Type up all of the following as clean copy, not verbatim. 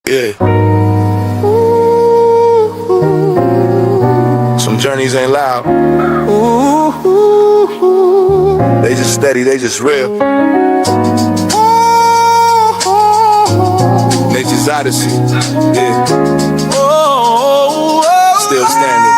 Yeah. Some journeys ain't loud. They just steady, they just real. Nature's odyssey. Yeah. Still standing.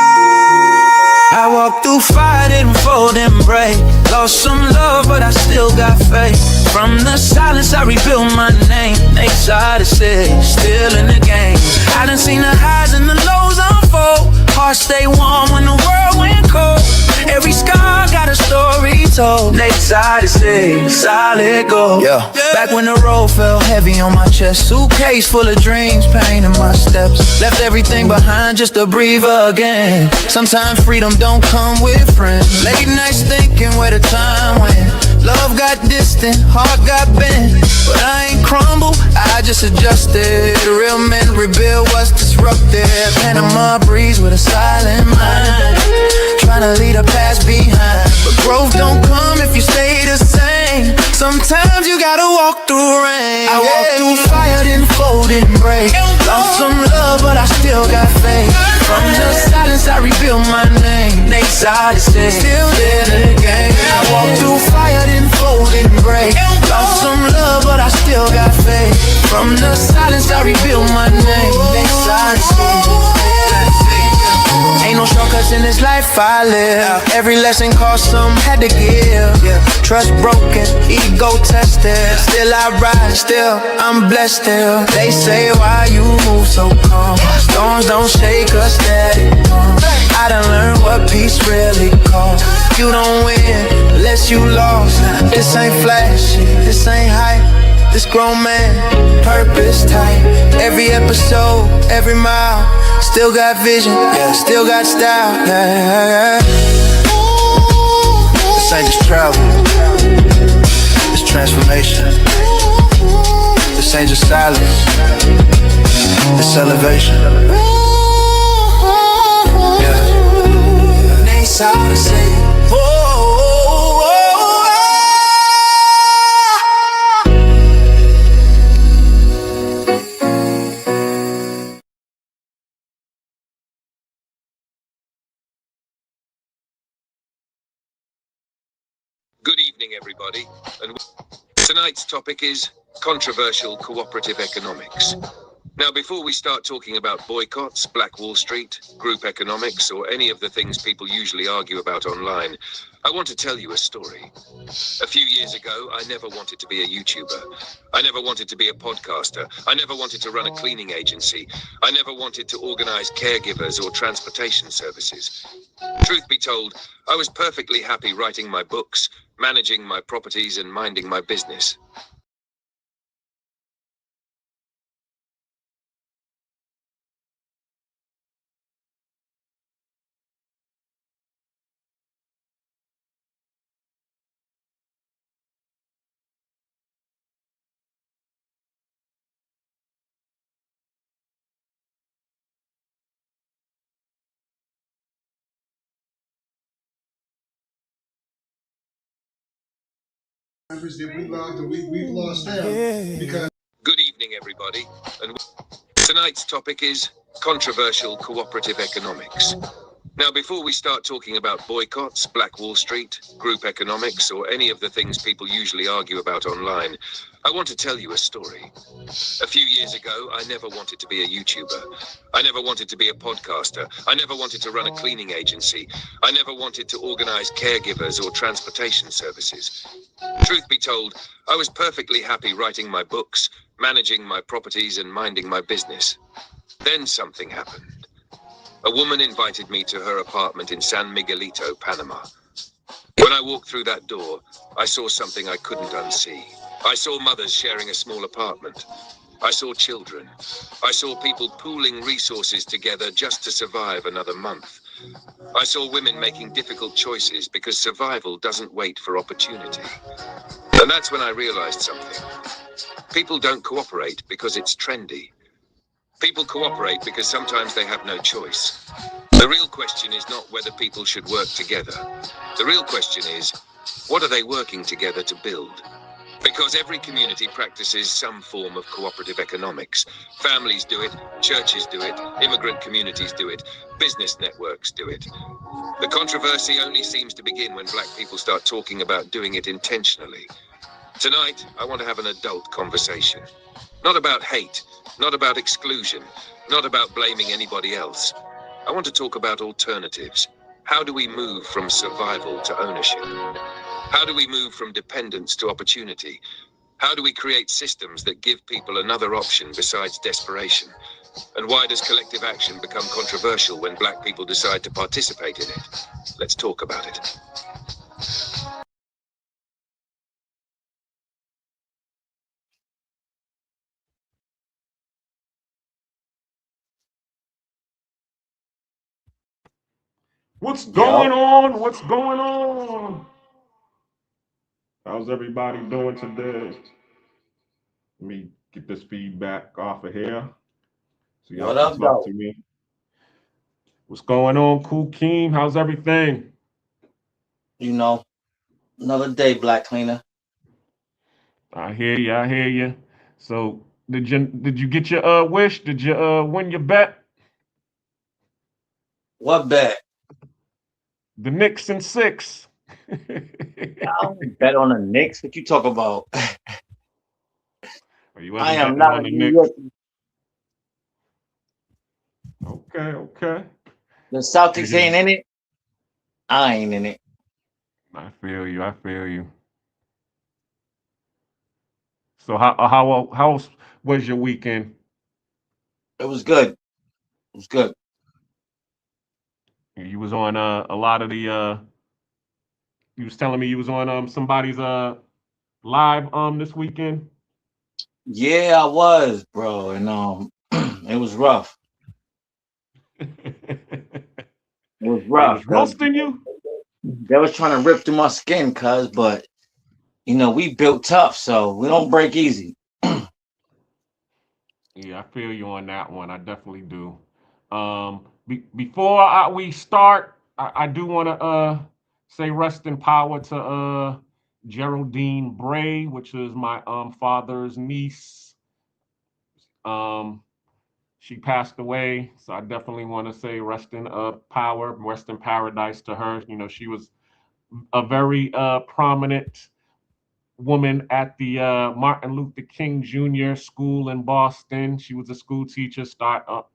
I walked through fire, didn't fold and break. Lost some love, but I still got faith. From the silence, I rebuilt my name. Nate's odyssey, still in the game. I done seen the highs and the lows unfold. Heart stay warm when the world went cold. Every scar got a story told. Nate's odyssey, solid gold. Yeah. Back when the road felt heavy on my chest. Suitcase full of dreams, pain in my steps. Left everything behind just to breathe again. Sometimes freedom don't come with friends. Late nights thinking where the time went. Love got distant, heart got bent. But I ain't crumbled, I just adjusted. Real men rebuild what's disrupted. Panama breeze with a silent mind. Tryna leave the past behind. But growth don't come if you stay the same. Sometimes you gotta walk through rain. I walked through fire, didn't fold, didn't break. Lost some love, but I still got faith. From the silence, I rebuilt my name. Nate's odyssey, still there in the game. I walked through fire, didn't fold, didn't break. Lost some love, but I still got faith. From the silence, I rebuilt my name. Nate's odyssey. Ain't no shortcuts in this life I live. Every lesson cost some, had to give. Trust broken, ego tested. Still I rise, still I'm blessed still. They say why you move so calm. Storms don't shake us steady. I done learned what peace really costs. You don't win unless you lost. This ain't flashy, this ain't hype. This grown man, purpose tight. Every episode, every mile. Still got vision, yeah, still got style, yeah. This ain't just travel, it's transformation. This ain't just silence, it's elevation. Yeah. Nate's odyssey. Good evening, everybody, and tonight's topic is controversial cooperative economics. Now, before we start talking about boycotts, Black Wall Street, group economics, or any of the things people usually argue about online, I want to tell you a story. A few years ago, I never wanted to be a YouTuber. I never wanted to be a podcaster. I never wanted to run a cleaning agency. I never wanted to organize caregivers or transportation services. Truth be told, I was perfectly happy writing my books, managing my properties, and minding my business. We've lost them because. Good evening, everybody, and tonight's topic is controversial cooperative economics. Now, before we start talking about boycotts, Black Wall Street, group economics, or any of the things people usually argue about online, I want to tell you a story. A few years ago, I never wanted to be a YouTuber. I never wanted to be a podcaster. I never wanted to run a cleaning agency. I never wanted to organize caregivers or transportation services. Truth be told, I was perfectly happy writing my books, managing my properties, and minding my business. Then something happened. A woman invited me to her apartment in San Miguelito, Panama. When I walked through that door, I saw something I couldn't unsee. I saw mothers sharing a small apartment. I saw children. I saw people pooling resources together just to survive another month. I saw women making difficult choices because survival doesn't wait for opportunity. And that's when I realized something. People don't cooperate because it's trendy. People cooperate because sometimes they have no choice. The real question is not whether people should work together. The real question is, what are they working together to build? Because every community practices some form of cooperative economics. Families do it, churches do it, immigrant communities do it, business networks do it. The controversy only seems to begin when black people start talking about doing it intentionally. Tonight, I want to have an adult conversation. Not about hate, not about exclusion, not about blaming anybody else. I want to talk about alternatives. How do we move from survival to ownership? How do we move from dependence to opportunity? How do we create systems that give people another option besides desperation? And why does collective action become controversial when black people decide to participate in it? Let's talk about it. What's going on? What's going on? How's everybody doing today? Let me get this feedback off of here so y'all What can up, talk to though? me. What's going on, Cool Keem? How's everything? You know, another day, Black Cleaner. I hear you. I hear you. So did you get your wish? Did you win your bet? What bet? The Knicks in 6. I don't bet on the Knicks. What you talk about? Oh, you I wasn't am betting not on a the New Knicks. York. Okay. The Celtics ain't in it. I ain't in it. I feel you. I feel you. So how was your weekend? It was good. It was good. You was on a lot of the you was telling me you was on somebody's live this weekend. Yeah, I was, bro, and it was rough. It was They rough was because roasting you? they was trying to rip through my skin, but we built tough, so we don't break easy. Yeah, I feel you on that one. I definitely do. Before we start, I do want to say rest in power to Geraldine Bray, which is my father's niece. Um, she passed away, so I definitely want to say rest in power, rest in paradise to her. She was a very prominent woman at the Martin Luther King Jr. School in Boston. She was a school teacher,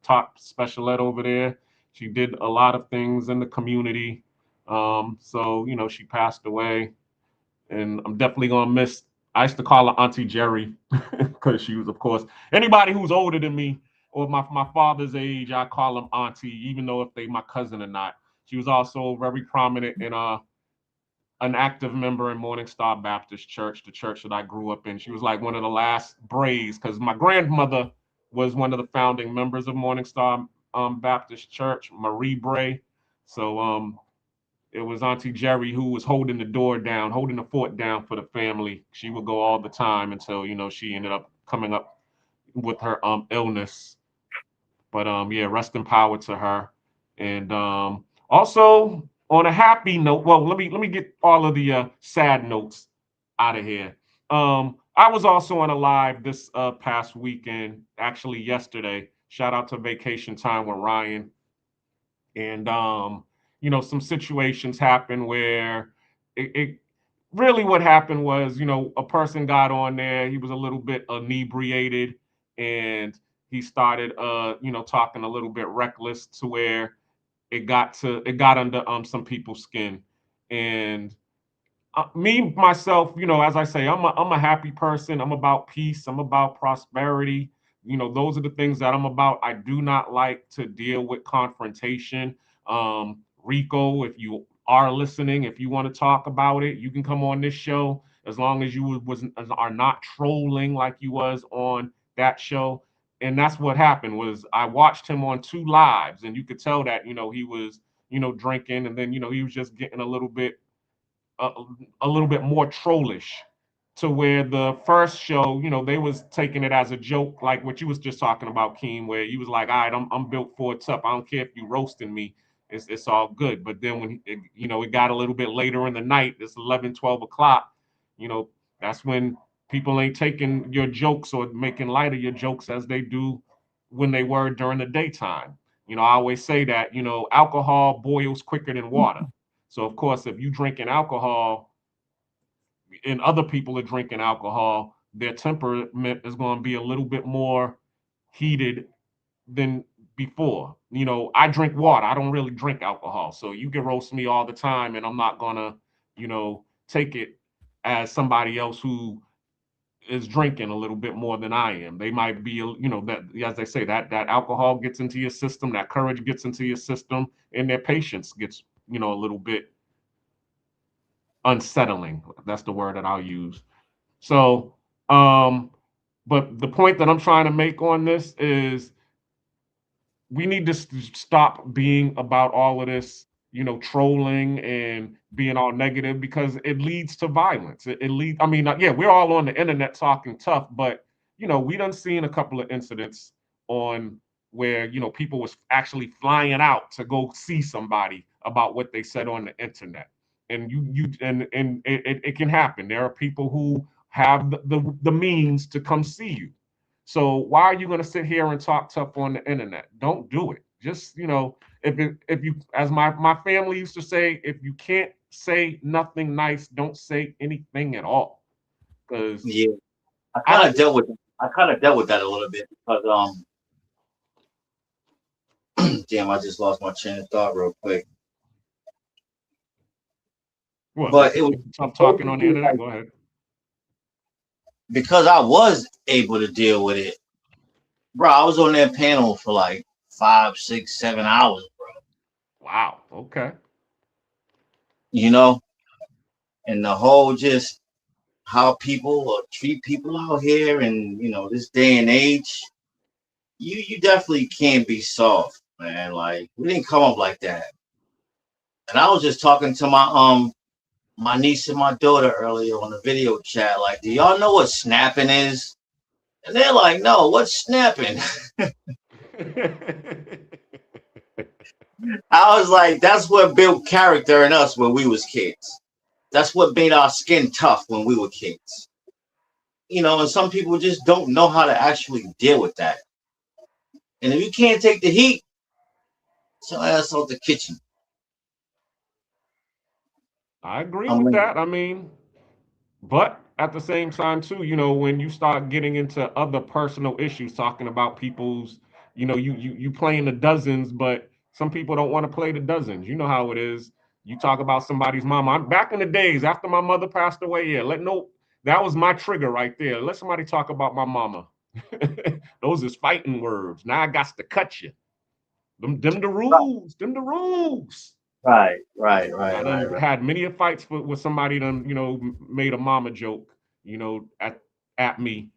taught special ed over there. She did a lot of things in the community. So she passed away, and I'm definitely gonna miss. I used to call her Auntie Jerry because she was, of course, anybody who's older than me or my father's age, I call them Auntie, even though if they my cousin or not. She was also very prominent in an active member in Morning Star Baptist Church, the church that I grew up in. She was like one of the last Brays, because my grandmother was one of the founding members of Morning Star Baptist Church, Marie Bray. So it was Auntie Jerry who was holding the door down, holding the fort down for the family. She would go all the time until she ended up coming up with her illness. But yeah, rest in power to her. And also on a happy note, well, let me get all of the sad notes out of here. I was also on a live this past weekend, actually yesterday. Shout out to Vacation Time with Ryan. And some situations happen where it really what happened was, a person got on there, he was a little bit inebriated, and he started talking a little bit reckless to where it got under some people's skin. And me myself, as I say, I'm a happy person. I'm about peace. I'm about prosperity. Those are the things that I'm about. I do not like to deal with confrontation. Rico, if you are listening, if you want to talk about it, you can come on this show as long as you are not trolling like you was on that show. And that's what happened was I watched him on 2 lives, and you could tell that he was drinking, and then he was just getting a, a little bit more trollish, to where the first show, they was taking it as a joke, like what you was just talking about, Keem, where you was like, all right, I'm built for it tough. I don't care if you roasting me. It's all good. But then when it got a little bit later in the night, it's 11, 12 o'clock, that's when People ain't taking your jokes or making light of your jokes as they do when they were during the daytime. I always say that, alcohol boils quicker than water. So of course, if you drinking alcohol and other people are drinking alcohol, their temperament is going to be a little bit more heated than before. I drink water. I don't really drink alcohol. So you can roast me all the time and I'm not going to, take it as somebody else who is drinking a little bit more than I am. They might be, that, as they say, that alcohol gets into your system, that courage gets into your system, and their patience gets, a little bit unsettling. That's the word that I'll use. So, but the point that I'm trying to make on this is we need to stop being about all of this, trolling and being all negative because it leads to violence. It leads, I mean, yeah, we're all on the internet talking tough, but, we done seen a couple of incidents on where, people was actually flying out to go see somebody about what they said on the internet. And it can happen. There are people who have the means to come see you. So why are you going to sit here and talk tough on the internet? Don't do it. Just, if you, as my family used to say, if you can't say nothing nice, don't say anything at all. Because Yeah, I I kind of don't. dealt with I kind of dealt with that a little bit because damn, I just lost my train of thought real quick. What? But it was Tough talking on the basically internet. like Go ahead. because I was able to deal with it, bro. I was on that panel for like 5, 6, 7 hours, Wow. Okay. you know, and the whole just how people treat people out here, and this day and age, you definitely can't be soft, man. Like we didn't come up like that. And I was just talking to my niece and my daughter earlier on the video chat. Like, do y'all know what snapping is? And they're like, no, what's snapping? I was like, that's what built character in us when we was kids. That's what made our skin tough when we were kids. And some people just don't know how to actually deal with that. And if you can't take the heat, so ass out the kitchen. I agree I'm with like, that. I mean, but at the same time, too, when you start getting into other personal issues, talking about people's, you playing the dozens, but some people don't want to play the dozens. You know how it is. You talk about somebody's mama. I'm back in the days after my mother passed away. Yeah, that was my trigger right there. Let somebody talk about my mama. Those is fighting words. Now I got to cut you. Them the rules. Them the rules. right, right, I right, right, done right. had many a fights with somebody done, made a mama joke, at me,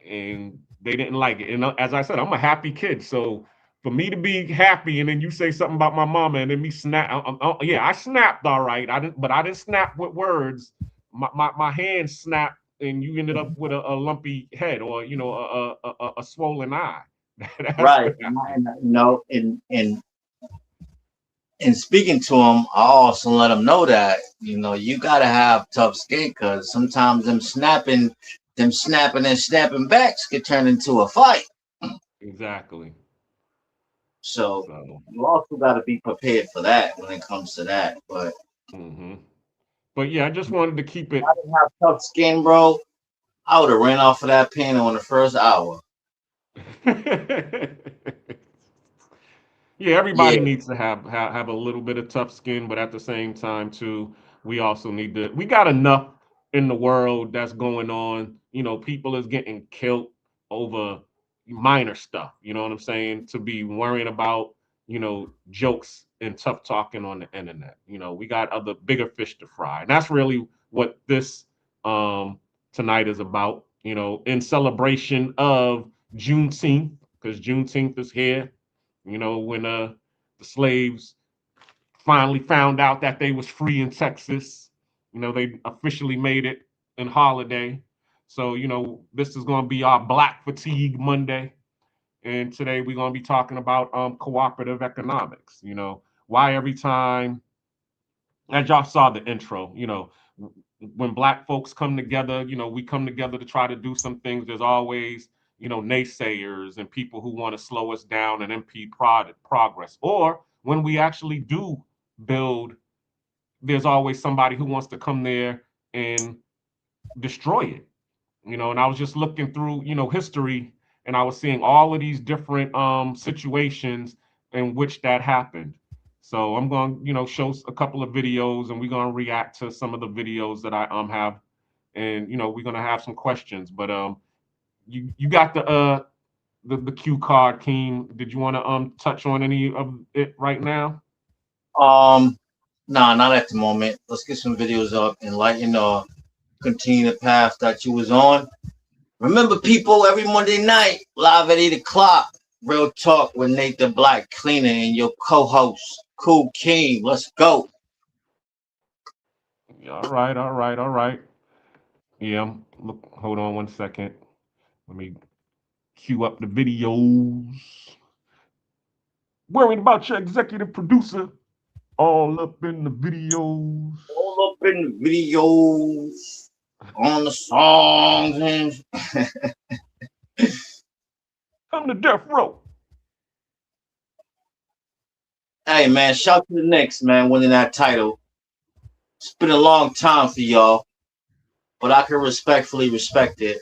and they didn't like it. And as I said, I'm a happy kid, so for me to be happy and then you say something about my mama and then me snap, yeah, I snapped all right. I didn't snap with words. My hand snapped, and you ended up with a lumpy head or a swollen eye. That's Right. what happened. And speaking to them, I also let them know that you gotta have tough skin because sometimes them snapping and snapping backs could turn into a fight. Exactly. So So. you also got to be prepared for that when it comes to that. But hmm But yeah, I just wanted to keep if it. I didn't have tough skin, bro, I would have ran off of that panel in the first hour. Yeah, Yeah, everybody needs to have a little bit of tough skin, but at the same time, too, we also need to. We got enough in the world that's going on. People is getting killed over minor stuff. You know what I'm saying? To be worrying about jokes and tough talking on the internet. We got other bigger fish to fry, and that's really what this um tonight is about. In celebration of Juneteenth, because Juneteenth is here. When the slaves finally found out that they was free in Texas, they officially made it in holiday. So, this is going to be our Black Fatigue Monday. And today we're going to be talking about cooperative economics. Why every time, as y'all saw the intro, when Black folks come together, we come together to try to do some things. There's always, naysayers and people who want to slow us down and impede progress. Or when we actually do build, there's always somebody who wants to come there and destroy it. And I was just looking through, history, and I was seeing all of these different situations in which that happened. So I'm going to, show a couple of videos, and we're going to react to some of the videos that I have, and we're going to have some questions. But you got the cue card, Keem. Did you want to touch on any of it right now? Nah, not at the moment. Let's get some videos up, enlighten or continue the path that you was on. Remember, people, every Monday night, live at 8 o'clock, Real Talk with Nate the Black Cleaner and your co-host, Cool King. Let's go. All right. Yeah, look, hold on one second. Let me cue up the videos. Worried about your executive producer. All up in the videos. All up in the videos, on the songs and Come to death row. hey man, shout to the Knicks, man, winning that title. It's been a long time for y'all, but I can respectfully respect it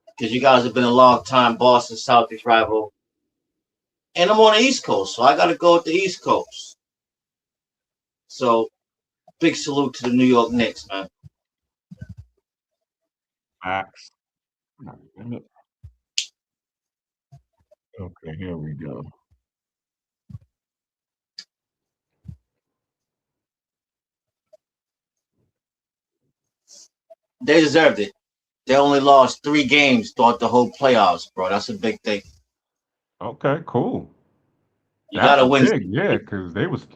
because you guys have been a long time Boston Celtics rival. And I'm on the East Coast, so I got to go with the East Coast. So, big salute to the New York Knicks, man. Facts. Okay, here we go. They deserved it. They only lost 3 games throughout the whole playoffs, bro. That's a big thing. Okay, cool. You got to win. Big, yeah, because they was.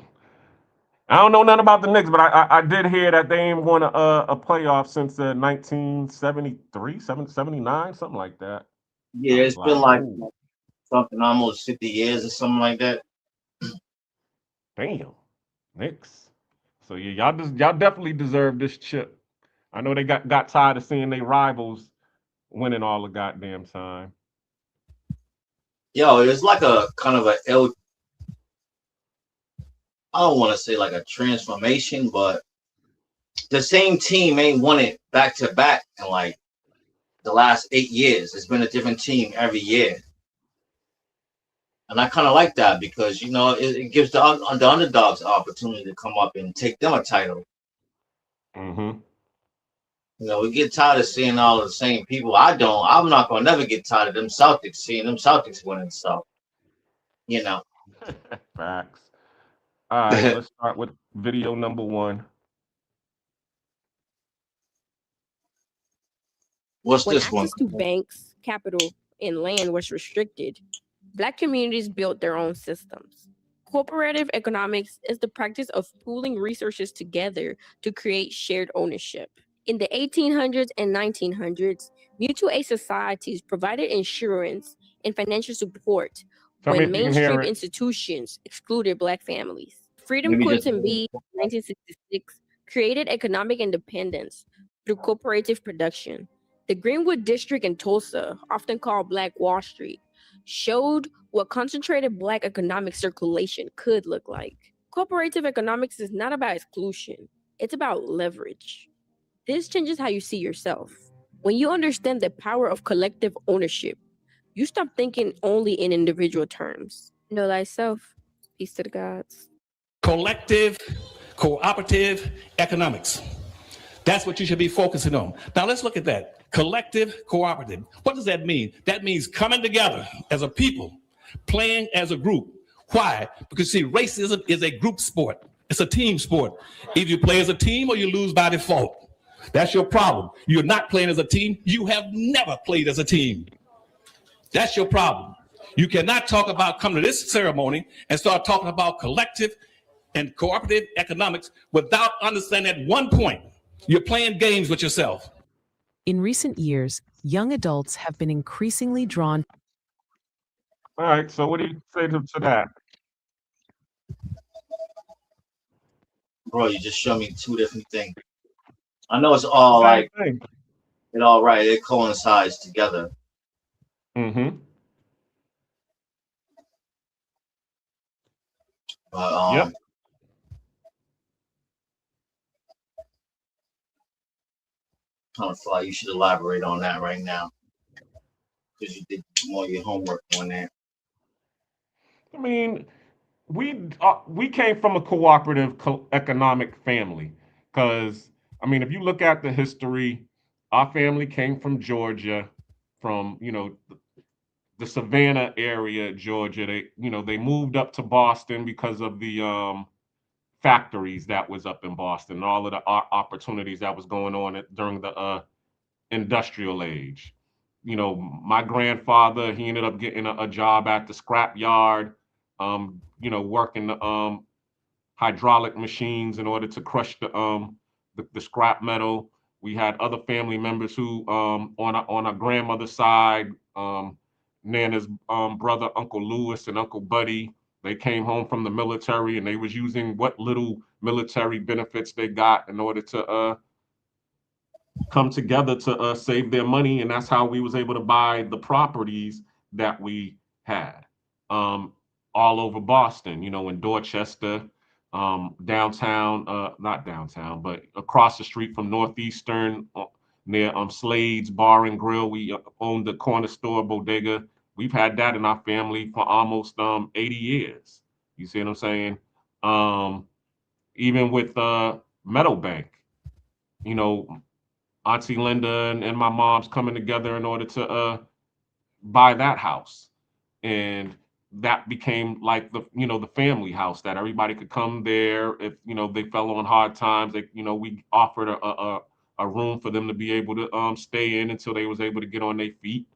I don't know nothing about the Knicks, but I did hear that they ain't won a playoff since 1973, 79, something like that. Yeah, it's been like ooh, something almost 50 years or something like that. damn, Knicks. So yeah, y'all definitely deserve this chip. I know they got tired of seeing their rivals winning all the goddamn time. Yo, it's like a kind of I don't want to say like a transformation, but the same team ain't won it back to back in like the last 8 years. It's been a different team every year. And I kind of like that because, it gives the underdogs an opportunity to come up and take them a title. Mm-hmm. We get tired of seeing all the same people. I'm not going to never get tired of seeing them Celtics winning. So, Facts. All right, let's start with video number 1. What's When this one? access to banks, capital, and land was restricted, Black communities built their own systems. Cooperative economics is the practice of pooling resources together to create shared ownership. In the 1800s and 1900s, mutual aid societies provided insurance and financial support Tell me when if you can hear mainstream it. institutions excluded Black families. Freedom Maybe just Clinton B. 1966 created economic independence through cooperative production. The Greenwood District in Tulsa, often called Black Wall Street, showed what concentrated Black economic circulation could look like. Cooperative economics is not about exclusion, it's about leverage. This changes how you see yourself. When you understand the power of collective ownership, you stop thinking only in individual terms. Know thyself. Peace to the gods. Collective, cooperative economics. That's what you should be focusing on. Now let's look at that. Collective, cooperative. What does that mean? That means coming together as a people, playing as a group. Why? Because see, racism is a group sport. It's a team sport. Either you play as a team or you lose by default. That's your problem. You're not playing as a team. You have never played as a team. That's your problem. You cannot talk about coming to this ceremony and start talking about collective and cooperative economics without understanding at one point you're playing games with yourself. In recent years, young adults have been increasingly drawn. All right, so what do you say to that? Bro, you just showed me 2 different things. I know it's all Same like thing. it coincides together. Mm-hmm. But Yep. kind of feel like you should elaborate on that right now because you did more of your homework on that. I mean, we came from a cooperative economic family because if you look at the history, our family came from Georgia, from the Savannah area, Georgia. They moved up to Boston because of the factories that was up in Boston, and all of the opportunities that was going on during the industrial age. My grandfather, he ended up getting a job at the scrap yard, working the hydraulic machines in order to crush the scrap metal. We had other family members who on our grandmother's side, Nana's brother, Uncle Lewis and Uncle Buddy, they came home from the military and they was using what little military benefits they got in order to come together to save their money, and that's how we was able to buy the properties that we had um, all over Boston. In Dorchester, downtown, not downtown, but across the street from Northeastern, near Slade's Bar and Grill. We owned the corner store bodega. We've had that in our family for almost 80 years. You see what I'm saying? Even with Meadow Bank, you know, Auntie Linda and my mom's coming together in order to buy that house, and that became like the family house that everybody could come there if they fell on hard times. We offered a room for them to be able to stay in until they was able to get on their feet.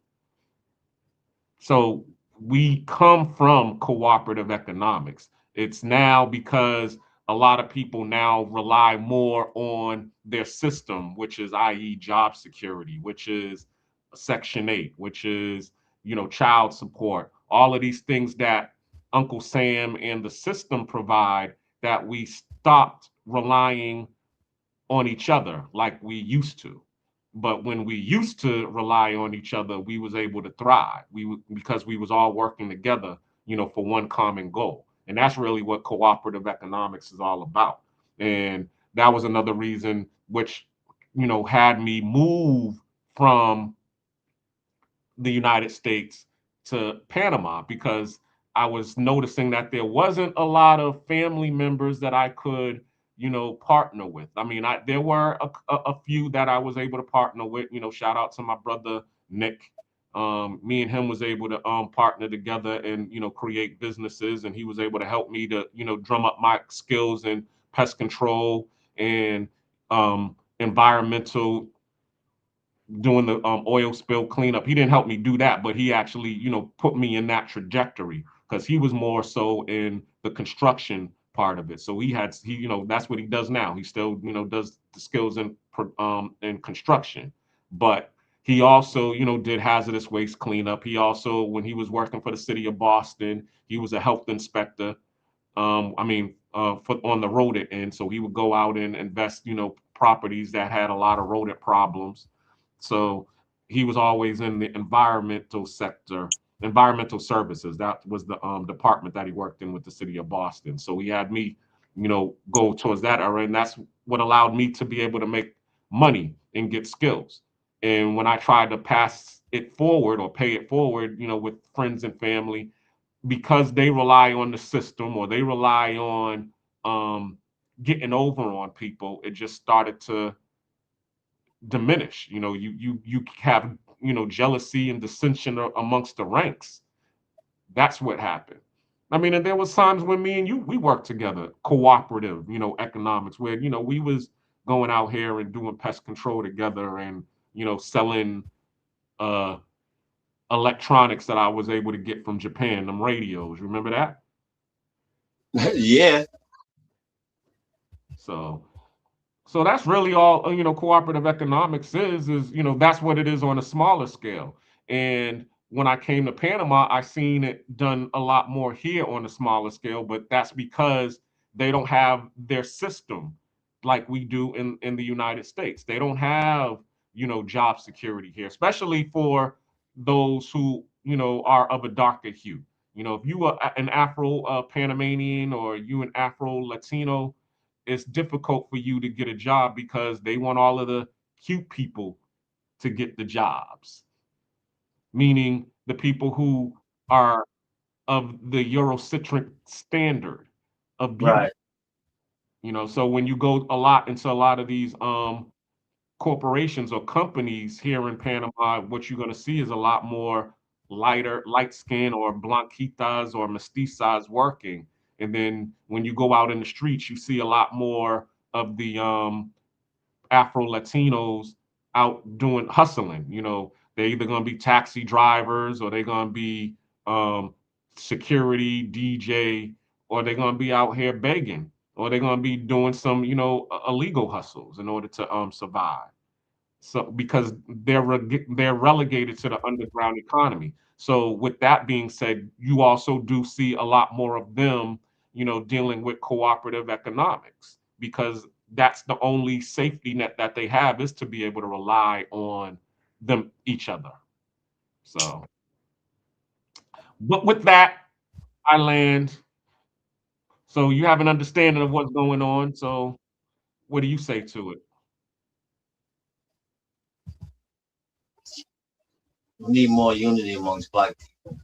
So we come from cooperative economics. It's now because a lot of people now rely more on their system, which is i.e. job security, which is Section 8, which is, child support, all of these things that Uncle Sam and the system provide, that we stopped relying on each other like we used to. But when we used to rely on each other, we was able to thrive. Because we was all working together, for one common goal. And that's really what cooperative economics is all about. And that was another reason which, had me move from the United States to Panama, because I was noticing that there wasn't a lot of family members that I could, partner with. There were a few that I was able to partner with. Shout out to my brother Nick. Me and him was able to partner together and create businesses, and he was able to help me to drum up my skills in pest control and environmental, doing the oil spill cleanup. He didn't help me do that, but he actually, put me in that trajectory because he was more so in the construction part of it. So that's what he does now. He still, does the skills in construction, but he also, did hazardous waste cleanup. He also, when he was working for the city of Boston, he was a health inspector. On the rodent end. So he would go out and invest, properties that had a lot of rodent problems. So he was always in the environmental sector, environmental services. That was the department that he worked in with the city of Boston. So he had me, go towards that area, and that's what allowed me to be able to make money and get skills. And when I tried to pass it forward or pay it forward, with friends and family, because they rely on the system or they rely on getting over on people, it just started to diminish. You have jealousy and dissension amongst the ranks. That's what happened. And there was times when me and you we worked together, cooperative, economics, where we was going out here and doing pest control together and selling uh electronics that I was able to get from Japan, them radios. Remember that? Yeah. So that's really all cooperative economics is that's what it is on a smaller scale. And when I came to Panama, I seen it done a lot more here on a smaller scale, but that's because they don't have their system like we do in the United States. They don't have, job security here, especially for those who, are of a darker hue. If you are an Afro Panamanian or you an Afro Latino, it's difficult for you to get a job because they want all of the cute people to get the jobs, meaning the people who are of the Eurocentric standard of beauty. Right. So when you go a lot into a lot of these corporations or companies here in Panama, what you're going to see is a lot more light skin or blanquitas or mestizas working. And then when you go out in the streets, you see a lot more of the Afro Latinos out doing hustling. They're either going to be taxi drivers or they're going to be security, DJ, or they're going to be out here begging, or they're going to be doing some, illegal hustles in order to survive. So because they're relegated to the underground economy. So with that being said, you also do see a lot more of them, dealing with cooperative economics, because that's the only safety net that they have, is to be able to rely on each other. So, but with that, I land. So you have an understanding of what's going on. So what do you say to it? We need more unity amongst Black people.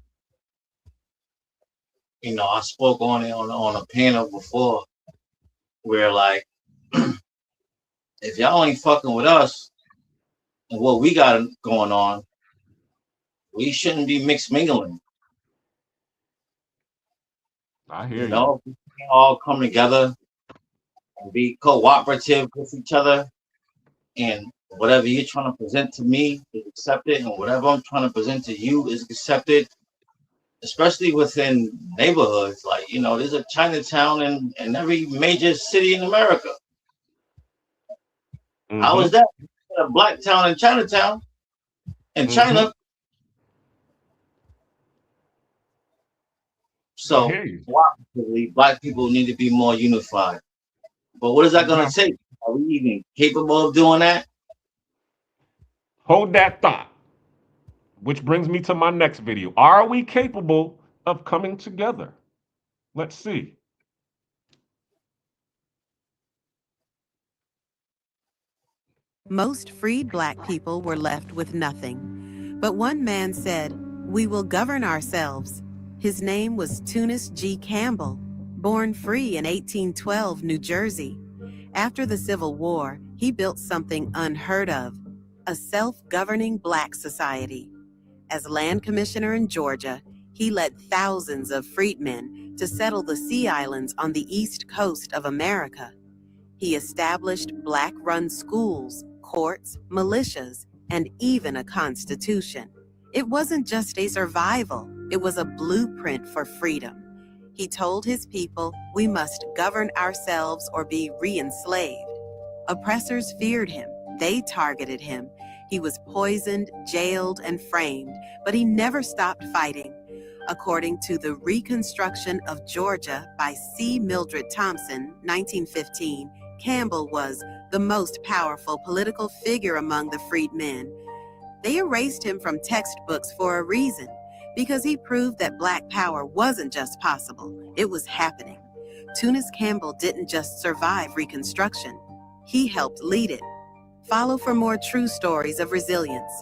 I spoke on it on a panel before where, like, if y'all ain't fucking with us and what we got going on, we shouldn't be mixed mingling. I hear you. We can all come together and be cooperative with each other, and whatever you're trying to present to me is accepted, and whatever I'm trying to present to you is accepted, especially within neighborhoods. Like, there's a Chinatown in every major city in America. Mm-hmm. How is that? A Black town in Chinatown in China. So, cooperatively, Black people need to be more unified. But what is that going to take? Are we even capable of doing that? Hold that thought. Which brings me to my next video. Are we capable of coming together? Let's see. Most freed Black people were left with nothing. But one man said, "We will govern ourselves." His name was Tunis G. Campbell, born free in 1812, New Jersey. After the Civil War, he built something unheard of, a self-governing Black society. As land commissioner in Georgia, he led thousands of freedmen to settle the sea islands on the east coast of America. He established Black-run schools, courts, militias, and even a constitution. It wasn't just a survival, it was a blueprint for freedom. He told his people, we must govern ourselves or be re-enslaved. Oppressors feared him, they targeted him. He was poisoned, jailed, and framed, but he never stopped fighting. According to The Reconstruction of Georgia by C. Mildred Thompson, 1915, Campbell was the most powerful political figure among the freedmen. They erased him from textbooks for a reason, because he proved that Black power wasn't just possible, it was happening. Tunis Campbell didn't just survive Reconstruction, he helped lead it. Follow for more true stories of resilience.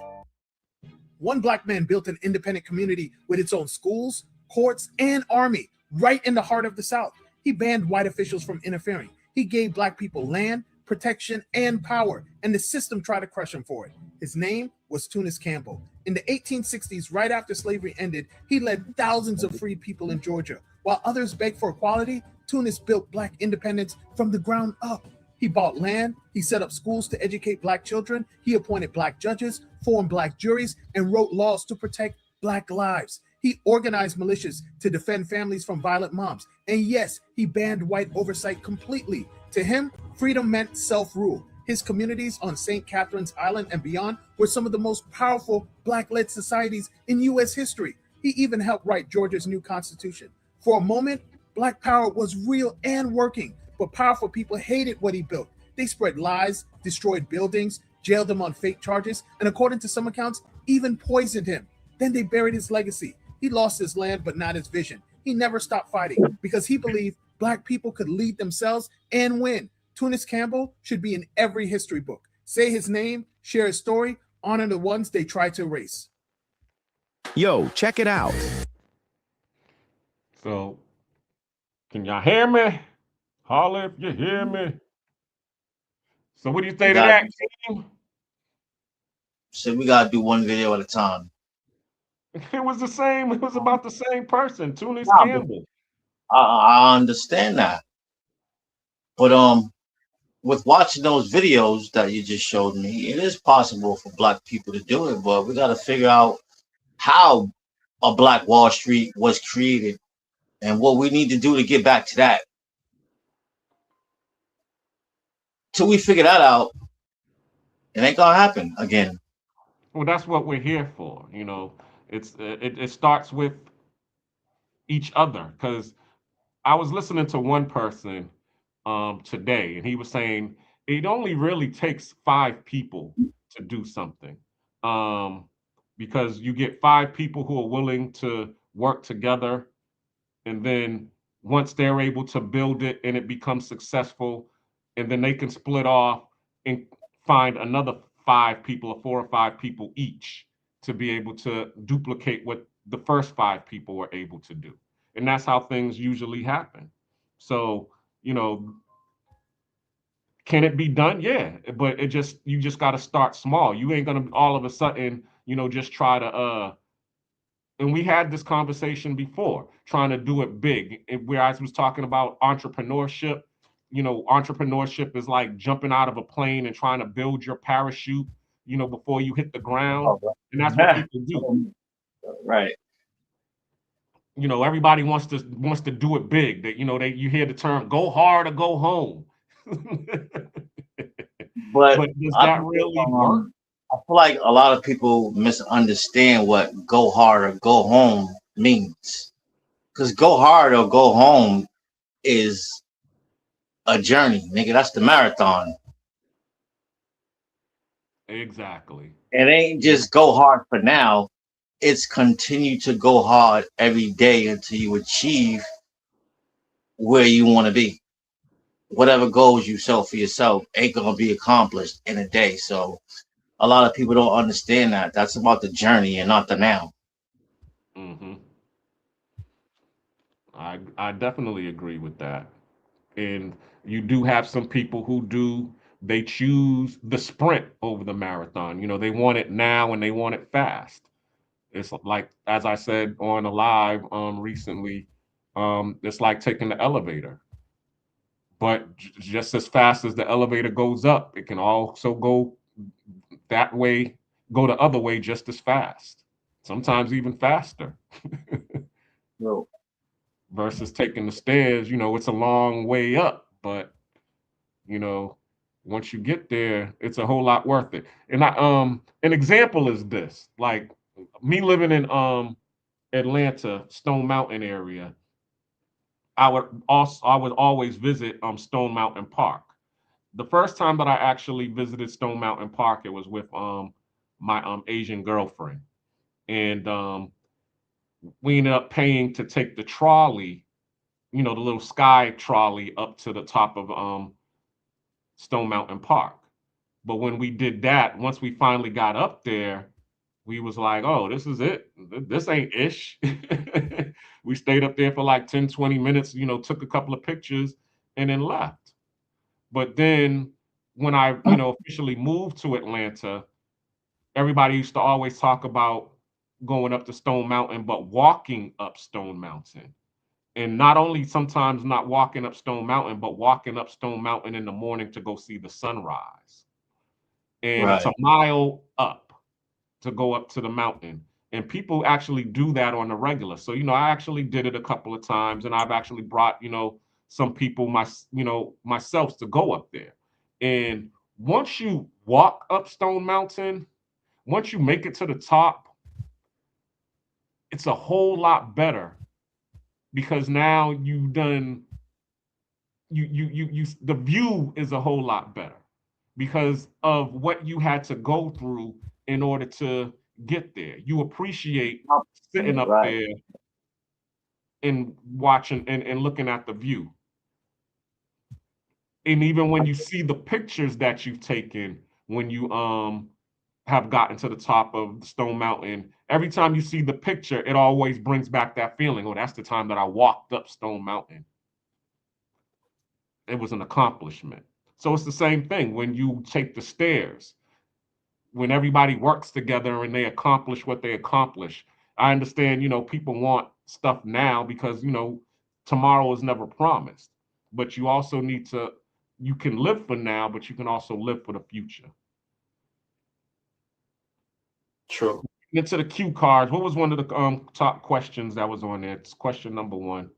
One Black man built an independent community with its own schools, courts, and army right in the heart of the South. He banned white officials from interfering. He gave Black people land, protection, and power, and the system tried to crush him for it. His name was Tunis Campbell. In the 1860s, right after slavery ended, he led thousands of freed people in Georgia. While others begged for equality, Tunis built Black independence from the ground up. He bought land, he set up schools to educate Black children, he appointed Black judges, formed Black juries, and wrote laws to protect Black lives. He organized militias to defend families from violent mobs. And yes, he banned white oversight completely. To him, freedom meant self-rule. His communities on St. Catherine's Island and beyond were some of the most powerful Black-led societies in U.S. history. He even helped write Georgia's new constitution. For a moment, Black power was real and working, but powerful people hated what he built. They spread lies, destroyed buildings, jailed him on fake charges, and according to some accounts, even poisoned him. Then they buried his legacy. He lost his land, but not his vision. He never stopped fighting because he believed Black people could lead themselves and win. Tunis Campbell should be in every history book. Say his name, share his story, honor the ones they tried to erase. Yo, check it out. So, can y'all hear me? Holler if you hear me. So, what do you think of that, team? So we gotta do one video at a time. It was the same. It was about the same person, Tunis Campbell. I understand that, but with watching those videos that you just showed me, it is possible for Black people to do it, but we got to figure out how a Black Wall Street was created and what we need to do to get back to that. Till we figure that out, it ain't gonna happen again. Well, that's what we're here for. You know, it starts with each other, because I was listening to one person today, and he was saying it only really takes 5 people to do something, because you get 5 people who are willing to work together, and then once they're able to build it and it becomes successful, and then they can split off and find another 5 people or 4 or 5 people each to be able to duplicate what the first 5 people were able to do. And that's how things usually happen. So, you know, can it be done? Yeah, but you just got to start small. You ain't gonna all of a sudden, you know, just try to and we had this conversation before, trying to do it big. Where I was talking about entrepreneurship, you know, entrepreneurship is like jumping out of a plane and trying to build your parachute, you know, before you hit the ground. And that's what people do. Right. You know, everybody wants to do it big. That, you know, you hear the term "go hard or go home." But does that really work? I feel like a lot of people misunderstand what "go hard" or "go home" means. Because "go hard" or "go home" is a journey, nigga. That's the marathon. Exactly. It ain't just go hard for now. It's continue to go hard every day until you achieve where you want to be. Whatever goals you set for yourself ain't gonna be accomplished in a day. So a lot of people don't understand that. That's about the journey and not the now. Mm-hmm. I definitely agree with that. And you do have some people who they choose the sprint over the marathon. You know, they want it now and they want it fast. It's like, as I said on a live recently, it's like taking the elevator. But just as fast as the elevator goes up, it can also go that way, go the other way just as fast, sometimes even faster. No. Versus taking the stairs, you know, it's a long way up, but you know, once you get there, it's a whole lot worth it. And an example is this, like me living in Atlanta, Stone Mountain area. I would always visit Stone Mountain Park. The first time that I actually visited Stone Mountain Park, it was with my Asian girlfriend, and we ended up paying to take the trolley, you know, the little sky trolley up to the top of Stone Mountain Park. But when we did that, once we finally got up there, we was like, oh, this is it. This ain't ish. We stayed up there for like 10, 20 minutes, you know, took a couple of pictures and then left. But then when I, you know, officially moved to Atlanta, everybody used to always talk about going up to Stone Mountain, but walking up Stone Mountain. And not only sometimes not walking up Stone Mountain, but walking up Stone Mountain in the morning to go see the sunrise. And it's a mile up to go up to the mountain. And people actually do that on the regular. So, you know, I actually did it a couple of times, and I've actually brought, you know, some people, myself to go up there. And once you walk up Stone Mountain, once you make it to the top, it's a whole lot better, because now you've done the view is a whole lot better because of what you had to go through in order to get there. You appreciate sitting up Right. there and watching and looking at the view. And even when you see the pictures that you've taken when you have gotten to the top of Stone Mountain, every time you see the picture, it always brings back that feeling. Oh, that's the time that I walked up Stone Mountain. It was an accomplishment. So it's the same thing when you take the stairs, when everybody works together and they accomplish what they accomplish. I understand, people want stuff now because, tomorrow is never promised. But you also need to, you can live for now, but you can also live for the future. True. Into the cue cards. What was one of the top questions that was on there? It's question number 1.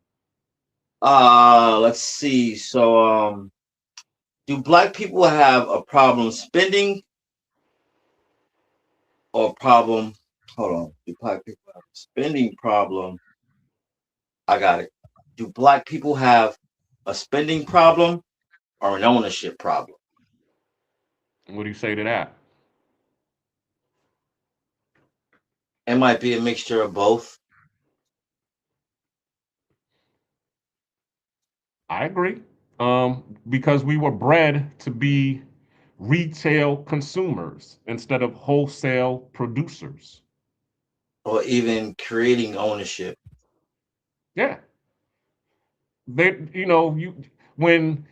Let's see. So, do black people have a problem spending or problem? Hold on. Do black people have a spending problem? I got it. Do black people have a spending problem or an ownership problem? What do you say to that? It might be a mixture of both. I agree. Because we were bred to be retail consumers instead of wholesale producers. Or even creating ownership. Yeah. When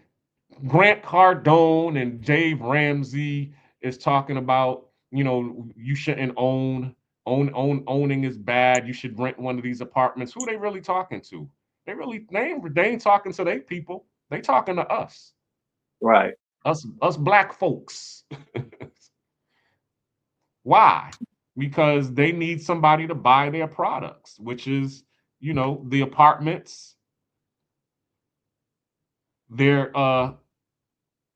Grant Cardone and Dave Ramsey is talking about, you shouldn't owning is bad. You should rent one of these apartments. Who they really talking to? They ain't talking to their people. They talking to us. Right. Us black folks. Why? Because they need somebody to buy their products, which is, the apartments, their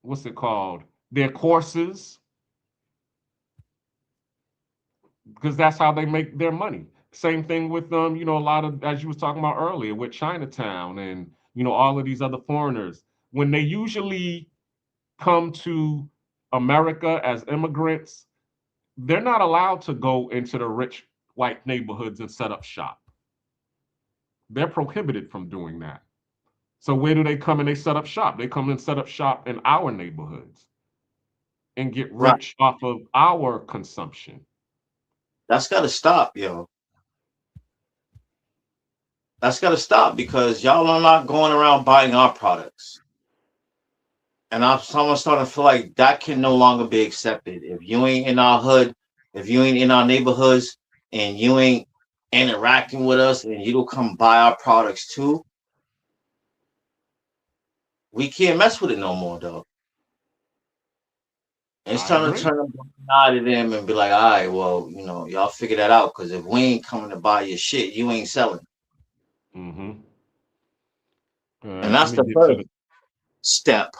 what's it called? Their courses, because that's how they make their money. Same thing with a lot of, as you was talking about earlier, with Chinatown and all of these other foreigners. When they usually come to America as immigrants, they're not allowed to go into the rich white neighborhoods and set up shop. They're prohibited from doing that. So where do they come and they set up shop? They come and set up shop in our neighborhoods and get Right. rich off of our consumption. That's got to stop, yo. That's got to stop because y'all are not going around buying our products. And I'm starting to feel like that can no longer be accepted. If you ain't in our hood, if you ain't in our neighborhoods, and you ain't interacting with us, and you don't come buy our products too, we can't mess with it no more, though. It's time to turn a eye to them and be like, all right, well, y'all figure that out. Because if we ain't coming to buy your shit, you ain't selling. Mm-hmm. And that's the first step.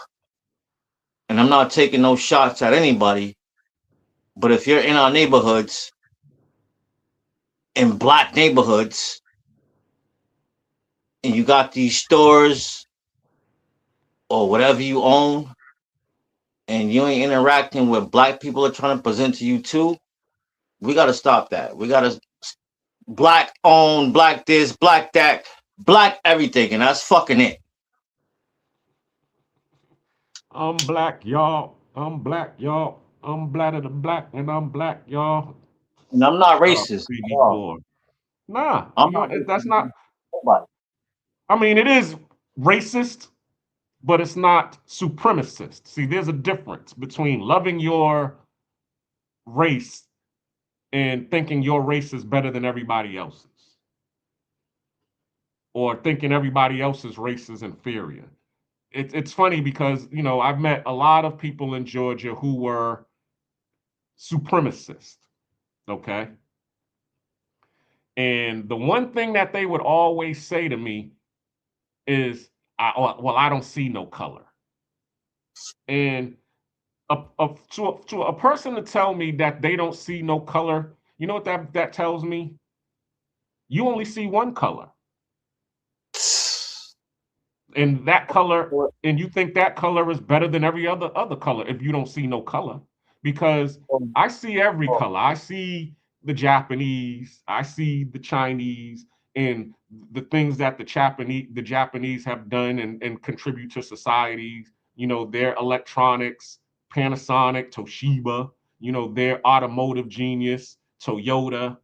And I'm not taking no shots at anybody. But if you're in our neighborhoods, in black neighborhoods, and you got these stores or whatever you own, and you ain't interacting with black people are trying to present to you too, we got to stop that. We got to black own, black this, black that, black everything, and that's fucking it. I'm black, y'all. I'm black, y'all. I'm blacker than black, and I'm black, y'all. And I'm not racist. Nah, that's not. Nobody. I mean, it is racist, but it's not supremacist. See, there's a difference between loving your race and thinking your race is better than everybody else's, or thinking everybody else's race is inferior. It's funny because I've met a lot of people in Georgia who were supremacists. Okay. And the one thing that they would always say to me is, I don't see no color. And to a person to tell me that they don't see no color, you know what that tells me? You only see one color. And that color, and you think that color is better than every other color if you don't see no color. Because I see every color. I see the Japanese, I see the Chinese, and the things that the Japanese have done and contribute to societies. You know, their electronics, Panasonic, Toshiba, you know, their automotive genius, Toyota,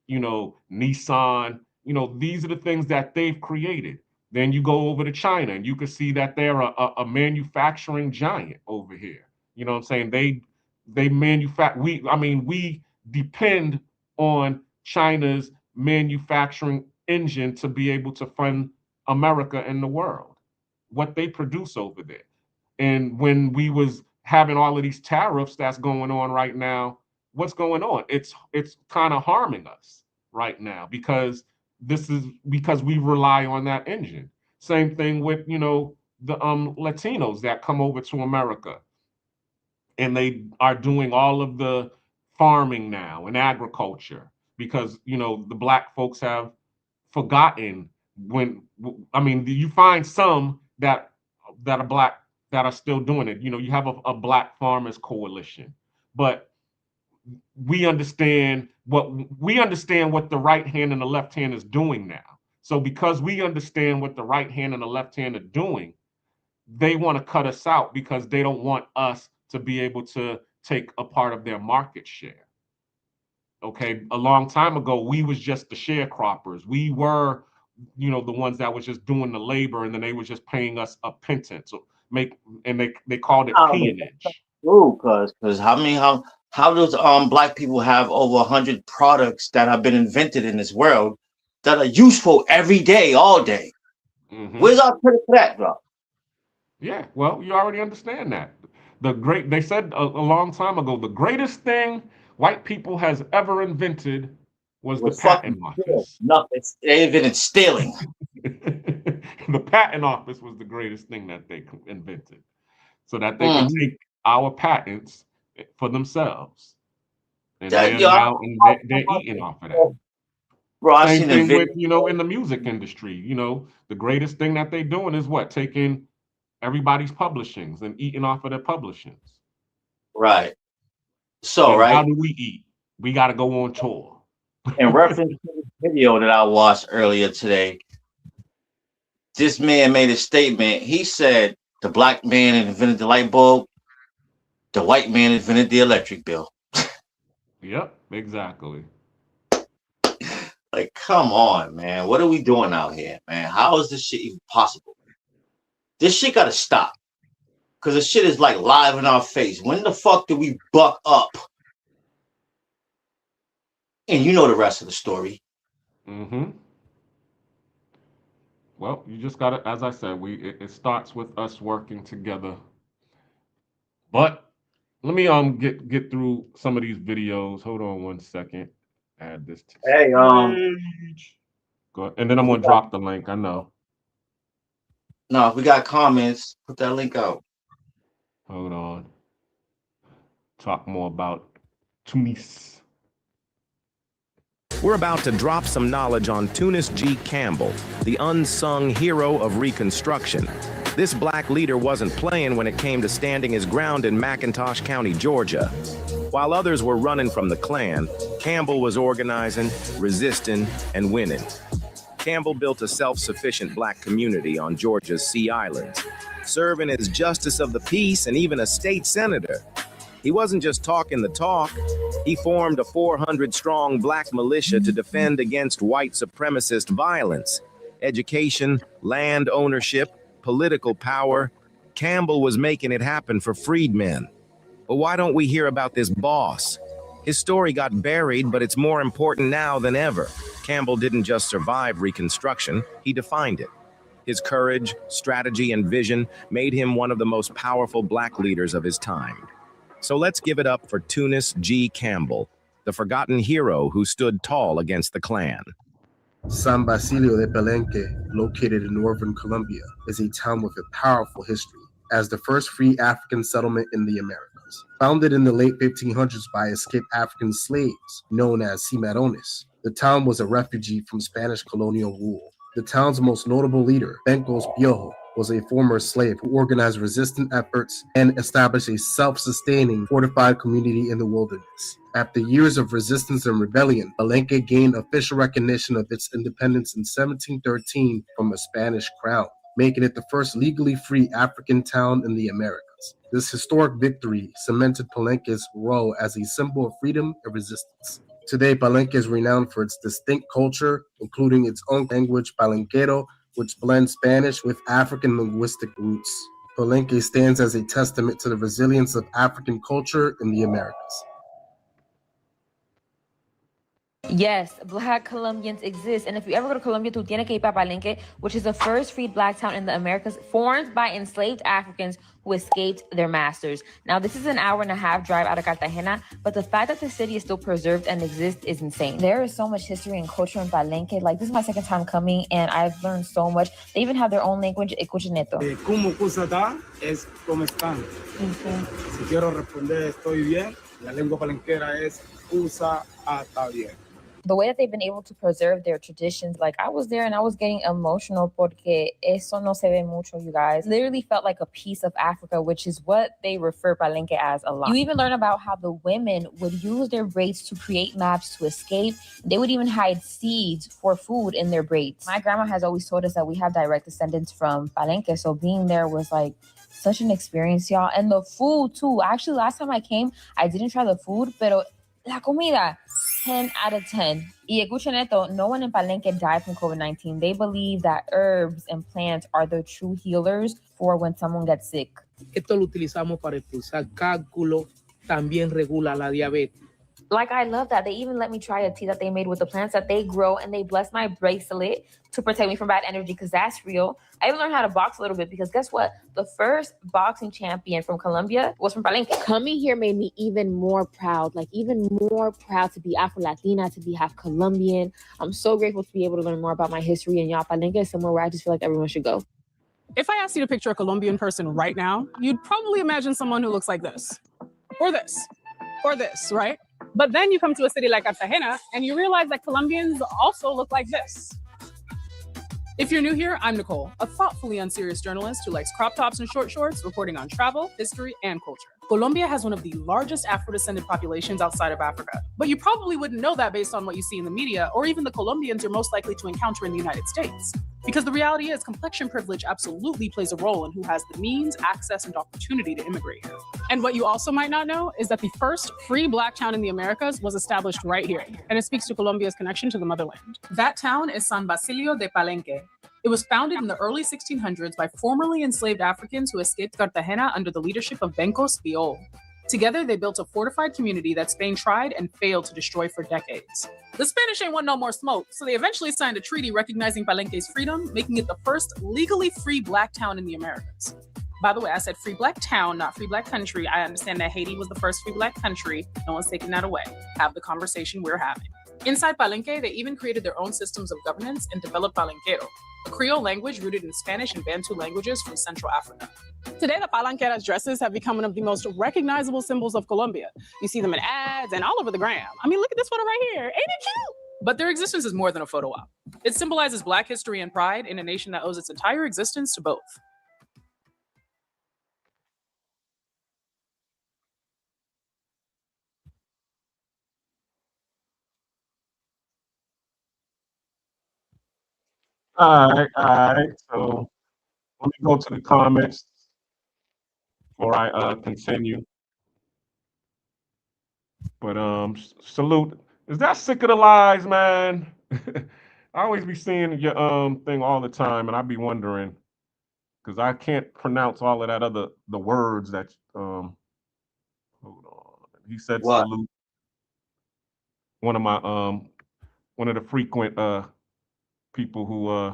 you know, Nissan, you know, these are the things that they've created. Then you go over to China and you can see that they're a manufacturing giant over here. You know what I'm saying? They manufacture, we depend on China's manufacturing engine to be able to fund America and the world, what they produce over there. And when we was having all of these tariffs that's going on right now, what's going on? It's kind of harming us right now because we rely on that engine. Same thing with, you know, the Latinos that come over to America and they are doing all of the farming now and agriculture because, you know, the black folks have forgotten you find some that are black that are still doing it. You know, you have a black farmers coalition, but we understand what the right hand and the left hand is doing now. So because we understand what the right hand and the left hand are doing, they want to cut us out because they don't want us to be able to take a part of their market share. Okay, a long time ago, we was just the sharecroppers. We were, you know, the ones that was just doing the labor, and then they was just paying us a pittance. They called it peonage. True, because how does black people have over 100 products that have been invented in this world that are useful every day, all day? Where's our credit for that, bro? Yeah, well, you already understand that. They said a long time ago, the greatest thing white people has ever invented was the patent office. Nothing. They invented stealing. The patent office was the greatest thing that they invented, so that they can take our patents for themselves. And they're eating off of that. Bro, Same thing with, you know, in the music industry, you know, the greatest thing that they're doing is what? Taking everybody's publishings and eating off of their publishings. Right. So, and right. How do we eat? We got to go on tour. In reference to the video that I watched earlier today, this man made a statement. He said the black man invented the light bulb, the white man invented the electric bill. Yep, exactly. Like, come on, man. What are we doing out here, man? How is this shit even possible? This shit got to stop. Because the shit is like live in our face. When the fuck do we buck up? And you know the rest of the story. Mm-hmm. Well, you just got to, as I said, it starts with us working together. But let me get through some of these videos. Hold on one second. Add this to page. Go ahead. And then I'm gonna drop the link. I know. No, if we got comments, put that link out. Hold on. Talk more about Tunis. We're about to drop some knowledge on Tunis G. Campbell, the unsung hero of Reconstruction. This black leader wasn't playing when it came to standing his ground in McIntosh County, Georgia. While others were running from the Klan, Campbell was organizing, resisting, and winning. Campbell built a self-sufficient black community on Georgia's Sea Islands, serving as justice of the peace and even a state senator. He wasn't just talking the talk. He formed a 400-strong black militia to defend against white supremacist violence. Education, land ownership, political power. Campbell was making it happen for freedmen. But why don't we hear about this boss? His story got buried, but it's more important now than ever. Campbell didn't just survive Reconstruction, he defined it. His courage, strategy, and vision made him one of the most powerful black leaders of his time. So let's give it up for Tunis G. Campbell, the forgotten hero who stood tall against the Klan. San Basilio de Palenque, located in northern Colombia, is a town with a powerful history as the first free African settlement in the Americas. Founded in the late 1500s by escaped African slaves known as cimarrones, the town was a refugee from Spanish colonial rule. The town's most notable leader, Bencos Piojo, was a former slave who organized resistance efforts and established a self-sustaining fortified community in the wilderness. After years of resistance and rebellion, Palenque gained official recognition of its independence in 1713 from the Spanish crown, making it the first legally free African town in the Americas. This historic victory cemented Palenque's role as a symbol of freedom and resistance. Today, Palenque is renowned for its distinct culture, including its own language, Palenquero, which blends Spanish with African linguistic roots. Palenque stands as a testament to the resilience of African culture in the Americas. Yes, Black Colombians exist. And if you ever go to Colombia, tú tienes que ir para Palenque, which is the first freed Black town in the Americas, formed by enslaved Africans who escaped their masters. Now, this is an 1.5-hour drive out of Cartagena, but the fact that the city is still preserved and exists is insane. There is so much history and culture in Palenque. Like, this is my second time coming, and I've learned so much. They even have their own language, Escucheneto. ¿Cómo está? Es ¿cómo están? Si quiero responder estoy bien, la lengua palenquera es usa está bien. The way that they've been able to preserve their traditions, like I was there and I was getting emotional porque eso no se ve mucho, you guys. Literally felt like a piece of Africa, which is what they refer Palenque as a lot. You even learn about how the women would use their braids to create maps to escape. They would even hide seeds for food in their braids. My grandma has always told us that we have direct descendants from Palenque, so being there was like such an experience, y'all. And the food too. Actually, last time I came, I didn't try the food, pero la comida, 10 out of 10. Y escuchen esto, no one in Palenque died from COVID-19. They believe that herbs and plants are the true healers for when someone gets sick. Esto lo utilizamos para expulsar cálculo, también regula la diabetes. Like, I love that. They even let me try a tea that they made with the plants that they grow, and they bless my bracelet to protect me from bad energy, because that's real. I even learned how to box a little bit, because guess what? The first boxing champion from Colombia was from Palenque. Coming here made me even more proud, like even more proud to be Afro-Latina, to be half Colombian. I'm so grateful to be able to learn more about my history, and y'all, Palenque is somewhere where I just feel like everyone should go. If I asked you to picture a Colombian person right now, you'd probably imagine someone who looks like this, or this, or this, right? But then you come to a city like Cartagena and you realize that Colombians also look like this. If you're new here, I'm Nicole, a thoughtfully unserious journalist who likes crop tops and short shorts, reporting on travel, history, and culture. Colombia has one of the largest Afro-descended populations outside of Africa, but you probably wouldn't know that based on what you see in the media or even the Colombians you're most likely to encounter in the United States. Because the reality is, complexion privilege absolutely plays a role in who has the means, access, and opportunity to immigrate here. And what you also might not know is that the first free Black town in the Americas was established right here, and it speaks to Colombia's connection to the motherland. That town is San Basilio de Palenque. It was founded in the early 1600s by formerly enslaved Africans who escaped Cartagena under the leadership of Bencos Biol. Together, they built a fortified community that Spain tried and failed to destroy for decades. The Spanish ain't want no more smoke, so they eventually signed a treaty recognizing Palenque's freedom, making it the first legally free Black town in the Americas. By the way, I said free Black town, not free Black country. I understand that Haiti was the first free Black country. No one's taking that away. Have the conversation we're having. Inside Palenque, they even created their own systems of governance and developed Palenquero, a Creole language rooted in Spanish and Bantu languages from Central Africa. Today, the Palenqueras dresses have become one of the most recognizable symbols of Colombia. You see them in ads and all over the gram. I mean, look at this photo right here. Ain't it cute? But their existence is more than a photo op. It symbolizes Black history and pride in a nation that owes its entire existence to both. All right. So let me go to the comments before I continue. But salute. Is that sick of the lies, man? I always be seeing your thing all the time, and I be wondering, because I can't pronounce all of that the words that hold on. He said What? salute. One of my one of the frequent people who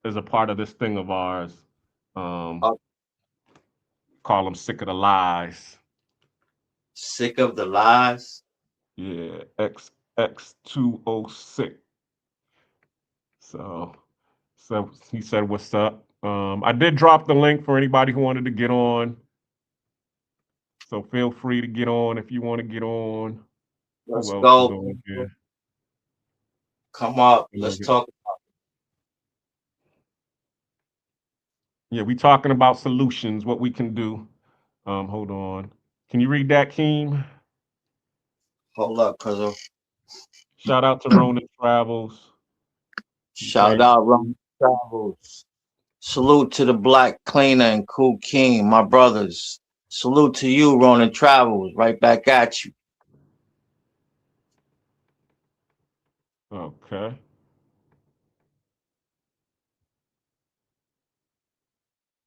is a part of this thing of ours. Call them sick of the lies. Sick of the lies? Yeah, XX206. So he said, what's up? I did drop the link for anybody who wanted to get on. So feel free to get on if you want to get on. Let's go. Come up. Let's talk. Yeah, we talking about solutions, what we can do. Hold on. Can you read that, Keem? Hold up, cuz Shout out to Ronan Travels. shout out Ron Travels. Salute to the Black Cleaner and Cool King, my brothers. Salute to you, Ronan Travels. Right back at you. Okay.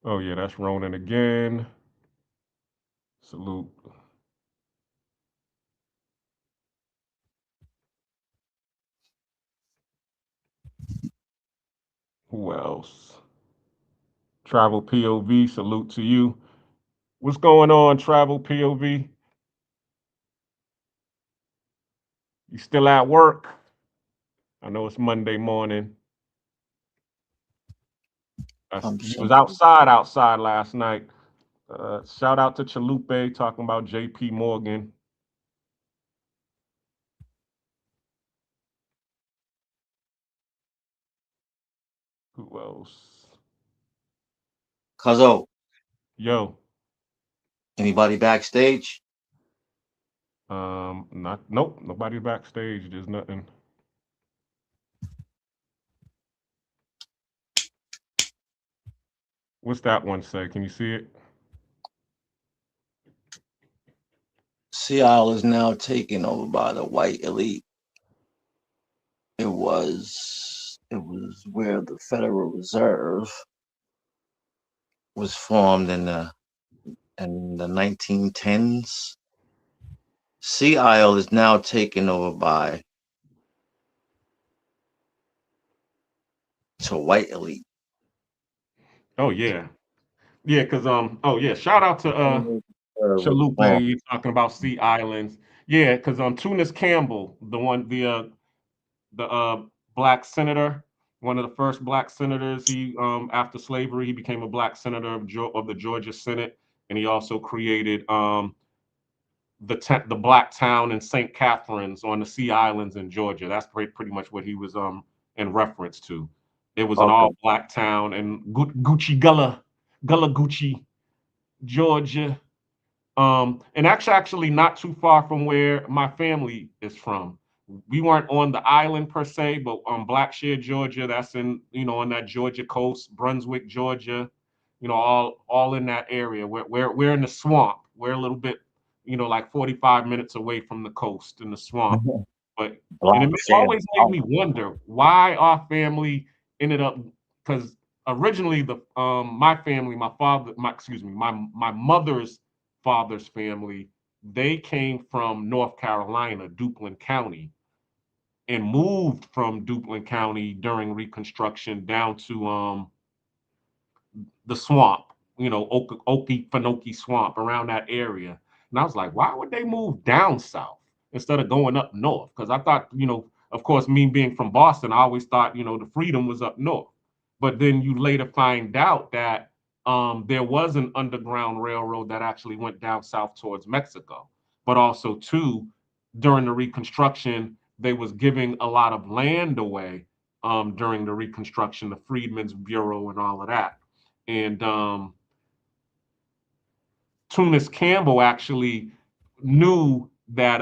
Oh yeah, that's Ronan again. Salute. Who else? Travel POV, salute to you. What's going on, Travel POV? You still at work? I know it's Monday morning. You was outside last night. Shout out to Chalupe talking about JP Morgan. Who else? Cuzzo. Yo. Anybody backstage? Nope, nobody backstage. There's nothing. What's that one say? Can you see it? Seattle is now taken over by the white elite. It was where the Federal Reserve was formed in the 1910s. Sea Isle is now taken over by to white elite. Oh yeah. Yeah, because oh yeah, shout out to Chalupe talking about Sea Islands. Yeah, because Tunis Campbell, the black senator, one of the first black senators. He after slavery, he became a black senator of the Georgia Senate, and he also created the black town in St. Catharines on the Sea Islands in Georgia. That's pretty much what he was in reference to. It was an all black town in Gucci Gullah Gucci, Georgia. And actually not too far from where my family is from. We weren't on the island per se, but on Blackshear, Georgia. That's in on that Georgia coast, Brunswick, Georgia. All in that area. We're in the swamp. We're a little bit, like 45 minutes away from the coast in the swamp. But and it always made me wonder why our family ended up, because originally my family, my mother's father's family, they came from North Carolina, Duplin County, and moved from Duplin County during Reconstruction down to the swamp, Okefenokee Swamp, around that area. And I was like, why would they move down south instead of going up north? Because I thought, of course, me being from Boston, I always thought, the freedom was up north. But then you later find out that there was an underground railroad that actually went down south towards Mexico. But also, too, during the Reconstruction, they was giving a lot of land away during the Reconstruction, the Freedmen's Bureau and all of that. And Tunis Campbell actually knew that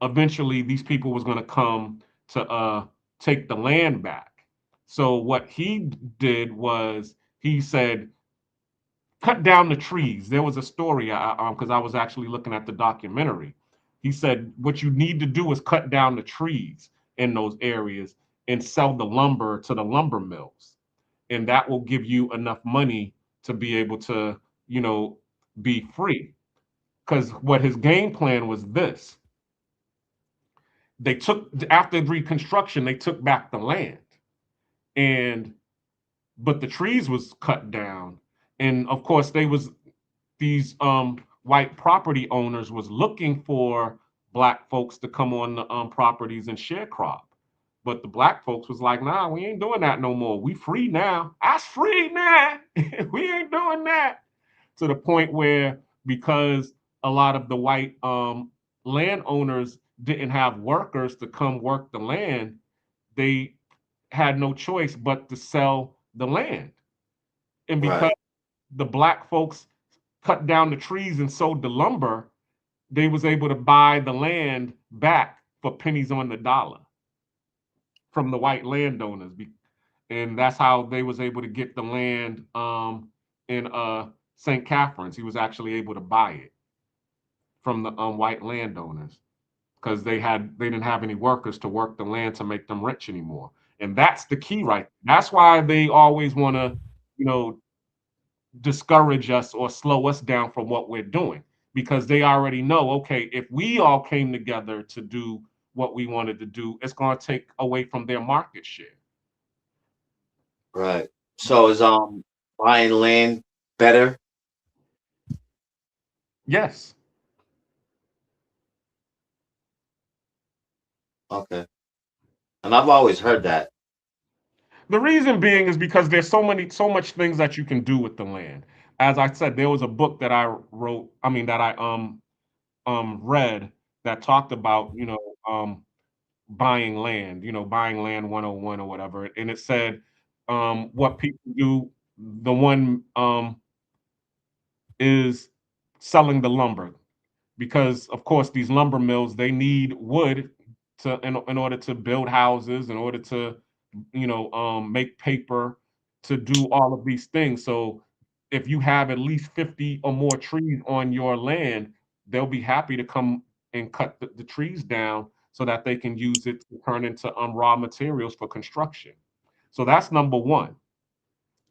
eventually these people was going to come to take the land back. So what he did was he said, cut down the trees. There was a story because I was actually looking at the documentary. He said, what you need to do is cut down the trees in those areas and sell the lumber to the lumber mills. And that will give you enough money to be able to, be free. Because what his game plan was this. After Reconstruction, they took back the land. But the trees was cut down. And of course, these white property owners was looking for black folks to come on the properties and sharecrop. But the black folks was like, nah, we ain't doing that no more. We free now. That's free now. We ain't doing that. To the point where, because a lot of the white landowners didn't have workers to come work the land, they had no choice but to sell the land. And because the black folks cut down the trees and sold the lumber, they was able to buy the land back for pennies on the dollar from the white landowners. And that's how they was able to get the land in St. Catherine's. He was actually able to buy it from the white landowners because they didn't have any workers to work the land to make them rich anymore. And that's the key, right? That's why they always want to, you know, discourage us or slow us down from what we're doing, because they already know, okay, if we all came together to do what we wanted to do, it's going to take away from their market share. Right. So is buying land better? Yes. Okay. And I've always heard that. The reason being is because there's so much things that you can do with the land. As I said, there was a book that I wrote, that I read that talked about, buying land, buying land 101 or whatever. And it said what people do, the one is selling the lumber, because of course these lumber mills, they need wood in order to build houses, in order to make paper, to do all of these things. So if you have at least 50 or more trees on your land, they'll be happy to come and cut the trees down so that they can use it to turn into raw materials for construction. So that's number one.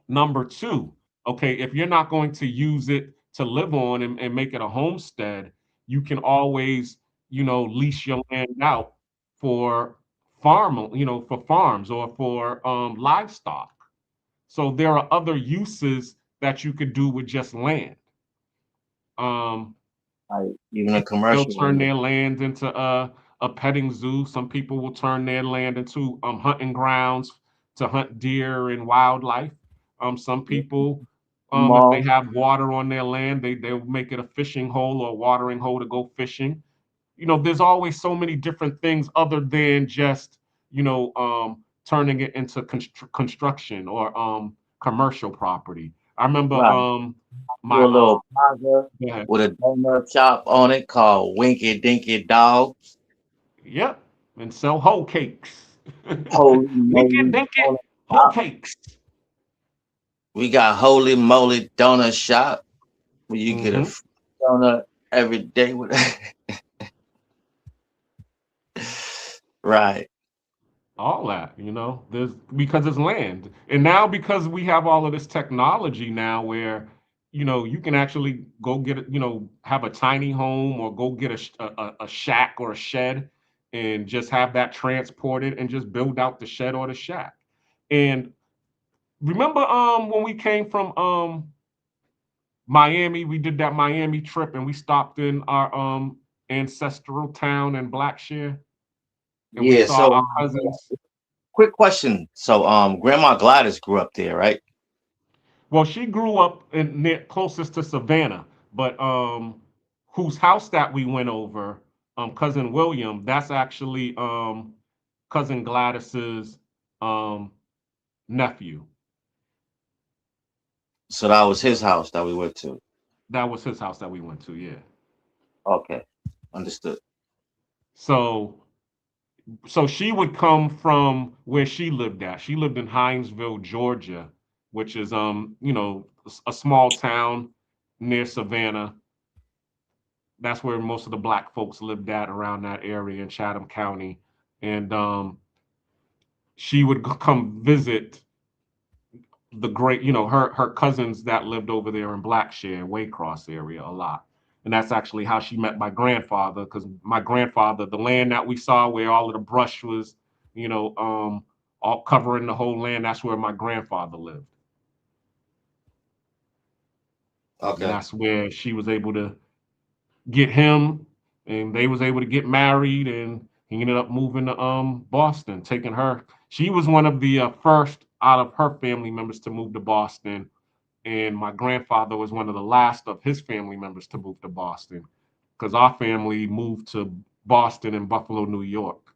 Number two, okay, if you're not going to use it to live on and make it a homestead, you can always, lease your land out for for farms or for livestock. So there are other uses that you could do with just land. Even a They'll commercial turn one. their land into a petting zoo. Some people will turn their land into hunting grounds to hunt deer and wildlife. Some people, if they Mall. have water on their land, they'll make it a fishing hole or a watering hole to go fishing. There's always so many different things other than just, turning it into construction or commercial property. I remember Right. my Do a little plaza yeah. with a donut shop on it called Winky Dinky Dog. Yep, and sell whole cakes. Holy Winky moly dinky donut whole shop. cakes. We got Holy Moly Donut Shop where you get a hmm free donut every day with right. All that, there's because it's land. And now because we have all of this technology now where, you can actually go get it, have a tiny home or go get a shack or a shed and just have that transported and just build out the shed or the shack. And remember when we came from Miami, we did that Miami trip and we stopped in our ancestral town in Blackshear and we Yeah, saw so our cousins. quick question. So Grandma Gladys grew up there, right? Well, she grew up closest to Savannah, but whose house that we went over, cousin William, that's actually cousin Gladys's um nephew. So that was his house that we went to. That was his house that we went to, yeah. Okay. Understood. So she would come from where she lived at. She lived in Hinesville, Georgia, which is a small town near Savannah. That's where most of the black folks lived at, around that area in Chatham County. And she would come visit the great, her cousins that lived over there in Blackshear, Waycross area a lot. And that's actually how she met my grandfather, because my grandfather, the land that we saw where all of the brush was, all covering the whole land, that's where my grandfather lived. And Okay. that's where she was able to get him, and they was able to get married, and he ended up moving to Boston, taking her. She was one of the first out of her family members to move to Boston, and my grandfather was one of the last of his family members to move to Boston, because our family moved to Boston and Buffalo, New York,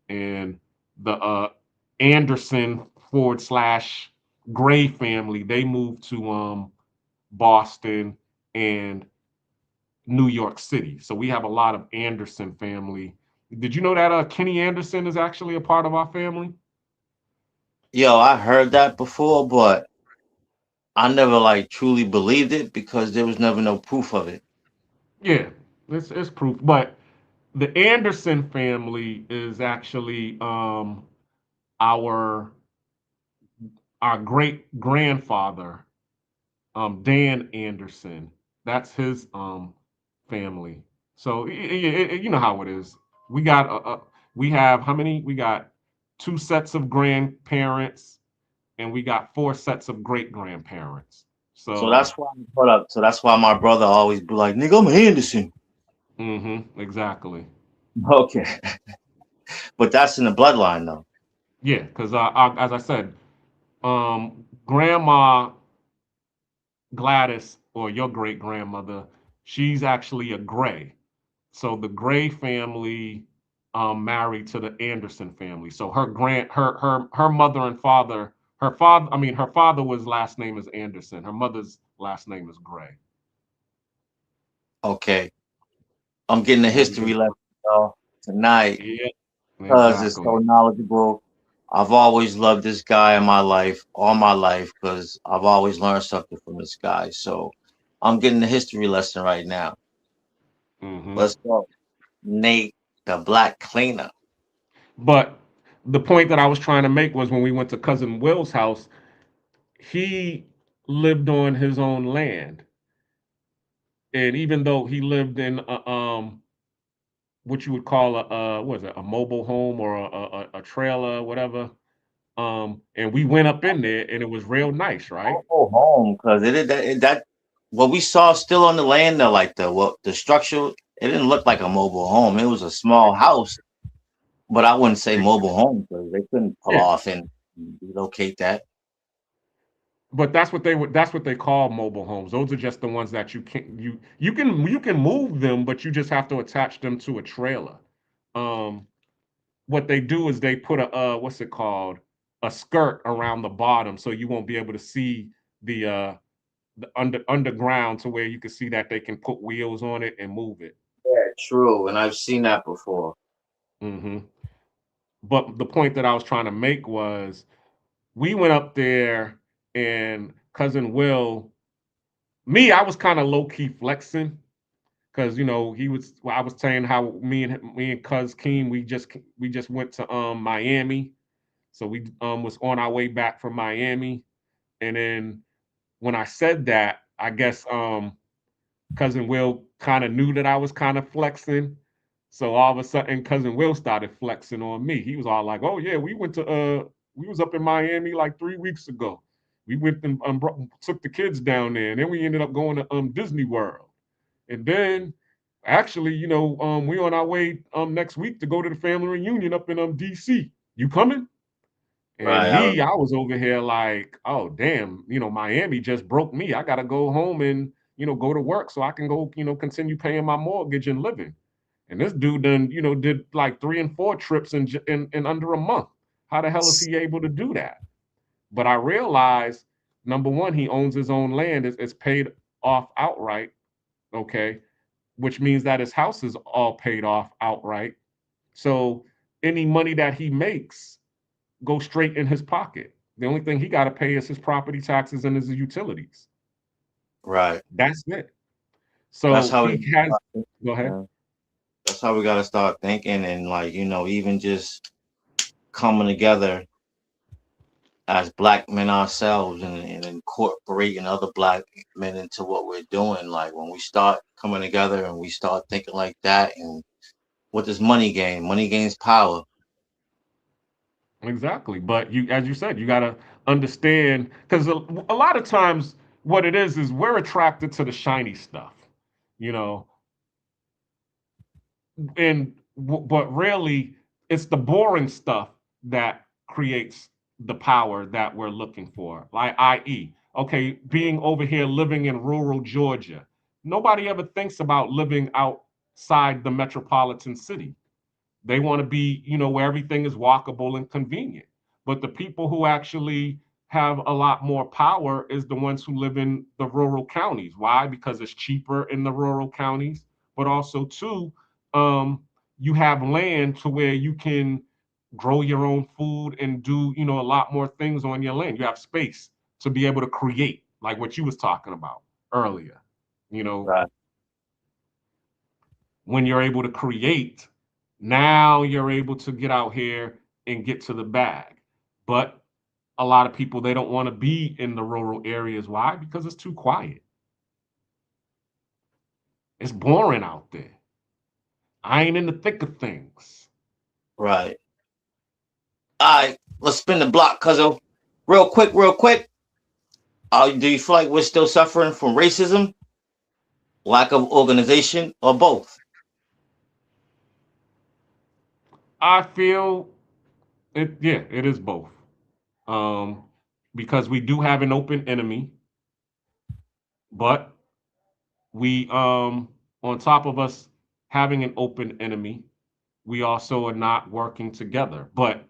and the Anderson / Gray family, they moved to Boston, and New York City. So we have a lot of Anderson family. Did you know that Kenny Anderson is actually a part of our family? Yo, I heard that before, but I never like truly believed it because there was never no proof of it. Yeah, it's proof. But the Anderson family is actually our our great grandfather, Dan Anderson. That's his family. So you know how it is. We got we have how many? We got two sets of grandparents, and we got four sets of great grandparents. So So that's why hold up. So that's why my brother always be like, "Nigga, I'm Anderson." exactly. Okay, but that's in the bloodline though. Yeah, because as I said, Grandma Gladys, or your great grandmother, she's actually a Gray. So the Gray family married to the Anderson family. So her mother and father, her father was last name is Anderson. Her mother's last name is Gray. Okay, I'm getting a history lesson y'all tonight Yeah, because it's exactly. so knowledgeable. I've always loved this guy in my life, all my life, because I've always learned something from this guy. So I'm getting a history lesson right now. hmm Let's go, Nate, the Black Cleaner. But the point that I was trying to make was when we went to cousin Will's house, he lived on his own land, and even though he lived in what you would call what is it, a mobile home or a trailer, whatever. And we went up in there, and it was real nice, right? Don't go home because that what we saw still on the land though, like the structure, it didn't look like a mobile home. It was a small house, but I wouldn't say mobile home because they couldn't pull Yeah, off and relocate that. but that's what they call mobile homes. Those are just the ones that you can move them, but you just have to attach them to a trailer. Um, what they do is they put a what's it called, a skirt around the bottom, so you won't be able to see the underground, to where you can see that they can put wheels on it and move it. Yeah, true, and I've seen that before. hmm But the point that I was trying to make was we went up there, and cousin Will, I was kind of low key flexing because I was saying how me and Cuz Keem, we just went to Miami, so we was on our way back from Miami, and then when I said that, I guess cousin Will kind of knew that I was kind of flexing. So all of a sudden, cousin Will started flexing on me. He was all like, "Oh yeah, we was up in Miami like 3 weeks ago. We went and took the kids down there, and then we ended up going to Disney World. And then actually, we on our way next week to go to the family reunion up in DC. You coming?" And Right. I was over here like, oh damn, Miami just broke me. I gotta go home and go to work so I can go, continue paying my mortgage and living. And this dude done, did like 3 and 4 trips in under a month. How the hell is he able to do that? But I realized, number one, he owns his own land. It's paid off outright. Okay, which means that his house is all paid off outright. So any money that he makes go straight in his pocket. The only thing he got to pay is his property taxes and his utilities. Right. That's it. That's So how we he has. Go ahead. that's how we gotta start thinking and like, even just coming together as black men ourselves and incorporating other black men into what we're doing. Like when we start coming together and we start thinking like that, and what does money gain? Money gains power. Exactly. But as you said, you got to understand, because a lot of times what it is we're attracted to the shiny stuff, you know, but really it's the boring stuff that creates the power that we're looking for, like i.e., okay, being over here living in rural Georgia, nobody ever thinks about living outside the metropolitan city. They want to be, where everything is walkable and convenient. But the people who actually have a lot more power is the ones who live in the rural counties. Why? Because it's cheaper in the rural counties, but also too, you have land to where you can grow your own food and do, you know, a lot more things on your land. You have space to be able to create, like what you was talking about earlier. You know, Right. when you're able to create, now you're able to get out here and get to the bag. But a lot of people, they don't want to be in the rural areas. Why? Because it's too quiet. It's boring out there. I ain't in the thick of things. Right. All right, let's spin the block, cuzzo. Real quick, real quick. Do you feel like we're still suffering from racism, lack of organization, or both? I feel it, yeah, it is both. Um, because we do have an open enemy, but we on top of us having an open enemy, we also are not working together. But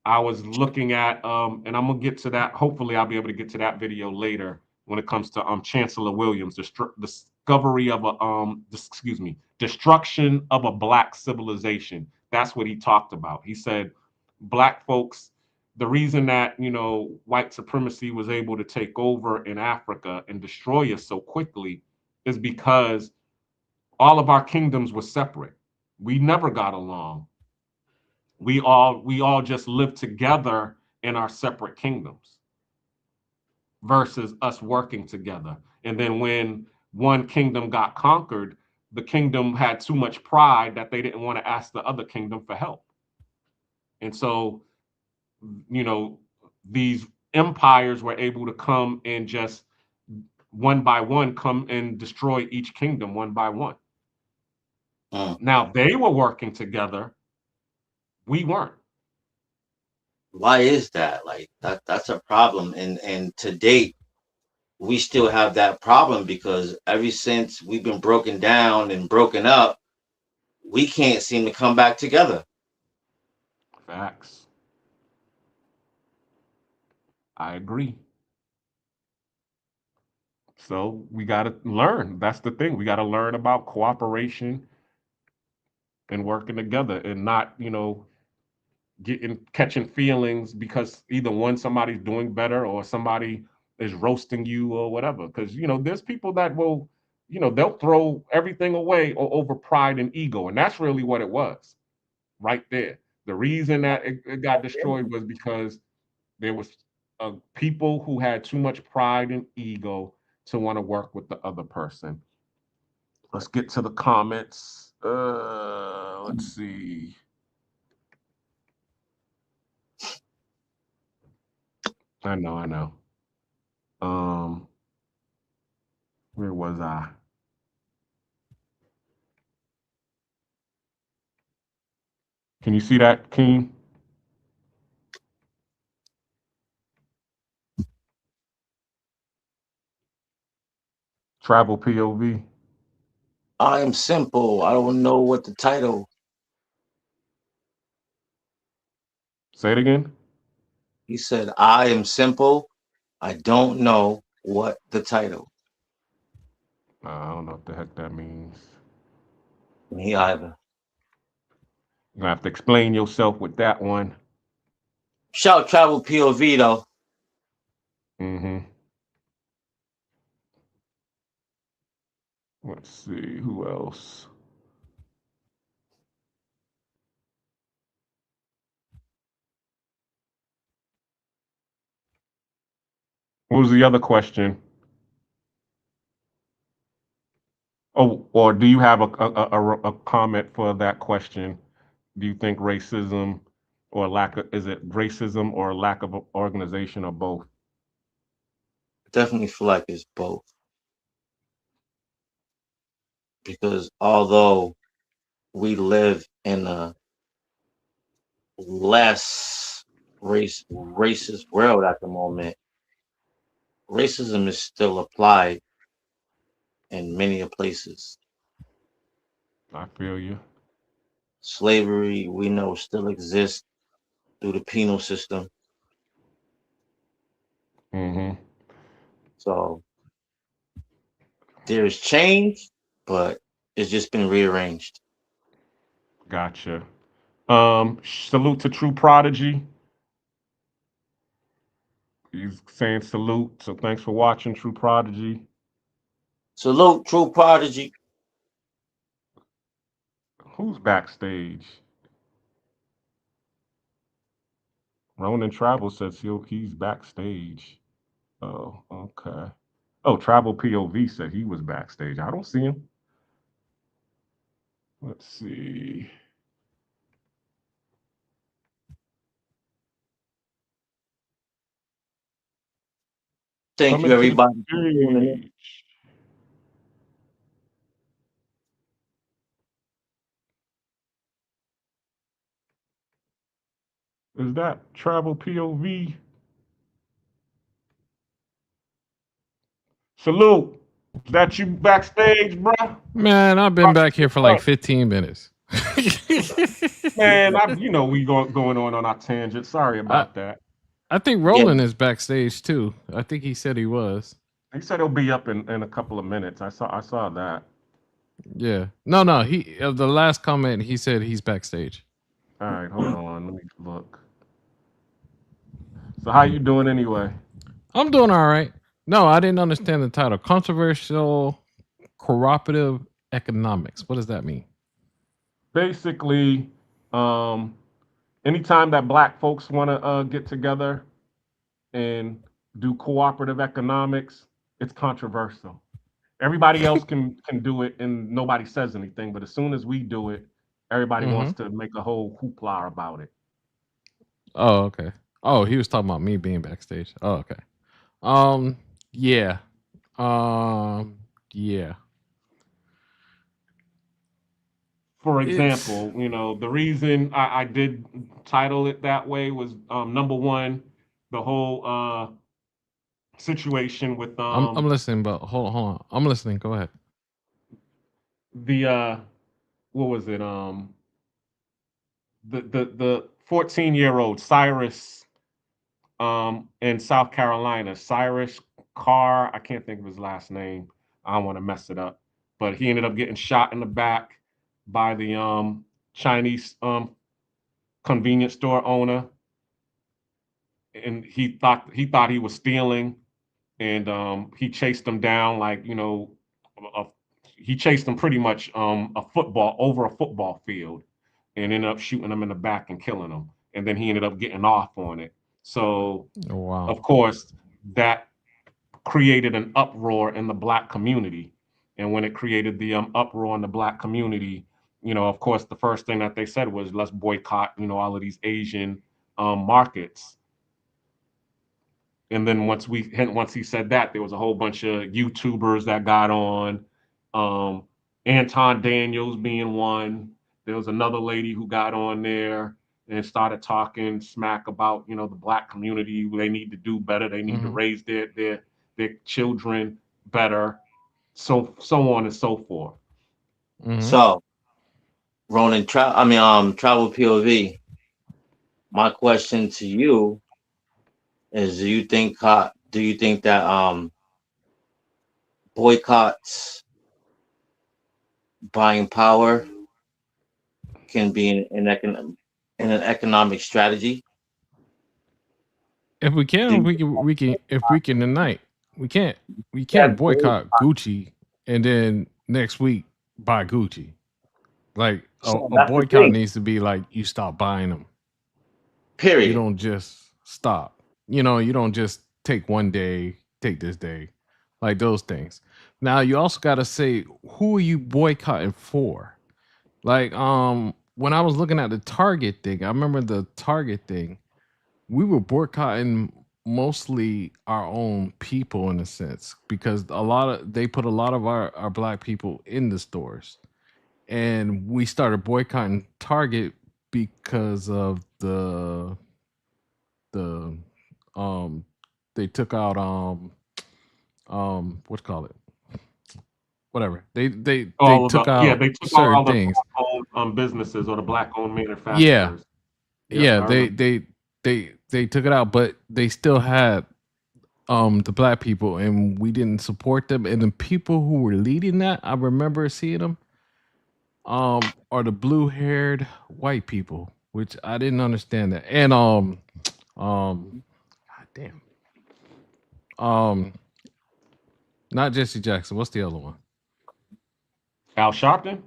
I was looking at and I'm gonna get to that. Hopefully I'll be able to get to that video later when it comes to Chancellor Williams, discovery of a destruction of a black civilization. That's what he talked about. He said black folks, the reason that, you know, white supremacy was able to take over in Africa and destroy us so quickly is because all of our kingdoms were separate. We never got along. We all just lived together in our separate kingdoms versus us working together. And then when one kingdom got conquered, the kingdom had too much pride that they didn't want to ask the other kingdom for help. And so, you know, these empires were able to come and just one by one come and destroy each kingdom one by one. Now they were working together. We weren't. Why is that? Like that's a problem. And to date, we still have that problem because ever since we've been broken down and broken up, we can't seem to come back together. Facts. I agree. So we got to learn. That's the thing. We got to learn about cooperation and working together and not, you know, catching feelings because either one, somebody's doing better or somebody is roasting you or whatever. Because, you know, there's people that will, you know, they'll throw everything away over pride and ego. And that's really what it was right there. The reason that it got destroyed was because there was people who had too much pride and ego to want to work with the other person. Let's get to the comments. Let's see. I know. Where was I? Can you see that, Keen? Travel POV. I am simple. I don't know what the title. Say it again. He said, I am simple. I don't know what the title. I don't know what the heck that means. Me either. You're gonna have to explain yourself with that one. Shout Travel POV though. Mm-hmm. Let's see, who else? What was the other question? Oh, or do you have a comment for that question? Do you think racism or is it racism or lack of organization or both? Definitely feel like it's both. Because although we live in a less racist world at the moment, racism is still applied in many places. I feel you. Slavery, we know, still exists through the penal system. Mm-hmm. So there's change, but it's just been rearranged. Gotcha. Salute to True Prodigy. He's saying salute. So thanks for watching, True Prodigy. Salute, True Prodigy. Who's backstage? Ronan Travel says he's backstage. Oh, okay. Oh, Travel POV said he was backstage. I don't see him. Let's see. Thank you, Coming to the everybody, for tuning in. stage. Is that Travel POV? Salute. Is that you backstage, bruh? Man, I've been back here for like 15 minutes. Man, we going on our tangent. Sorry about that. I think Roland is backstage too. I think he said he was. He said he'll be up in a couple of minutes. I saw that. Yeah. No. He the last comment he said he's backstage. All right, hold on. Let me look. So how you doing anyway? I'm doing all right. No, I didn't understand the title. Controversial Cooperative Economics. What does that mean? Basically, anytime that black folks want to get together and do cooperative economics, it's controversial. Everybody else can do it and nobody says anything, but as soon as we do it, everybody wants to make a whole hoopla about it. Oh, okay. Oh, he was talking about me being backstage. Oh, okay. Yeah. Yeah. For example, the reason I did title it that way was number one, the whole situation with I'm listening, but hold on. I'm listening. Go ahead. The what was it? The 14-year-old Cyrus in South Carolina, Cyrus Carr, I can't think of his last name. I don't want to mess it up. But he ended up getting shot in the back by the Chinese convenience store owner. And he thought he was stealing, and he chased him down he chased him pretty much over a football field, and ended up shooting him in the back and killing him. And then he ended up getting off on it. So, of course, that created an uproar in the black community. And when it created the uproar in the black community, of course, the first thing that they said was, let's boycott, all of these Asian markets. And then once he said that, there was a whole bunch of YouTubers that got on, Anton Daniels being one. There was another lady who got on there and started talking smack about, the black community. They need to do better. They need to raise their children better, so on and so forth. So, Ronan, Travel POV. My question to you is: do you think that boycotts, buying power, can be in an economic strategy? If we can tonight. We can't boycott Gucci and then next week buy Gucci. Like a boycott needs to be like you stop buying them. Period. You don't just stop. You don't just take one day, take this day, like those things. Now you also got to say, who are you boycotting for? Like when I was looking at the Target thing, I remember the Target thing. We were boycotting mostly our own people in a sense, because they put a lot of our black people in the stores, and we started boycotting Target because of the they took out what's call it, whatever they took out they took certain all the things. black-owned businesses or the black-owned manufacturers. They took it out, but they still had the black people, and we didn't support them. And the people who were leading that, I remember seeing them, are the blue-haired white people, which I didn't understand that. And God damn, um, not Jesse Jackson. What's the other one? Al Sharpton.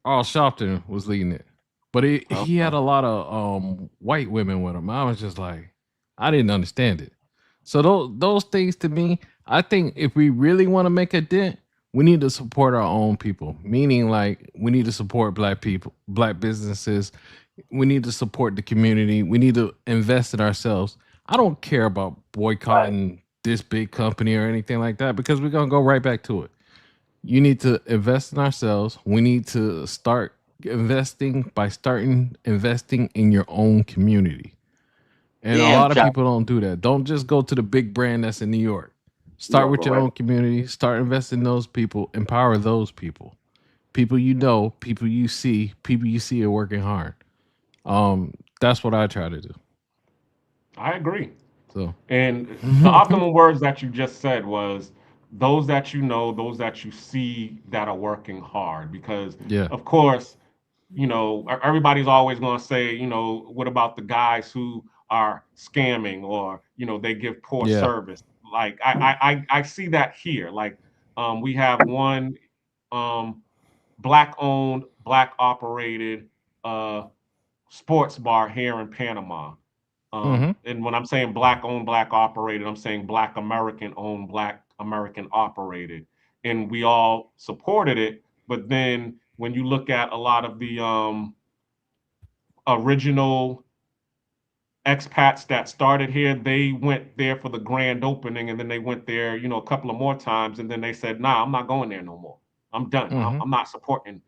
Al Sharpton was leading it, but he had a lot of white women with him. I was just like, I didn't understand it. So those things to me, I think if we really want to make a dent, we need to support our own people. Meaning, like, we need to support black people, black businesses. We need to support the community. We need to invest in ourselves. I don't care about boycotting this big company or anything like that, because we're gonna go right back to it. You need to invest in ourselves. We need to start investing by starting investing in your own community. And a lot of people don't do that. Don't just go to the big brand that's in New York. Start with your own community. Start investing in those people. Empower those people. People you know, people you see are working hard. That's what I try to do. I agree. So, And the optimum words that you just said was those that you know, those that you see that are working hard. Because, yeah. of course, everybody's always going to say, what about the guys who are scamming or, they give poor Yeah. service. Like I see that here. Like we have one black owned, black operated sports bar here in Panama. And when I'm saying black owned, black operated, I'm saying black American owned, black American operated. And we all supported it. But then when you look at a lot of the original expats that started here, they went there for the grand opening and then they went there, a couple of more times. And then they said, nah, I'm not going there no more. I'm done. I'm not supporting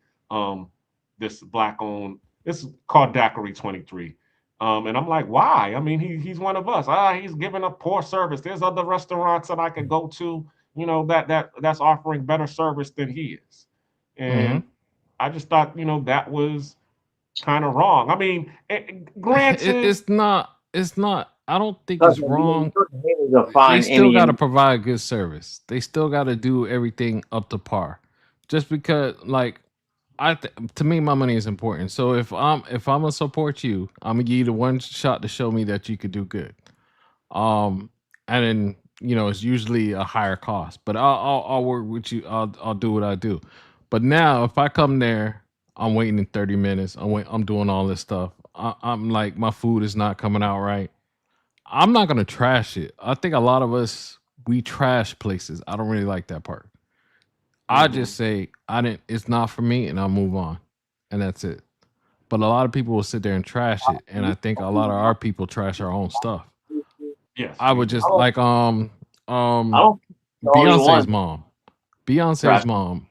this black owned, this is called Daiquiri 23. And I'm like, why? I mean, he's one of us. He's giving a poor service. There's other restaurants that I could go to, that's offering better service than he is. And I just thought, that was kind of wrong. I mean, granted, it's not. I don't think it's wrong. They Find still any got to provide good service. They still got to do everything up to par. Just because, like, to me, my money is important. So if I'm gonna support you, I'm gonna give you the one shot to show me that you could do good. And then it's usually a higher cost, but I'll work with you. I'll do what I do. But now if I come there, I'm waiting in 30 minutes. I'm doing all this stuff. I'm like, my food is not coming out right. I'm not gonna trash it. I think a lot of us, we trash places. I don't really like that part. I just say it's not for me, and I'll move on, and that's it. But a lot of people will sit there and trash it, and I think a lot of our people trash our own stuff. Yes, I would just like don't Beyonce's mom. Beyonce's Trash. mom.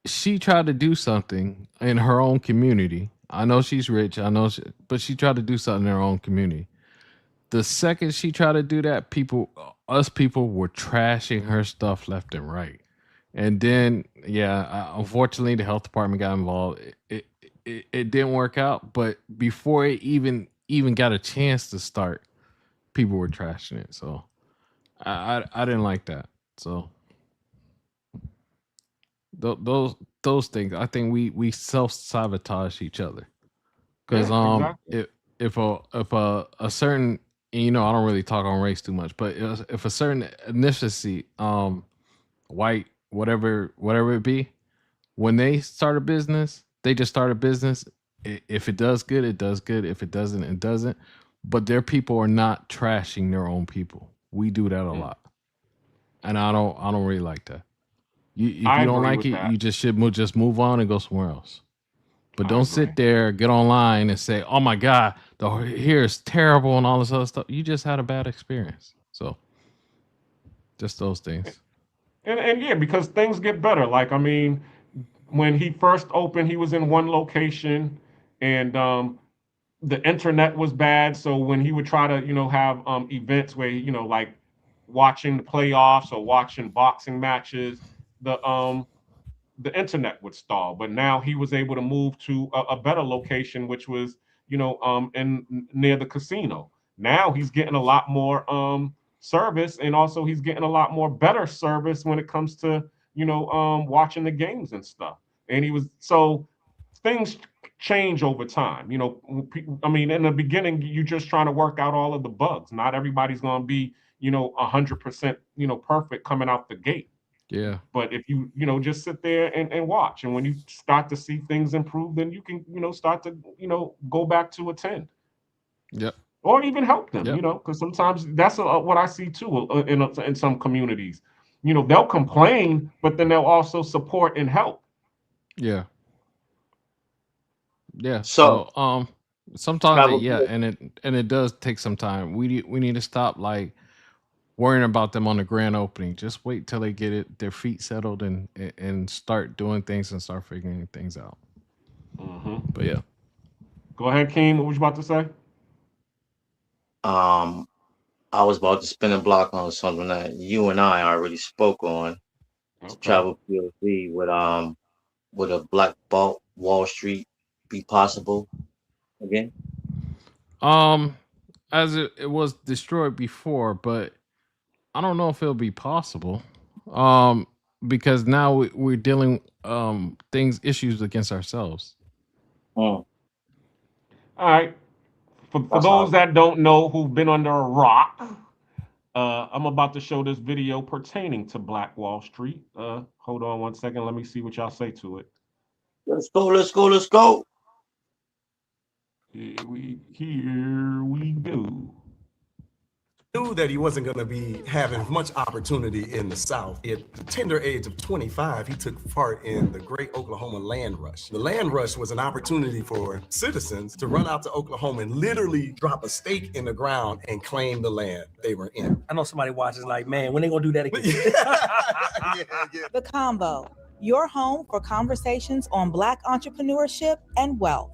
She tried to do something in her own community. I know she's rich. But she tried to do something in her own community. The second she tried to do that, us people were trashing her stuff left and right. And then, unfortunately, the health department got involved. It didn't work out. But before it even got a chance to start, people were trashing it. So I didn't like that. So those things, I think we self sabotage each other. Because exactly. if a certain, I don't really talk on race too much, but if a certain ethnicity, white, whatever it be, when they start a business, they just start a business. If it does good, it does good. If it doesn't, it doesn't. But their people are not trashing their own people. We do that a lot, and I don't really like that. If you don't like it, you just should just move on and go somewhere else. But don't sit there, get online and say, "Oh my God, the here is terrible" and all this other stuff. You just had a bad experience. So, just those things. And yeah, because things get better. Like, I mean, when he first opened, he was in one location, and the internet was bad. So when he would try to, have events where, like watching the playoffs or watching boxing matches, the internet would stall. But now he was able to move to a better location, which was, in near the casino. Now he's getting a lot more service, and also he's getting a lot more better service when it comes to watching the games and stuff. And he was so things change over time. I mean, in the beginning, you're just trying to work out all of the bugs. Not everybody's going to be 100% perfect coming out the gate. Yeah. But if just sit there and watch, and when you start to see things improve, then you can start to go back to attend. Yep. Or even help them, Yep. because sometimes that's what I see too in some communities. They'll complain, but then they'll also support and help. Yeah. Yeah. So, So sometimes travel. and it does take some time. We need to stop like worrying about them on the grand opening. Just wait till they get their feet settled and start doing things and start figuring things out. But yeah. Go ahead, Keem. What was you about to say? I was about to spin a block on something that you and I already spoke on. Okay. Travel POV would a Black Wall Street be possible again? As it was destroyed before, but I don't know if it'll be possible. Because now we're dealing issues against ourselves. All right. For That's those how. that don't know, who've been under a rock, I'm about to show this video pertaining to Black Wall Street. Hold on one second. Let me see what y'all say to it. Let's go. Let's go. Let's go. Here we go. Knew that he wasn't going to be having much opportunity in the South. At the tender age of 25, he took part in the Great Oklahoma Land Rush. The Land Rush was an opportunity for citizens to run out to Oklahoma and literally drop a stake in the ground and claim the land they were in. I know somebody watches like, man, when they gonna do that again? The Combo, your home for conversations on Black entrepreneurship and wealth.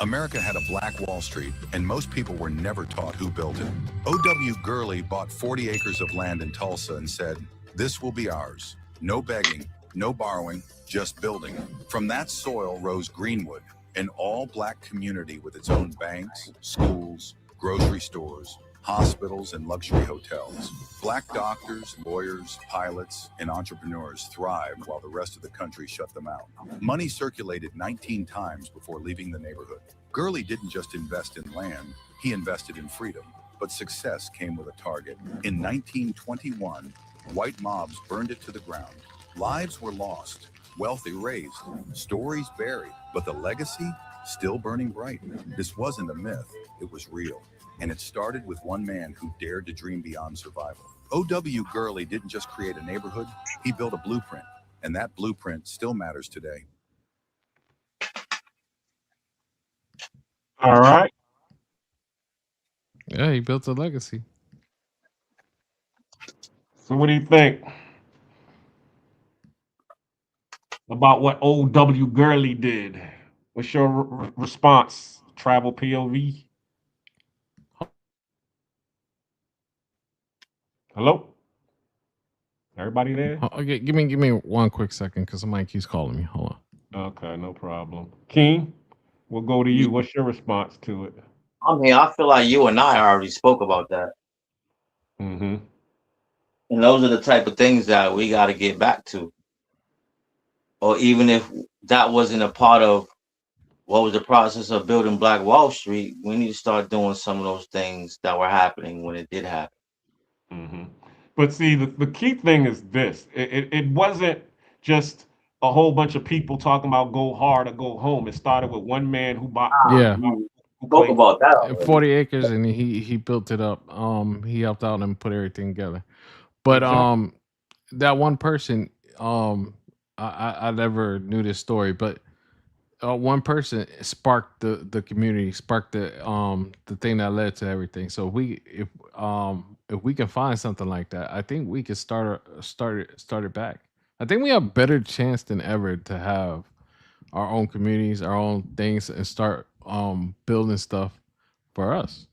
America had a Black Wall Street, and most people were never taught who built it. O.W. Gurley bought 40 acres of land in Tulsa and said, "This will be ours. No begging, no borrowing, just building." From that soil rose Greenwood, an all-Black community with its own banks, schools, grocery stores, hospitals, and luxury hotels. Black doctors, lawyers, pilots, and entrepreneurs thrived while the rest of the country shut them out. Money circulated 19 times before leaving the neighborhood. Gurley didn't just invest in land, he invested in freedom. But success came with a target. In 1921, white mobs burned it to the ground. Lives were lost, wealth erased, stories buried, but the legacy still burning bright. This wasn't a myth, it was real. And it started with one man who dared to dream beyond survival. O.W. Gurley didn't just create a neighborhood, he built a blueprint. And that blueprint still matters today. All right. Yeah, he built a legacy. So what do you think about what O.W. Gurley did? What's your response, Travel POV? Hello? Everybody there? Okay, give me 1 quick second because somebody keeps calling me. Hold on. Okay, no problem. King, we'll go to you. What's your response to it? I mean, I feel like you and I already spoke about that. Mm-hmm. And those are the type of things that we got to get back to. Or even if that wasn't a part of what was the process of building Black Wall Street, we need to start doing some of those things that were happening when it did happen. Mm-hmm. But see, the key thing is this. It wasn't just a whole bunch of people talking about go hard or go home. It started with one man who bought. Yeah. Spoke about that already. 40 acres, and he built it up. He helped out and put everything together. But that one person, I never knew this story, but one person sparked the community, sparked the thing that led to everything. So if we can find something like that, I think we could start it back. I think we have a better chance than ever to have our own communities, our own things, and start building stuff for us.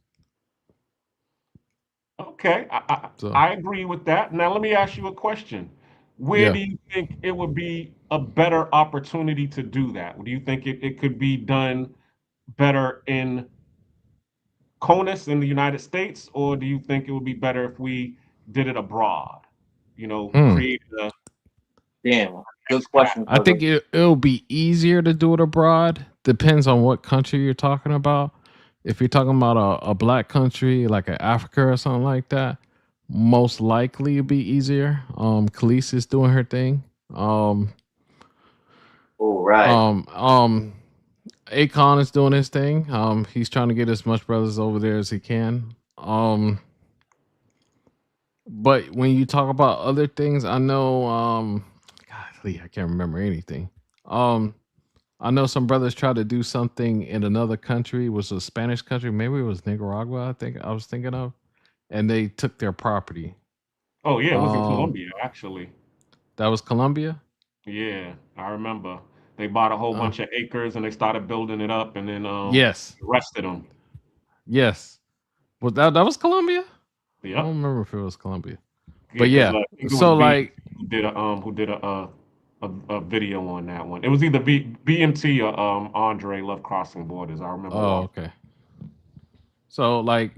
Okay, I agree with that. Now let me ask you a question. Where do you think it would be a better opportunity to do that? Do you think it could be done better in CONUS in the United States, or do you think it would be better if we did it abroad? Hmm. Create a Damn, good question, I brother. think it'll be easier to do it abroad. Depends on what country you're talking about. If you're talking about a black country like Africa or something like that, most likely it'll be easier. Khalees is doing her thing. All right. Akon is doing his thing. He's trying to get as much brothers over there as he can. But when you talk about other things, I know golly, I can't remember anything. I know some brothers tried to do something in another country, it was a Spanish country, maybe it was Nicaragua, I think I was thinking of, and they took their property. Oh yeah, it was in Colombia actually. That was Colombia? Yeah, I remember. They bought a whole Oh. bunch of acres and they started building it up, and then Yes. arrested them. Yes. Was that was Colombia? I Yep. don't remember if it was Colombia. Yeah, But 'cause, yeah. I think it was So B like who did a video on that one. It was either BMT or Andre Love Crossing Borders. I remember oh, watching. okay. So like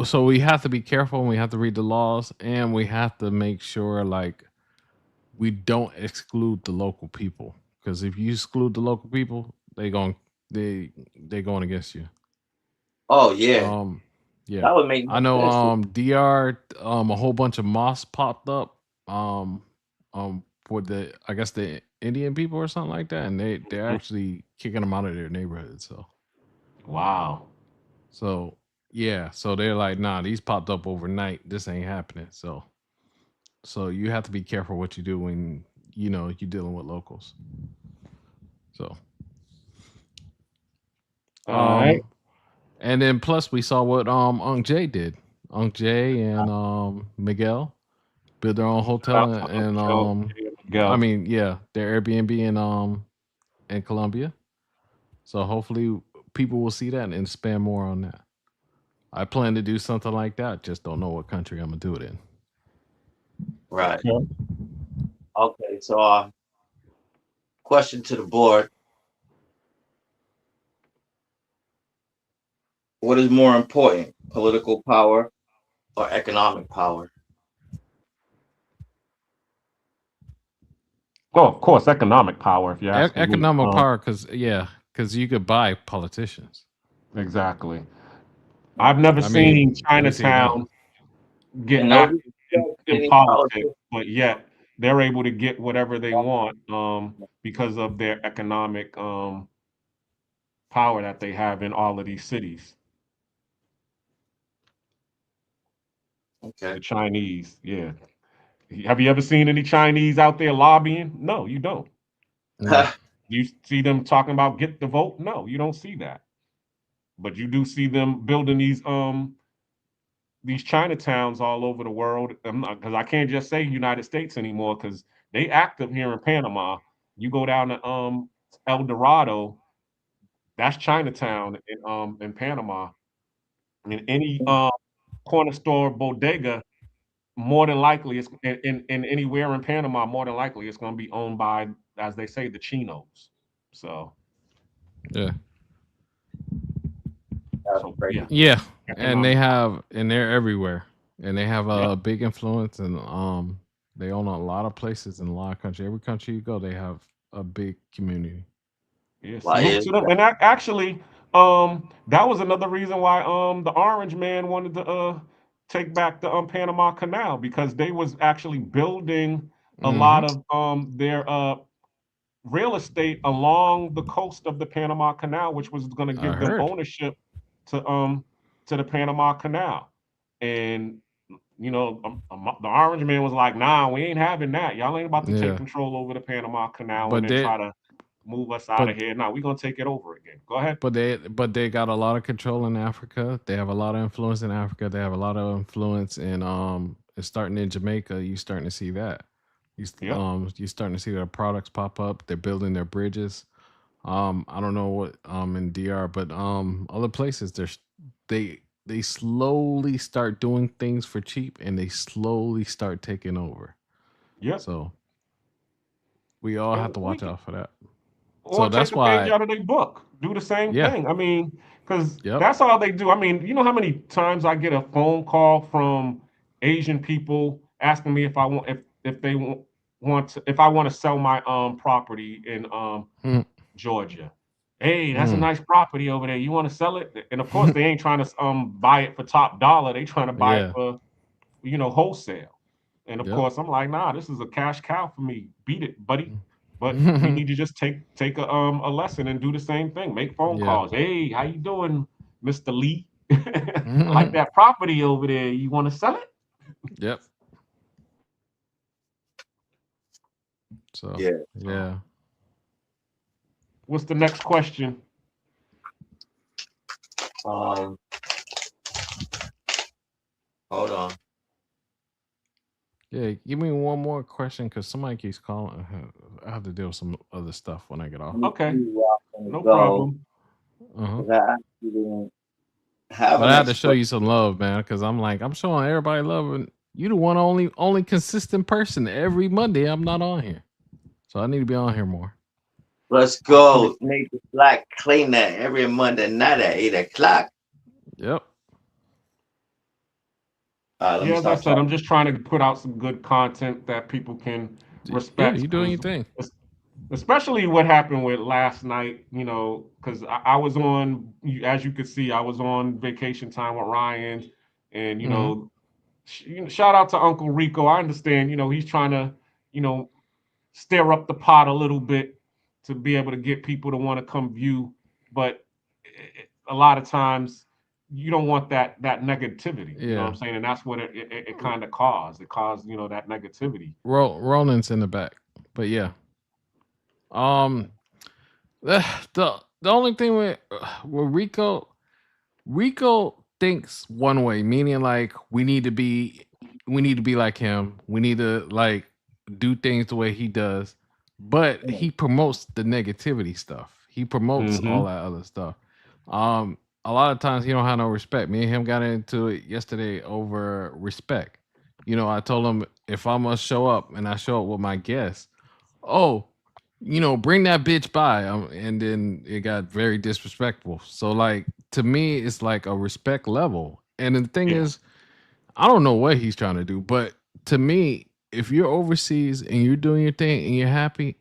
so we have to be careful and we have to read the laws and we have to make sure like we don't exclude the local people because if you exclude the local people, they going against you. Oh yeah, Yeah. that would make I no know sense. DR a whole bunch of mosques popped up for the I guess the Indian people or something like that and they're actually kicking them out of their neighborhood Wow. so yeah, so they're like, nah, these popped up overnight. This ain't happening. So you have to be careful what you do when you're dealing with locals. So All right. and then plus we saw what Unc Jay did. Unc Jay and Miguel built their own hotel Shout out to and Jay and I Miguel. mean yeah, their Airbnb in Colombia. So hopefully people will see that and spend more on that. I plan to do something like that. Just don't know what country I'm gonna do it in. Right. Okay. Okay. So, question to the board: what is more important, political power or economic power? Oh, of course, economic power. If you're asking me, Economic power, because you could buy politicians. exactly. I've never I mean, seen we see that. Chinatown get And active nobody in any politics, politics. but yet they're able to get whatever they want because of their economic power that they have in all of these cities. Okay. The Chinese, yeah. Have you ever seen any Chinese out there lobbying? No, you don't. No. You see them talking about get the vote? No, you don't see that. But you do see them building these Chinatowns all over the world. Because I can't just say United States anymore because they active here in Panama. You go down to El Dorado, that's Chinatown in Panama. In any corner store bodega, more than likely it's in anywhere in Panama, more than likely it's going to be owned by, as they say, the Chinos. So Yeah. yeah. Yeah, and Economic. they're everywhere, and they have a Yep. big influence, and they own a lot of places in a lot of countries. Every country you go, they have a big community. Yeah, Why salute is to them. And actually, that was another reason why the Orange Man wanted to take back the Panama Canal because they was actually building a lot of their real estate along the coast of the Panama Canal, which was going to I give them heard. ownership to the Panama Canal. And the Orange Man was like, "Nah, we ain't having that. Y'all ain't about to take Yeah, control over the Panama Canal and but then they try to move us out of but here. Nah, we're gonna take it over again. Go ahead." but they got a lot of control in Africa. They have a lot of influence in Africa. They have a lot of influence in it's starting in Jamaica. You starting to see that. Yep. You starting to see their products pop up. They're building their bridges. I don't know what in DR, but other places they slowly start doing things for cheap and they slowly start taking over. Yep. So we all have And to watch out for that. Or So take that's a page why, out of their book. Do the same yeah, thing. I mean, because yep. that's all they do. I mean, you know how many times I get a phone call from Asian people asking me if they if I want to sell my property in Mm, Georgia. Hey, that's a mm, nice property over there. You want to sell it? And of course, they ain't trying to buy it for top dollar. They trying to buy it yeah, for wholesale. And of yep. course, I'm like, nah, this is a cash cow for me. Beat it, buddy. But we need to just take a lesson and do the same thing. Make phone Yeah. calls. Hey, how you doing, Mr. Lee? I like that property over there. You want to sell it? Yep. So Yeah. yeah. What's the next question? Hold on. Yeah, give me one more question because somebody keeps calling. I have to deal with some other stuff when I get off. Okay, no Go. problem. Uh-huh. 'Cause I actually didn't have But an I had to show expression. you some love, man, because I'm like, I'm showing everybody love, and you the one only consistent person. Every Monday I'm not on here, so I need to be on here more. Let's go. Nate the Black clean that every Monday night at 8 o'clock. Yep. Let me Yeah, as I stop said, I'm talking. just trying to put out some good content that people can Yeah, respect. you doing your thing. Especially what happened with last night, because I was on, as you could see, I was on vacation time with Ryan, and Mm-hmm. shout out to Uncle Rico. I understand, he's trying to, stir up the pot a little bit to be able to get people to want to come view, but a lot of times you don't want that negativity. You know what Yeah. I'm saying? And that's what it kind of caused. It caused that negativity. Ronan's in the back, but yeah. The the only thing with Rico thinks one way, meaning like we need to be like him. We need to like do things the way he does. But he promotes the negativity stuff. He promotes all that other stuff. A lot of times he don't have no respect. Me and him got into it yesterday over respect. I told him if I'm gonna show up and I show up with my guests, oh, bring that bitch by. And then it got very disrespectful. So, like, to me, it's like a respect level. And the thing Yeah. is, I don't know what he's trying to do, but to me, if you're overseas and you're doing your thing and you're happy,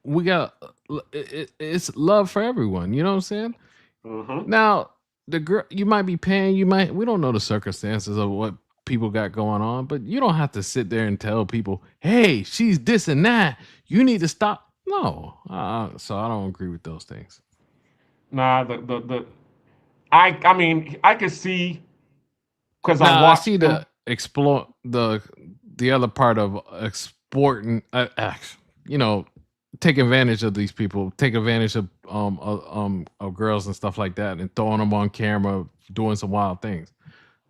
we got it's love for everyone. You know what I'm saying? Now, the girl, you might be paying, we don't know the circumstances of what people got going on, but you don't have to sit there and tell people, hey, she's this and that. You need to stop. No. So I don't agree with those things. Nah, I mean, I could see because I Now I watched see him. the explore the other part of exporting, take advantage of these people, take advantage of girls and stuff like that, and throwing them on camera doing some wild things.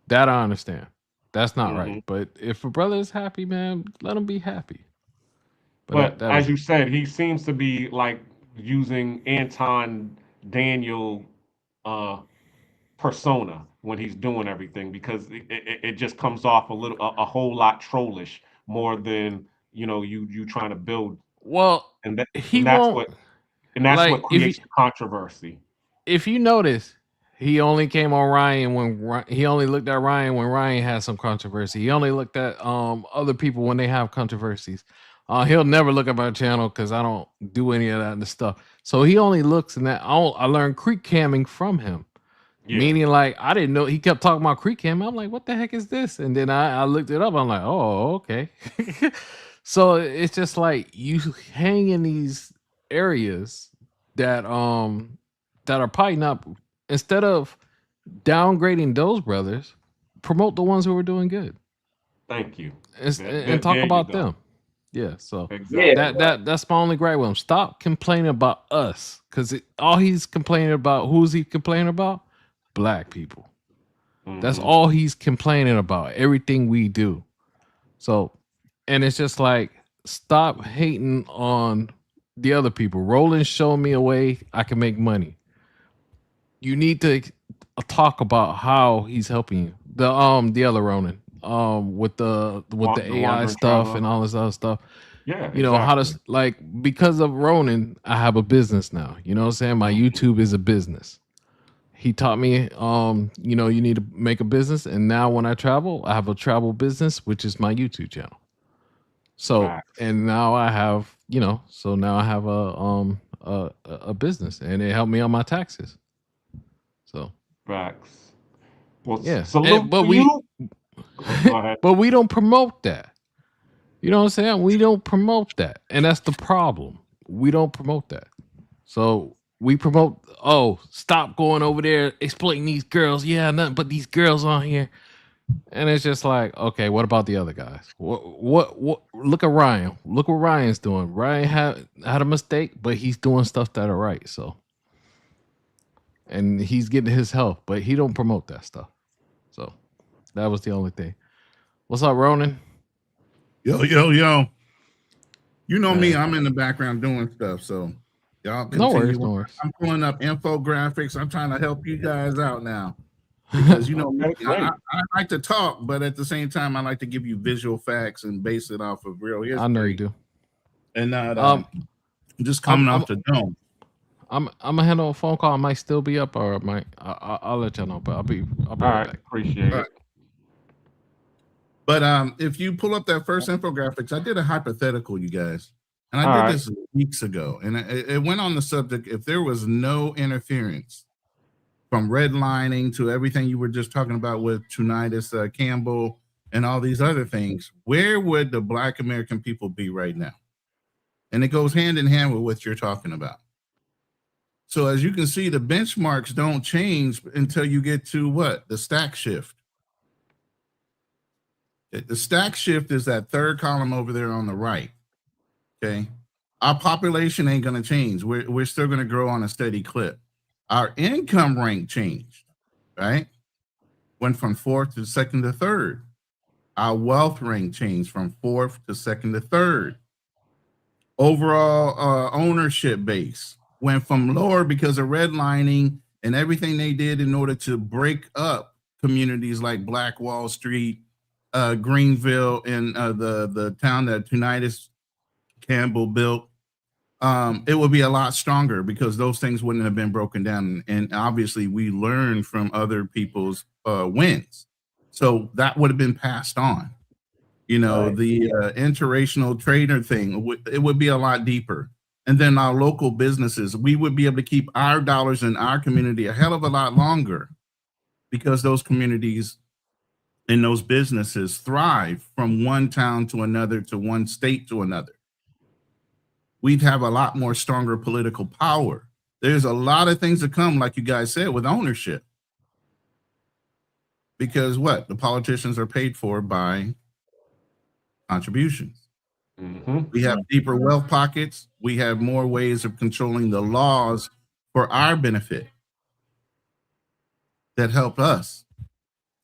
That I understand. That's not right. But if a brother is happy, man, let him be happy. But But that as is you said, he seems to be like using Anton Daniel persona when he's doing everything because it just comes off a whole lot trollish more than you trying to build well, and that he and that's won't what and that's what like creates the controversy. if you notice, he only came on Ryan when he only looked at Ryan when Ryan had some controversy. He only looked at other people when they have controversies. He'll never look at my channel because I don't do any of that stuff. So he only looks in that. I learned creek camming from him. Yeah. Meaning, like, I didn't know he kept talking about creek cam. I'm like, what the heck is this? And then I looked it up. I'm like, oh, okay. So it's just like you hang in these areas that are probably not, instead of downgrading those brothers, promote the ones who are doing good. Thank you. And talk There you about go. them. Yeah, so Exactly. that's my only gripe with him. Stop complaining about us, because all he's complaining about. Who's he complaining about? Black people. That's all he's complaining about. Everything we do. So, and it's just like, stop hating on the other people. Roland showed me a way I can make money. You need to talk about how he's helping you. The other Ronan, with the AI Wandering stuff Traveler. and all this other stuff. Yeah, you know, how to exactly. like, because of Ronan, I have a business now. You know what I'm saying? My YouTube is a business. He taught me, you know, you need to make a business. And now when I travel, I have a travel business, which is my YouTube channel. So, Facts. and now I have, you know, so now I have a business, and it helped me on my taxes. So, Facts. Well, yeah. salute But to we you. Go ahead. but we don't promote that. You know what I'm saying? We don't promote that. And that's the problem. We don't promote that. So we promote, oh, stop going over there exploiting these girls. Yeah, nothing but these girls on here. And it's just like, okay, what about the other guys? What look at Ryan. Look what Ryan's doing. Ryan had a mistake, but he's doing stuff that are right. So, and he's getting his health, but he don't promote that stuff. So that was the only thing. What's up, Ronan? Yo, yo, yo. You know me, Hey. I'm in the background doing stuff, so y'all No worries, continue. no worries. I'm pulling up infographics. I'm trying to help you guys out now. Because you know, Okay, great. I like to talk, but at the same time, I like to give you visual facts and base it off of real history. I know you do. And not just coming off the dome. I'm gonna handle a phone call. I might still be up, or I might. I'll let y'all know. But I'll be All right right, back. appreciate All it. right. But if you pull up that first infographics, I did a hypothetical, you guys, and All I did right. this weeks ago, and it went on the subject: if there was no interference from redlining to everything you were just talking about with Tunitas Campbell and all these other things, where would the Black American people be right now? And it goes hand in hand with what you're talking about. So as you can see, the benchmarks don't change until you get to what? The stack shift. The stack shift is that third column over there on the right. Okay. Our population ain't going to change. We're still going to grow on a steady clip. Our income rank changed, right? Went from fourth to second to third. Our wealth rank changed from fourth to second to third. Overall ownership base went from lower because of redlining and everything they did in order to break up communities like Black Wall Street, Greenville, and the town that Tunitas Campbell built. It would be a lot stronger because those things wouldn't have been broken down. And obviously we learned from other people's wins. So that would have been passed on. You know, Right. the interracial trader thing, it would be a lot deeper. And then our local businesses, we would be able to keep our dollars in our community a hell of a lot longer because those communities and those businesses thrive from one town to another, to one state to another. We'd have a lot more stronger political power. There's a lot of things to come, like you guys said, with ownership. Because what? The politicians are paid for by contributions. We have deeper wealth pockets. We have more ways of controlling the laws for our benefit that help us.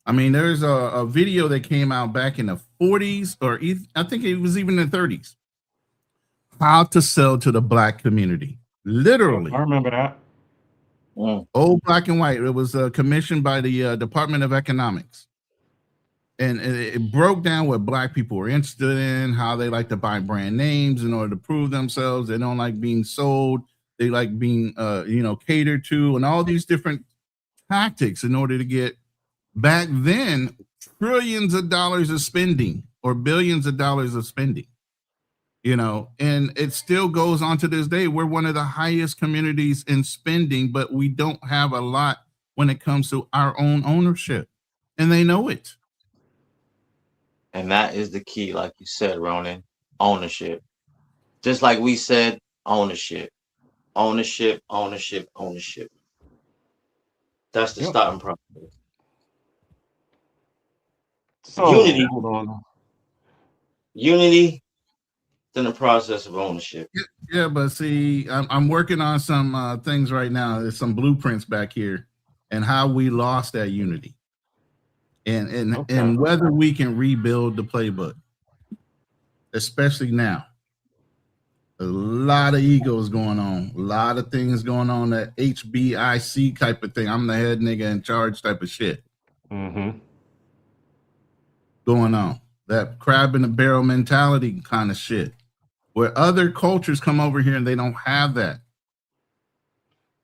I mean, there's a video that came out back in the 40s, or I think it was even in the 30s. How to sell to the Black community. Literally. I remember that. Old black and white. It was commissioned by the Department of Economics. And it broke down what Black people were interested in, how they like to buy brand names in order to prove themselves. They don't like being sold. They like being, catered to, and all these different tactics in order to get, back then, trillions of dollars of spending or billions of dollars of spending. You know, and it still goes on to this day. We're one of the highest communities in spending, but we don't have a lot when it comes to our own ownership, and they know it. And that is the key, like you said, Ronan, ownership. Just like we said, ownership. Ownership, ownership, ownership. That's the starting process. So, Unity. hold on. Unity, then the process of ownership. Yeah, but see, I'm working on some things right now. There's some blueprints back here, and how we lost that unity, and whether we can rebuild the playbook, especially now. A lot of egos going on, a lot of things going on, that HBIC type of thing. I'm the head nigga in charge type of shit. Going on. That crab in the barrel mentality kind of shit. where other cultures come over here and they don't have that.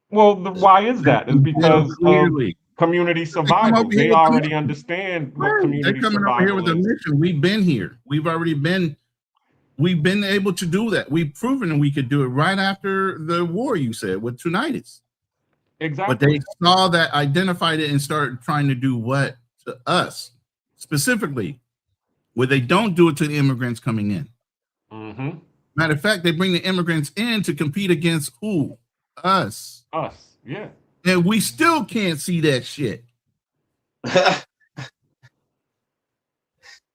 Well, why is that? It's because of community They come survival. over here They with already understand what They're community coming over here survival with a is. mission. We've been here. We've been able to do that. We've proven we could do it right after the war, you said, with Tunitis. Exactly. But they saw that, identified it, and started trying to do what to us specifically, where they don't do it to the immigrants coming in. Mm-hmm. Matter of fact, they bring the immigrants in to compete against who? Us. Us, yeah. And we still can't see that shit.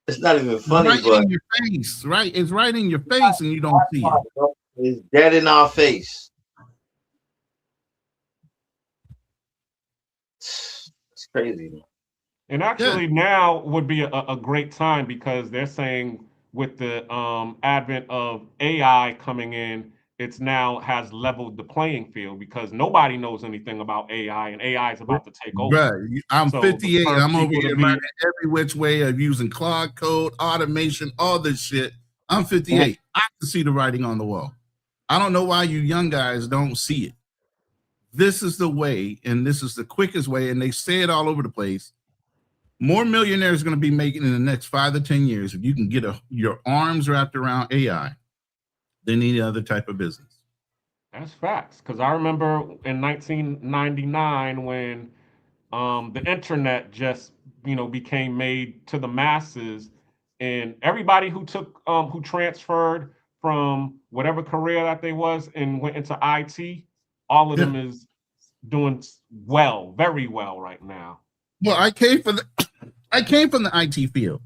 It's not even funny, right but in your face, right? It's right in your face, and you don't see it. it's dead in our face. It's crazy, man. And actually, now would be a great time because they're saying with the advent of AI coming in, it's now has leveled the playing field because nobody knows anything about AI, and AI is about to take over. Bruh, I'm So 58. the first I'm over people to here be- learning every which way of using Claude code, automation, all this shit. I'm 58. I can see the writing on the wall. I don't know why you young guys don't see it. This is the way, and this is the quickest way, and they say it all over the place. More millionaires are going to be making in the next 5 to 10 years if you can get your arms wrapped around AI than any other type of business. That's facts. Because I remember in 1999 when the internet just became made to the masses, and everybody who transferred from whatever career that they was and went into IT, all of them is doing well, very well right now. Well, I came from the IT field.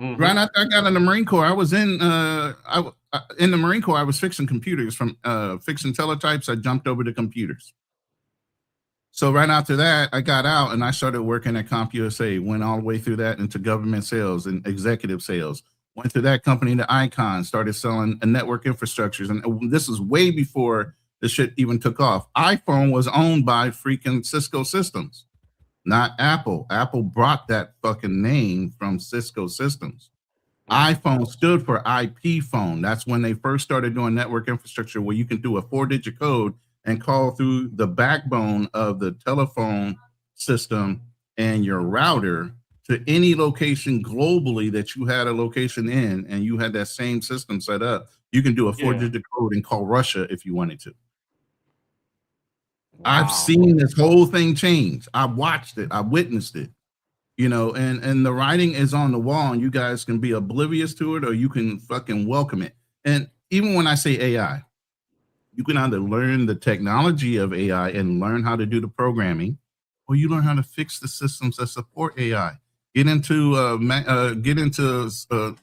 Mm-hmm. Right after I got in the Marine Corps, I was in the Marine Corps. I was fixing computers, from fixing teletypes. I jumped over to computers. So right after that, I got out and I started working at CompUSA. Went all the way through that into government sales and executive sales. Went through that company to Icon, started selling network infrastructures, and this is way before the shit even took off. iPhone was owned by freaking Cisco Systems, not Apple. Apple brought that fucking name from Cisco Systems. iPhone stood for IP phone. That's when they first started doing network infrastructure where you can do a 4-digit code and call through the backbone of the telephone system and your router to any location globally that you had a location in, and you had that same system set up. You can do a 4-digit code and call Russia if you wanted to. Wow. I've seen this whole thing change. I watched it. I witnessed it. And the writing is on the wall, and you guys can be oblivious to it or you can fucking welcome it. And even when I say AI, you can either learn the technology of AI and learn how to do the programming, or you learn how to fix the systems that support AI. Get into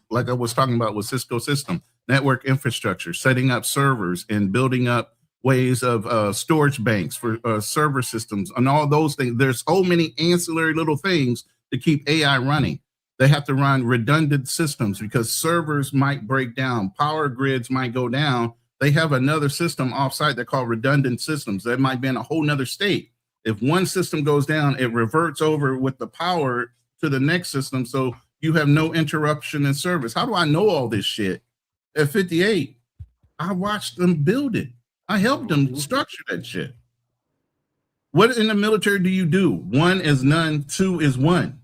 like I was talking about with Cisco System, network infrastructure, setting up servers and building up ways of storage banks for server systems and all those things. There's so many ancillary little things to keep AI running. They have to run redundant systems because servers might break down, power grids might go down. They have another system offsite they're called redundant systems. That might be in a whole nother state. If one system goes down, it reverts over with the power to the next system, so you have no interruption in service. How do I know all this shit? At 58, I watched them build it. I helped them structure that shit. What in the military do you do? 1 is none, 2 is 1.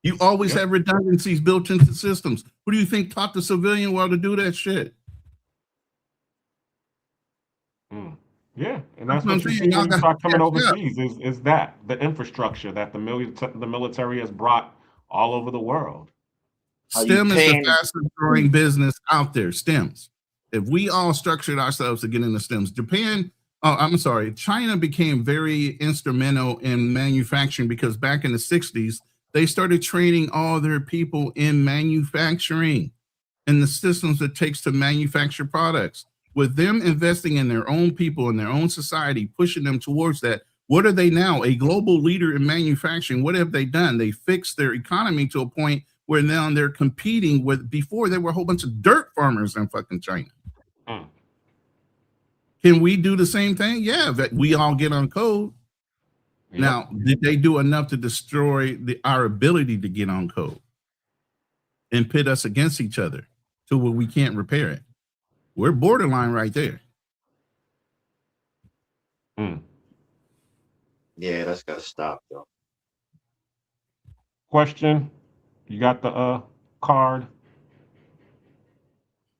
You always have redundancies built into systems. Who do you think taught the civilian world to do that shit? Yeah, and that's what you see when you start coming overseas is that the infrastructure that the military has brought all over the world. STEM is the fastest growing business out there. STEMs. If we all structured ourselves to get into STEMs, China became very instrumental in manufacturing because back in the 60s, they started training all their people in manufacturing and the systems it takes to manufacture products. With them investing in their own people and their own society, pushing them towards that, what are they now? A global leader in manufacturing. What have they done? They fixed their economy to a point where now they're competing with, before there were a whole bunch of dirt farmers in fucking China. Can we do the same thing? Yeah, that we all get on code. Yep. Now, did they do enough to destroy our ability to get on code and pit us against each other to where we can't repair it? We're borderline right there. Yeah, that's gotta stop, though. Question. You got the card?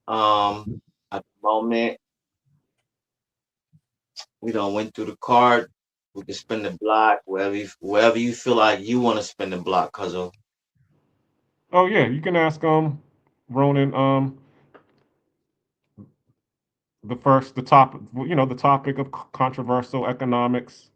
At the moment, we done went through the card. We can spend the block wherever you feel like you want to spend the block, cuz of. Oh yeah, you can ask Ronan the topic of controversial economics.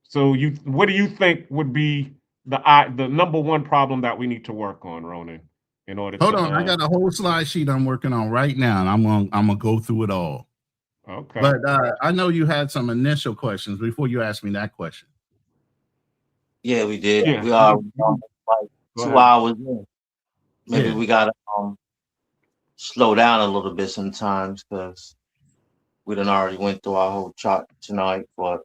So what do you think would be the number one problem that we need to work on, Ronan, in order Hold to on, I got a whole slide sheet I'm working on right now, and I'm gonna go through it all. Okay. But I know you had some initial questions before you asked me that question. Yeah, we did. Yeah. We are like Go 2 ahead. hours in. Maybe Yeah. we gotta slow down a little bit sometimes because we done already went through our whole chart tonight, but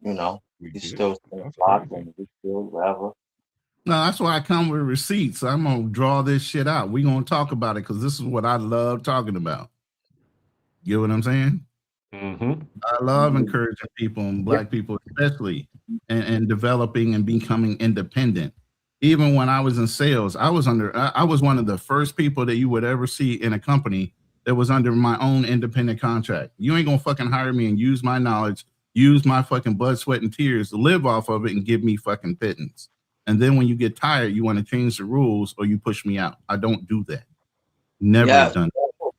you know, we still spend a block and we still whatever. No, that's why I come with receipts. I'm gonna draw this shit out. We're gonna talk about it because this is what I love talking about. You know what I'm saying? I love encouraging people and black people, especially, and developing and becoming independent. Even when I was in sales, I was one of the first people that you would ever see in a company that was under my own independent contract. You ain't gonna fucking hire me and use my knowledge, use my fucking blood, sweat, and tears to live off of it and give me fucking pittance. And then when you get tired, you want to change the rules or you push me out. I don't do that. Never have done that.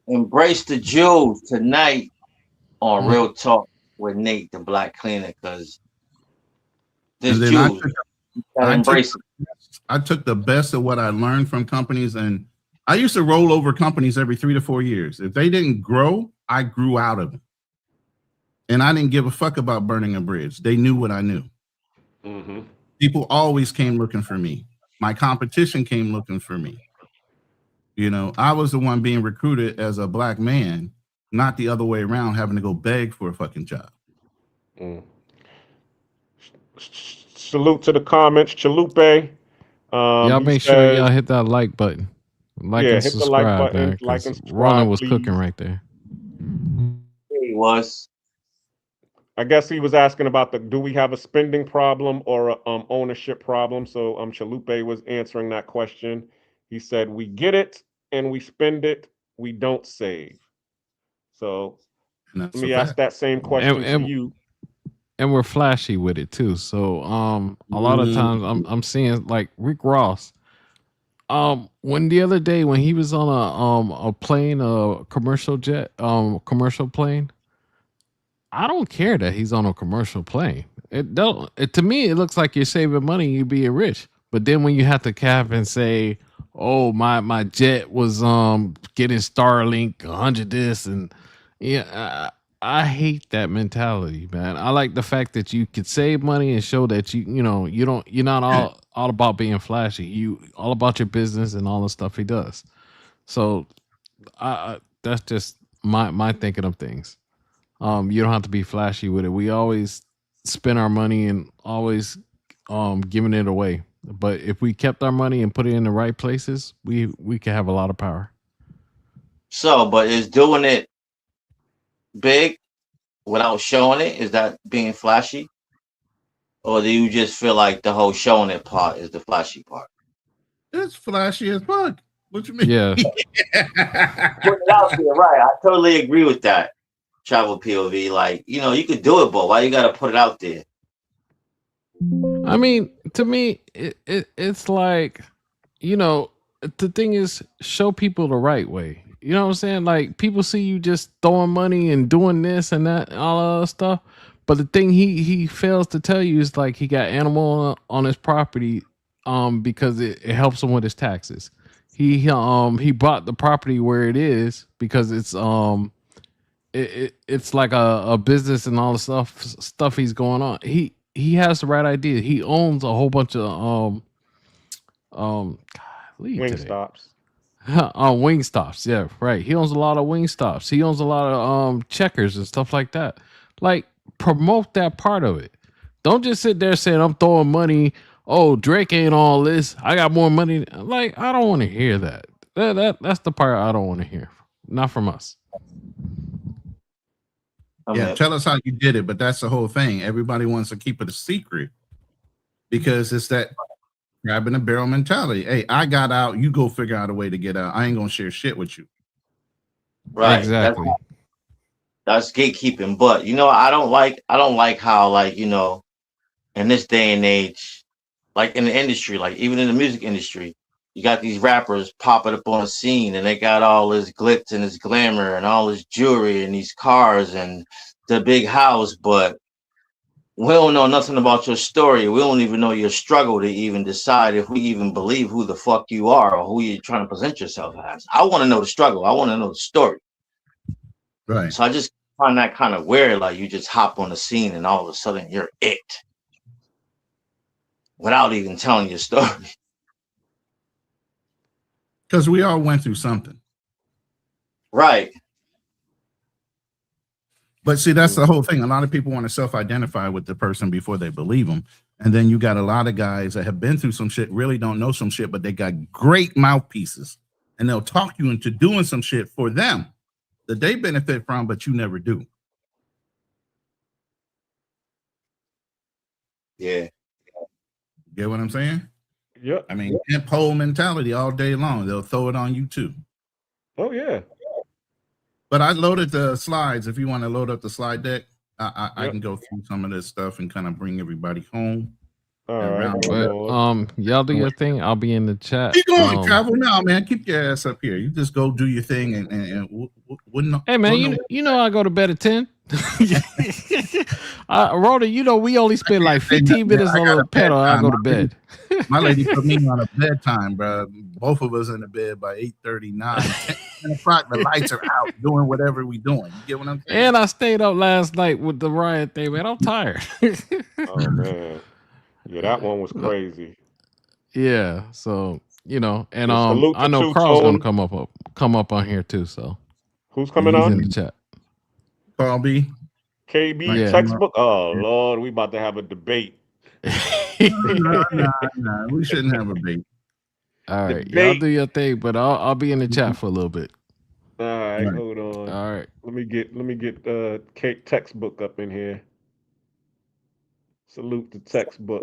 Embrace the Jews tonight on Real Talk with Nate, the Black Cleaner, because this Jews. I took the best of what I learned from companies, and I used to roll over companies every 3 to 4 years. If they didn't grow, I grew out of them. And I didn't give a fuck about burning a bridge. They knew what I knew. People always came looking for me. My competition came looking for me. You know, I was the one being recruited as a black man, not the other way around, having to go beg for a fucking job. Salute to the comments, Chalupe. Y'all make sure y'all hit that like button. Like Yeah, and hit the subscribe, like button, man. like and 'Cause subscribe, Ronan was please. cooking right there. He was. I guess he was asking about do we have a spending problem or a ownership problem? So Chalupe was answering that question. He said we get it and we spend it, we don't save. So let me ask that same question to you. And we're flashy with it too. So a lot of times I'm seeing like Rick Ross. When the other day when he was on a plane, a commercial jet, commercial plane, I don't care that he's on a commercial plane. To me, it looks like you're saving money, you're being rich. But then when you have to cap and say, "Oh, my jet was getting Starlink 100 this," and yeah, I hate that mentality, man. I like the fact that you could save money and show that you're not all about being flashy. You all about your business and all the stuff he does. So that's just my thinking of things. You don't have to be flashy with it. We always spend our money and always giving it away. But if we kept our money and put it in the right places, we could have a lot of power. So, but is doing it big without showing it, is that being flashy? Or do you just feel like the whole showing it part is the flashy part? It's flashy as fuck. What you mean? Yeah. Put it out there, right. I totally agree with that. Travel POV, like, you could do it, but why you gotta put it out there? I mean, to me, it's like, the thing is, show people the right way. You know what I'm saying? Like, people see you just throwing money and doing this and that and all other stuff. But the thing he fails to tell you is like he got animal on his property because it helps him with his taxes. He bought the property where it is because it's it's like a business and all the stuff he's going on. He has the right idea. He owns a whole bunch of Wing stops. Wing stops, yeah, right. He owns a lot of wing stops. He owns a lot of checkers and stuff like that. Like, promote that part of it. Don't just sit there saying I'm throwing money. Oh, Drake ain't all this. I got more money. Like, I don't want to hear that. That's the part I don't want to hear. Not from us. Yeah, tell us how you did it, but that's the whole thing. Everybody wants to keep it a secret because it's that grabbing the barrel mentality. Hey, I got out. You go figure out a way to get out. I ain't gonna share shit with you. Right. Exactly. That's gatekeeping. But I don't like how, like, in this day and age, like in the industry, like even in the music industry, you got these rappers popping up on the scene and they got all this glitz and this glamour and all this jewelry and these cars and the big house, but we don't know nothing about your story. We don't even know your struggle to even decide if we even believe who the fuck you are or who you're trying to present yourself as. I want to know the struggle. I want to know the story. Right. So I just find that kind of weird. Like you just hop on the scene and all of a sudden you're it without even telling your story. Because we all went through something. Right. But see, that's the whole thing. A lot of people want to self-identify with the person before they believe them. And then you got a lot of guys that have been through some shit, really don't know some shit, but they got great mouthpieces. And they'll talk you into doing some shit for them that they benefit from, but you never do. Yeah. Get what I'm saying? Yeah. I mean, pole mentality all day long. They'll throw it on you too. Oh yeah. But I loaded the slides. If you want to load up the slide deck, I can go through some of this stuff and kind of bring everybody home. All right. But y'all do your thing. I'll be in the chat. Keep going, travel now, man. Keep your ass up here. You just go do your thing and wouldn't. Hey man, you know I go to bed at 10. Rhoda, we only spend like 15 minutes on the pedal. I go to bed. My lady put me on a bedtime, bro. Both of us in the bed by 8:39. 10 o'clock, the lights are out, doing whatever we doing. You get what I'm saying? And I stayed up last night with the riot thing, man. I'm tired. Oh man. Yeah, that one was crazy. Yeah, so and salute I to know Two Carl's Tone. gonna come up on here too. So Who's coming he's on? in the chat. Carl B. KB Yeah. textbook. Oh Lord, we about to have a debate. Nah, we shouldn't have a debate. All right, Debate. y'all do your thing, but I'll be in the chat for a little bit. All right, Right. hold on. All right. Let me get Kate textbook up in here. Salute the textbook.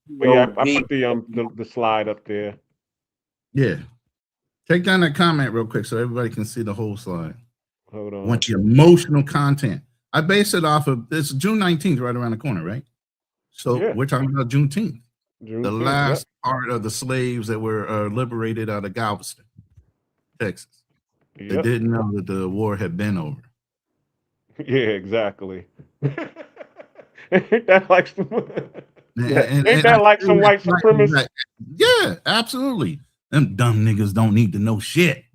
But yeah, I put the slide up there. Yeah. Take down that comment real quick so everybody can see the whole slide. Hold I on. want your emotional content. I base it off of this June 19th, right around the corner, right? So Yeah. we're talking about Juneteenth, the Juneteenth, last part of the slaves that were liberated out of Galveston, Texas. They Yep. didn't know that the war had been over. Yeah, exactly. Ain't that like some? Ain't that like some white supremacists? Yeah, absolutely. Them dumb niggas don't need to know shit.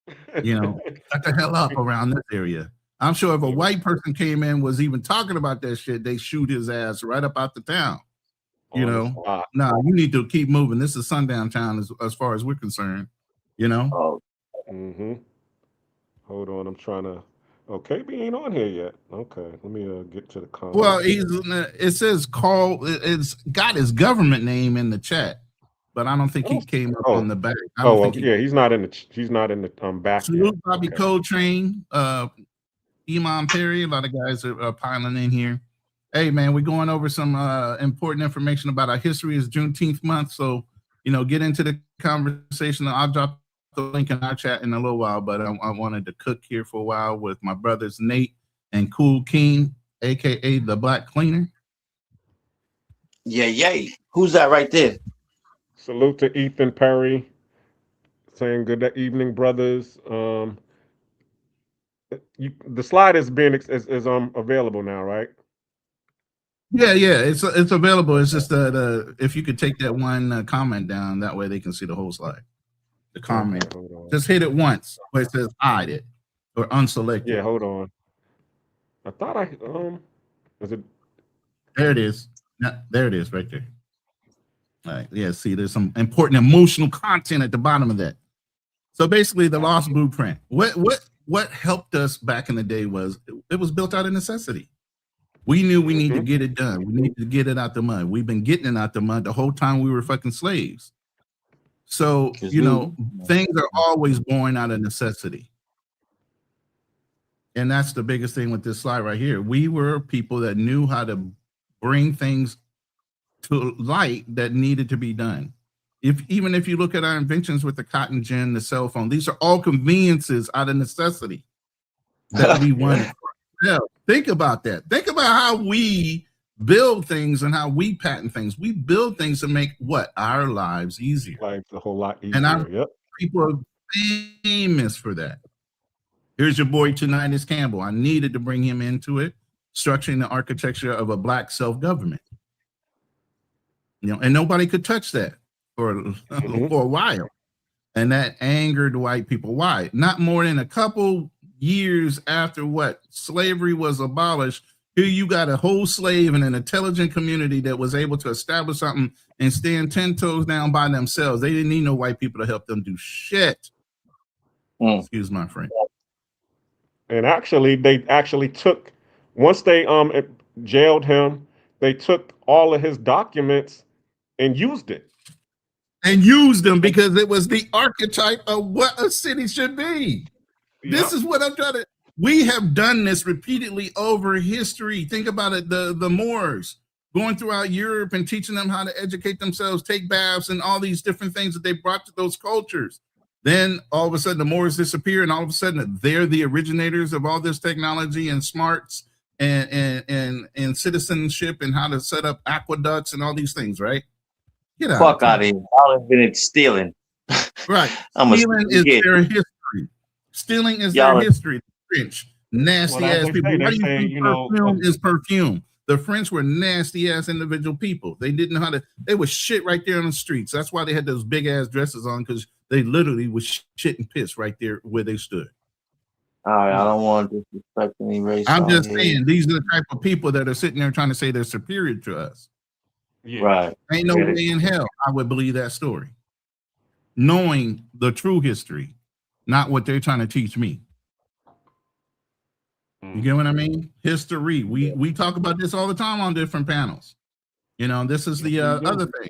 Shut the hell up around this area. I'm sure if a white person came in, was even talking about that shit, they shoot his ass right up out the town. No, you need to keep moving. This is sundown town as far as we're concerned. Mm-hmm. Hold on, I'm trying to. Oh, KB ain't on here yet. Okay, let me get to the comment. Well, it says Carl. It's got his government name in the chat, but I don't think he came up on the back. He's not in the back. Salute yet. Bobby Okay. Coltrane, Imam Perry. A lot of guys are piling in here. Hey man, we're going over some important information about our history. Is Juneteenth month, so get into the conversation. I'll drop the link in our chat in a little while, but I wanted to cook here for a while with my brothers Nate and Cool King, aka the Black Cleaner. Yeah. Who's that right there? Salute to Ethan Perry, saying good evening, brothers. The slide is available now, right? Yeah, it's available. It's just that if you could take that one comment down, that way they can see the whole slide. The comment. Just hit it once where it says hide it or unselected. Yeah, hold on. I thought is it? There it is. Yeah, there it is right there. All right. Yeah, see, there's some important emotional content at the bottom of that. So basically the lost blueprint. What helped us back in the day was it was built out of necessity. We knew we needed to get it done. We needed to get it out the mud. We've been getting it out the mud the whole time we were fucking slaves. So, things are always born out of necessity. And that's the biggest thing with this slide right here. We were people that knew how to bring things to light that needed to be done. Even if you look at our inventions with the cotton gin, the cell phone, these are all conveniences out of necessity that we wanted. Yeah, think about that. Think about how we build things and how we patent things. We build things to make what? Our lives easier. Life a whole lot easier. And our people are famous for that. Here's your boy Tunitas Campbell. I needed to bring him into it, structuring the architecture of a Black self-government. You know, and nobody could touch that for a while. And that angered white people. Why? Not more than a couple years after what? Slavery was abolished. Here you got a whole slave and an intelligent community that was able to establish something and stand 10 toes down by themselves. They didn't need no white people to help them do shit. Excuse my friend. And actually, they actually took, once they jailed him, they took all of his documents and used it. And used them because it was the archetype of what a city should be. This is what I'm trying to. We have done this repeatedly over history. Think about it. The Moors going throughout Europe and teaching them how to educate themselves, take baths, and all these different things that they brought to those cultures. Then all of a sudden the Moors disappear, and all of a sudden they're the originators of all this technology and smarts and citizenship and how to set up aqueducts and all these things, right? Get out. Fuck out of here. Y'all have been stealing. Right. I'm Stealing is their history. Stealing is their history. The French, nasty ass people. Why do you think perfume is perfume? The French were nasty ass individual people. They didn't know how to. They was shit right there on the streets. That's why they had those big ass dresses on, because they literally was shit and piss right there where they stood. All right, I don't want to disrespect any race. I'm just saying these are the type of people that are sitting there trying to say they're superior to us. Yeah. Right. Ain't no way in hell I would believe that story. Knowing the true history, not what they're trying to teach me. You get what I mean? History. We talk about this all the time on different panels. You know, this is the other thing.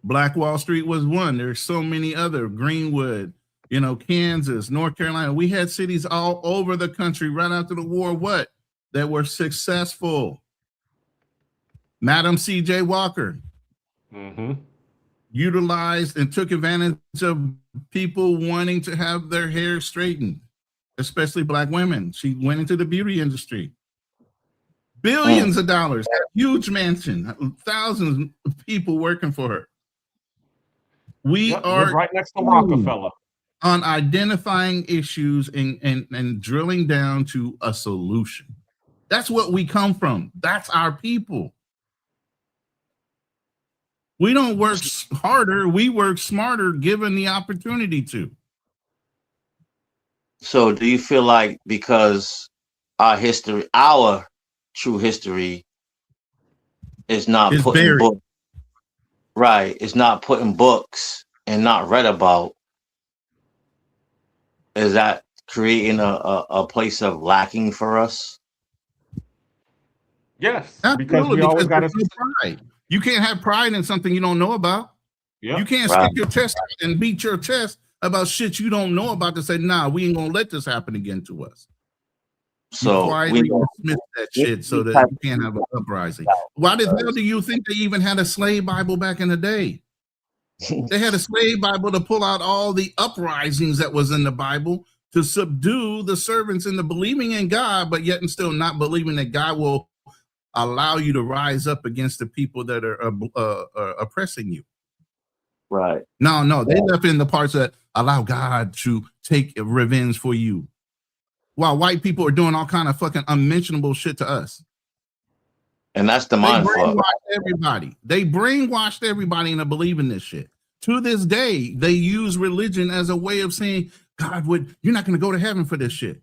Black Wall Street was one. There's so many other. Greenwood, you know, Kansas, North Carolina. We had cities all over the country right after the war, that were successful. Madam C.J. Walker utilized and took advantage of people wanting to have their hair straightened, especially Black women. She went into the beauty industry. Billions of dollars, huge mansion, thousands of people working for her. We are right next to Rockefeller on identifying issues and drilling down to a solution. That's what we come from. That's our people. We don't work harder. We work smarter given the opportunity to. So do you feel like because our history, our true history is not put in books, right? It's not put in books and not read about. Is that creating a place of lacking for us? Yes, absolutely, because we always got to pride. You can't have pride in something you don't know about. Yep. You can't stick your chest out and beat your chest about shit you don't know about to say, nah, we ain't gonna let this happen again to us. So we dismiss that shit so that you can't have an uprising. Why the hell do you think they even had a slave Bible back in the day? They had a slave Bible to pull out all the uprisings that was in the Bible to subdue the servants into believing in God, but yet and still not believing that God will allow you to rise up against the people that are oppressing you. Right. No, they left in the parts that allow God to take revenge for you, while white people are doing all kind of fucking unmentionable shit to us. And that's the mind fuck. They brainwashed everybody into believing this shit. To this day, they use religion as a way of saying, God you're not going to go to heaven for this shit.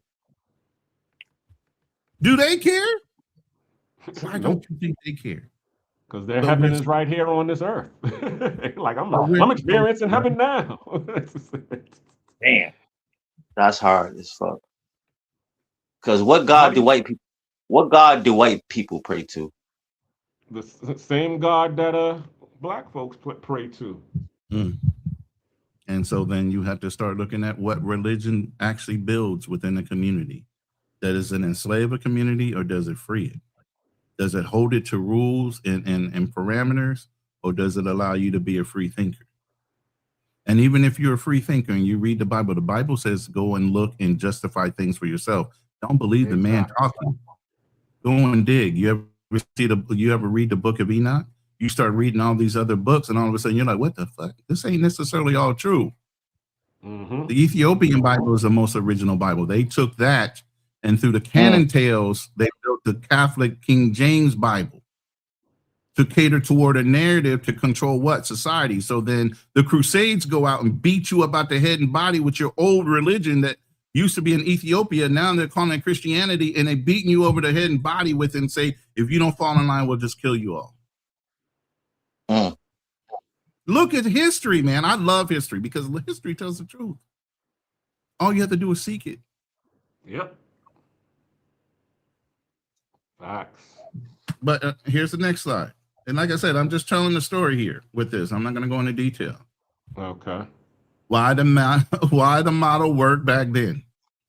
Do they care? Why don't you think they care? Because their heaven is right here on this earth. Like I'm experiencing heaven now. Damn, that's hard as fuck. Because what God do white people pray to? The same God that Black folks pray to. And so then you have to start looking at what religion actually builds within the community. Does it enslave a community or does it free it? Does it hold it to rules and parameters, or does it allow you to be a free thinker? And even if you're a free thinker and you read the Bible says go and look and justify things for yourself. Don't believe the man talking. Go and dig. You ever read the book of Enoch? You start reading all these other books, and all of a sudden you're like, what the fuck? This ain't necessarily all true. The Ethiopian Bible is the most original Bible. They took that, and through the canon tales, they built the Catholic King James Bible to cater toward a narrative to control what? Society. So then the Crusades go out and beat you about the head and body with your old religion that used to be in Ethiopia. Now they're calling it Christianity, and they beating you over the head and body with it and say, if you don't fall in line, we'll just kill you all. Look at history, man. I love history because history tells the truth. All you have to do is seek it. Yep. Facts. But here's the next slide. And like I said, I'm just telling the story here with this. I'm not going to go into detail. Okay. Why the model worked back then?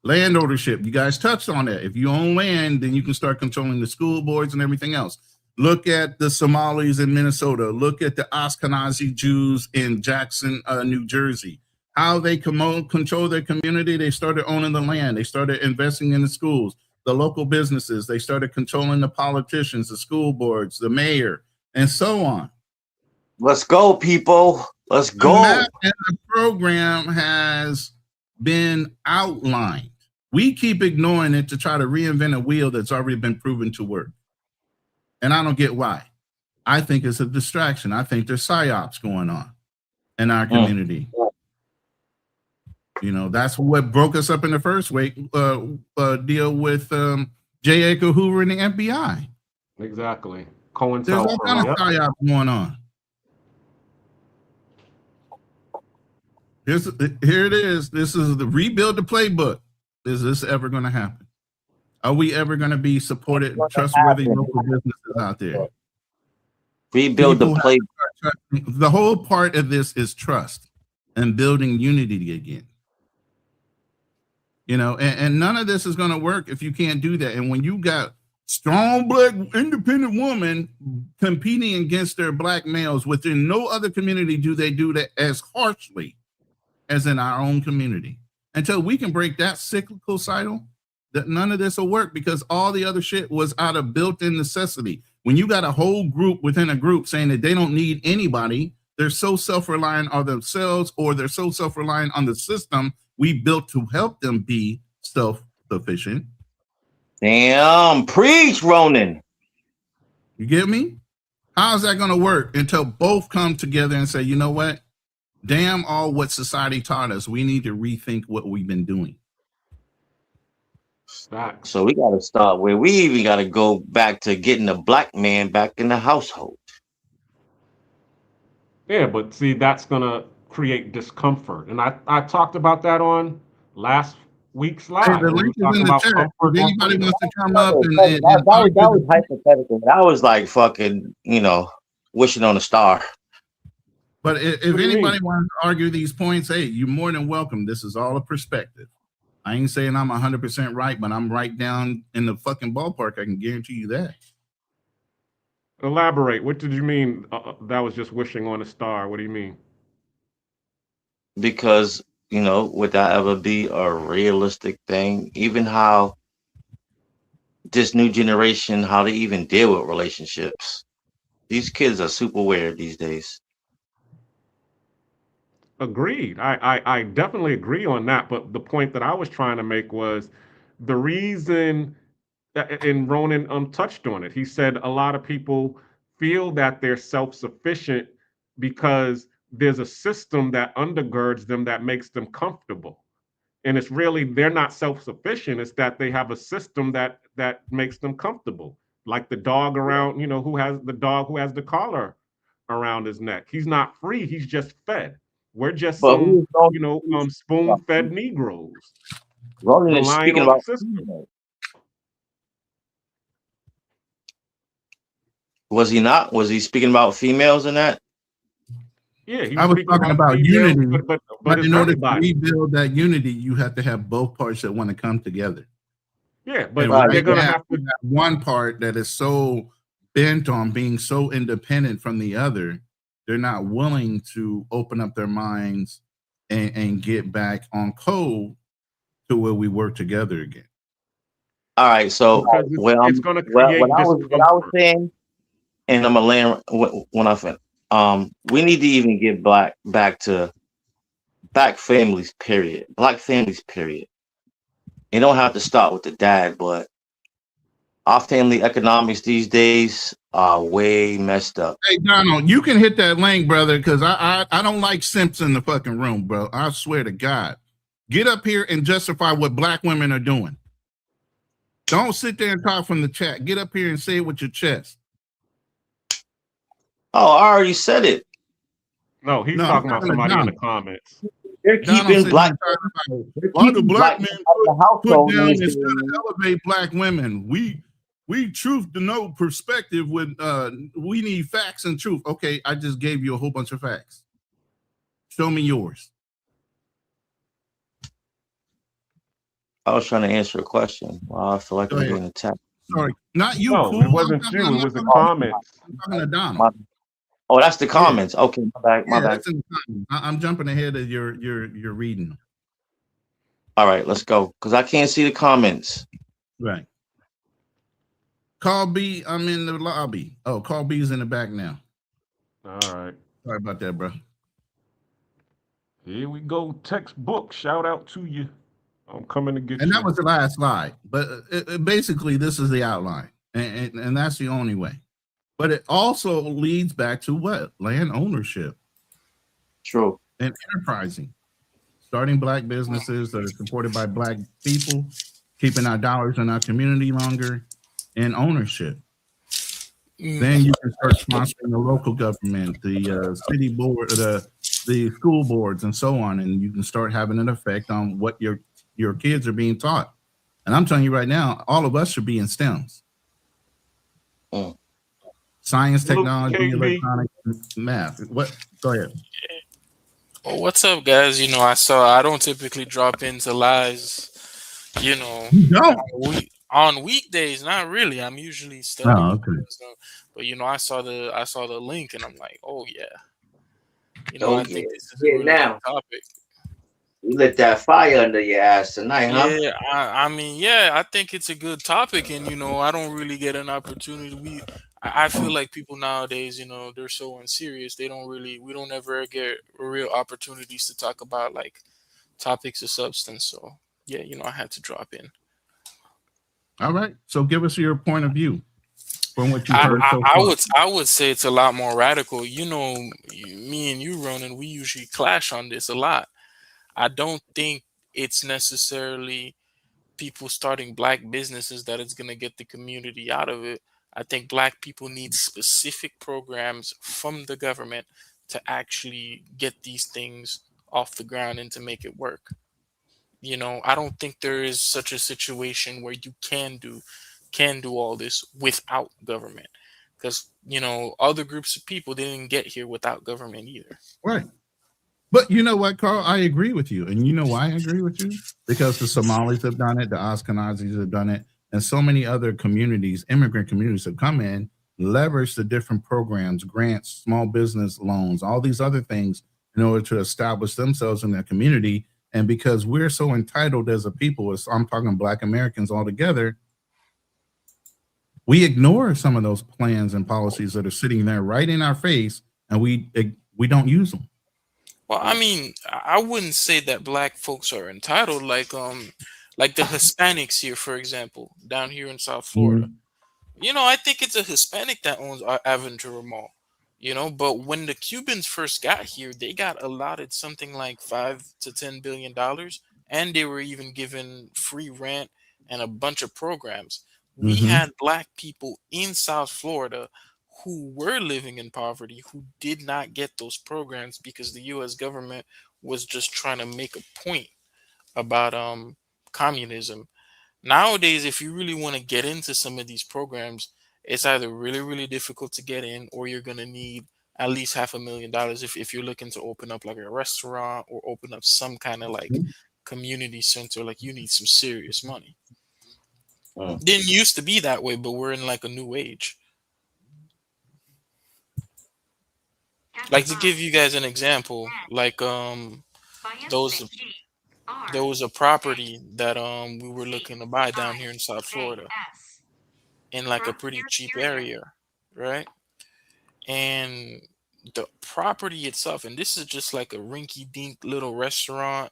Land ownership. You guys touched on that. If you own land, then you can start controlling the school boards and everything else. Look at the Somalis in Minnesota. Look at the Ashkenazi Jews in Jackson, New Jersey. How they control their community. They started owning the land. They started investing in the schools, the local businesses. They started controlling the politicians, the school boards, the mayor, and so on. Let's go, people. Let's go. The map and the program has been outlined. We keep ignoring it to try to reinvent a wheel that's already been proven to work. And I don't get why. I think it's a distraction. I think there's psyops going on in our community. You know, that's what broke us up in the first deal with J. Edgar Hoover and the FBI. Exactly. There's all kind of psyops going on. Here it is. This is the rebuild the playbook. Is this ever going to happen? Are we ever going to be supported, trustworthy local businesses out there? Rebuild the playbook. The whole part of this is trust and building unity again. You know, and none of this is going to work if you can't do that. And when you got strong black independent women competing against their black males within no other community, do they do that as harshly as in our own community? Until we can break that cyclical cycle, that none of this will work, because all the other shit was out of built-in necessity. When you got a whole group within a group saying that they don't need anybody, they're so self-reliant on themselves, or they're so self-reliant on the system we built to help them be self-sufficient. Damn, preach, Ronan. You get me? How's that going to work until both come together and say, you know what? Damn all what society taught us. We need to rethink what we've been doing. So we got to start where we even got to go back to getting the black man back in the household. Yeah, but see, that's going to create discomfort. And I talked about that on last week's live. Hey, the link is in the chat. If anybody wants to come up that was hypothetical. That was like fucking, wishing on a star. But if anybody wants to argue these points, hey, you're more than welcome. This is all a perspective. I ain't saying I'm 100% right, but I'm right down in the fucking ballpark. I can guarantee you that. Elaborate. What did you mean? That was just wishing on a star. What do you mean? Because, would that ever be a realistic thing? Even how this new generation, how they even deal with relationships. These kids are super weird these days. Agreed. I definitely agree on that. But the point that I was trying to make was the reason, and Ronan touched on it. He said a lot of people feel that they're self-sufficient because there's a system that undergirds them that makes them comfortable. And it's really, they're not self-sufficient. It's that they have a system that makes them comfortable. Like the dog around, who has the collar around his neck. He's not free. He's just fed. We're just spoon-fed Negroes. Ronan is speaking about Was he not? Was he speaking about females in that? Yeah, I was talking about unity, but in order to rebuild that unity, you have to have both parts that want to come together. Yeah, but And right they're gonna now, have to. one part that is so bent on being so independent from the other, they're not willing to open up their minds and get back on code to where we work together again. All right, so Because it's going to create what I was discomfort. saying, and I'm gonna land when I fin. We need to even get back to black families. Period. Black families. Period. You don't have to start with the dad, but our family economics these days are way messed up. Hey Donald, you can hit that link, brother, because I don't like simps in the fucking room, bro. I swear to God. Get up here and justify what black women are doing. Don't sit there and talk from the chat. Get up here and say it with your chest. Oh, I already said it. No, he's talking about somebody in the comments. They're keeping black. Why do black men put down these instead of elevate black women? We truth to know perspective with we need facts and truth. Okay, I just gave you a whole bunch of facts. Show me yours. I was trying to answer a question. Well, I feel like I'm getting attacked. Sorry, not you. No, Cool. it wasn't you. It was the comments. I'm talking to Donald. Oh, that's the comments. Okay, my bad. My bad. That's in the comments. I'm jumping ahead of your reading. All right, let's go. Because I can't see the comments. Right. Call B, I'm in the lobby. Oh, Call B's in the back now. All right. Sorry about that, bro. Here we go. Textbook. Shout out to you. I'm coming to get you. And that was the last slide. But basically, this is the outline. And that's the only way. But it also leads back to what? Land ownership. True. And enterprising. Starting black businesses that are supported by black people, keeping our dollars in our community longer, and ownership. Then you can start sponsoring the local government, the city board, the school boards, and so on, and you can start having an effect on what your kids are being taught. And I'm telling you right now, all of us should be in STEMs. Science, technology, electronics, math. What? Go ahead. Well, what's up, guys? You know, I don't typically drop into lives. You know, on weekdays, not really. I'm usually studying. Oh, okay. But you know, I saw the link, and I'm like, oh yeah. You know, I think this is a really now. good topic. You lit that fire under your ass tonight, huh? Yeah, I mean, yeah, I think it's a good topic, and you know, I don't really get an opportunity. I feel like people nowadays, you know, they're so unserious. We don't ever get real opportunities to talk about like topics of substance. So yeah, you know, I had to drop in. All right. So give us your point of view from what you heard so far. I would say it's a lot more radical. You know, me and you, Ronan, we usually clash on this a lot. I don't think it's necessarily people starting black businesses that it's going to get the community out of it. I think black people need specific programs from the government to actually get these things off the ground and to make it work. You know, I don't think there is such a situation where you can do all this without government, because you know, other groups of people didn't get here without government either. Right. But you know what, Carl? I agree with you. And you know why I agree with you? Because the Somalis have done it, the Ashkenazis have done it, and so many other communities, immigrant communities have come in, leveraged the different programs, grants, small business loans, all these other things in order to establish themselves in their community. And because we're so entitled as a people, as I'm talking black Americans all together, we ignore some of those plans and policies that are sitting there right in our face, and we don't use them. Well, I mean, I wouldn't say that black folks are entitled, like the Hispanics here, for example, down here in South Florida. You know, I think it's a Hispanic that owns our Aventura Mall. You know, but when the Cubans first got here, they got allotted something like $5 to $10 billion, and they were even given free rent and a bunch of programs. We had black people in South Florida who were living in poverty, who did not get those programs because the U.S. government was just trying to make a point about communism. Nowadays, if you really want to get into some of these programs, it's either really, really difficult to get in, or you're going to need at least $500,000 if you're looking to open up like a restaurant or open up some kind of like community center. Like, you need some serious money. Didn't used to be that way, but we're in like a new age. Like to give you guys an example, like those there was a property that we were looking to buy down here in South Florida in like a pretty cheap area, right? And the property itself, and this is just like a rinky dink little restaurant.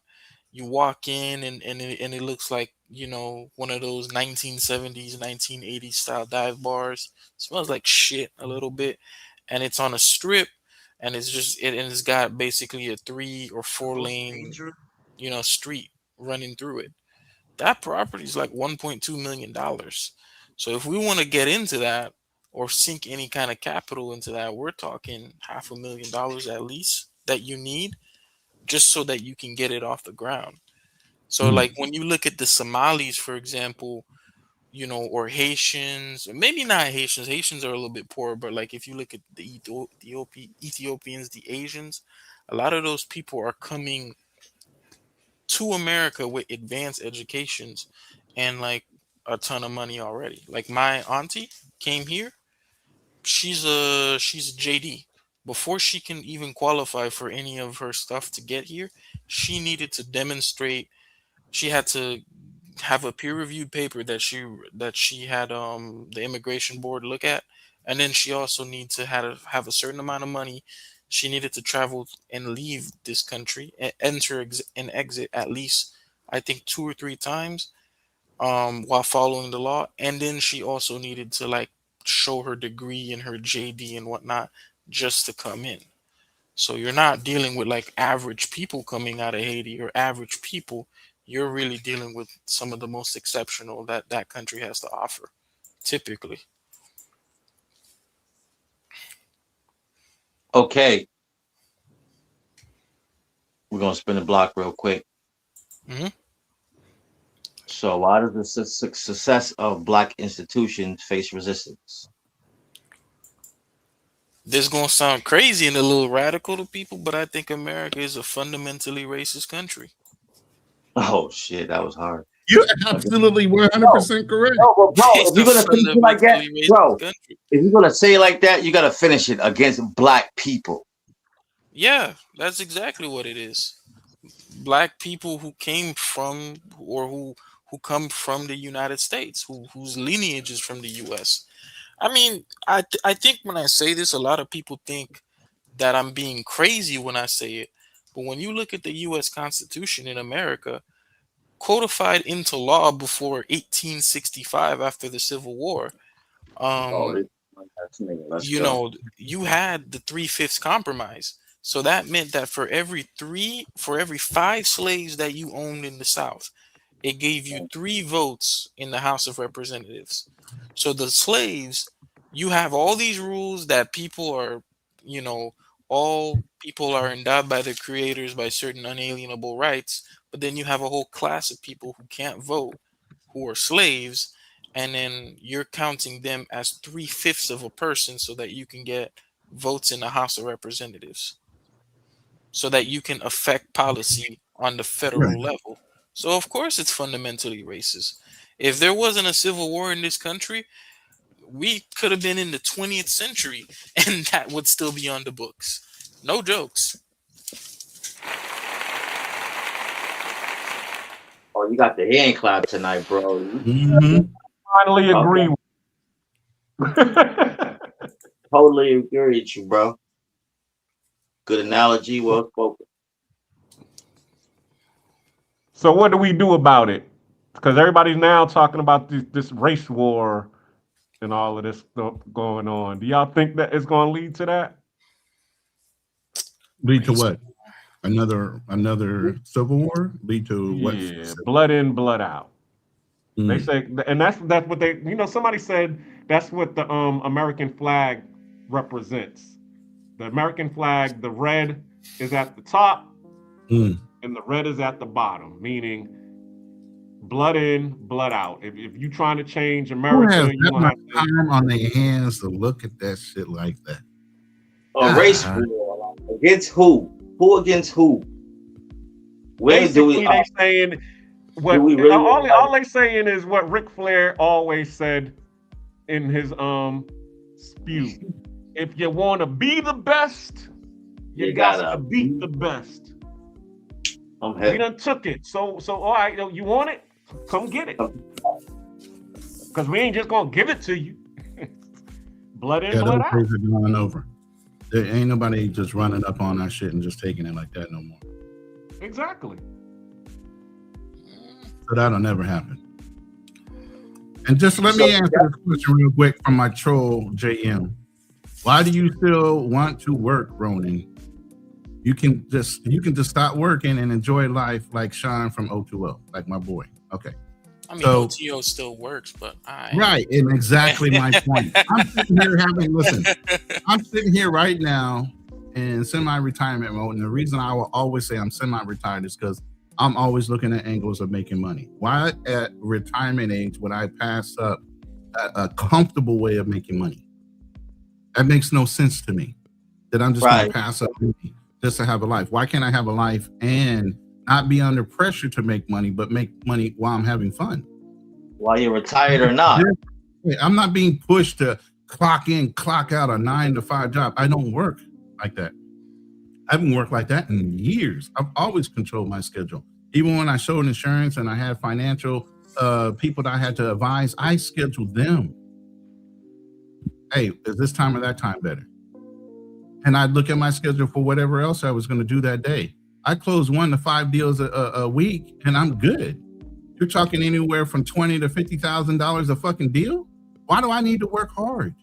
You walk in and it looks like, you know, one of those 1970s, 1980s style dive bars. Smells like shit a little bit. And it's on a strip, and it's got basically a 3 or 4 lane, you know, street running through it. That property is like $1.2 million. So if we want to get into that or sink any kind of capital into that, we're talking $500,000 at least that you need just so that you can get it off the ground. So like when you look at the Somalis, for example, you know, or Haitians, or maybe not Haitians. Haitians are a little bit poor, but like if you look at the Ethiopians, the Asians, a lot of those people are coming to America with advanced educations and like a ton of money already. Like my auntie came here. She's a JD. Before she can even qualify for any of her stuff to get here, she needed to demonstrate. She had to have a peer-reviewed paper that she had the immigration board look at, and then she also needed to have a certain amount of money. She needed to travel and leave this country and enter and exit at least, I think, 2 or 3 times while following the law. And then she also needed to like show her degree and her JD and whatnot just to come in. So you're not dealing with like average people coming out of Haiti or average people. You're really dealing with some of the most exceptional that country has to offer, typically. Okay. We're going to spin the block real quick. So why does the success of Black institutions face resistance? This is going to sound crazy and a little radical to people, but I think America is a fundamentally racist country. Oh, shit. That was hard. You're absolutely 100% correct. No, but bro, if you're gonna finish it like that, bro, if you're gonna say it like that, you gotta finish it against Black people. Yeah, that's exactly what it is. Black people who came from or who come from the United States, whose lineage is from the U.S. I mean, I think when I say this, a lot of people think that I'm being crazy when I say it. But when you look at the U.S. Constitution in America, codified into law before 1865 after the Civil War, you know, you had the 3/5 compromise. So that meant that for every 5 slaves that you owned in the South, it gave you 3 votes in the House of Representatives. So the slaves, you have all these rules that people are, you know, all people are endowed by their creators by certain unalienable rights, but then you have a whole class of people who can't vote, who are slaves, and then you're counting them as 3/5 of a person so that you can get votes in the House of Representatives, so that you can affect policy on the federal level. So of course it's fundamentally racist. If there wasn't a civil war in this country, we could have been in the 20th century and that would still be on the books. No jokes. Oh, you got the hand clap tonight, bro. Finally agree. Totally agree with you, bro. Good analogy, well spoken. So what do we do about it? Because everybody's now talking about this race war and all of this stuff going on. Do y'all think that it's going to lead to that? Lead to what? Another civil war? Lead to what? Yeah, blood in, blood out. They say, and that's what they, you know, somebody said that's what the American flag represents. The American flag, the red is at the top and the red is at the bottom, meaning blood in, blood out. If you're trying to change America, Who has you that want much to time on their hands to look at that shit like that? A race war against who? Who against who? Where do we? They saying What Do we really want to all they saying is what Ric Flair always said in his spew. If you want to be the best, you got to beat the best. We done took it. So all right, you want it? Come get it. Because we ain't just gonna give it to you. Blood in, blood out. Those days are going over. There ain't nobody just running up on that shit and just taking it like that no more. Exactly. So that'll never happen. And just let me answer this question real quick from my troll JM. Why do you still want to work, Ronan? You can just stop working and enjoy life like Sean from O2O, like my boy. Okay. I mean, OTO still works, but right, and exactly my point. I'm sitting here I'm sitting here right now in semi-retirement mode, and the reason I will always say I'm semi-retired is because I'm always looking at angles of making money. Why at retirement age would I pass up a comfortable way of making money? That makes no sense to me. That I'm just going to pass up money just to have a life. Why can't I have a life and not be under pressure to make money, but make money while I'm having fun? While you're retired or not. I'm not being pushed to clock in, clock out a 9-to-5 job. I don't work like that. I haven't worked like that in years. I've always controlled my schedule. Even when I showed insurance and I had financial people that I had to advise, I scheduled them. Hey, is this time or that time better? And I'd look at my schedule for whatever else I was going to do that day. I close 1 to 5 deals a week, and I'm good. You're talking anywhere from $20,000 to $50,000 a fucking deal. Why do I need to work hard?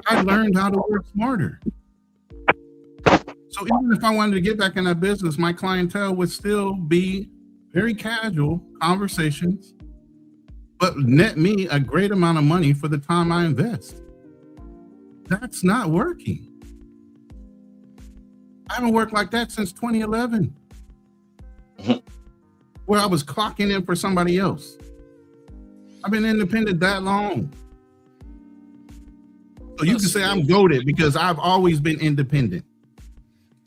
I learned how to work smarter. So even if I wanted to get back in that business, my clientele would still be very casual conversations, but net me a great amount of money for the time I invest. That's not working. I haven't worked like that since 2011, where I was clocking in for somebody else. I've been independent that long. So you can say I'm goated because I've always been independent.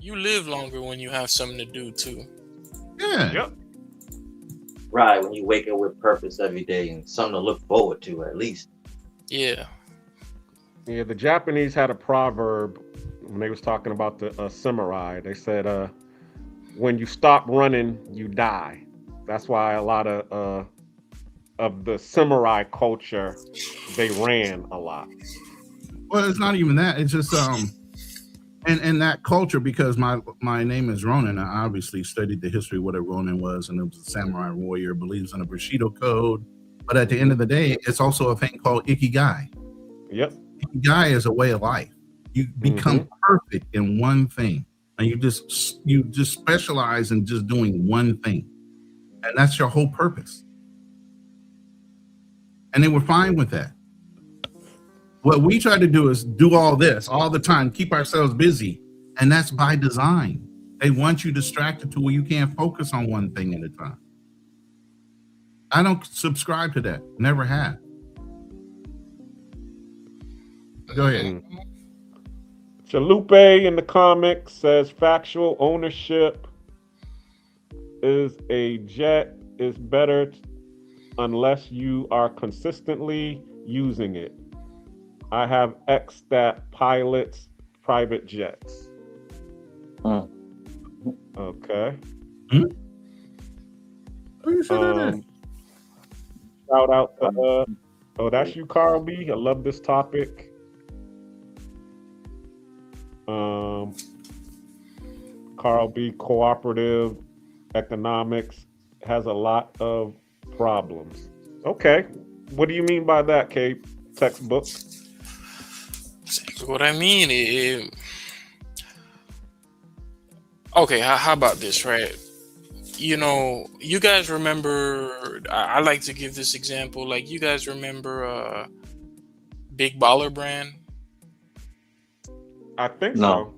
You live longer when you have something to do too. Yeah. Yep. Right, when you wake up with purpose every day and something to look forward to at least. Yeah. Yeah, the Japanese had a proverb when they was talking about the samurai. They said, when you stop running, you die. That's why a lot of the samurai culture, they ran a lot. Well, it's not even that. It's just and that culture, because my name is Ronin. I obviously studied the history of what a Ronin was, and it was a samurai warrior, believes in a Bushido code. But at the end of the day, it's also a thing called Ikigai. Yep. Ikigai is a way of life. You become perfect in one thing, and you just specialize in just doing one thing, and that's your whole purpose. And they were fine with that. What we try to do is do all this all the time, keep ourselves busy, and that's by design. They want you distracted to where you can't focus on one thing at a time. I don't subscribe to that. Never have. Go ahead. Chalupe in the comics says factual ownership is a jet is better unless you are consistently using it. I have X that pilots private jets. Okay. Shout out to that's you, Carl B. I love this topic. Carl B. Cooperative Economics has a lot of problems. Okay. What do you mean by that, Cape? Textbook? What I mean, okay, how about this, right? You know, you guys remember, I like to give this example, like you guys remember Big Baller Brand? I think so.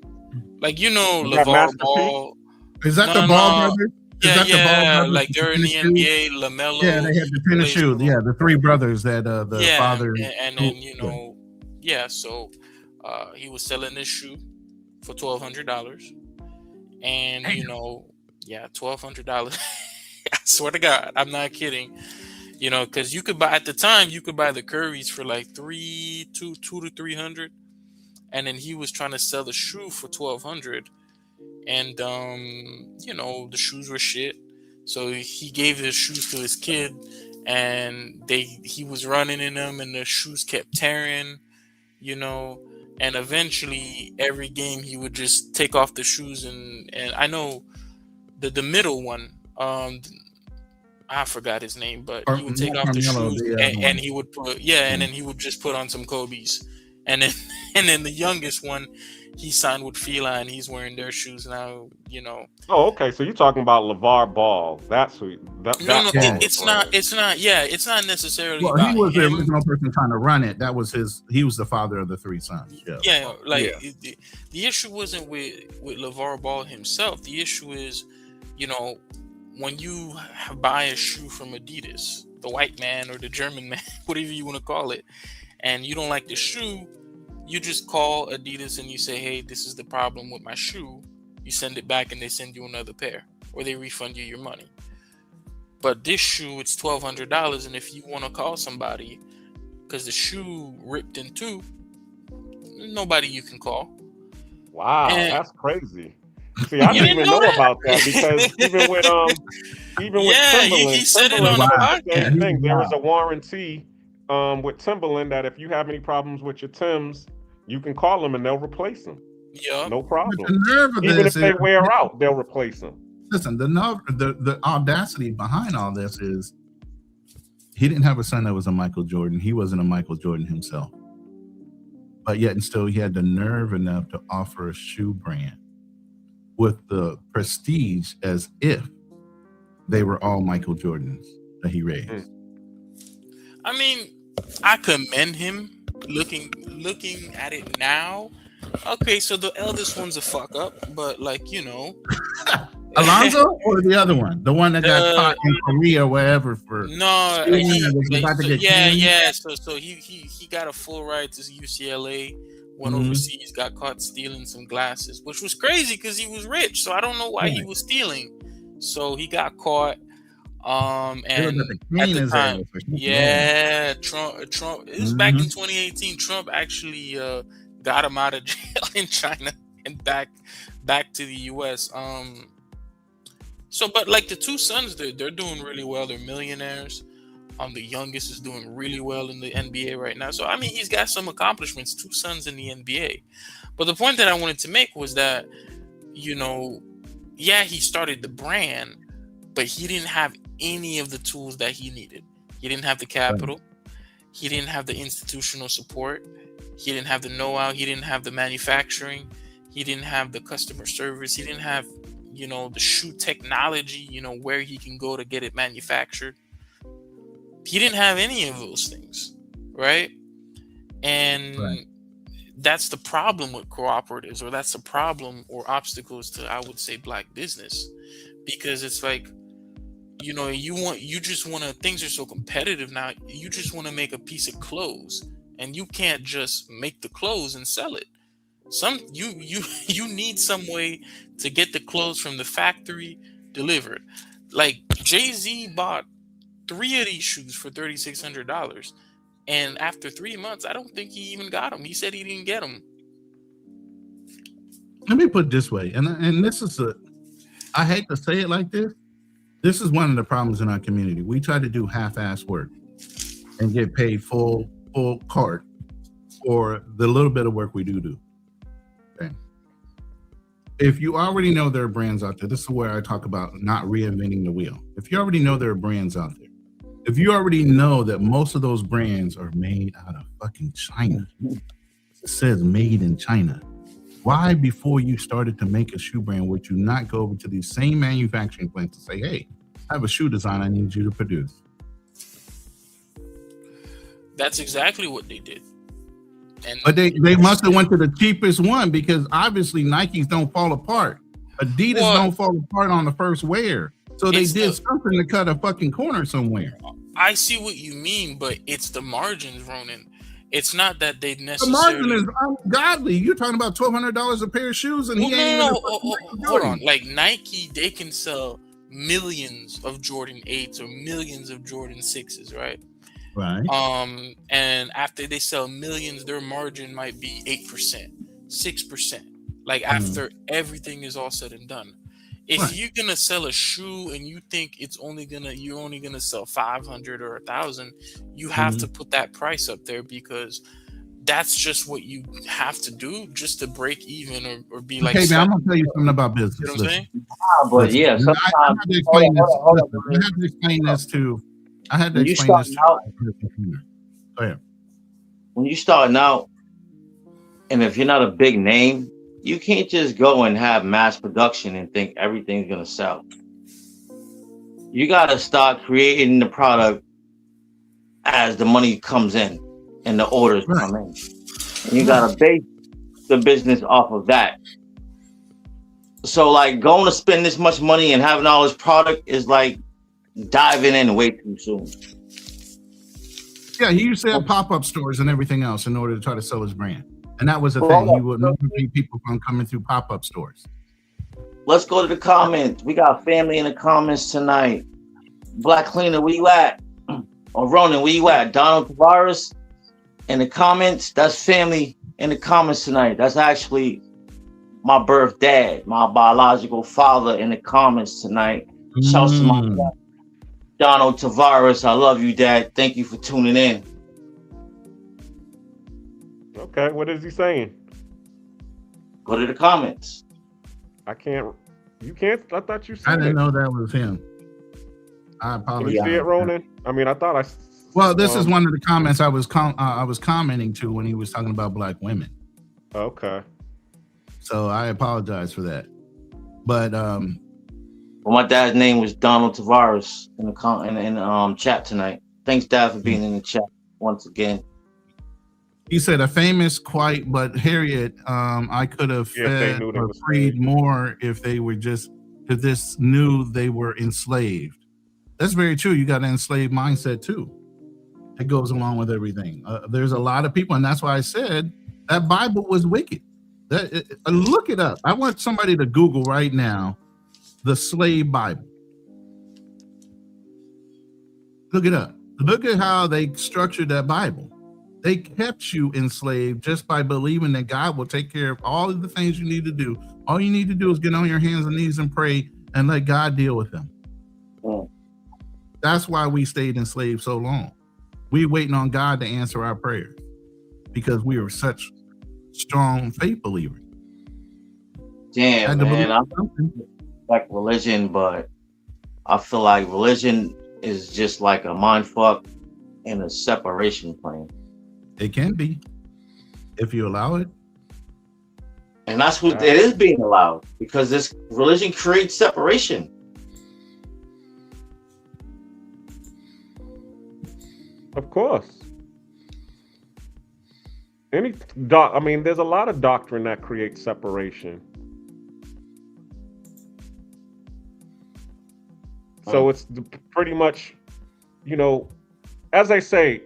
Like, you know, LeVar Ball. Is that the Ball brothers? Yeah, like they're in the NBA, LaMelo. Yeah, they had the tennis shoes. Yeah, the three brothers that the father. And then, you know, so he was selling this shoe for $1,200. And, you know, $1,200. I swear to God, I'm not kidding. You know, because you could buy at the time you could buy the Currys for like two to 300, and then he was trying to sell the shoe for 1,200, and you know, the shoes were shit. So he gave the shoes to his kid, and he was running in them, and the shoes kept tearing. You know, and eventually every game he would just take off the shoes, and I know the middle one, I forgot his name, but he would take off the shoes, and he would put and then he would just put on some Kobe's, and then and then the youngest one, he signed with Fila, and he's wearing their shoes now. You know. Oh, okay. So you're talking about LeVar Ball? That's who. It's not. It's not. Yeah, it's not necessarily. Well, about he was the him. original person trying to run it. That was his. He was the father of the three sons. Yeah, like the issue wasn't with LeVar Ball himself. The issue is, you know, when you buy a shoe from Adidas, the white man or the German man, whatever you want to call it, and you don't like the shoe, you just call Adidas and you say, hey, this is the problem with my shoe. You send it back and they send you another pair, or they refund you your money. But this shoe, it's $1,200, and if you want to call somebody because the shoe ripped in two, nobody you can call. Wow, that's crazy. See, I didn't even know about that, because even with Timberland, he said it on the podcast. Same thing. There is a warranty with Timberland that if you have any problems with your Timbs, you can call them and they'll replace them. Yeah, no problem. But the nerve of Even this if they is- wear out, they'll replace them. Listen, the audacity behind all this is he didn't have a son that was a Michael Jordan. He wasn't a Michael Jordan himself. But yet and still he had the nerve enough to offer a shoe brand with the prestige as if they were all Michael Jordans that he raised. I mean, I commend him looking at it now. Okay, so the eldest one's a fuck up, but like, you know. Alonzo or the other one? The one that got caught in Korea or wherever for No, stealing and was about to get canned? So he got a full ride to UCLA, went Mhm. overseas, got caught stealing some glasses, which was crazy because he was rich. So I don't know why he was stealing. So he got caught. And at the time, Trump. It was back in 2018. Trump actually got him out of jail in China and back to the U.S. So, but like the two sons, they're doing really well. They're millionaires. The youngest is doing really well in the NBA right now. So, I mean, he's got some accomplishments. Two sons in the NBA. But the point that I wanted to make was that, you know, yeah, he started the brand, but he didn't have any of the tools that he needed. He didn't have the capital. He didn't have the institutional support. He didn't have the know-how. He didn't have the manufacturing. He didn't have the customer service. He didn't have, you know, the shoe technology, you know, where he can go to get it manufactured. He didn't have any of those things, right? And that's the problem with cooperatives, or that's the problem or obstacles to, I would say, black business, because it's like, you know, things are so competitive now. You just want to make a piece of clothes, and you can't just make the clothes and sell it. You need some way to get the clothes from the factory delivered. Like Jay-Z bought 3 of these shoes for $3,600, and after 3 months, I don't think he even got them. He said he didn't get them. Let me put it this way, and this is I hate to say it like this. This is one of the problems in our community. We try to do half-ass work and get paid full cart for the little bit of work we do. Okay. If you already know there are brands out there, this is where I talk about not reinventing the wheel. If you already know there are brands out there, if you already know that most of those brands are made out of fucking China, it says made in China, why before you started to make a shoe brand would you not go over to these same manufacturing plants and say, hey, I have a shoe design I need you to produce? That's exactly what they did. But they must have went to the cheapest one, because obviously Nikes don't fall apart. Adidas don't fall apart on the first wear. So they did something to cut a fucking corner somewhere. I see what you mean, but it's the margins, Ronan. It's not that they The necessarily... margin is ungodly. You're talking about $1,200 a pair of shoes, and he ain't Hold on. Like Nike, they can sell millions of Jordan 8s or millions of Jordan 6s, right? Right. And after they sell millions, their margin might be 8%, 6%. Like after everything is all said and done. If you're gonna sell a shoe and you think you're only gonna sell 500 or 1,000, you have to put that price up there because that's just what you have to do just to break even or be like. Okay, man, I'm gonna tell you something about business. You know what I'm saying? But yeah, I sometimes had to explain this. I had to explain this to. I had to explain this. Go ahead. When you starting out, and if you're not a big name, you can't just go and have mass production and think everything's gonna sell. You gotta start creating the product as the money comes in and the orders come in. And you gotta base the business off of that. So like going to spend this much money and having all this product is like diving in way too soon. Yeah, he used to have pop-up stores and everything else in order to try to sell his brand. And that was the thing. He would motivate people from coming through pop-up stores. Let's go to the comments. We got family in the comments tonight. Black Cleaner, where you at? Or Ronan, where you at? Donald Tavares in the comments. That's family in the comments tonight. That's actually my birth dad, my biological father in the comments tonight. Shouts to my dad, Donald Tavares. I love you, Dad. Thank you for tuning in. Okay, what is he saying? Go to the comments. I can't. You can't. I thought you said I didn't it. know that was him. I apologize. Can you see it, Ronan? I mean, I thought I. Well, this is one of the comments I was commenting to when he was talking about black women. Okay. So I apologize for that. But well, my dad's name was Donald Tavares in the chat tonight. Thanks, Dad, for being in the chat once again. He said a famous quite, but Harriet, I could have fed or freed more if they were just if this knew they were enslaved. That's very true. You got an enslaved mindset too. It goes along with everything. There's a lot of people, and that's why I said that Bible was wicked. Look it up. I want somebody to Google right now the slave Bible. Look it up. Look at how they structured that Bible. They kept you enslaved just by believing that God will take care of all of the things you need to do. All you need to do is get on your hands and knees and pray and let God deal with them. That's why we stayed enslaved so long. We waiting on God to answer our prayers because we were such strong faith believers. Damn, man. I like religion, but I feel like religion is just like a mind fuck and a separation plan. It can be, if you allow it. And that's what it is being allowed, because this religion creates separation. Of course. I mean, there's a lot of doctrine that creates separation. So it's pretty much, you know, as I say,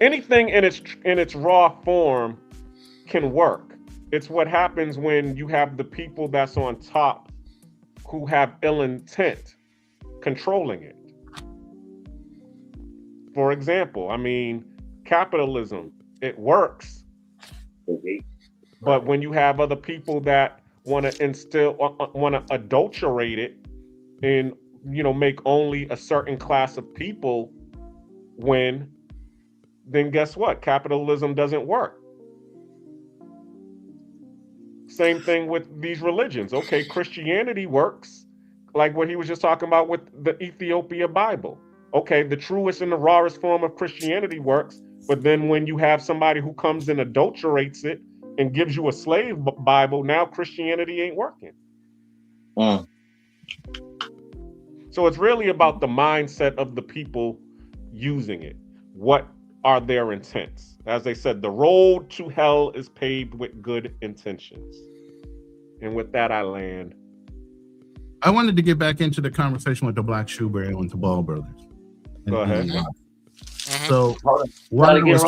anything in its raw form can work. It's what happens when you have the people that's on top who have ill intent controlling it. For example, I mean, capitalism, it works. But when you have other people that want to adulterate it and, you know, make only a certain class of people win, then guess what? Capitalism doesn't work. Same thing with these religions. Okay, Christianity works, like what he was just talking about with the Ethiopia Bible. Okay, the truest and the rawest form of Christianity works, but then when you have somebody who comes and adulterates it and gives you a slave Bible, now Christianity ain't working. So it's really about the mindset of the people using it. What are their intents? As they said, the road to hell is paved with good intentions. And with that, I land. I wanted to get back into the conversation with the Black Shoe Brand and the Ball Brothers. Go ahead. So what I was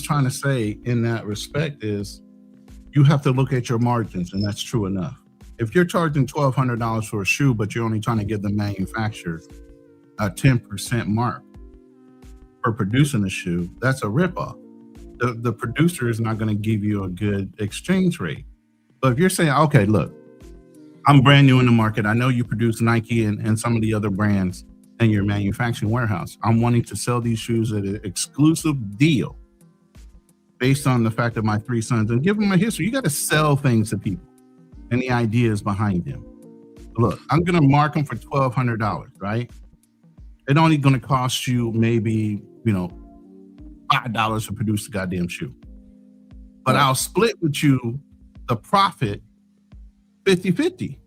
trying to say in that respect is you have to look at your margins, and that's true enough. If you're charging $1,200 for a shoe, but you're only trying to give the manufacturer a 10% mark for producing the shoe, that's a ripoff. The producer is not going to give you a good exchange rate. But if you're saying, okay, look, I'm brand new in the market. I know you produce Nike and some of the other brands in your manufacturing warehouse. I'm wanting to sell these shoes at an exclusive deal based on the fact of my 3 sons, and give them a history. You got to sell things to people and the ideas behind them. Look, I'm going to mark them for $1,200, right? It's only going to cost you maybe, $5 to produce the goddamn shoe. But I'll split with you the profit 50-50.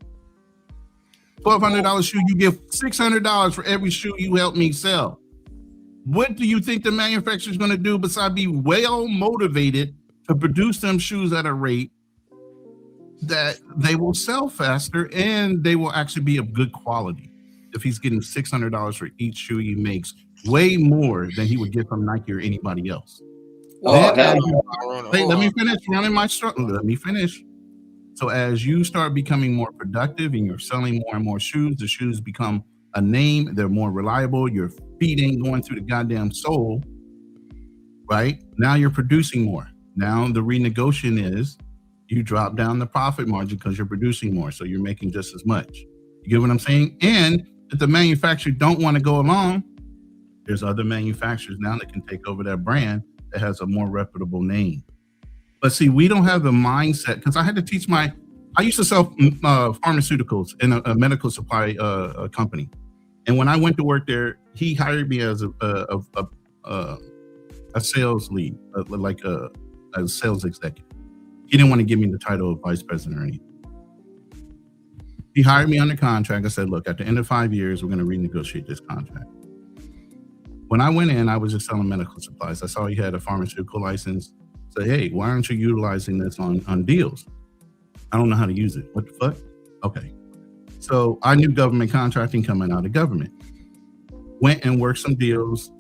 $1,200 shoe, you give $600 for every shoe you help me sell. What do you think the manufacturer is going to do besides be well motivated to produce them shoes at a rate that they will sell faster and they will actually be of good quality? If he's getting $600 for each shoe he makes, way more than he would get from Nike or anybody else. Let me finish running my struggle. Let me finish. So as you start becoming more productive and you're selling more and more shoes, the shoes become a name. They're more reliable. Your feet ain't going through the goddamn sole, right? Now you're producing more. Now the renegotiation is you drop down the profit margin because you're producing more. So you're making just as much. You get what I'm saying? And if the manufacturer don't want to go along, there's other manufacturers now that can take over that brand that has a more reputable name. But see, we don't have the mindset, because I had to teach I used to sell pharmaceuticals in a medical supply company. And when I went to work there, he hired me as a sales lead, like a sales executive. He didn't want to give me the title of vice president or anything. He hired me under contract. I said, look, at the end of 5 years, we're going to renegotiate this contract. When I went in, I was just selling medical supplies. I saw he had a pharmaceutical license. I said, hey, why aren't you utilizing this on deals? I don't know how to use it. What the fuck? Okay. So I knew government contracting coming out of government. Went and worked some deals.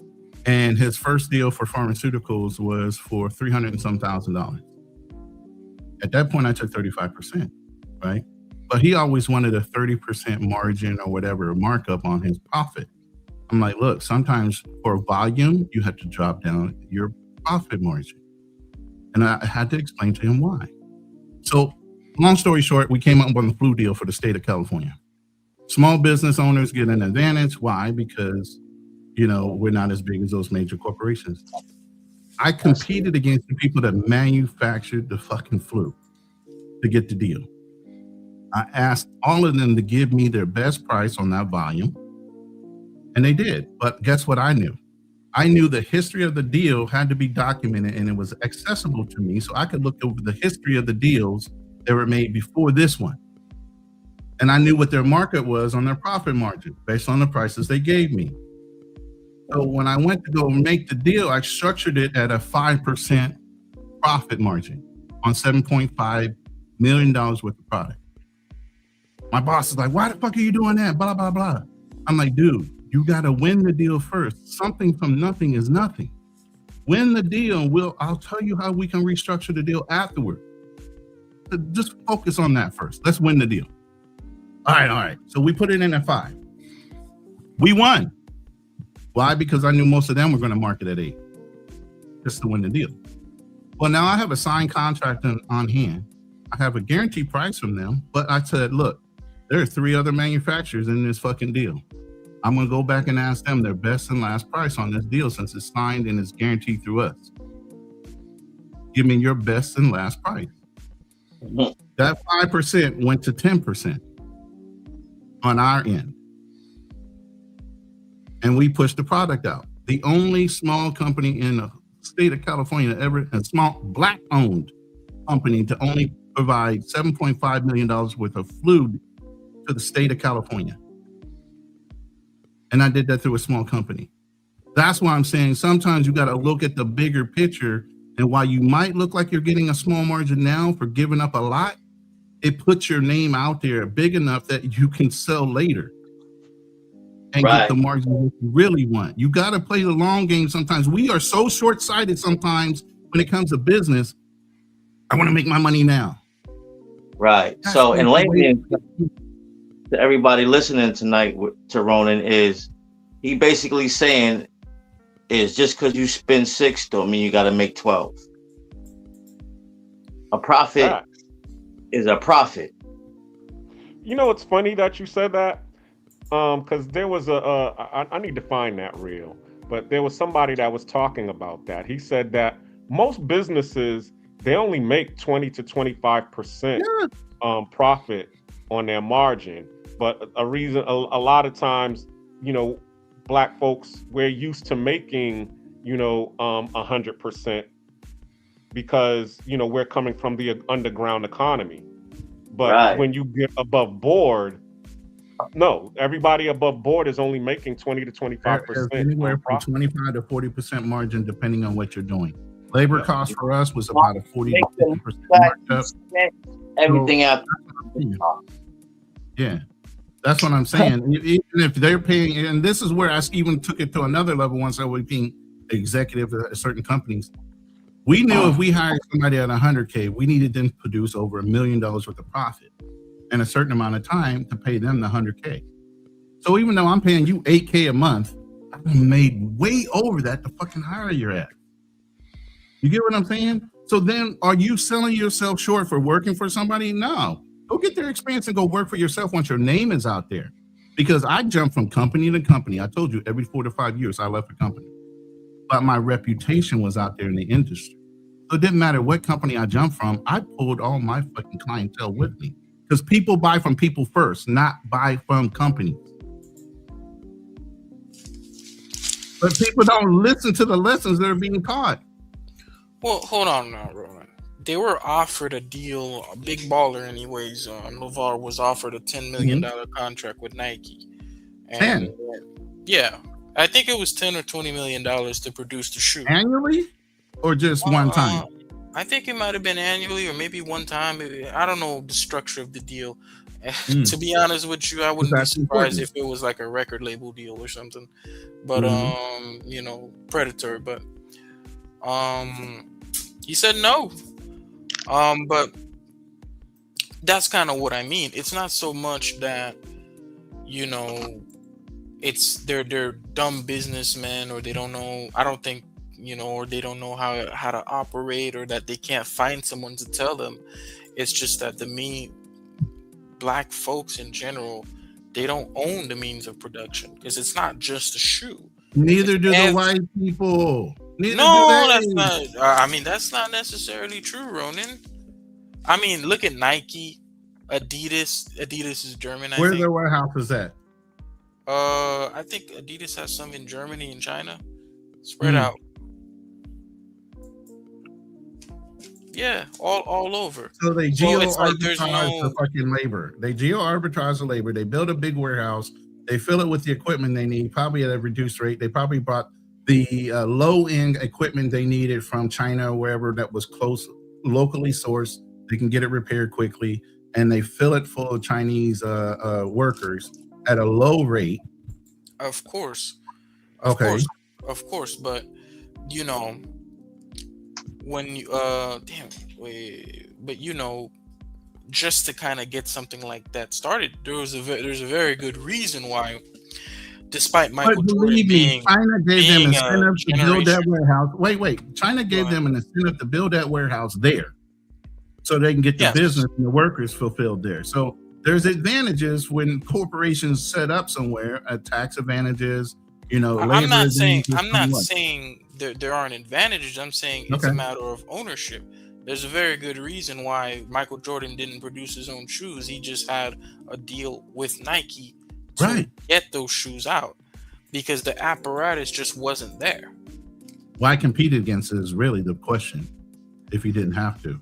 And his first deal for pharmaceuticals was for $300 and some thousand. At that point, I took 35%, right? But he always wanted a 30% margin or whatever markup on his profit. I'm like, look, sometimes for volume, you have to drop down your profit margin. And I had to explain to him why. So long story short, we came up with a flu deal for the state of California. Small business owners get an advantage. Why? Because, we're not as big as those major corporations. I competed against the people that manufactured the fucking flu to get the deal. I asked all of them to give me their best price on that volume. And they did. But guess what I knew? I knew the history of the deal had to be documented and it was accessible to me, so I could look over the history of the deals that were made before this one. And I knew what their market was on their profit margin based on the prices they gave me. So when I went to go make the deal, I structured it at a 5% profit margin on $7.5 million worth of product. My boss is like, why the fuck are you doing that? Blah, blah, blah. I'm like, dude, you got to win the deal first. Something from nothing is nothing. Win the deal, and I'll tell you how we can restructure the deal afterward. Just focus on that first. Let's win the deal. All right. So we put it in at 5. We won. Why? Because I knew most of them were going to market at 8 just to win the deal. Well, now I have a signed contract on hand. I have a guaranteed price from them, but I said, look, there are 3 other manufacturers in this fucking deal. I'm going to go back and ask them their best and last price on this deal since it's signed and it's guaranteed through us. Give me your best and last price. That 5% went to 10% on our end. And we pushed the product out. The only small company in the state of California ever, a small Black-owned company to only provide $7.5 million worth of flu to the state of California. And I did that through a small company. That's why I'm saying sometimes you got to look at the bigger picture. And while you might look like you're getting a small margin now for giving up a lot, it puts your name out there big enough that you can sell later and get the margin you really want. You got to play the long game sometimes. We are so short-sighted sometimes when it comes to business. I want to make my money now. Right. That's So, the in way. layman's to everybody listening tonight to Ronan is he basically saying is just because you spend 6 don't mean you got to make 12. A profit is a profit. You know, it's funny that you said that, because there was I need to find that reel, but there was somebody that was talking about that. He said that most businesses, they only make 20 to 25% profit on their margin. But a lot of times, you know, Black folks, we're used to making, you know, 100% because, you know, we're coming from the underground economy. But when you get above board, no, everybody above board is only making 20 to 25%. Anywhere from 25 to 40% margin, depending on what you're doing. Labor cost for us was about a 40 to 50% markup. Everything out. Yeah, that's what I'm saying. Even if they're paying, and this is where I even took it to another level once I was being executive at certain companies. We knew if we hired somebody at 100K, we needed them to produce over $1 million worth of profit in a certain amount of time to pay them the 100K. So even though I'm paying you 8K a month, I've made way over that the fucking higher you're at. You get what I'm saying? So then are you selling yourself short for working for somebody? No. Go get their experience and go work for yourself once your name is out there. Because I jumped from company to company. I told you every 4 to 5 years I left a company. But my reputation was out there in the industry. So it didn't matter what company I jumped from, I pulled all my fucking clientele with me. Because people buy from people first, not buy from companies. But people don't listen to the lessons that are being taught. Well, hold on now, Roman. They were offered a deal, a big baller anyways. Navar was offered a $10 million contract with Nike. And 10? Yeah. I think it was $10 or $20 million to produce the shoe. Annually? Or just one time? I think it might have been annually or maybe one time. I don't know the structure of the deal. To be honest with you, I wouldn't be surprised if it was like a record label deal or something. But you know, predatory. But he said no. But that's kind of what I mean. It's not so much that, you know, it's they're dumb businessmen or they don't know. I don't think, you know, or they don't know how to operate or that they can't find someone to tell them. It's just that Black folks in general, they don't own the means of production because it's not just a shoe. Neither do the white people. Neither No, do they. that's not. I mean, that's not necessarily true, Ronan. I mean, look at Nike, Adidas. Adidas is German. I Where's think. their warehouse is at? I think Adidas has some in Germany and China, spread out. Yeah, all over. So they geo-arbitrage there's the fucking labor. They geo-arbitrage the labor. They build a big warehouse. They fill it with the equipment they need, probably at a reduced rate. They probably bought the low-end equipment they needed from China or wherever that was close, locally sourced. They can get it repaired quickly, and they fill it full of Chinese workers at a low rate. Of course. Of course, but you know, when you but you know, just to kind of get something like that started, there's a very good reason why, despite Michael Jordan being China gave them incentive to build that generation. warehouse. Wait. China gave them an incentive to build that warehouse there, so they can get the business and the workers fulfilled there. So there's advantages when corporations set up somewhere, tax advantages. You know, I'm not saying there aren't advantages. I'm saying it's a matter of ownership. There's a very good reason why Michael Jordan didn't produce his own shoes. He just had a deal with Nike to get those shoes out because the apparatus just wasn't there. Why compete against it is really the question, if he didn't have to.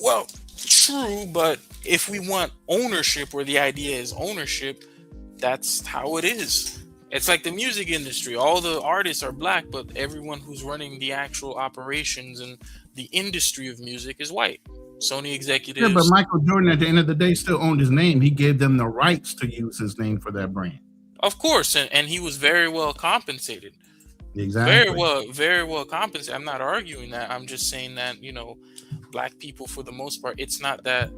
Well, true, but if we want ownership, where the idea is ownership, that's how it is. It's like the music industry. All the artists are Black, but everyone who's running the actual operations and the industry of music is white. Sony executives. Yeah, but Michael Jordan, at the end of the day, still owned his name. He gave them the rights to use his name for that brand. Of course, and he was very well compensated. Exactly. Very well compensated. I'm not arguing that. I'm just saying that, you know, Black people, for the most part, it's not that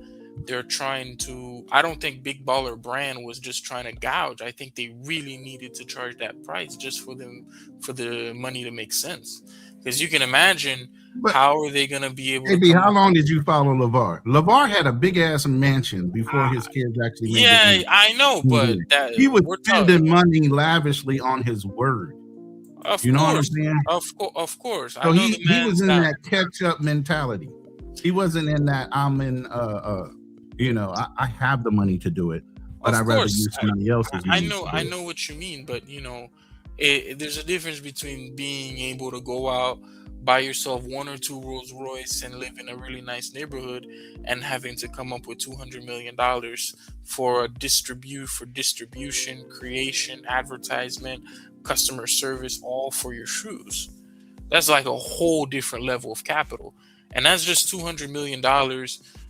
they're trying to. I don't think Big Baller Brand was just trying to gouge. I think they really needed to charge that price just for the money to make sense. Because you can imagine, But how are they going to be able to AB, come how up? long did you follow LeVar? LeVar had a big ass mansion before his kids actually made Yeah, it. I know, but that He was we're spending money lavishly on his word. Of You know what I'm course, saying? of course. I So know the he was man's in got. that catch up mentality. He wasn't in that I'm in I have the money to do it, but Of I'd rather course, use somebody else's I money. know, to do I it. know what you mean, but there's a difference between being able to go out, buy yourself 1 or 2 Rolls Royce and live in a really nice neighborhood, and having to come up with $200 million for distribution, creation, advertisement, customer service, all for your shoes. That's like a whole different level of capital, and that's just $200 million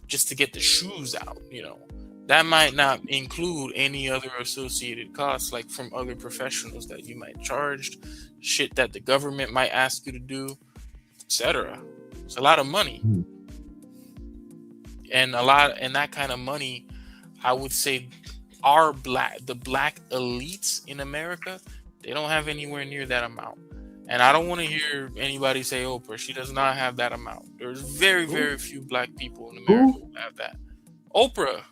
just to get the shoes out. That might not include any other associated costs, like from other professionals that you might charge, shit that the government might ask you to do, etc. It's a lot of money, and that kind of money, I would say, the black elites in America, they don't have anywhere near that amount. And I don't want to hear anybody say Oprah. She does not have that amount. There's very, very few black people in America who have that. Oprah.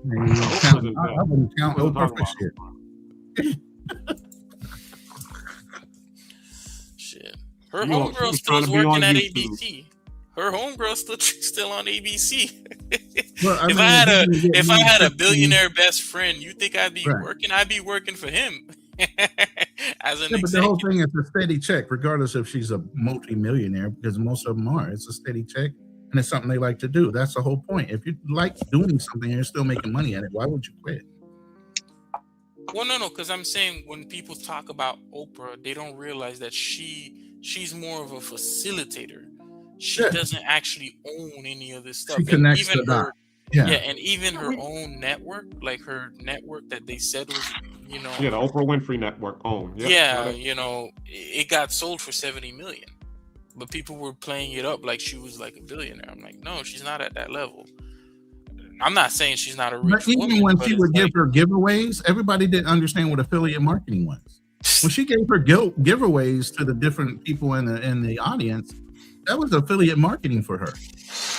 I wouldn't count Oprah for shit. Shit. Her You know, homegirl she's still trying to be working on at YouTube. ABC. Her homegirl still on ABC. Well, If I had a billionaire best friend, you think I'd be working? I'd be working for him as an But the whole executive. thing is a steady check, regardless if she's a multi-millionaire, because most of them are. It's a steady check, and it's something they like to do. That's the whole point. If you like doing something and you're still making money at it, why would you quit? Well, no, because I'm saying when people talk about Oprah, they don't realize that she's more of a facilitator. She doesn't actually own any of this stuff. She connects the dots. Yeah. And even her own network, like her network that they said was, Yeah, the Oprah Winfrey Network owned. It got sold for $70 million, but people were playing it up like she was like a billionaire. I'm like, no, she's not at that level. I'm not saying she's not a rich But even woman, when but she it's would give like, her giveaways, everybody didn't understand what affiliate marketing was. When she gave her giveaways to the different people in the audience, that was affiliate marketing for her.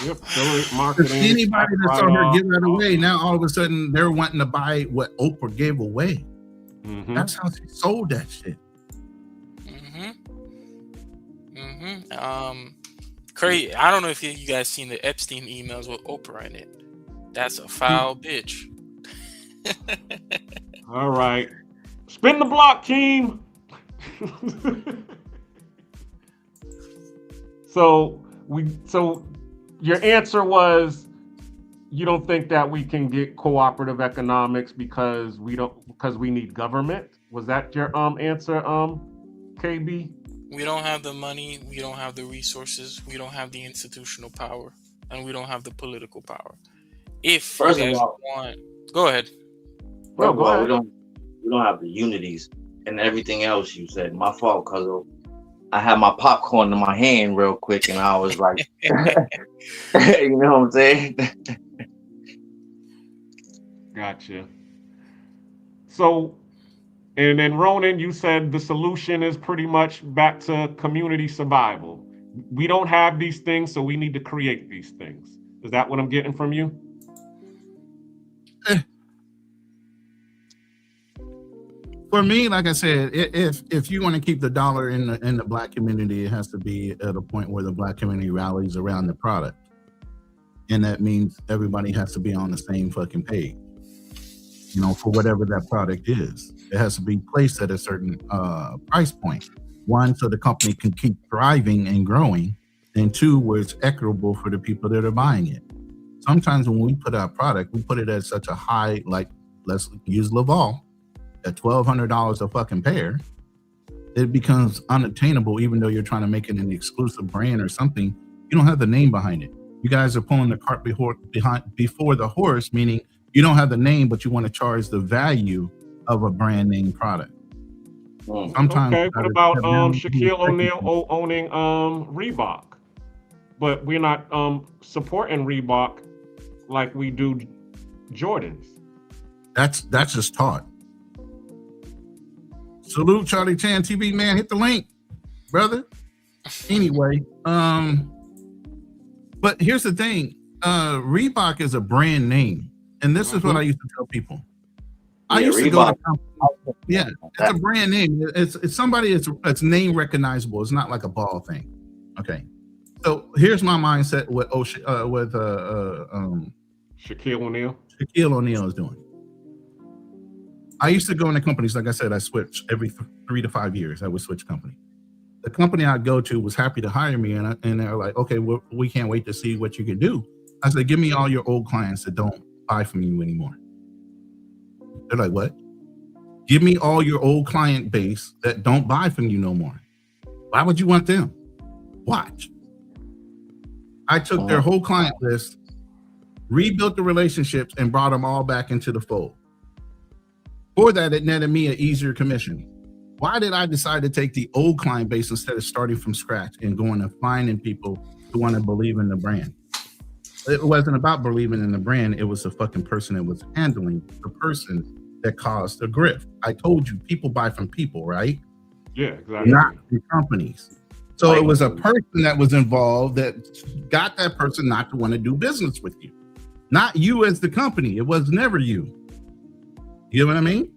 Yep, affiliate marketing. Anybody that saw her give that away, now all of a sudden they're wanting to buy what Oprah gave away. That's how she sold that shit. Crazy. I don't know if you guys seen the Epstein emails with Oprah in it. That's a foul bitch. All right. Spin the block, team. So your answer was you don't think that we can get cooperative economics because we need government? Was that your answer, KB? We don't have the money, we don't have the resources, we don't have the institutional power, and we don't have the political power. If you guys want, go ahead. First of all, we don't have the unities and everything else you said. My fault, cuz I had my popcorn in my hand real quick and I was like, you know what I'm saying? Gotcha. So, and then Ronan, you said the solution is pretty much back to community survival. We don't have these things, so we need to create these things. Is that what I'm getting from you? For me, like I said, if you want to keep the dollar in the black community, it has to be at a point where the black community rallies around the product, and that means everybody has to be on the same fucking page. For whatever that product is, it has to be placed at a certain price point. 1, so the company can keep thriving and growing, and 2, where it's equitable for the people that are buying it. Sometimes when we put out product, we put it at such a high, like let's use Laval. At $1,200 a fucking pair, it becomes unattainable. Even though you're trying to make it an exclusive brand or something, you don't have the name behind it. You guys are pulling the cart before the horse, meaning you don't have the name, but you want to charge the value of a brand name product. Sometimes. Okay. What about Shaquille O'Neal owning Reebok? But we're not supporting Reebok like we do Jordans. That's just taught. Salute Charlie Chan TV, man. Hit the link, brother. Anyway, but here's the thing. Reebok is a brand name. And this is what I used to tell people. I used to go to it's a brand name. It's somebody it's name recognizable. It's not like a ball thing. Okay. So here's my mindset with Shaquille O'Neal. Shaquille O'Neal is doing. I used to go into companies, like I said, I switched every 3 to 5 years. I would switch company. The company I'd go to was happy to hire me, and they're like, okay, we can't wait to see what you can do. I said, give me all your old clients that don't buy from you anymore. They're like, what? Give me all your old client base that don't buy from you no more. Why would you want them? Watch. I took their whole client list, rebuilt the relationships, and brought them all back into the fold. For that, it netted me an easier commission. Why did I decide to take the old client base instead of starting from scratch and going and finding people who want to believe in the brand? It wasn't about believing in the brand. It was the fucking person that was handling the person that caused the grift. I told you, people buy from people, right? Yeah, exactly. Not the companies. So it was a person that was involved that got that person not to want to do business with you. Not you as the company. It was never you. You know what I mean?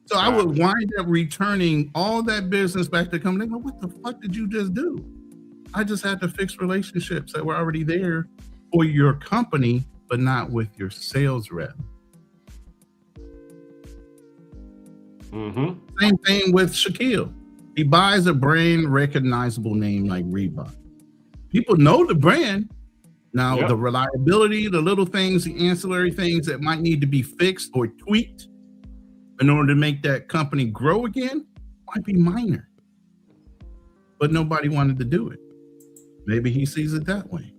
So I would wind up returning all that business back to the company. Go, what the fuck did you just do? I just had to fix relationships that were already there for your company, but not with your sales rep. Same thing with Shaquille. He buys a brand recognizable name like Reebok. People know the brand. Now, the reliability, the little things, the ancillary things that might need to be fixed or tweaked in order to make that company grow again might be minor. But nobody wanted to do it. Maybe he sees it that way.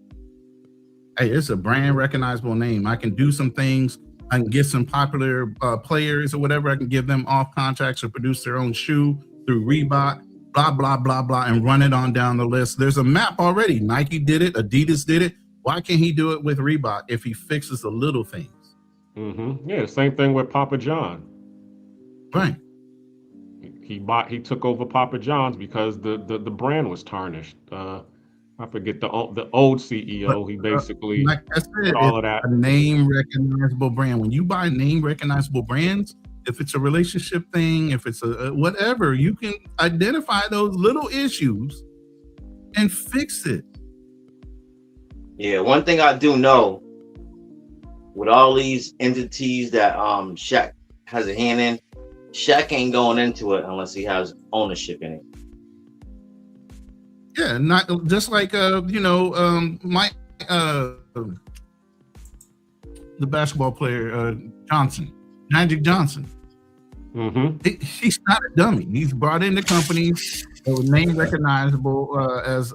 Hey, it's a brand recognizable name. I can do some things. I can get some popular players or whatever. I can give them off contracts or produce their own shoe through Reebok, blah, blah, blah, blah, and run it on down the list. There's a map already. Nike did it. Adidas did it. Why can't he do it with Reebok if he fixes the little things? Yeah, same thing with Papa John. Right. He took over Papa John's because the brand was tarnished. I forget the old CEO. He basically like I said, all of that. A name recognizable brand. When you buy name recognizable brands, if it's a relationship thing, if it's a whatever, you can identify those little issues and fix it. Yeah, one thing I do know, with all these entities that Shaq has a hand in, Shaq ain't going into it unless he has ownership in it. Yeah, not just like Mike, the basketball player Johnson, Magic Johnson. He's not a dummy. He's brought into companies that were name recognizable as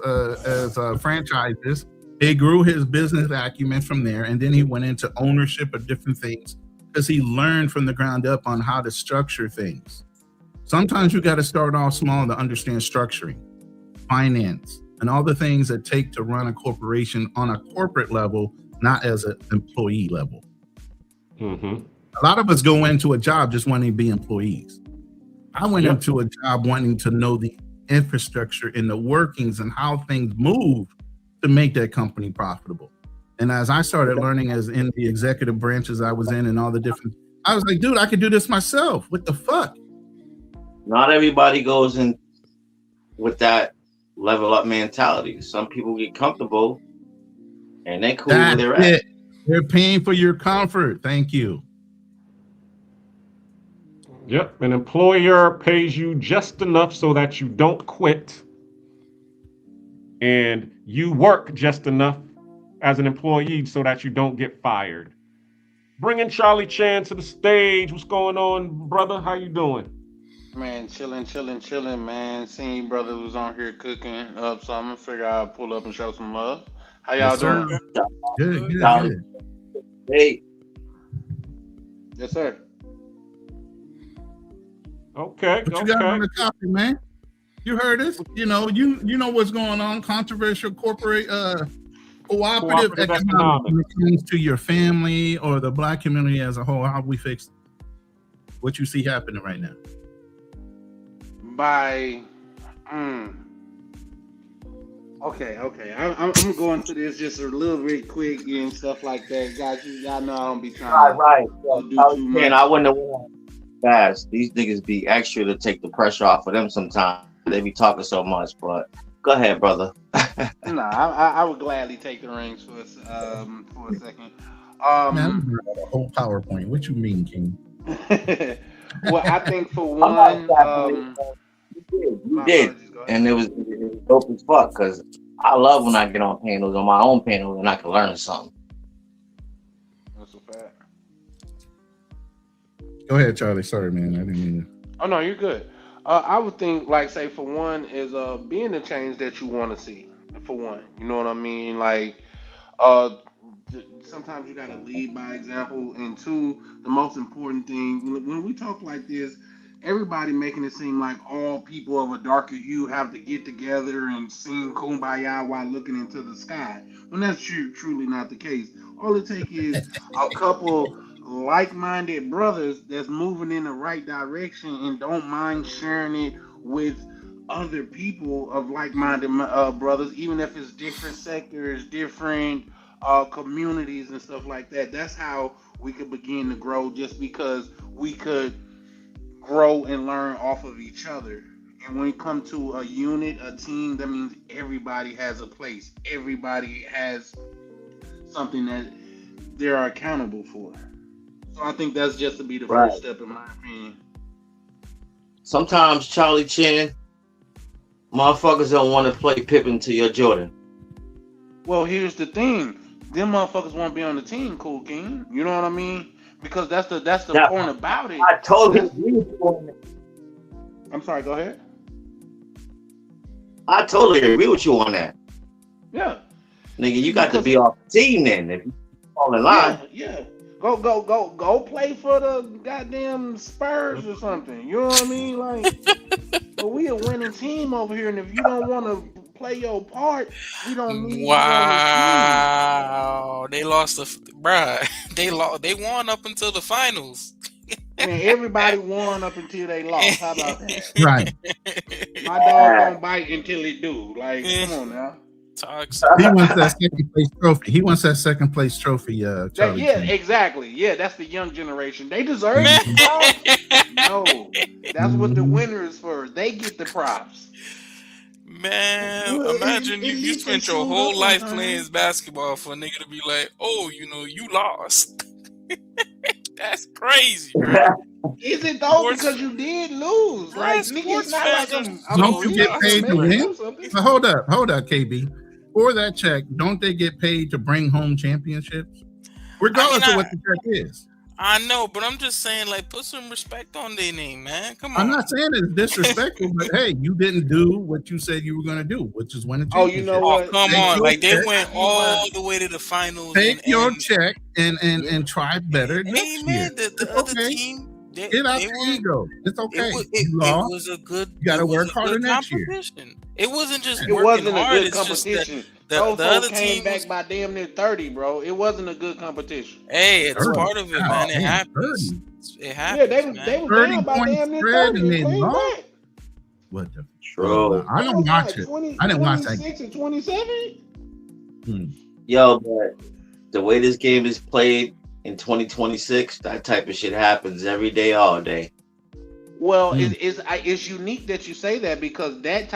franchises. He grew his business acumen from there, and then he went into ownership of different things because he learned from the ground up on how to structure things. Sometimes you got to start off small to understand structuring, finance, and all the things that take to run a corporation on a corporate level, not as an employee level. A lot of us go into a job just wanting to be employees. I went into a job wanting to know the infrastructure and the workings and how things move to make that company profitable. And as I started learning as in the executive branches I was in and all the different, I was like, dude, I could do this myself. What the fuck? Not everybody goes in with that level up mentality. Some people get comfortable and they cool where they're at. They're paying for your comfort. Thank you. Yep, an employer pays you just enough so that you don't quit, and you work just enough as an employee so that you don't get fired. Bringing Charlie Chan to the stage. What's going on, brother? How you doing? Man, chilling, man. Seeing you brothers was on here cooking up something. Figure I'll pull up and show some love. How y'all doing? Good. Hey. Yes, sir. Okay. What you got on the topic, man? You heard us. You know what's going on. Controversial corporate Cooperative economics when it comes to your family or the black community as a whole. How we fix what you see happening right now? By okay. I'm going to this just a little bit quick and stuff like that, guys. Y'all know I don't be trying Right. to do too much. I wouldn't have went fast. These niggas be extra to take the pressure off of them sometimes. They be talking so much, but go ahead, brother. No, I would gladly take the reins for a second. Man, a whole PowerPoint. What you mean, King? Well, I think for one, you did, and it was dope as fuck. Because I love when I get on panels, on my own panels, and I can learn something. That's a fact. Go ahead, Charlie. Sorry, man. I didn't mean to. Oh no, you're good. I would think, like, say for one, is being the change that you want to see. For one, you know what I mean? Like, sometimes you gotta lead by example, and two, the most important thing when we talk like this, everybody making it seem like all people of a darker hue have to get together and sing Kumbaya while looking into the sky. When that's truly not the case. All it takes is a couple like-minded brothers that's moving in the right direction and don't mind sharing it with other people of like-minded brothers, even if it's different sectors, different communities and stuff like that. That's how we could begin to grow, just because we could grow and learn off of each other. And when it comes to a unit, a team, that means everybody has a place. Everybody has something that they're accountable for. So I think that's just to be the first step, in my opinion. Sometimes, Charlie Chin, motherfuckers don't want to play Pippen to your Jordan. Well, here's the thing. Them motherfuckers won't be on the team, Cool King. You know what I mean? Because that's the point about it. I totally agree with you on that. I'm sorry, go ahead. I totally agree with you on that. Yeah. Nigga, you got to be off the team then if you fall in line. Yeah. Go play for the goddamn Spurs or something. You know what I mean? Like, but we a winning team over here, and if you don't want to play your part, we don't need Wow, they lost bruh. They won up until the finals. And everybody won up until they lost. How about that? Right. My dog don't bite until he do. Like, come on now. Toxic. He wants that second place trophy. Charlie. Yeah, exactly. Yeah, that's the young generation. They deserve it. No, that's what the winner is for. They get the props. Man, imagine you spent your whole life playing basketball for a nigga to be like, oh, you lost. That's crazy, bro. Is it though? Because you did lose. Like, niggas not like don't you get paid to win? Hold up, KB. For that check, don't they get paid to bring home championships? Regardless of what the check is. I know, but I'm just saying, like, put some respect on their name, man. Come on. I'm not saying it's disrespectful, but hey, you didn't do what you said you were going to do, which is win a championship. Oh, you know what? Come on. Like, they went all the way to the finals. Take your check and try better next year. The other team. Get out the ego. It's okay. It was a good. You got to work harder next year. It wasn't just. It wasn't a good competition. The other came team back by damn near 30, bro. It wasn't a good competition. Hey, it's part of it, man. It happens. It happens. Yeah, they were down by damn near 30 and came back. What the? True. I don't watch it. I didn't watch that. 26 and 27. Yo, but the way this game is played in 2026, that type of shit happens every day, all day. Well, it's unique that you say that, because that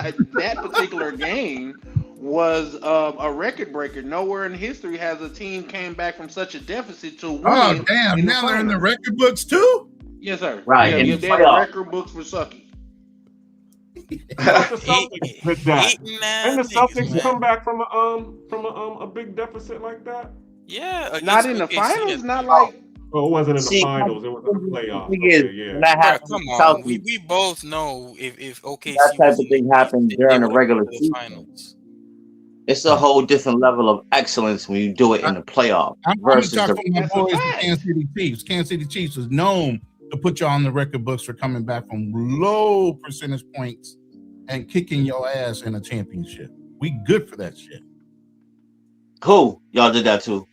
particular game was a record breaker. Nowhere in history has a team came back from such a deficit to win. Oh damn! Now they're in the record books too. Yes, sir. Right. Yeah, they're the record books for sucky. The Celtics did that. And the Celtics come back from a big deficit like that. Yeah, not in the finals. Not like. Oh, it wasn't in the finals. It was in the playoffs. Yeah. Come on, we both know if OKC that type of thing happened during the regular season. Finals. It's a whole different level of excellence when you do it in the playoff. I'm versus talking to my boys, the Kansas City Chiefs. Kansas City Chiefs is known to put you on the record books for coming back from low percentage points and kicking your ass in a championship. We good for that shit. Who? Y'all did that too.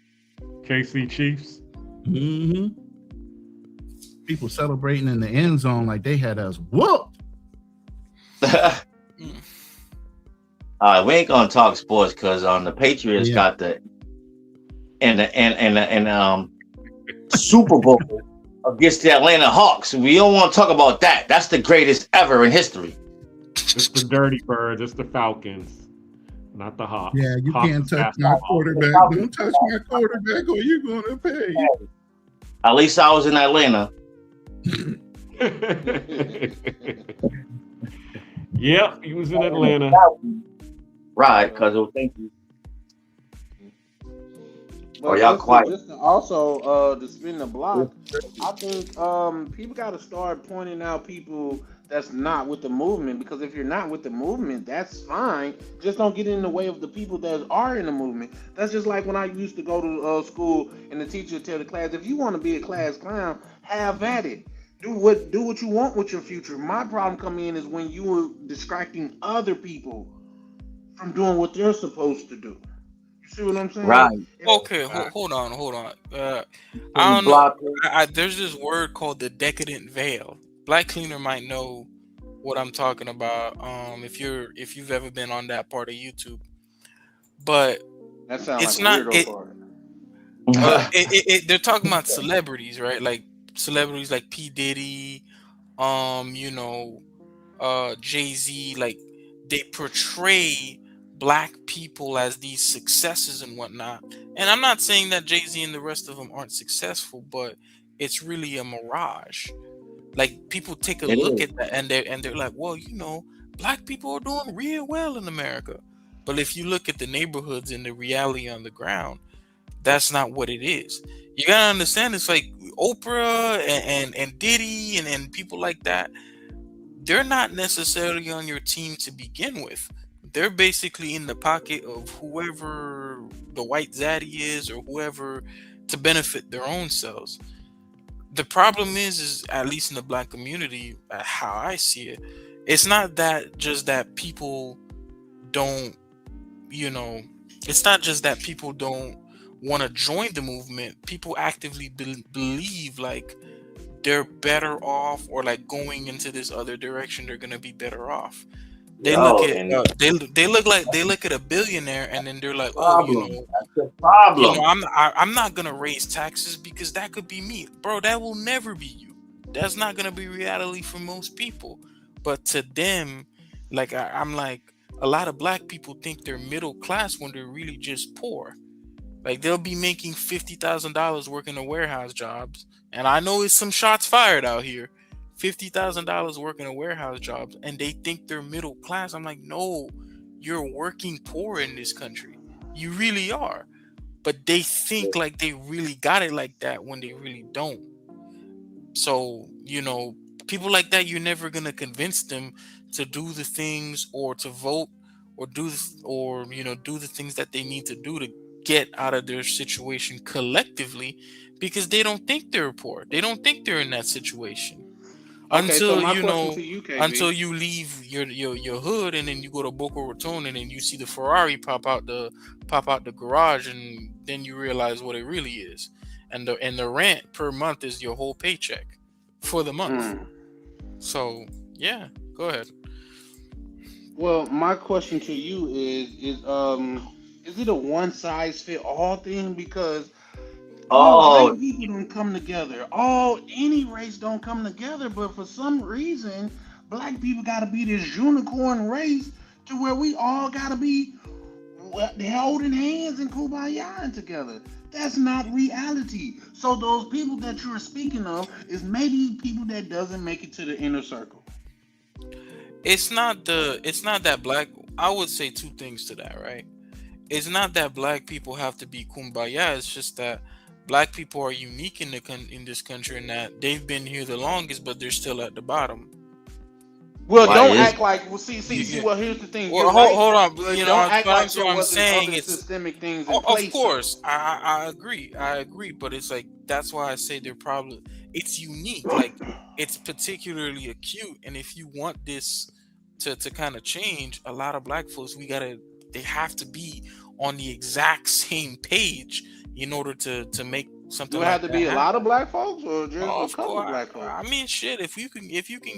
KC Chiefs. Mm-hmm. People celebrating in the end zone like they had us whooped. All right, we ain't gonna talk sports because the Patriots got the Super Bowl against the Atlanta Hawks. We don't want to talk about that. That's the greatest ever in history. It's the Dirty Birds. It's the Falcons, not the Hawks. Yeah, you Hawks can't touch my quarterback. Don't touch my quarterback or you're gonna pay. At least I was in Atlanta. Yep, he was in Atlanta. Right, because thank you. But y'all quiet. Just to also to spin the block, I think people got to start pointing out people that's not with the movement, because if you're not with the movement, that's fine. Just don't get in the way of the people that are in the movement. That's just like when I used to go to school and the teacher would tell the class, if you want to be a class clown, have at it. Do what you want with your future. My problem come in is when you are distracting other people from doing what they're supposed to do. You see what I'm saying? Right. Okay, hold on. I don't know. There's this word called the decadent veil. Black Cleaner might know what I'm talking about. If you've ever been on that part of YouTube, but that sounds it's like not. a weirdo part. They're talking about celebrities, right? Like celebrities like P. Diddy, Jay-Z. Like they portray Black people as these successes and whatnot. And I'm not saying that Jay-Z and the rest of them aren't successful, but it's really a mirage. Like people take a look at that and they're like, well, Black people are doing real well in America. But if you look at the neighborhoods and the reality on the ground, that's not what it is. You gotta understand, it's like Oprah and Diddy and people like that. They're not necessarily on your team to begin with. They're basically in the pocket of whoever the white zaddy is or whoever to benefit their own selves. The problem is at least in the Black community, how I see it, it's not that just that people don't, it's not just that people don't want to join the movement. People actively believe like they're better off, or like going into this other direction, they're gonna be better off. They look at a billionaire and then they're like, that's the problem. I'm not gonna raise taxes because that could be me, bro. That will never be you. That's not gonna be reality for most people. But to them, like I'm like, a lot of Black people think they're middle class when they're really just poor. Like they'll be making $50,000 working a warehouse jobs, and I know it's some shots fired out here. $50,000 working a warehouse jobs, and they think they're middle class. I'm like, no, you're working poor in this country. You really are. But they think like they really got it like that when they really don't. So, people like that, you're never gonna convince them to do the things or to vote or do the things that they need to do to get out of their situation collectively, because they don't think they're poor. They don't think they're in that situation. Until until you leave your hood and then you go to Boca Raton and then you see the Ferrari pop out the garage, and then you realize what it really is. And the rent per month is your whole paycheck for the month. So yeah, go ahead. Well, my question to you is it a one size fit all thing? Because white people don't come together. Any race don't come together, but for some reason, Black people got to be this unicorn race to where we all got to be holding hands and kumbaya together. That's not reality. So those people that you're speaking of is maybe people that doesn't make it to the inner circle. It's not that Black. I would say two things to that, right? It's not that Black people have to be kumbaya. It's just that Black people are unique in this country, and that they've been here the longest, but they're still at the bottom. Well, don't act like. Well, see. Well, here's the thing. Well, hold on. Don't act like there wasn't other systemic things in place. Of course, I agree. But it's like, that's why I say they're probably. It's unique. Like it's particularly acute, and if you want this to kind of change, a lot of Black folks, they have to be on the exact same page in order to make something Do it like have to that be a lot happen. of black folks or just Oh, a of couple course. black folks? I mean, shit. If you can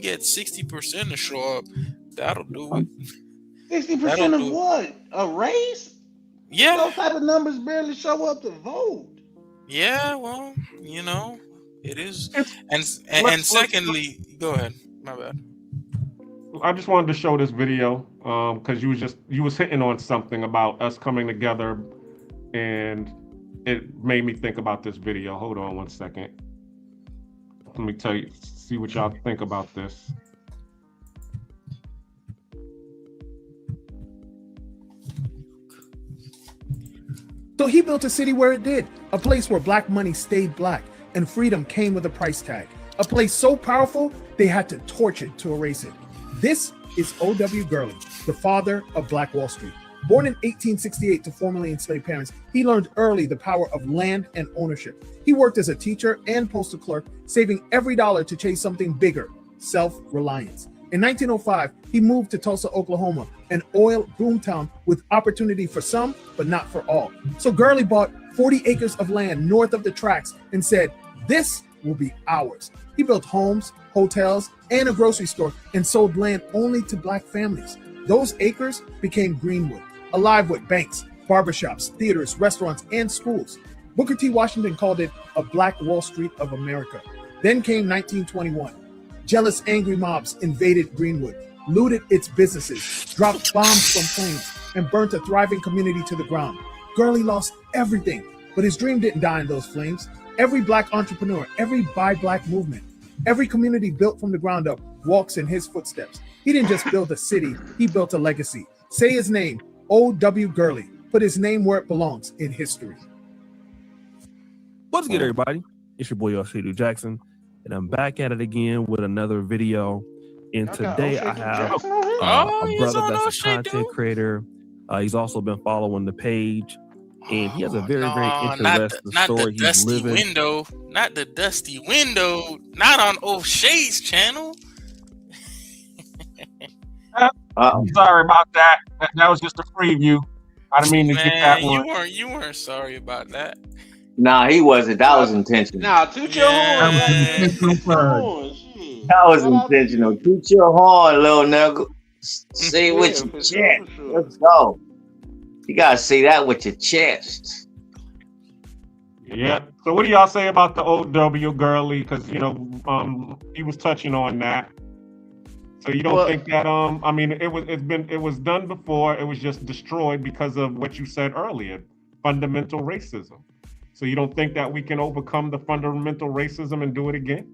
get 60% to show up, that'll do it. 60% That'll of do it. what? A race? Yeah. Those type of numbers barely show up to vote. Yeah. Well, you know, it is. And Let's secondly, go ahead. My bad. I just wanted to show this video because you was hitting on something about us coming together, and it made me think about this video. Hold on one second. Let me see what y'all think about this. So he built a city where it did, a place where black money stayed black and freedom came with a price tag, a place so powerful they had to torch it to erase it. This is O.W. Gurley, the father of Black Wall Street. Born in 1868 to formerly enslaved parents, he learned early the power of land and ownership. He worked as a teacher and postal clerk, saving every dollar to chase something bigger, self-reliance. In 1905, he moved to Tulsa, Oklahoma, an oil boomtown with opportunity for some, but not for all. So Gurley bought 40 acres of land north of the tracks and said, "This will be ours." He built homes, hotels, and a grocery store and sold land only to black families. Those acres became Greenwood, alive with banks, barbershops, theaters, restaurants, and schools. Booker T. Washington called it a Black Wall Street of America. Then came 1921. Jealous, angry mobs invaded Greenwood, looted its businesses, dropped bombs from planes, and burnt a thriving community to the ground. Gurley lost everything, but his dream didn't die in those flames. Every black entrepreneur, every Buy Black movement, every community built from the ground up walks in his footsteps. He didn't just build a city, he built a legacy. Say his name, O.W. Gurley. Put his name where it belongs, in history. What's good, everybody? It's your boy, Oshidu Jackson, and I'm back at it again with another video. And today I have a brother that's a content creator. He's also been following the page, and he has a very interesting story he's living. Not the dusty window. Not on O'Shea's channel. Sorry about that. That was just a preview. I didn't mean to get that one. You weren't sorry about that. Nah, he wasn't. That was intentional. Nah, toot your horn. That was intentional. Toot your horn, little nigga. Say it with your chest. Let's go. You gotta say that with your chest. Yeah. So what do y'all say about the O.W. Gurley? Because he was touching on that. So you don't think that I mean it was done before, it was just destroyed because of what you said earlier, fundamental racism. So you don't think that we can overcome the fundamental racism and do it again?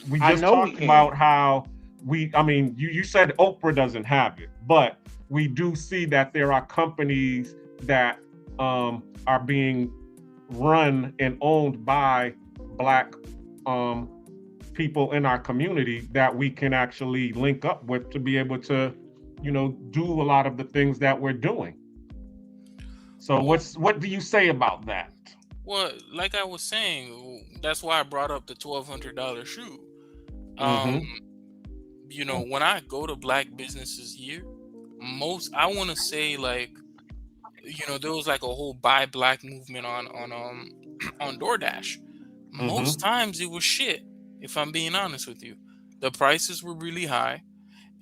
We just talked about how you said Oprah doesn't have it, but we do see that there are companies that are being run and owned by black people in our community that we can actually link up with to be able to, do a lot of the things that we're doing. So what do you say about that? Well, like I was saying, that's why I brought up the $1,200 shoe. When I go to black businesses here, I want to say there was like a whole Buy Black movement on DoorDash. Most times it was shit. If I'm being honest with you, the prices were really high,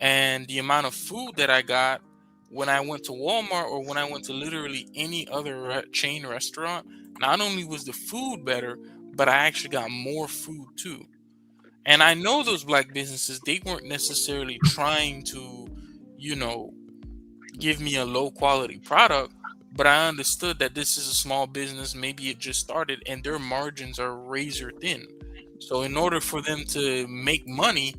and the amount of food that I got when I went to Walmart or when I went to literally any other chain restaurant, not only was the food better, but I actually got more food too. And I know those black businesses, they weren't necessarily trying to, give me a low quality product, but I understood that this is a small business. Maybe it just started and their margins are razor thin. So in order for them to make money,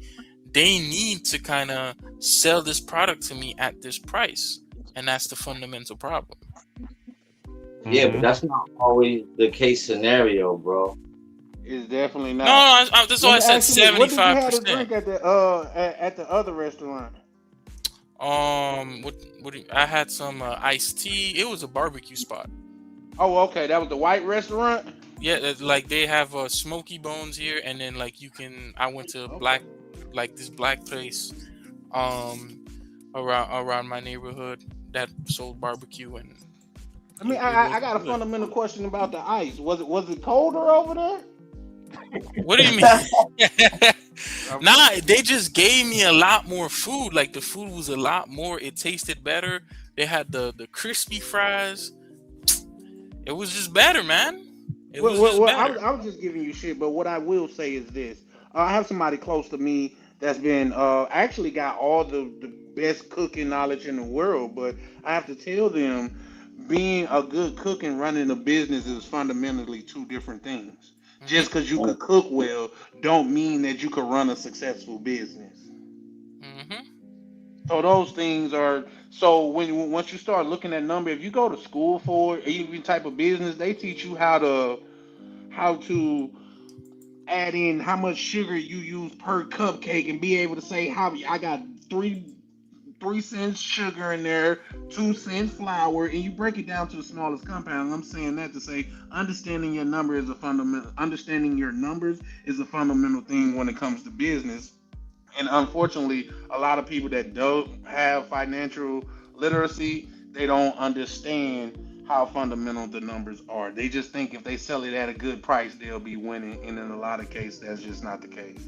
they need to kind of sell this product to me at this price. And that's the fundamental problem. Yeah, but that's not always the case scenario, bro. It's definitely not. No, that's why I said 75%. What did you have to drink at the other restaurant? I had some iced tea. It was a barbecue spot. Oh, okay. That was the white restaurant? Yeah, like they have smoky bones here, and then I went to this black place around my neighborhood that sold barbecue, and I mean, It I wasn't got a good. fundamental question about the ice. Was it colder over there? What do you mean? Nah, they just gave me a lot more food. Like the food was a lot more. It tasted better. They had the crispy fries. It was just better, man. It was just better. I was just giving you shit, but what I will say is this: I have somebody close to me that's been actually got all the best cooking knowledge in the world, but I have to tell them being a good cook and running a business is fundamentally two different things. Just because you could cook well, don't mean that you could run a successful business. So those things are so once you start looking at number, if you go to school for any type of business, they teach you how to add in how much sugar you use per cupcake and be able to say how I got three cents sugar in there, 2 cents flour, and you break it down to the smallest compound. I'm saying that to say understanding your number is a fundamental. Understanding your numbers is a fundamental thing when it comes to business. And unfortunately, a lot of people that don't have financial literacy, they don't understand how fundamental the numbers are. They just think if they sell it at a good price, they'll be winning. And in a lot of cases, that's just not the case.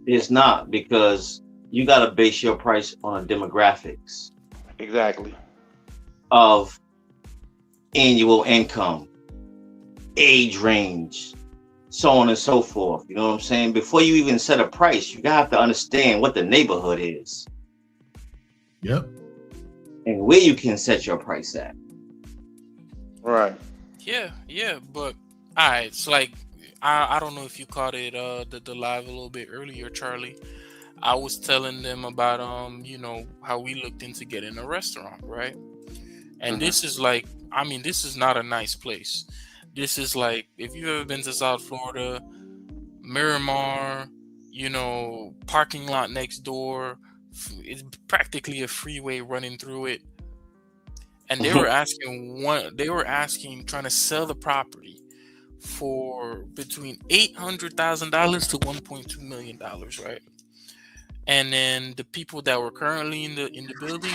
It's not, because you got to base your price on demographics. Exactly. Of annual income, age range, so on and so forth. You know what I'm saying? Before you even set a price, you have to understand what the neighborhood is. Yep. And where you can set your price at. Right. Yeah, but all right. So like, I don't know if you caught it the live a little bit earlier, Charlie. I was telling them about how we looked into getting a restaurant, right? And this is like, I mean, this is not a nice place. This is like, if you've ever been to South Florida, Miramar, parking lot next door, it's practically a freeway running through it. And they were trying to sell the property for between $800,000 to $1.2 million, right? And then the people that were currently in the building,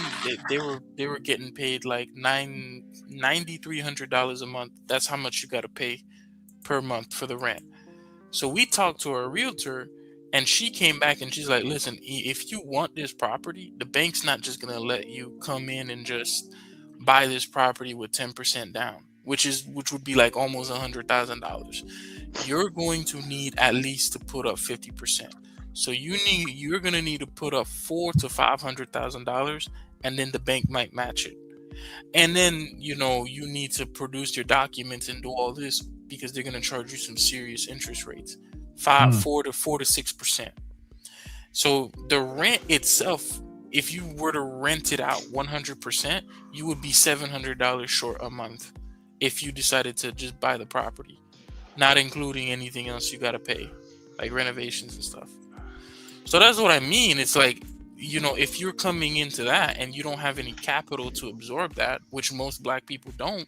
they were getting paid like $9,300 a month. That's how much you got to pay per month for the rent. So we talked to our realtor, and she came back and she's like, "Listen, if you want this property, the bank's not just gonna let you come in and just buy this property with 10% down, which would be like almost $100,000. You're going to need at least to put up 50%. So you're gonna need to put up $400,000 to $500,000, and then the bank might match it. And then you need to produce your documents and do all this because they're gonna charge you some serious interest rates, 4 to 6%. So the rent itself, if you were to rent it out 100%, you would be $700 short a month if you decided to just buy the property, not including anything else you got to pay, like renovations and stuff. So that's what I mean. It's like, if you're coming into that and you don't have any capital to absorb that, which most Black people don't,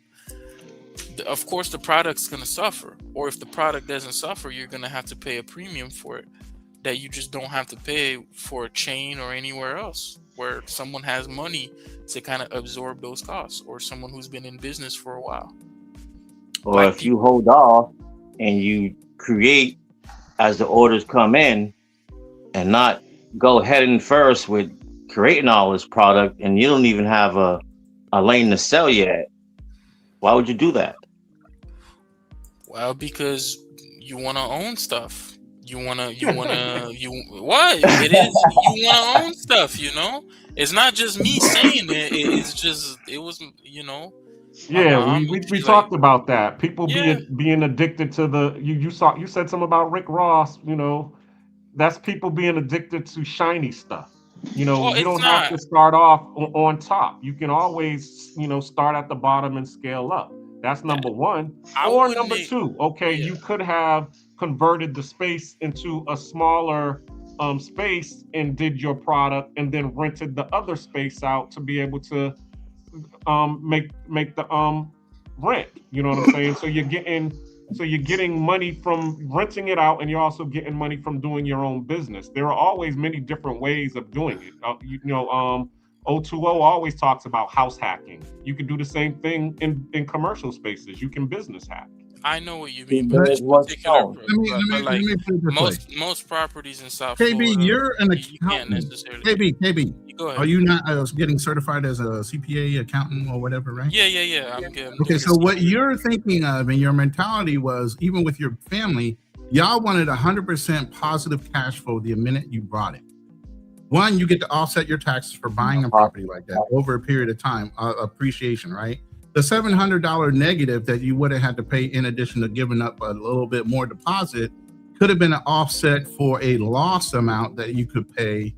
of course the product's going to suffer. Or if the product doesn't suffer, you're going to have to pay a premium for it that you just don't have to pay for a chain or anywhere else where someone has money to kind of absorb those costs, or someone who's been in business for a while. Or if you hold off and you create as the orders come in, and not go head in first with creating all this product, and you don't even have a lane to sell yet. Why would you do that? Well, because you want to own stuff. You what? It is, you want to own stuff, It's not just me saying it. It was. Yeah, we talked about that. People being addicted to the you said something about Rick Ross, that's people being addicted to shiny stuff. You don't have to start off on top. You can always, start at the bottom and scale up. That's number one. Or number two, you could have converted the space into a smaller space and did your product and then rented the other space out to be able to make the rent. You know what I'm saying? So you're getting money from renting it out, and you're also getting money from doing your own business. There are always many different ways of doing it. O2O always talks about house hacking. You can do the same thing in commercial spaces. You can business hack. I know what you mean, but this particular, but like most properties in South KB, Florida, you're an you can't accountant. necessarily. KB, You go ahead. are you not getting certified as a CPA accountant or whatever, right? Yeah. I'm good. Okay, so what you're thinking of and your mentality was, even with your family, y'all wanted 100% positive cash flow the minute you bought it. One, you get to offset your taxes for buying a property like that over a period of time, appreciation, right? The $700 negative that you would have had to pay in addition to giving up a little bit more deposit could have been an offset for a loss amount that you could pay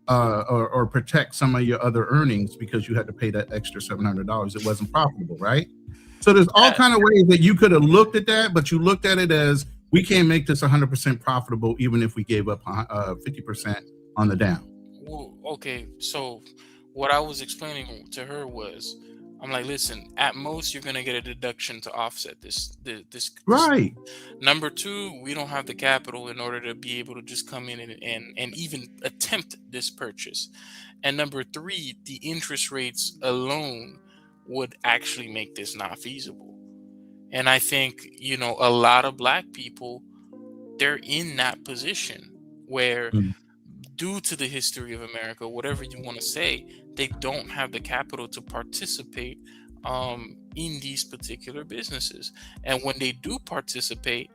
or protect some of your other earnings because you had to pay that extra $700. It wasn't profitable, right? So there's all kind of ways that you could have looked at that, but you looked at it as, we can't make this 100% profitable even if we gave up 50% on the down. Well, okay, so what I was explaining to her was, I'm like, listen, at most you're gonna get a deduction to offset this. Right. Number two, we don't have the capital in order to be able to just come in and even attempt this purchase. And number three, the interest rates alone would actually make this not feasible. And I think, a lot of Black people, they're in that position where due to the history of America, whatever you want to say, they don't have the capital to participate in these particular businesses. And when they do participate,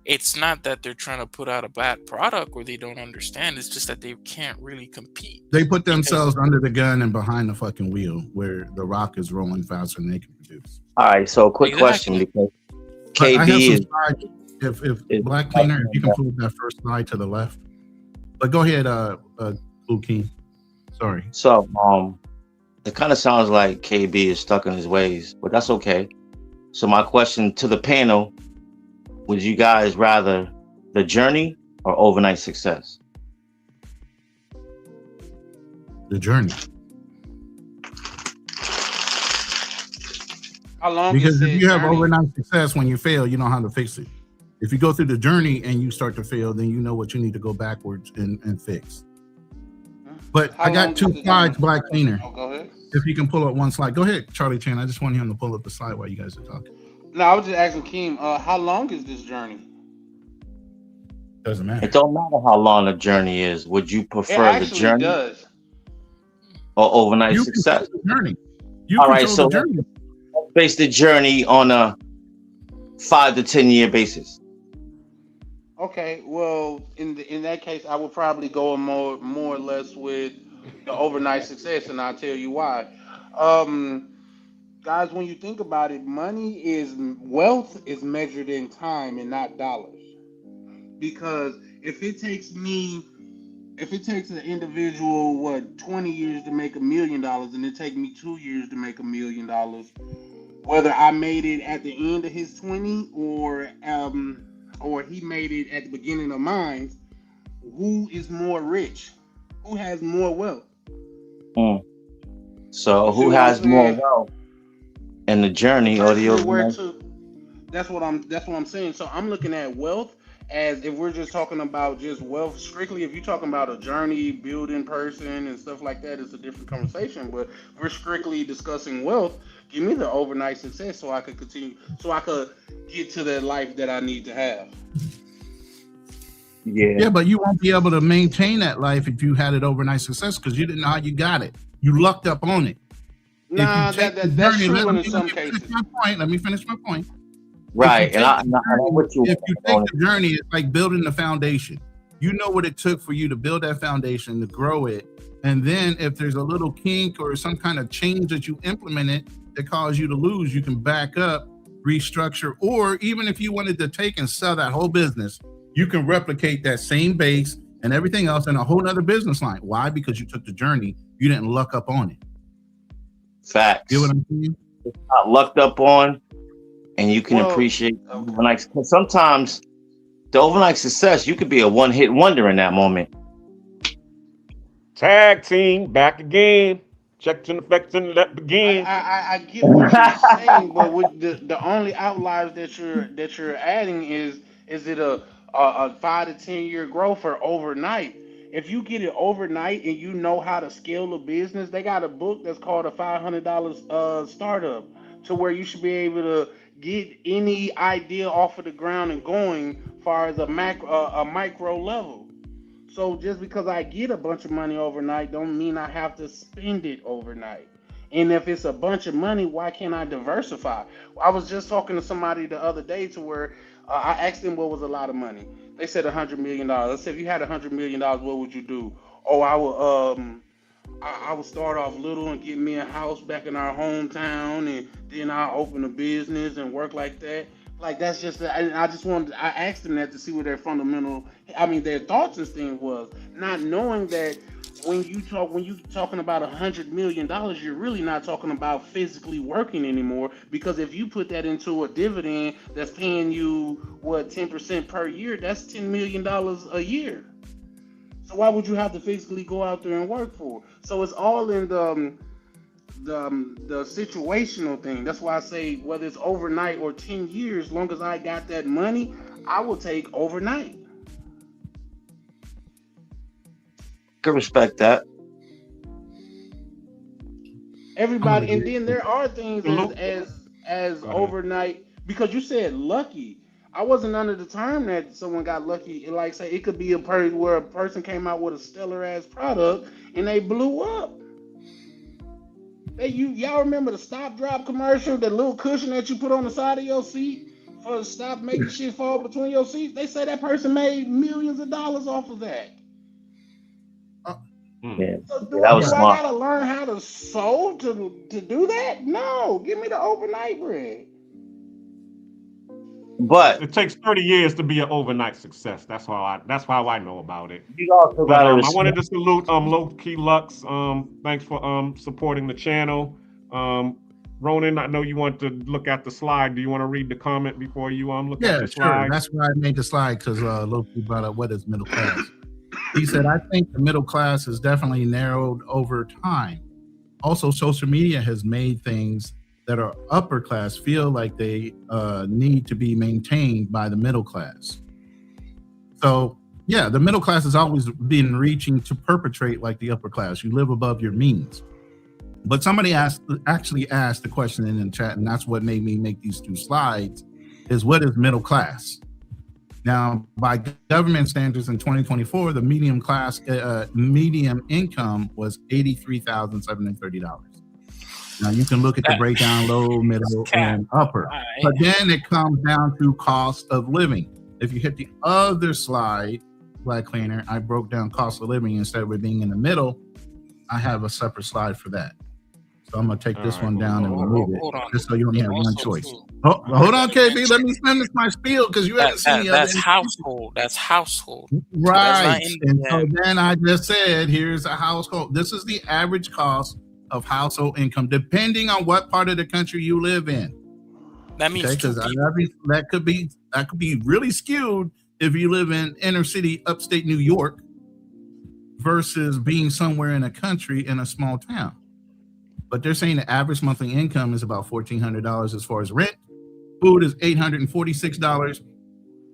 it's not that they're trying to put out a bad product or they don't understand. It's just that they can't really compete. They put themselves under the gun and behind the fucking wheel where the rock is rolling faster than they can produce. All right, so quick question, because KB is... If Black Cleaner, if you can pull that first slide to the left. But go ahead, Blue King. Sorry. So, it kind of sounds like KB is stuck in his ways, but that's okay. So my question to the panel, would you guys rather the journey or overnight success? The journey. How long? Because if you have overnight success, when you fail, you know how to fix it. If you go through the journey and you start to fail, then you know what you need to go backwards and fix. But I got two slides, Black Cleaner. Oh, go ahead. If you can pull up one slide. Go ahead, Charlie Chan. I just want him to pull up the slide while you guys are talking. No, I was just asking Keem, how long is this journey? Doesn't matter. It don't matter how long the journey is. Would you prefer the journey does. or overnight success? The journey. All right, so let's base the journey on a 5 to 10 year basis. Okay, well, in that case, I would probably go more or less with the overnight success, and I'll tell you why. Guys, when you think about it, wealth is measured in time and not dollars. Because if it takes an individual 20 years to make $1 million, and it takes me 2 years to make $1 million, whether I made it at the end of his 20 or he made it at the beginning of mine, who is more rich? Who has more wealth? So who has more wealth in the journey or the overnight? That's what I'm saying. So I'm looking at wealth as, if we're just talking about just wealth strictly, if you're talking about a journey building person and stuff like that, it's a different conversation. But if we're strictly discussing wealth, give me the overnight success so I could continue, so I could get to the life that I need to have. Yeah, but you won't be able to maintain that life if you had it overnight success because you didn't know how you got it. You lucked up on it. Nah, that's true in some cases. Let me finish my point. Right, I'm with you. If you take the journey, it's like building the foundation. You know what it took for you to build that foundation, to grow it. And then if there's a little kink or some kind of change that you implemented that caused you to lose, you can back up, restructure, or even if you wanted to take and sell that whole business, you can replicate that same base and everything else in a whole nother business line. Why? Because you took the journey. You didn't luck up on it. Facts. You know what I'm saying? It's not lucked up on, and you can appreciate overnight. Sometimes the overnight success, you could be a one-hit wonder in that moment. Tag team back again. Check to effect and let begin. I get what you're saying, but with the only outliers that you're adding is it a 5 to 10 year growth or overnight? if you get it overnight and you know how to scale a business, they got a book that's called a $500 startup, to where you should be able to get any idea off of the ground and going far as a micro level. So just because I get a bunch of money overnight don't mean I have to spend it overnight. And if it's a bunch of money, why can't I diversify? I was just talking to somebody the other day to where I asked them what was a lot of money. They said $100 million. I said, if you had $100 million, what would you do? Oh, I would start off little and get me a house back in our hometown, and then I'll open a business and work like that. Like that's just, I just wanted, I asked them that to see what their their thoughts and things was, not knowing that when you talking about $100 million, you're really not talking about physically working anymore. Because if you put that into a dividend that's paying you 10% per year, that's $10 million a year. So why would you have to physically go out there and work for? So it's all in the situational thing. That's why I say whether it's overnight or 10 years, as long as I got that money, I will take overnight. Could respect that. Everybody, and then there are things as overnight, because you said lucky. I wasn't under the term that someone got lucky. Like say it could be where a person came out with a stellar ass product and they blew up. Y'all remember the stop drop commercial, the little cushion that you put on the side of your seat for to stop making shit fall between your seats? They say that person made millions of dollars off of that. Yeah, So do that was I smart. gotta learn how to sew to do that? No, give me the overnight bread. But it takes 30 years to be an overnight success. That's how I know about it. You also But, gotta I wanted to salute Low Key Lux. Thanks for supporting the channel. Ronan, I know you want to look at the slide. Do you want to read the comment before you look at the slide? Sure. That's why I made the slide, because Loki brought up what is middle class. He said, I think the middle class is definitely narrowed over time. Also, social media has made things that are upper class feel like they need to be maintained by the middle class. So, yeah, the middle class has always been reaching to perpetrate like the upper class. You live above your means. But somebody actually asked the question in the chat, and that's what made me make these two slides, is what is middle class? Now, by government standards in 2024, the medium income was $83,730. Now you can look at the breakdown, low, middle, and upper. But then it comes down to cost of living. If you hit the other slide, Black Cleaner, I broke down cost of living. Instead of it being in the middle, I have a separate slide for that. So I'm gonna take this one down and remove it, just so you only have one choice. Hold on, KB. Let me finish my spiel, because you haven't seen the other. That's household. That's household. Right. And so then I just said, here's a household. This is the average cost of household income, depending on what part of the country you live in. That means because that could be really skewed if you live in inner city, upstate New York, versus being somewhere in a country in a small town. But they're saying the average monthly income is about $1,400 as far as rent. Food is $846.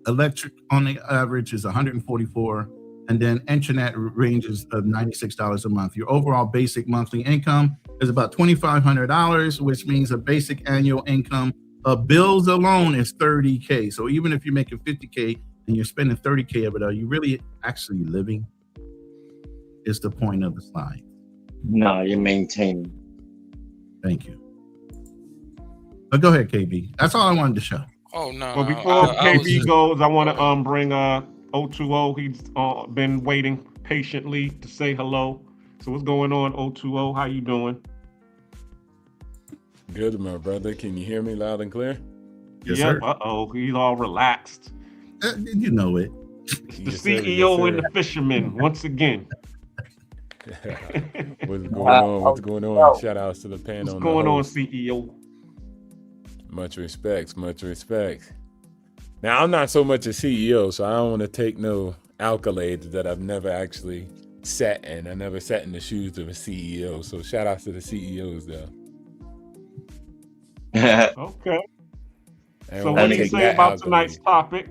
Electric on the average is $144. And then internet ranges of $96 a month. Your overall basic monthly income is about $2,500, which means a basic annual income of bills alone is $30K. So even if you're making $50K and you're spending $30K of it, are you really actually living? Is the point of the slide. No, you're maintaining. Thank you. But go ahead, KB. That's all I wanted to show. Oh no. Well, before KB goes, I want to bring 020. He's been waiting patiently to say hello. So what's going on, 020? How you doing? Good, my brother. Can you hear me loud and clear? Yes, sir. He's all relaxed. You know it. The CEO and the fisherman once again. What's going on? What's going on? Shout outs to the panel. What's going on, CEO? Much respect, much respect. Now, I'm not so much a CEO, so I don't want to take no accolades that I've never actually sat in. I never sat in the shoes of a CEO. So shout outs to the CEOs, though. Okay. So what do you say about tonight's topic?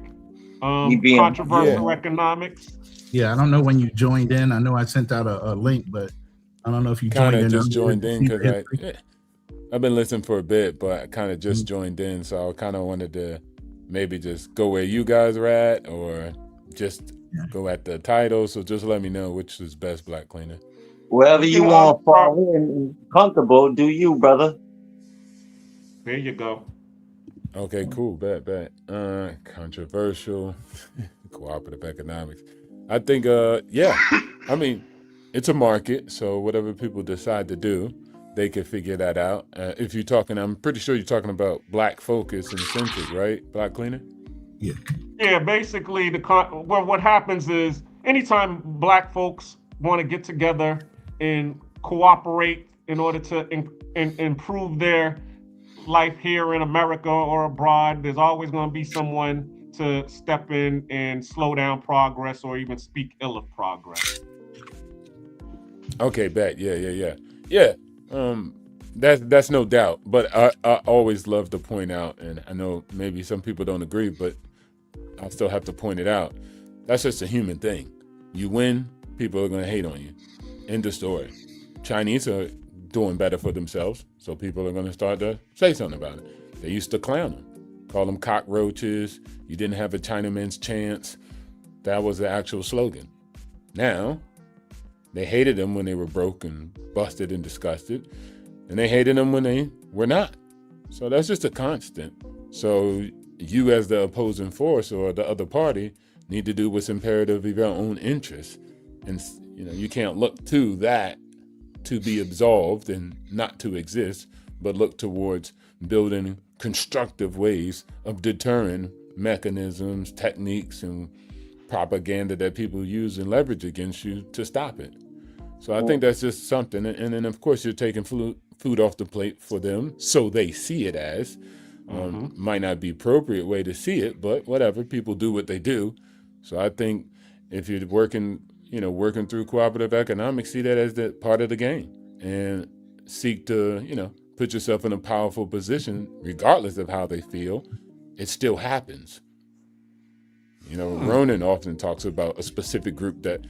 Controversial economics. Yeah, I don't know when you joined in. I know I sent out a link, but I don't know if you Kind joined of in. just joined in because I've been listening for a bit, but I kind of just joined in, so I kind of wanted to maybe just go where you guys are at, or just go at the title. So just let me know which is best, Black Cleaner. Wherever you want to fall in and comfortable, do you, brother? There you go. Okay, cool. Bet. Controversial, cooperative economics. I think, I mean, it's a market, so whatever people decide to do, they can figure that out. If you're talking, I'm pretty sure you're talking about Black focus and centric, right, Black Cleaner? Yeah, basically, what happens is anytime Black folks want to get together and cooperate in order to improve their life here in America or abroad, there's always going to be someone to step in and slow down progress or even speak ill of progress. Okay, bet. Yeah. That's no doubt. But I always love to point out, and I know maybe some people don't agree, but I still have to point it out. That's just a human thing. You win, people are going to hate on you. End of story. Chinese are doing better for themselves, so people are going to start to say something about it. They used to clown them, call them cockroaches. You didn't have a Chinaman's chance. That was the actual slogan. Now, they hated them when they were broke and busted and disgusted, and they hated them when they were not. So that's just a constant. So you as the opposing force or the other party need to do what's imperative of your own interests. And you can't look to that to be absolved and not to exist, but look towards building constructive ways of deterring mechanisms, techniques, and propaganda that people use and leverage against you to stop it. So I think that's just something. And then, of course, you're taking food off the plate for them, so they see it as. Might not be appropriate way to see it, but whatever. People do what they do. So I think if you're working through cooperative economics, see that as the part of the game and seek to, put yourself in a powerful position, regardless of how they feel. It still happens. Ronan often talks about a specific group that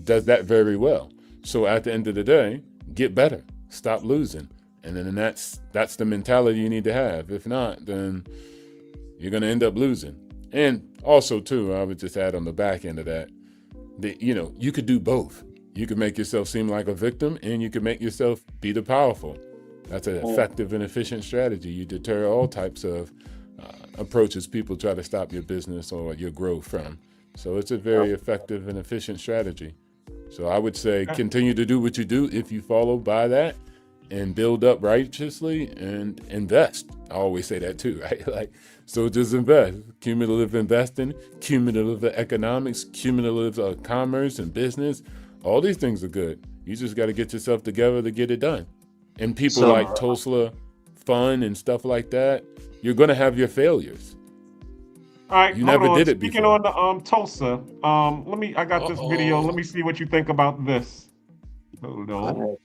does that very well. So at the end of the day, get better, stop losing. And then that's the mentality you need to have. If not, then you're going to end up losing. And also, too, I would just add on the back end of that, you could do both. You could make yourself seem like a victim, and you could make yourself be the powerful. That's an effective and efficient strategy. You deter all types of approaches people try to stop your business or your growth from. So it's a very effective and efficient strategy. So I would say continue to do what you do if you follow by that, and build up righteously and invest. I always say that too, right? So just invest. Cumulative investing, cumulative economics, cumulative commerce and business. All these things are good. You just got to get yourself together to get it done. And people like Tulsa Fun and stuff like that, you're going to have your failures. All right, you never did it Speaking before. on the Tulsa, I got this video. Let me see what you think about this. Hold on.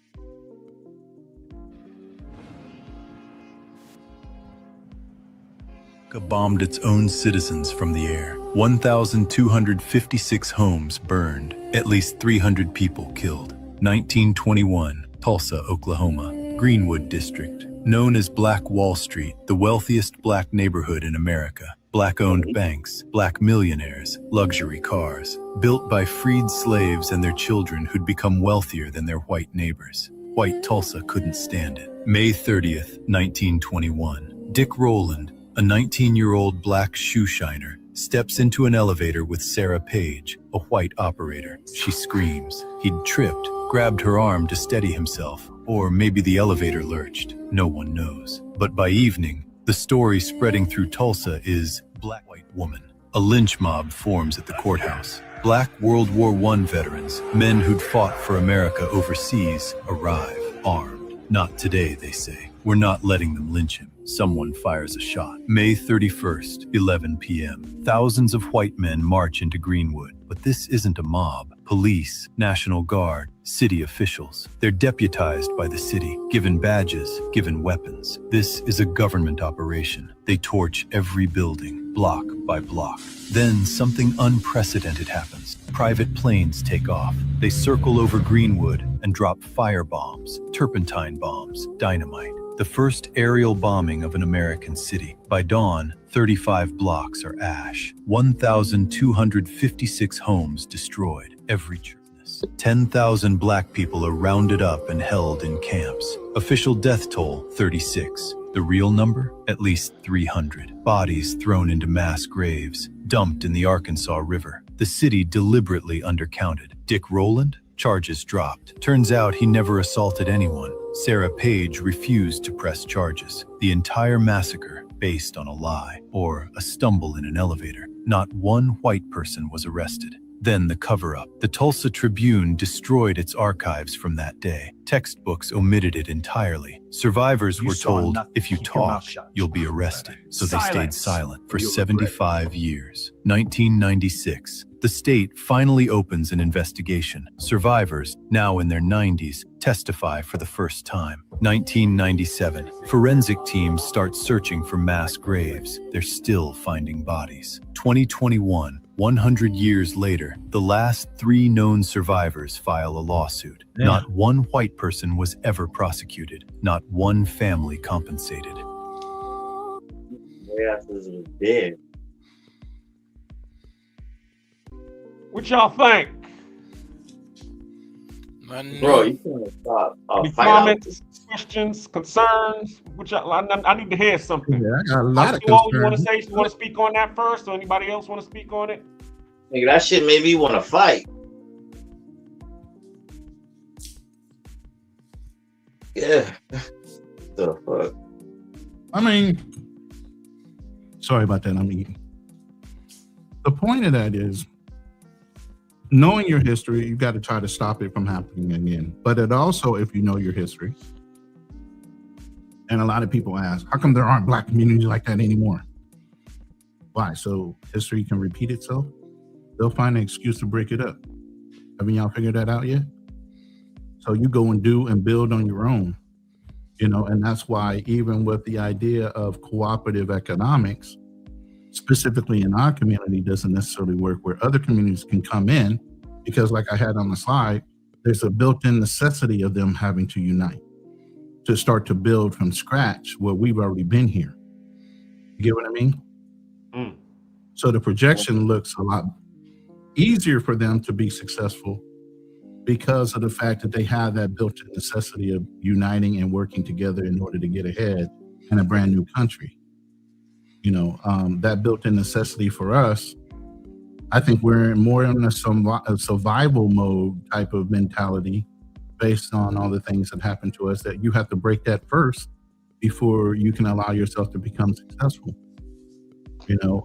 Bombed its own citizens from the air. 1,256 homes burned, at least 300 people killed. 1921, Tulsa, Oklahoma, Greenwood District. Known as Black Wall Street, the wealthiest Black neighborhood in America. Black-owned banks, Black millionaires, luxury cars. Built by freed slaves and their children who'd become wealthier than their white neighbors. White Tulsa couldn't stand it. May 30th, 1921. Dick Rowland, a 19-year-old Black shoe shiner, steps into an elevator with Sarah Page, a white operator. She screams. He'd tripped, grabbed her arm to steady himself, or maybe the elevator lurched. No one knows. But by evening, the story spreading through Tulsa is Black White Woman. A lynch mob forms at the courthouse. Black World War I veterans, men who'd fought for America overseas, arrive, armed. Not today, they say. We're not letting them lynch him. Someone fires a shot. May 31st, 11 p.m. Thousands of white men march into Greenwood, but this isn't a mob. Police, National Guard, city officials. They're deputized by the city, given badges, given weapons. This is a government operation. They torch every building, block by block. Then something unprecedented happens. Private planes take off. They circle over Greenwood and drop fire bombs, turpentine bombs, dynamite. The first aerial bombing of an American city. By dawn, 35 blocks are ash. 1,256 homes destroyed. Every church. 10,000 black people are rounded up and held in camps. Official death toll, 36. The real number? At least 300. Bodies thrown into mass graves, dumped in the Arkansas River. The city deliberately undercounted. Dick Rowland? Charges dropped. Turns out he never assaulted anyone. Sarah Page refused to press charges. The entire massacre based on a lie or a stumble in an elevator. Not one white person was arrested. Then the cover-up. The Tulsa Tribune destroyed its archives from that day. Textbooks omitted it entirely. Survivors were told, if you talk, you'll be arrested. So they stayed silent for 75 years. 1996. The state finally opens an investigation. Survivors, now in their 90s, testify for the first time. 1997. Forensic teams start searching for mass graves. They're still finding bodies. 2021. 100 years later, the last 3 known survivors file a lawsuit. Yeah. Not one white person was ever prosecuted. Not one family compensated. Yeah, this was dead. What y'all think? Bro, you can't stop. Any comments, questions, concerns? What y'all, I need to hear something. Yeah, I got a lot of You want to concerns. say? You want to speak on that first, or anybody else want to speak on it? Nigga, that shit made me want to fight. Yeah. The fuck? I mean, sorry about that. I'm eating. The point of that is, knowing your history, you got to try to stop it from happening again. But it also, if you know your history, and a lot of people ask, how come there aren't black communities like that anymore? Why? So history can repeat itself? They'll find an excuse to break it up. Haven't y'all figured that out yet? So you go and do and build on your own, you know, and that's why even with the idea of cooperative economics, specifically in our community, doesn't necessarily work where other communities can come in, because like I had on the slide, there's a built-in necessity of them having to unite to start to build from scratch where we've already been here. You get what I mean? So the projection looks a lot easier for them to be successful because of the fact that they have that built-in necessity of uniting and working together in order to get ahead in a brand new country. You know, that built-in necessity for us, I think we're more in a survival mode type of mentality based on all the things that happen to us, that you have to break that first before you can allow yourself to become successful. You know,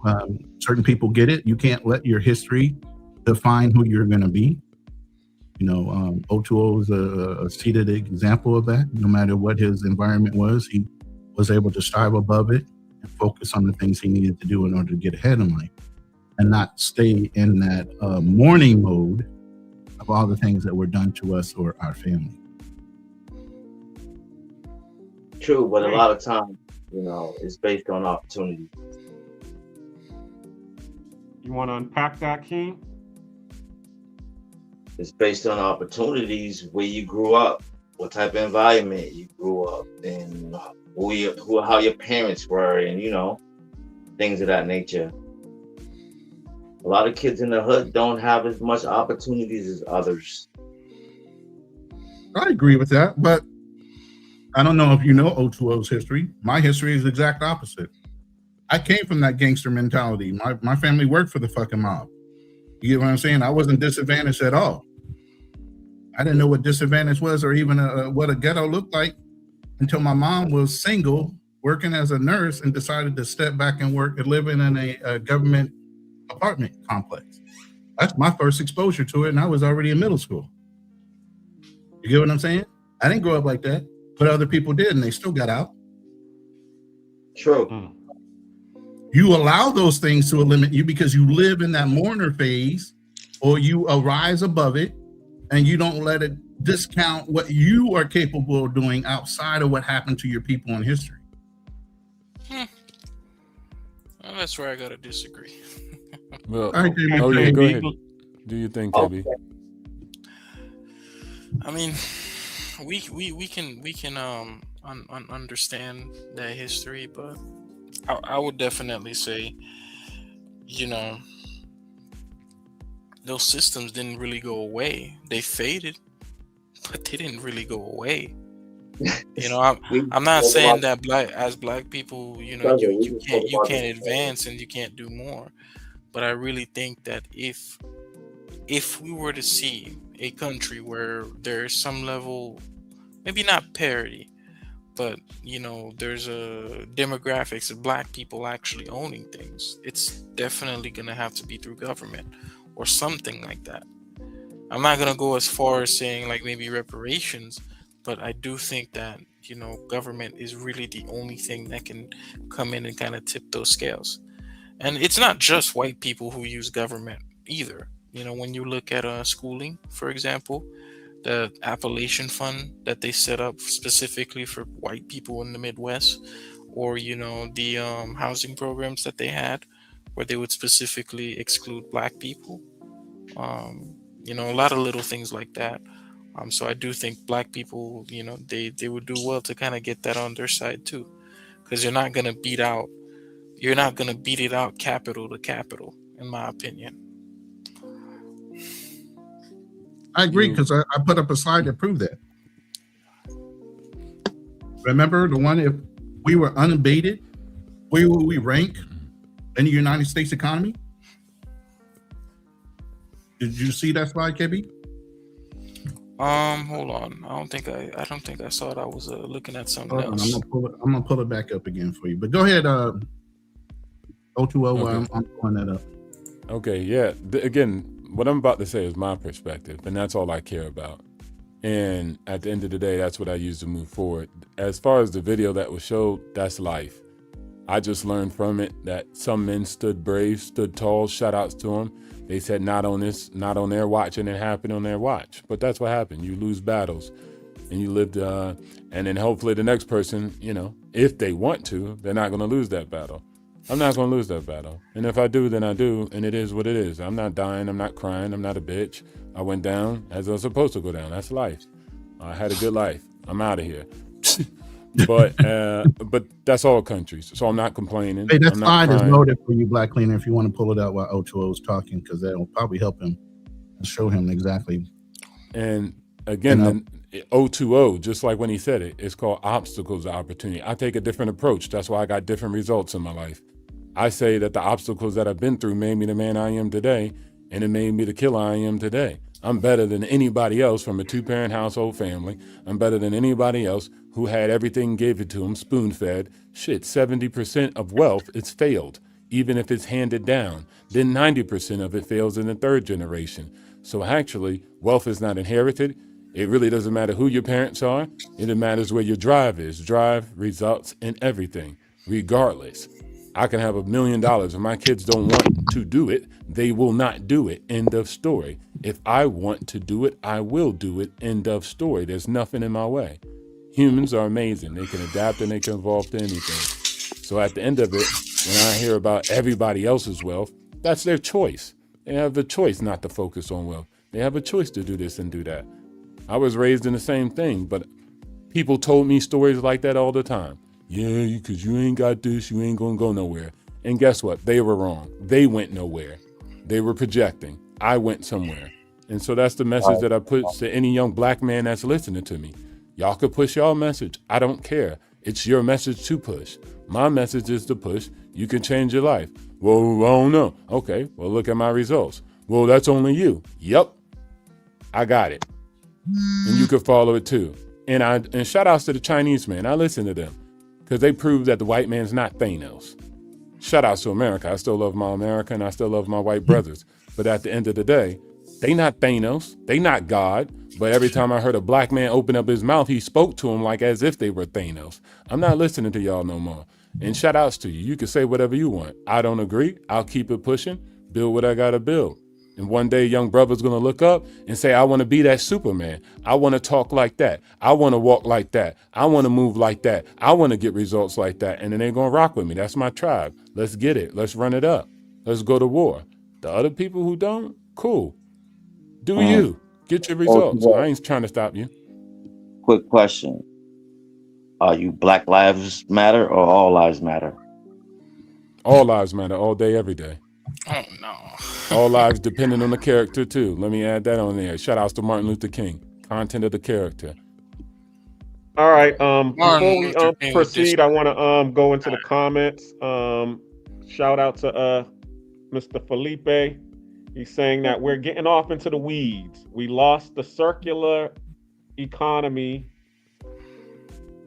certain people get it. You can't let your history define who you're going to be. You know, O2O is a seated example of that. No matter what his environment was, he was able to strive above it and focus on the things he needed to do in order to get ahead in life and not stay in that mourning mode of all the things that were done to us or our family. True, but a lot of times, you know, it's based on opportunity. You want to unpack that, King? It's based on opportunities, where you grew up, what type of environment you grew up in, how your parents were, and you know, things of that nature. A lot of kids in the hood don't have as much opportunities as others. I agree with that, but I don't know if you know O2O's history. My history is the exact opposite. I came from that gangster mentality. My family worked for the fucking mob. You get what I'm saying? I wasn't disadvantaged at all. I didn't know what disadvantage was or even what a ghetto looked like until my mom was single, working as a nurse, and decided to step back and work and living in a government apartment complex. That's my first exposure to it, and I was already in middle school. You get what I'm saying? I didn't grow up like that, but other people did, and they still got out. True. You allow those things to limit you because you live in that mourner phase or you arise above it, and you don't let it discount what you are capable of doing outside of what happened to your people in history. Well, that's where I gotta disagree. Well, All right, oh yeah, KB. go ahead. Do you think, KB? I mean, we can understand that history, but I would definitely say, you know, those systems didn't really go away. They faded, but they didn't really go away. You know, I'm not saying that black people, you know, you can't advance and you can't do more, but I really think that if we were to see a country where there's some level, maybe not parity, but you know, there's a demographics of black people actually owning things, it's definitely gonna have to be through government or something like that. I'm not gonna go as far as saying like maybe reparations, but I do think that, you know, government is really the only thing that can come in and kind of tip those scales. And it's not just white people who use government either. You know, when you look at schooling, for example, the Appalachian Fund that they set up specifically for white people in the Midwest, or, you know, the housing programs that they had where they would specifically exclude black people. You know, a lot of little things like that. So I do think black people, you know, they would do well to kind of get that on their side too, because you're not gonna beat it out capital to capital, in my opinion. I agree, because I put up a slide to prove that. Remember the one, if we were unabated, where would we rank in the United States economy? Did you see that slide, KB? Hold on. I don't think I saw it. I was looking at something else. I'm gonna pull it back up again for you. But go ahead, 020. Okay. I'm pulling that up. Okay, yeah. Again, what I'm about to say is my perspective, and that's all I care about. And at the end of the day, that's what I use to move forward. As far as the video that was showed, that's life. I just learned from it that some men stood brave, stood tall. Shout outs to them. They said not on their watch, and it happened on their watch. But that's what happened. You lose battles, and you lived, and then hopefully the next person, you know, if they want to, they're not going to lose that battle. I'm not going to lose that battle. And if I do, then I do, and it is what it is. I'm not dying. I'm not crying. I'm not a bitch. I went down as I was supposed to go down. That's life. I had a good life. I'm out of here. But that's all countries. So I'm not complaining. Hey, that I'm not slide is crying. loaded for you, Black Cleaner, if you want to pull it out while 020 is talking, because that will probably help him and show him exactly. And again, the 020, just like when he said it, it's called obstacles of opportunity. I take a different approach. That's why I got different results in my life. I say that the obstacles that I've been through made me the man I am today, and it made me the killer I am today. I'm better than anybody else from a 2-parent household family. I'm better than anybody else who had everything gave it to them, spoon-fed. Shit, 70% of wealth, it's failed, even if it's handed down. Then 90% of it fails in the third generation. So actually, wealth is not inherited. It really doesn't matter who your parents are. It matters where your drive is. Drive results in everything, regardless. I can have $1 million. If my kids don't want to do it, they will not do it. End of story. If I want to do it, I will do it. End of story. There's nothing in my way. Humans are amazing. They can adapt and they can evolve to anything. So at the end of it, when I hear about everybody else's wealth, that's their choice. They have a choice not to focus on wealth. They have a choice to do this and do that. I was raised in the same thing, but people told me stories like that all the time. Yeah, because you ain't got this, you ain't gonna go nowhere. And guess what? They were wrong. They went nowhere. They were projecting. I went somewhere. And so that's the message that I put to any young black man that's listening to me. Y'all could push y'all message. I don't care. It's your message to push. My message is to push. You can change your life. Well, I don't know. Okay, well, look at my results. Well, that's only you. Yep, I got it. And you could follow it too. And shout outs to the Chinese man. I listen to them because they prove that the white man's not Thanos. Shout outs to America. I still love my America and I still love my white brothers. But at the end of the day, they not Thanos. They not God. But every time I heard a black man open up his mouth, he spoke to him like as if they were Thanos. I'm not listening to y'all no more. And shout outs to you. You can say whatever you want. I don't agree. I'll keep it pushing. Build what I got to build. And one day, young brother's going to look up and say, I want to be that Superman. I want to talk like that. I want to walk like that. I want to move like that. I want to get results like that. And then they're going to rock with me. That's my tribe. Let's get it. Let's run it up. Let's go to war. The other people who don't, cool. Do you. Get your results. I ain't trying to stop you. Quick question. Are you Black Lives Matter or All Lives Matter? All lives matter all day, every day. Oh, no. All lives depending on the character, too. Let me add that on there. Shout outs to Martin Luther King. Content of the character. All right. Before we proceed, I want to go into the comments. Shout out to Mr. Felipe. He's saying that we're getting off into the weeds. We lost the circular economy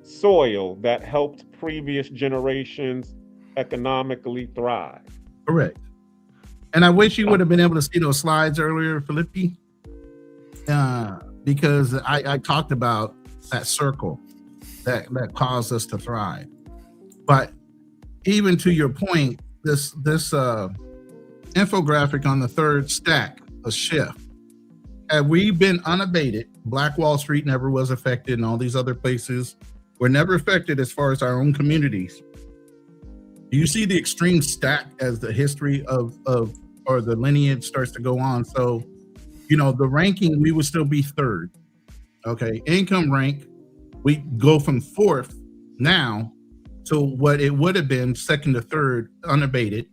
soil that helped previous generations economically thrive. Correct. And I wish you would have been able to see those slides earlier, Felipe, because I talked about that circle that caused us to thrive. But even to your point, this infographic on the third stack, a shift. Had we been unabated, Black Wall Street never was affected, and all these other places were never affected as far as our own communities. Do you see the extreme stack as the history of or the lineage starts to go on? So, the ranking, we would still be third. Okay, income rank, we go from fourth now to what it would have been second to third unabated.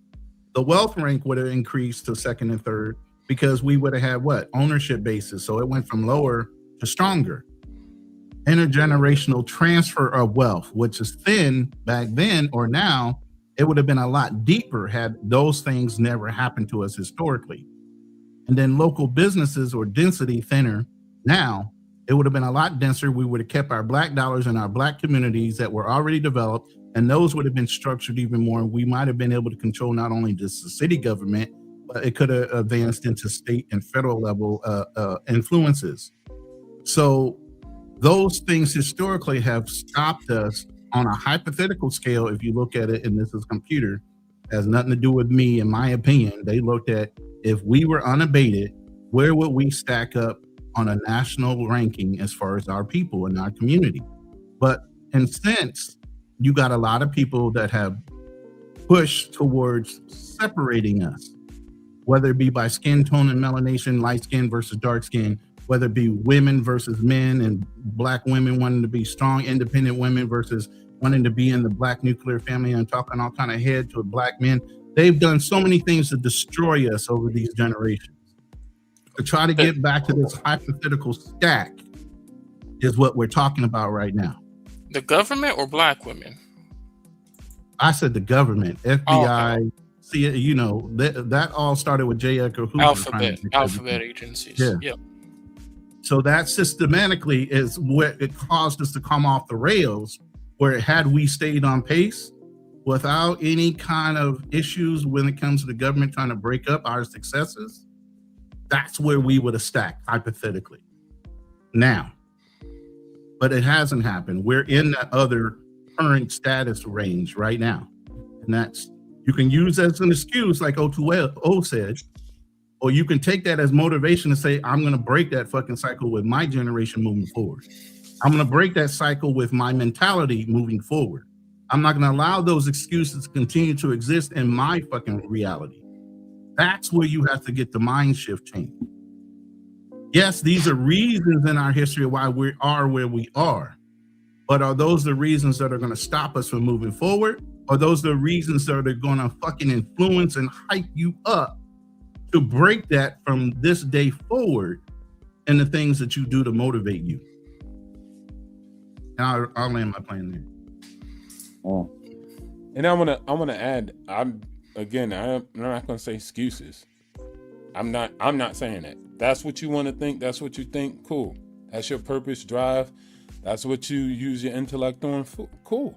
The wealth rank would have increased to second and third because we would have had what? Ownership basis. So it went from lower to stronger. Intergenerational transfer of wealth, which is thin back then or now, it would have been a lot deeper had those things never happened to us historically. And then local businesses or density thinner now, it would have been a lot denser. We would have kept our Black dollars in our Black communities that were already developed, and those would have been structured even more. We might have been able to control not only just the city government, but it could have advanced into state and federal level influences. So those things historically have stopped us on a hypothetical scale. If you look at it, and this is computer, has nothing to do with me, in my opinion. They looked at, if we were unabated, where would we stack up on a national ranking as far as our people in our community? But in sense, you got a lot of people that have pushed towards separating us, whether it be by skin tone and melanation, light skin versus dark skin, whether it be women versus men and Black women wanting to be strong, independent women versus wanting to be in the Black nuclear family and talking all kind of head to Black men. They've done so many things to destroy us over these generations. To try to get back to this hypothetical stack is what we're talking about right now. The government or Black women? I said the government, FBI. See, that all started with J. Edgar Hoover. Alphabet agencies. Yeah. Yep. So that systematically is what it caused us to come off the rails, where had we stayed on pace without any kind of issues when it comes to the government trying to break up our successes, that's where we would have stacked hypothetically now. But it hasn't happened. We're in that other current status range right now. And that's, you can use that as an excuse like O2O said, or you can take that as motivation to say, I'm going to break that fucking cycle with my generation moving forward. I'm going to break that cycle with my mentality moving forward. I'm not going to allow those excuses to continue to exist in my fucking reality. That's where you have to get the mind shift change. Yes, these are reasons in our history why we are where we are. But are those the reasons that are going to stop us from moving forward? Or those the reasons that are going to fucking influence and hype you up to break that from this day forward and the things that you do to motivate you? And I'll land my plane there. And I want to add, I'm not going to say excuses. I'm not saying that. That's what you want to think. That's what you think. Cool. That's your purpose, drive. That's what you use your intellect on. Cool.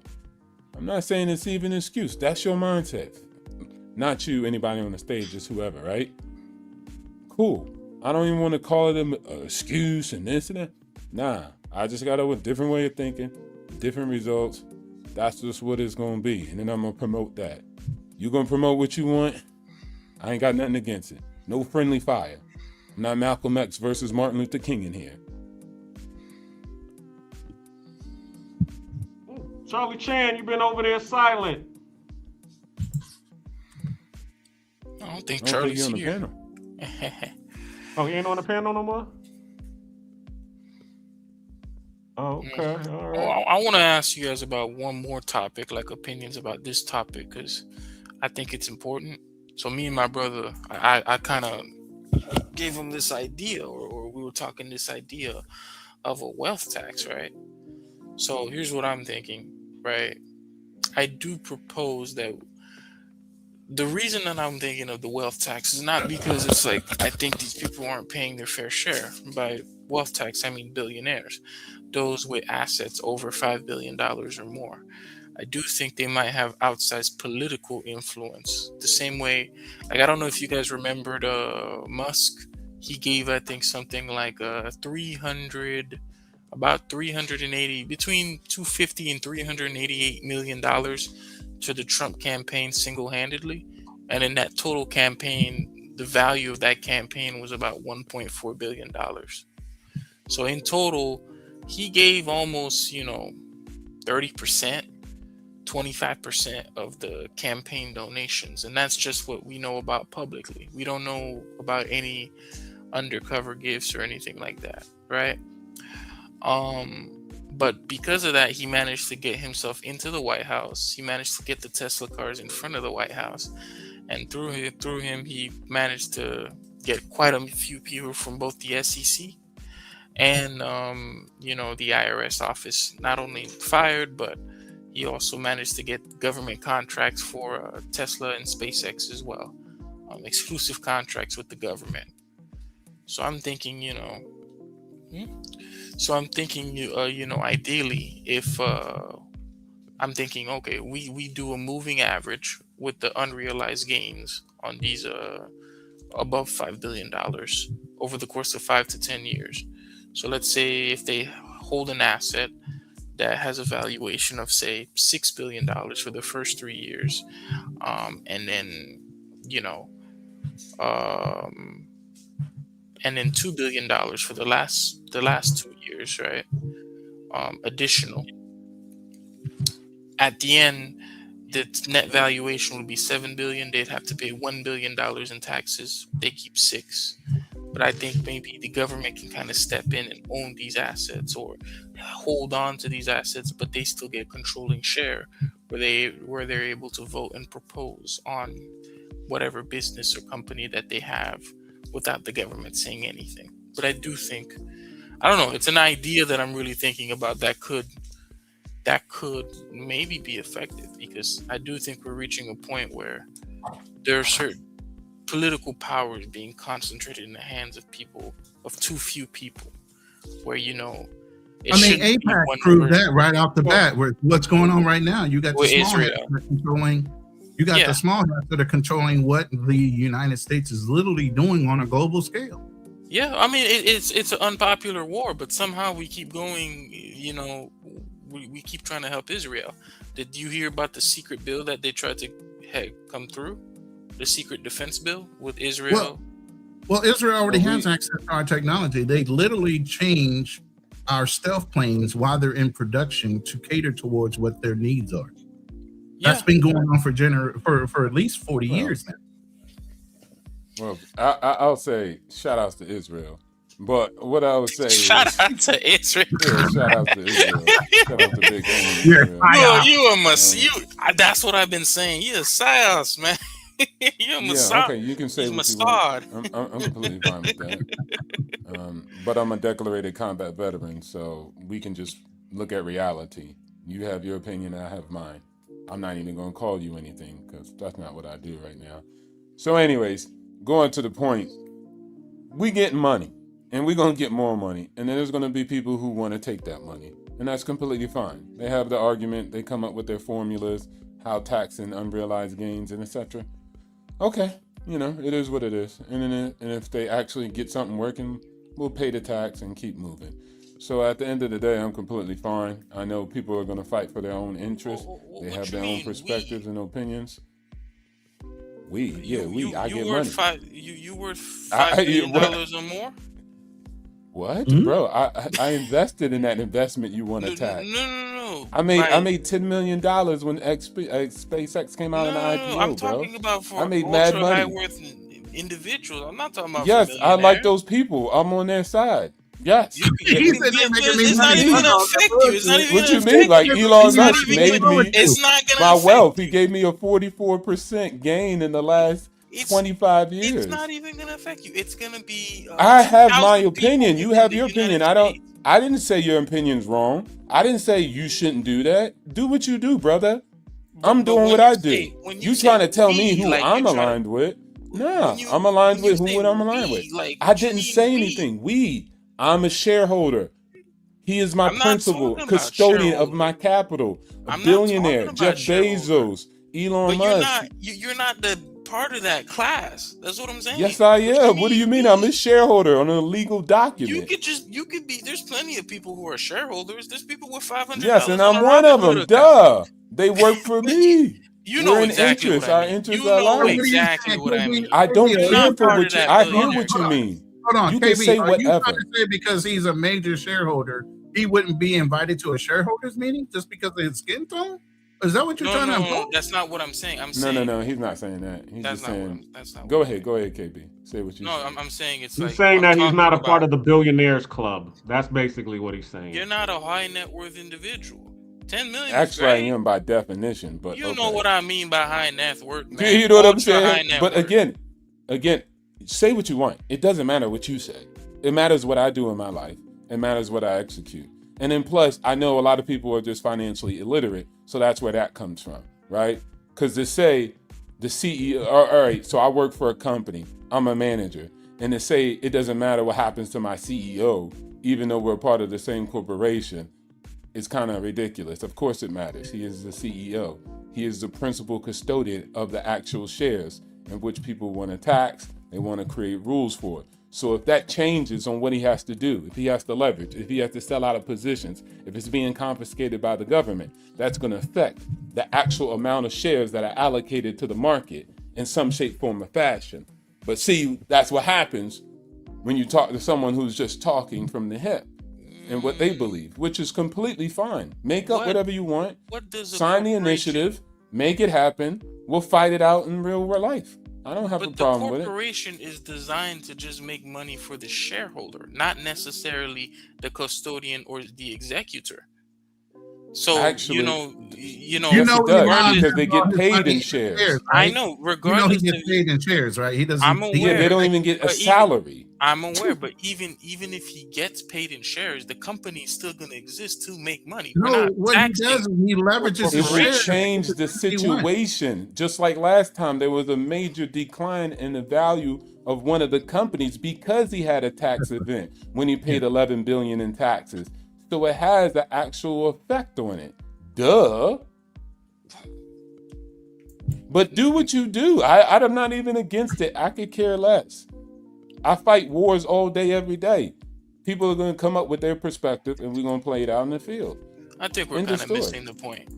I'm not saying it's even an excuse. That's your mindset. Not you, anybody on the stage, just whoever, right? Cool. I don't even want to call it an excuse and this and that. Nah, I just got a different way of thinking, different results. That's just what it's going to be. And then I'm going to promote that. You're going to promote what you want. I ain't got nothing against it. No friendly fire. Not Malcolm X versus Martin Luther King in here. Charlie Chan, you've been over there silent. I don't think I don't Charlie's think you're on the here. panel. Oh, he ain't on the panel no more? Oh, okay. All right. I want to ask you guys about one more topic, like opinions about this topic, because I think it's important. So me and my brother, I kind of gave him this idea, or we were talking this idea of a wealth tax, right? So here's what I'm thinking, right? I do propose that the reason that I'm thinking of the wealth tax is not because it's like I think these people aren't paying their fair share. By wealth tax, I mean billionaires, those with assets over $5 billion or more. I do think they might have outsized political influence. The same way, like, I don't know if you guys remembered Musk. He gave, I think, something like about 380, between 250 and $388 million to the Trump campaign single-handedly. And in that total campaign, the value of that campaign was about $1.4 billion. So in total, he gave almost, 30%, 25% of the campaign donations. And that's just what we know about publicly. We don't know about any undercover gifts or anything like that, right? But because of that, he managed to get himself into the White House. He managed to get the Tesla cars in front of the White House. And through him, he managed to get quite a few people from both the SEC and, the IRS office not only fired, but he also managed to get government contracts for Tesla and SpaceX as well. Exclusive contracts with the government. So I'm thinking, ideally, if I'm thinking, okay, we do a moving average with the unrealized gains on these above $5 billion over the course of 5 to 10 years. So let's say if they hold an asset that has a valuation of, say, $6 billion for the first 3 years, and then $2 billion for the last 2 years, right? Additional. At the end, the net valuation would be $7 billion. They'd have to pay $1 billion in taxes. They keep $6 billion. But I think maybe the government can kind of step in and own these assets or hold on to these assets, but they still get controlling share where they're able to vote and propose on whatever business or company that they have without the government saying anything. But I do think, I don't know, it's an idea that I'm really thinking about that could maybe be effective, because I do think we're reaching a point where there are certain political powers being concentrated in the hands of too few people, where AIPAC proved that right off the bat. What's going on right now? You got the small hats that are controlling. You got the small hats that are controlling what the United States is literally doing on a global scale. Yeah, I mean it's an unpopular war, but somehow we keep going. We keep trying to help Israel. Did you hear about the secret bill that they tried to come through? The secret defense bill with Israel? Well, Israel already has access to our technology. They literally change our stealth planes while they're in production to cater towards what their needs are. Yeah. That's been going on for at least 40 years now. Well, I'll say shout outs to Israel. But what I would say shout out to Israel. Yeah, shout out to Israel. Shout out to Big that's what I've been saying. You're a psyos, man. You're a Mossad. Okay, you can say what you want. I'm completely fine with that. But I'm a declarated combat veteran, so we can just look at reality. You have your opinion, I have mine. I'm not even going to call you anything because that's not what I do right now. So anyways, going to the point, we get money. And we're going to get more money. And then there's going to be people who want to take that money. And that's completely fine. They have the argument. They come up with their formulas, how taxing unrealized gains and etc. Okay, it is what it is. And if they actually get something working, we'll pay the tax and keep moving. So at the end of the day, I'm completely fine. I know people are going to fight for their own interests. They have their own perspectives and opinions. I get worth money. you worth $5 billion or more? What, bro? I invested in that investment you want to tax. No. I made $10 million when SpaceX came out in the IPO, I'm bro. talking about for I made mad ultra high money. worth individuals. I'm not talking about Yes, for I like millionaires. those people. I'm on their side. Yes. It's not even gonna affect you. It's not even What gonna you mean? Like affect you. Elon It's not Musk even made gonna, me it's not gonna my affect wealth. you. He gave me a 44% gain in the last 25 years. It's not even gonna affect you. It's gonna be. I have my 2,000 opinion. You people have in your the United opinion. I didn't say your opinion's wrong. I didn't say you shouldn't do that. Do what you do, brother. I'm doing what I do. You trying to tell me who I'm aligned with? Nah, I'm aligned with who I'm aligned with. I didn't say anything. I'm a shareholder. He is my principal, custodian of my capital, a billionaire, Jeff Bezos, Elon Musk. You're not the part of that class. That's what I'm saying. Yes, I am. What do you mean? I'm a shareholder on a legal document. You could be. There's plenty of people who are shareholders. There's people with $500. Yes, and I'm one of them. Duh. They work for me. You know exactly interest. what I Our mean. interests You are know aligned. exactly what I mean. I don't You're care not for part what of you. that I hear billionaire what you mean. Hold on, You can KB, say are you trying whatever. to say because he's a major shareholder, he wouldn't be invited to a shareholders meeting just because of his skin tone? Is that what you're trying to imply? No, that's not what I'm saying. I'm saying No. He's not saying that. He's that's just not saying. that's not. Go ahead, KB. Say what you. No, I'm saying it's He's like saying that he's not a talking part of about- the billionaires club. That's basically what he's saying. You're not a high net worth individual. 10 million. Actually, I am by definition, but you know what I mean by high net worth, man. You know what I'm Ultra high saying? net But worth. again, say what you want. It doesn't matter what you say. It matters what I do in my life. It matters what I execute. And then plus, I know a lot of people are just financially illiterate, so that's where that comes from, right? Because to say the CEO, all right, so I work for a company, I'm a manager, and to say it doesn't matter what happens to my CEO, even though we're part of the same corporation, is kind of ridiculous. Of course it matters. He is the CEO. He is the principal custodian of the actual shares in which people want to tax, they want to create rules for it. So if that changes on what he has to do, if he has to leverage, if he has to sell out of positions, if it's being confiscated by the government, that's going to affect the actual amount of shares that are allocated to the market in some shape, form, or fashion. But see, that's what happens when you talk to someone who's just talking from the hip and what they believe, which is completely fine. Make up whatever you want, sign the initiative, make it happen. We'll fight it out in real life. I don't have a problem with it. The corporation is designed to just make money for the shareholder, not necessarily the custodian or the executor. So Actually, you know, because they get paid in shares. I know, regardless, he gets paid in shares, right? He doesn't. I'm aware. They don't even get a salary. I'm aware, but even if he gets paid in shares, the company is still going to exist to make money. No, what he does is he leverages his It would shares. change the situation. Just like last time, there was a major decline in the value of one of the companies because he had a tax event when he paid $11 billion in taxes. So it has an actual effect on it. Duh. But do what you do. I'm not even against it. I could care less. I fight wars all day, every day. People are going to come up with their perspective, and we're going to play it out in the field. I think we're kind of missing the point.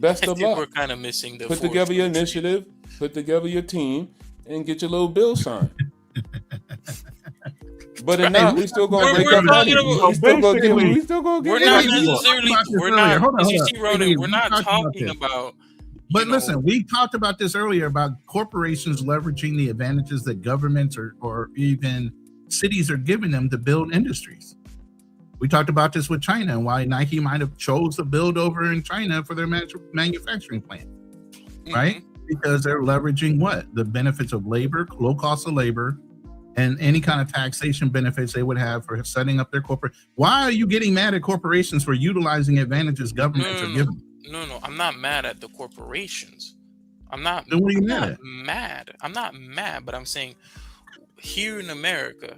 Best of luck. We're kind of missing the. Put together your initiative, put together your team, and get your little bill signed. But if not, we still going to break up money. We still going to get We're not necessarily. We're not. We're not talking about. But listen, we talked about this earlier about corporations leveraging the advantages that governments or even cities are giving them to build industries. We talked about this with China and why Nike might have chose to build over in China for their manufacturing plant, right? Because they're leveraging what? The benefits of labor, low cost of labor, and any kind of taxation benefits they would have for setting up their corporate. Why are you getting mad at corporations for utilizing advantages governments are giving? No, I'm not mad at the corporations. I'm not. Then what are you mad? I'm not mad, but I'm saying here in America,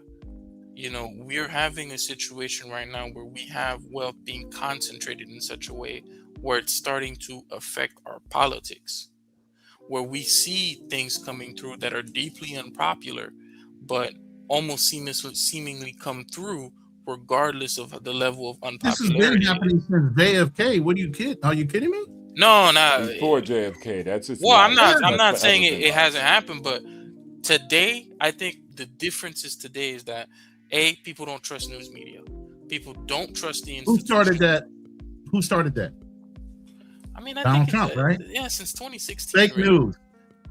we're having a situation right now where we have wealth being concentrated in such a way where it's starting to affect our politics, where we see things coming through that are deeply unpopular, but almost seemingly come through regardless of the level of unpopularity. This has been happening since JFK. What are you kidding? Are you kidding me? No, no. Before JFK, that's just. Well, I'm not That's saying forever it been. hasn't happened, but today, I think the difference is today is that people don't trust news media. People don't trust the Who institution. started that? Who started that? I mean, I Donald think Trump, right? Yeah, since 2016. Fake news.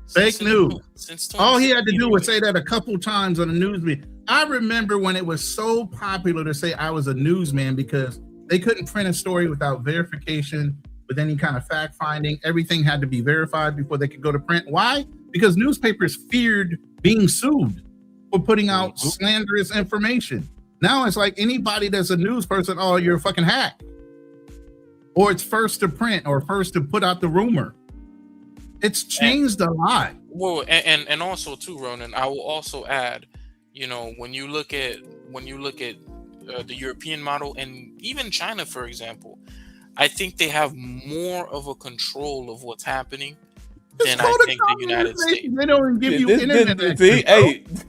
Fake news. Since All he had to do was say that a couple times on the news media. I remember when it was so popular to say I was a newsman because they couldn't print a story without verification, with any kind of fact finding. Everything had to be verified before they could go to print. Why? Because newspapers feared being sued for putting out slanderous information. Now it's like anybody that's a news person, oh, you're a fucking hack. Or it's first to print or first to put out the rumor. It's changed a lot. Well, and also too, Ronan, I will also add, when you look at the European model and even China, for example, I think they have more of a control of what's happening than I think the United States. They don't give you internet. See,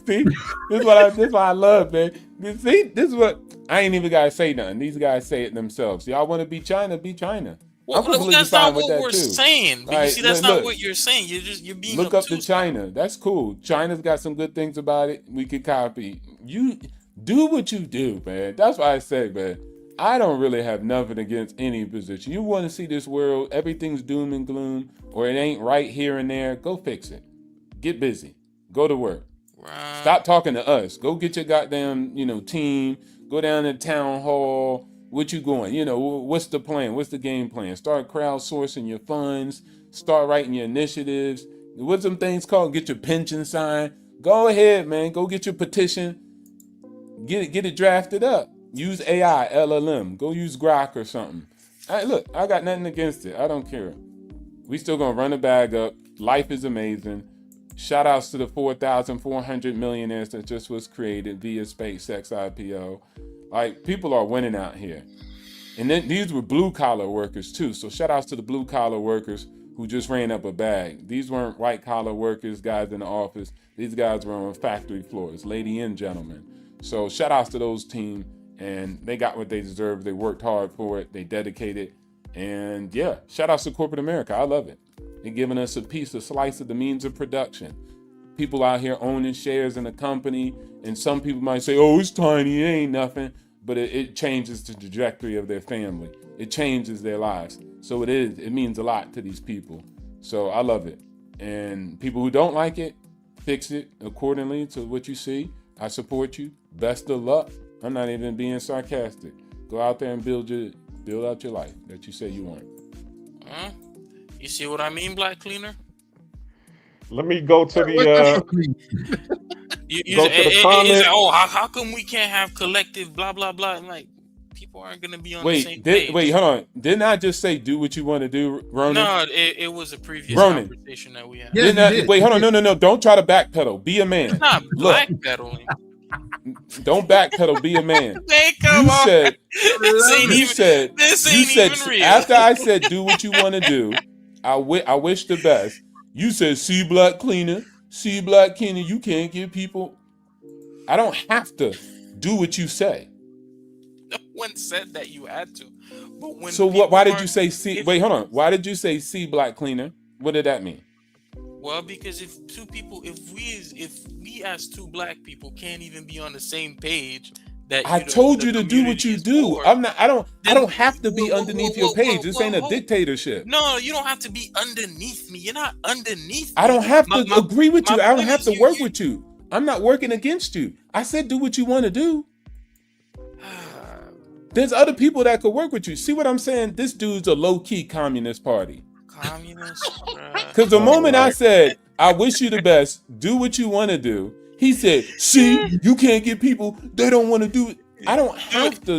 this is what I love, man. See, this is what I ain't even gotta say nothing. These guys say it themselves. Y'all want to be China, be China. Well, that's not what we're saying. But Right, you see, that's look, not what you're saying. You're being look up to China. That's cool. China's got some good things about it. We could copy. You do what you do, man. That's why I say, man, I don't really have nothing against any position. You want to see this world, everything's doom and gloom, or it ain't right here and there, go fix it. Get busy. Go to work. Right. Stop talking to us. Go get your goddamn, team. Go down to town hall. What you going? What's the plan? What's the game plan? Start crowdsourcing your funds. Start writing your initiatives. What's some things called? Get your pension signed. Go ahead, man. Go get your petition. Get it drafted up. Use AI, LLM. Go use Grok or something. Look, I got nothing against it. I don't care. We still gonna run the bag up. Life is amazing. Shout outs to the 4,400 millionaires that just was created via SpaceX IPO. Like, people are winning out here. And then these were blue collar workers too. So shout outs to the blue collar workers who just ran up a bag. These weren't white collar workers, guys in the office. These guys were on factory floors, ladies and gentlemen. So shout outs to those teams. And they got what they deserved. They worked hard for it. They dedicated. And yeah, shout outs to corporate America. I love it. They're giving us a slice of the means of production. People out here owning shares in a company. And some people might say, oh, it's tiny, it ain't nothing. But it changes the trajectory of their family. It changes their lives. So it means a lot to these people. So I love it. And people who don't like it, fix it accordingly to what you see. I support you. Best of luck. I'm not even being sarcastic. Go out there and build out your life that you say you want. You see what I mean, Black Cleaner? Let me go to the go to the comment. Oh, how come we can't have collective blah blah blah? And like, people aren't gonna be on the same page. Wait, hold on. Didn't I just say do what you want to do, Ronan? No, it was a previous conversation that we had. Wait, hold on. No. Don't try to backpedal. Be a man. It's not backpedaling. Don't backpedal. Be a man. You said after I said do what you want to do, I wish the best. You said see Black Cleaner. You can't give people. I don't have to do what you say. No one said that you had to. But when why did you say see? Wait, hold on. Why did you say see Black Cleaner? What did that mean? Well, because if we as two black people can't even be on the same page, that I told you to do what you do. I don't have to be underneath your page. This ain't a dictatorship. No, you don't have to be underneath me. You're not underneath me. I don't have to agree with you. I don't have to work with you. I'm not working against you. I said do what you want to do. There's other people that could work with you. See what I'm saying? This dude's a low-key communist party. Communist? Because the moment I said, I wish you the best, do what you want to do, he said, see, you can't get people, they don't want to do it. I don't have to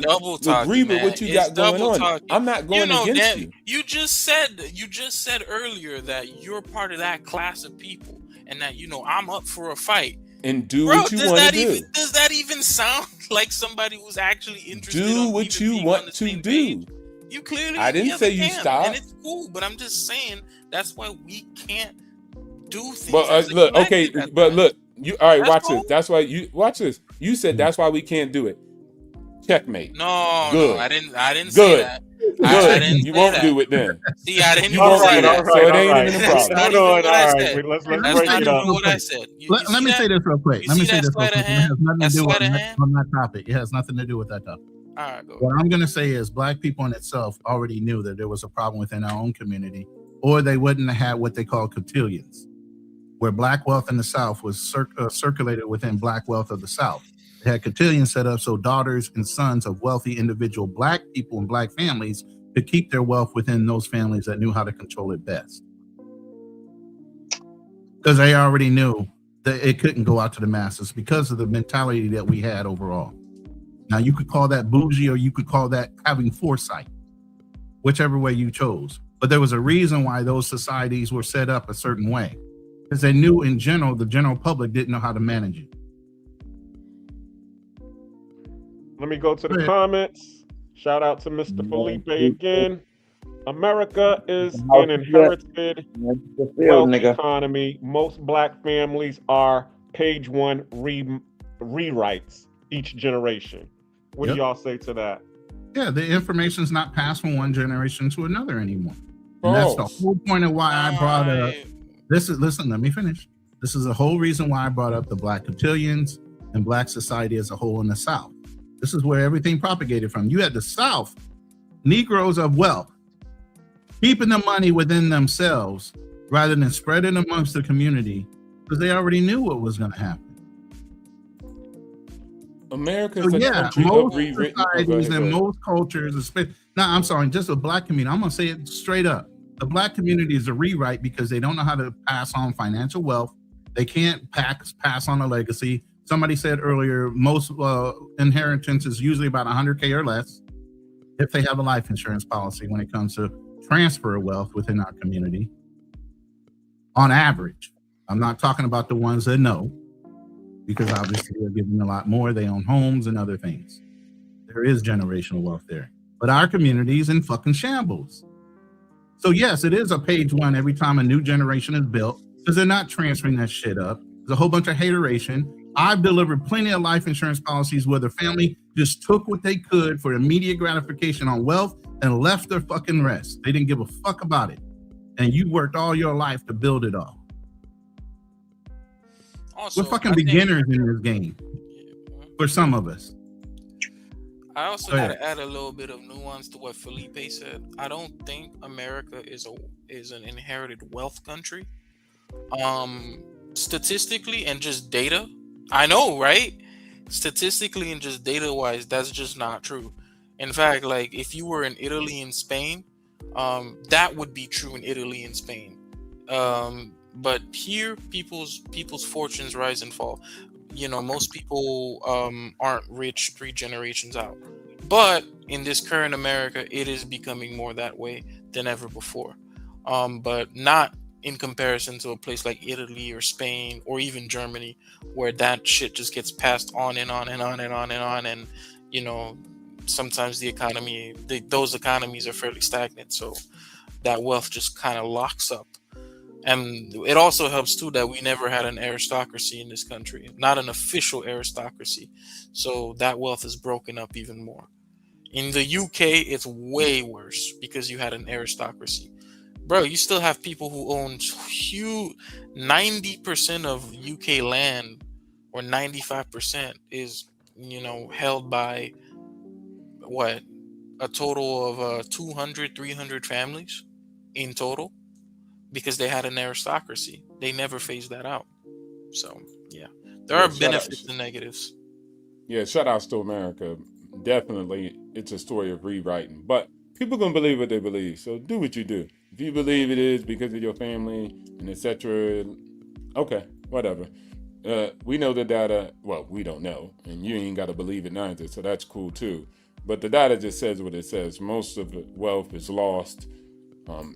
agree with what you got going on. I'm not going against you. You just said earlier that you're part of that class of people and that, I'm up for a fight. And do what you want to do. Does that even sound like somebody who's actually interested? Do what you want to do. You clearly. I didn't say you stop. And it's cool, but I'm just saying that's why we can't do things. But look, okay, but look, you all right? Watch this. That's why you watch this. You said that's why we can't do it. Checkmate. No, good. No, I didn't say that. I Good. didn't You say won't that. do it then. See, I didn't You even won't say do that. that. So it ain't even a That's problem. not Hold even on. what I All said. right, let's That's break not it even up. what I said. You Let see me that? say this real quick. You Let me see say that this real sleight of quick. It hand? has nothing to That do sleight of hand? on that topic. It has nothing to do with that topic. All right, go. What I'm going to say is black people in itself already knew that there was a problem within our own community, or they wouldn't have had what they call cotillions, where black wealth in the South was circulated within black wealth of the South. They had cotillions set up so daughters and sons of wealthy individual black people and black families could keep their wealth within those families that knew how to control it best. Because they already knew that it couldn't go out to the masses because of the mentality that we had overall. Now, you could call that bougie or you could call that having foresight, whichever way you chose. But there was a reason why those societies were set up a certain way, because they knew in general, the general public didn't know how to manage it. Let me go to the comments. Shout out to Mr. Felipe again. America is an inherited wealth economy. Most black families are page one rewrites each generation. What do y'all say to that? Yeah, the information's not passed from one generation to another anymore. And that's the whole point of why I brought up this. Listen, let me finish. This is the whole reason why I brought up the black cotillions and black society as a whole in the South. This is where everything propagated from. You had the South, Negroes of wealth, keeping the money within themselves rather than spreading amongst the community because they already knew what was going to happen. America's So a yeah, country of most rewritten. societies and most cultures, I'm sorry, just the black community, I'm going to say it straight up. The black community is a rewrite because they don't know how to pass on financial wealth. They can't pass on a legacy. Somebody said earlier, most inheritance is usually about 100K or less if they have a life insurance policy when it comes to transfer of wealth within our community. On average, I'm not talking about the ones that know, because obviously they're giving a lot more. They own homes and other things. There is generational wealth there. But our community is in fucking shambles. So yes, it is a page one every time a new generation is built, because they're not transferring that shit up. There's a whole bunch of hateration. I've delivered plenty of life insurance policies where the family just took what they could for immediate gratification on wealth and left their fucking rest. They didn't give a fuck about it. And you worked all your life to build it all. Also, we're fucking beginners in this game for some of us. I also got to add a little bit of nuance to what Felipe said. I don't think America is an inherited wealth country. Statistically and just data, I know, right? Statistically and just data wise, that's just not true. In fact, like if you were in Italy and Spain, that would be true in Italy and Spain. But here, people's fortunes rise and fall. You know, most people aren't rich 3 generations out. But in this current America, it is becoming more that way than ever before. But not in comparison to a place like Italy or Spain or even Germany, where that shit just gets passed on and on and on and on and on. And, you know, sometimes those economies are fairly stagnant. So that wealth just kind of locks up. And it also helps too that we never had an aristocracy in this country, not an official aristocracy. So that wealth is broken up even more. In the UK, it's way worse because you had an aristocracy. Bro, you still have people who own huge 90% of UK land, or 95% is, you know, held by what? A total of 200, 300 families in total. Because they had an aristocracy. They never phased that out. So, yeah. There are benefits and negatives. Yeah, shout outs to America. Definitely, it's a story of rewriting. But people gonna believe what they believe. So do what you do. If you believe it is because of your family and etc., okay, whatever. We know the data. Well, we don't know, and you ain't got to believe it neither. So that's cool too. But the data just says what it says. Most of the wealth is lost.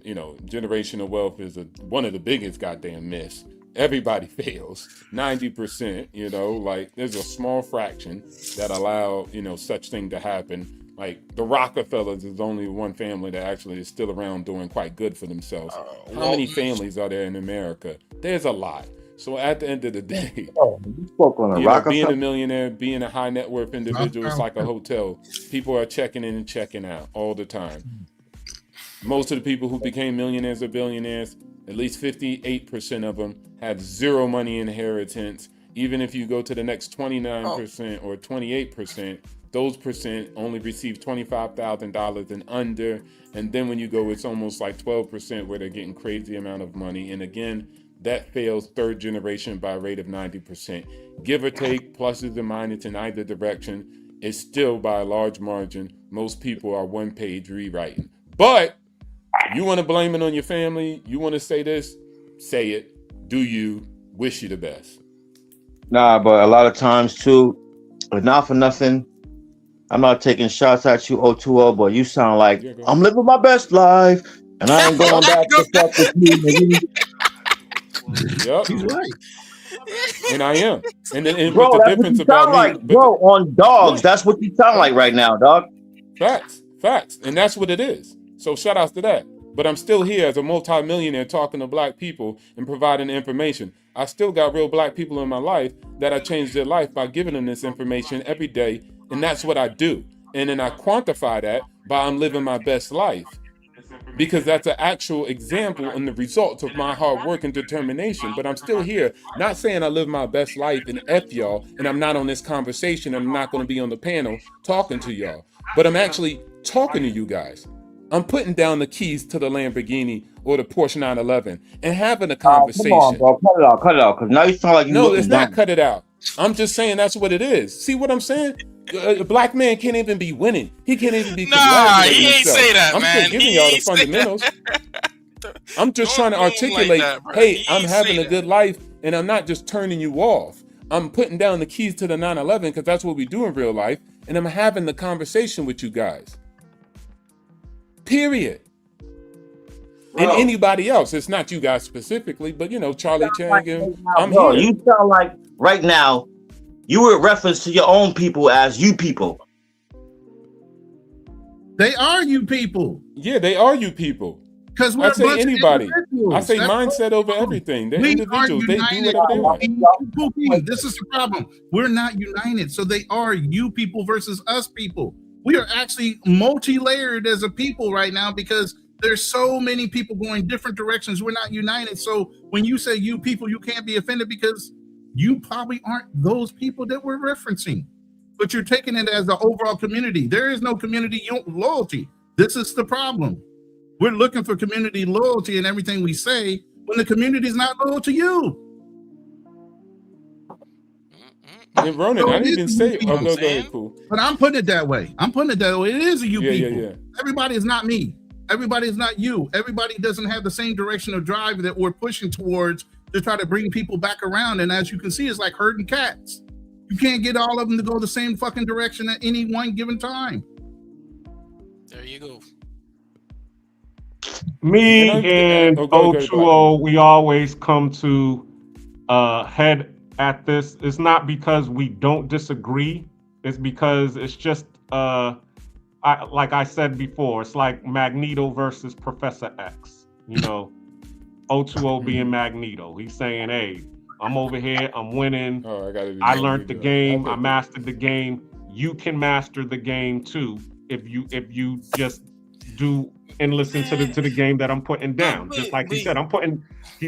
You know, generational wealth is one of the biggest goddamn myths. Everybody fails. 90%, you know, like there's a small fraction that allow, you know, such thing to happen. Like the Rockefellers is only one family that actually is still around doing quite good for themselves. How many families are there in America? There's a lot. So at the end of the day, you spoke on a you know, rock or being a something? millionaire, being a high net worth individual is like a hotel. People are checking in and checking out all the time. Most of the people who became millionaires or billionaires, at least 58% of them have zero money inheritance. Even if you go to the next 29% or 28%, those percent only receive $25,000 and under. And then when you go, it's almost like 12% where they're getting crazy amount of money. And again, that fails third generation by a rate of 90%. Give or take, pluses and minuses in either direction, it's still by a large margin. Most people are one page rewriting. But you want to blame it on your family, you want to say this, say it. Do you? Wish you the best. Nah, but a lot of times too, but not for nothing, I'm not taking shots at you, O2O, but you sound like I'm living my best life and I ain't going back to fuck with you. Yep. He's right. And I am. And then Bro, but the that's what difference you about sound me, like, bro, on dogs. That's what you sound like right now, dog. Facts. And that's what it is. So shout outs to that. But I'm still here as a multi-millionaire talking to black people and providing information. I still got real black people in my life that I changed their life by giving them this information every day. And that's what I do. And then I quantify that by I'm living my best life. Because that's an actual example and the results of my hard work and determination. But I'm still here, not saying I live my best life and F y'all, and I'm not on this conversation, and I'm not going to be on the panel talking to y'all. But I'm actually talking to you guys. I'm putting down the keys to the Lamborghini or the Porsche 911 and having a conversation. Come on, bro. Cut it out. Because now you sound like you No, looking it's down. not cut it out. I'm just saying that's what it is. See what I'm saying? A black man can't even be winning. He can't even be congratulating he ain't himself. say that, I'm man. still giving He y'all the ain't say fundamentals. I'm just trying to articulate, that, bro. hey, He I'm ain't having say a good life, and I'm not just turning you off. I'm putting down the keys to the 911 because that's what we do in real life, and I'm having the conversation with you guys. Period. And anybody else. It's not you guys specifically, but you know, Charlie Chang, and I'm Bro, here. you sound like right now you were in reference to your own people as you people. They are you people. Yeah, they are you people. Because we're I a say bunch anybody. of individuals. I say That's mindset over everything. They're we individuals. are They do united. whatever they want. This is the problem. We're not united. So they are you people versus us people. We are actually multi-layered as a people right now because there's so many people going different directions. We're not united. So when you say you people, you can't be offended because you probably aren't those people that we're referencing. But you're taking it as the overall community. There is no community loyalty. This is the problem. We're looking for community loyalty in everything we say when the community is not loyal to you. And Ronan, So I it didn't is even you say, people. oh, go ahead, Pooh. But I'm putting it that way. It is a you people. Yeah. Everybody is not me. Everybody is not you. Everybody doesn't have the same direction of drive that we're pushing towards to try to bring people back around. And as you can see, it's like herding cats. You can't get all of them to go the same fucking direction at any one given time. There you go. Me and O2O, we always come to head at this. It's not because we don't disagree. It's because it's just like I said before, it's like Magneto versus Professor X. You know, O2O being Magneto. He's saying, hey, I'm over here, I'm winning. I learned the game, I mastered the game. You can master the game too if you just do and listen to the game that I'm putting down. Just like he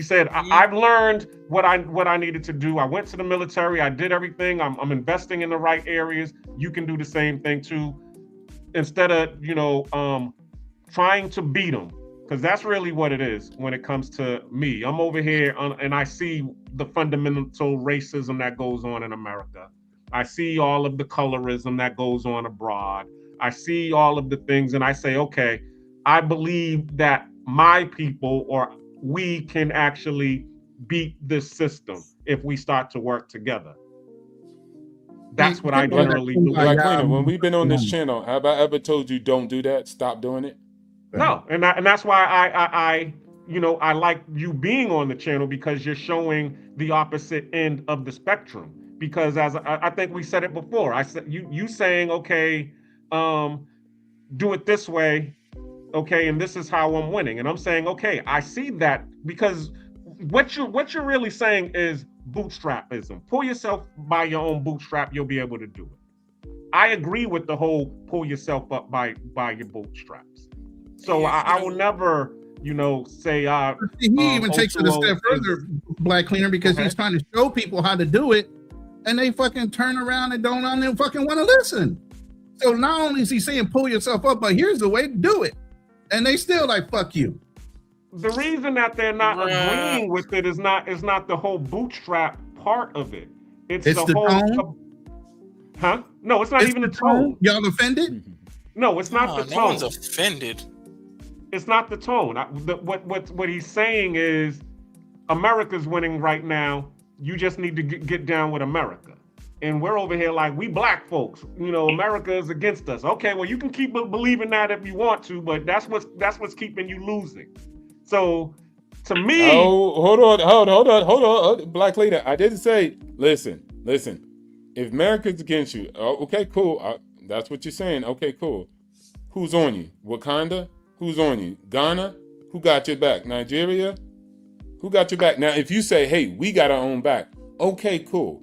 said, I've learned what I needed to do. I went to the military, I did everything. I'm investing in the right areas. You can do the same thing too. Instead of, trying to beat them, because that's really what it is when it comes to me. I'm over here and I see the fundamental racism that goes on in America. I see all of the colorism that goes on abroad. I see all of the things and I say, okay, I believe that my people or we can actually beat this system if we start to work together. That's what I generally believe. Like, when we've been on this channel, have I ever told you don't do that? Stop doing it? No, and that's why I like you being on the channel, because you're showing the opposite end of the spectrum. Because as I think we said it before, I said you saying, okay, do it this way, okay, and this is how I'm winning. And I'm saying, okay, I see that, because what you're really saying is bootstrapism. Pull yourself by your own bootstrap, you'll be able to do it. I agree with the whole pull yourself up by your bootstraps. So I will never, say he even takes it a step further, Black Cleaner, because he's trying to show people how to do it, and they fucking turn around and don't fucking want to listen. So not only is he saying pull yourself up, but here's the way to do it, and they still like fuck you. The reason that they're not agreeing with it is not the whole bootstrap part of it. It's the whole tone? Huh? No, it's not even the tone. Y'all offended? No, it's not the tone. No one's offended. It's not the tone. What he's saying is America's winning right now. You just need to get down with America. And we're over here like, we black folks, America is against us. Okay, well, you can keep believing that if you want to, but that's what's keeping you losing. So, to me, hold on, Black Leader. I didn't say. Listen. If America's against you, okay, cool. That's what you're saying. Okay, cool. Who's on you? Wakanda? Who's on you? Ghana? Who got your back? Nigeria? Who got your back? Now, if you say, hey, we got our own back. Okay, cool.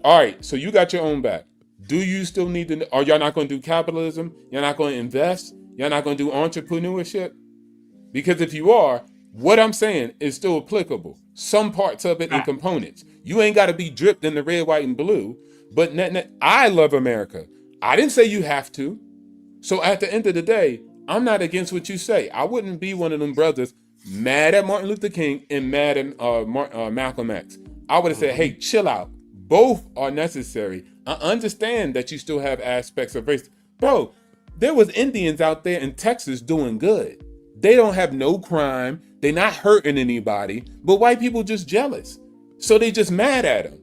All right, so you got your own back. Do you still need to? Are y'all not going to do capitalism? You're not going to invest? You're not going to do entrepreneurship? Because if you are, what I'm saying is still applicable. Some parts of it and components. You ain't got to be dripped in the red, white, and blue. But I love America. I didn't say you have to. So at the end of the day, I'm not against what you say. I wouldn't be one of them brothers mad at Martin Luther King and mad at Malcolm X. I would have said, hey, chill out. Both are necessary. I understand that you still have aspects of race. Bro, there was Indians out there in Texas doing good. They don't have no crime. They're not hurting anybody. But white people just jealous. So they just mad at him.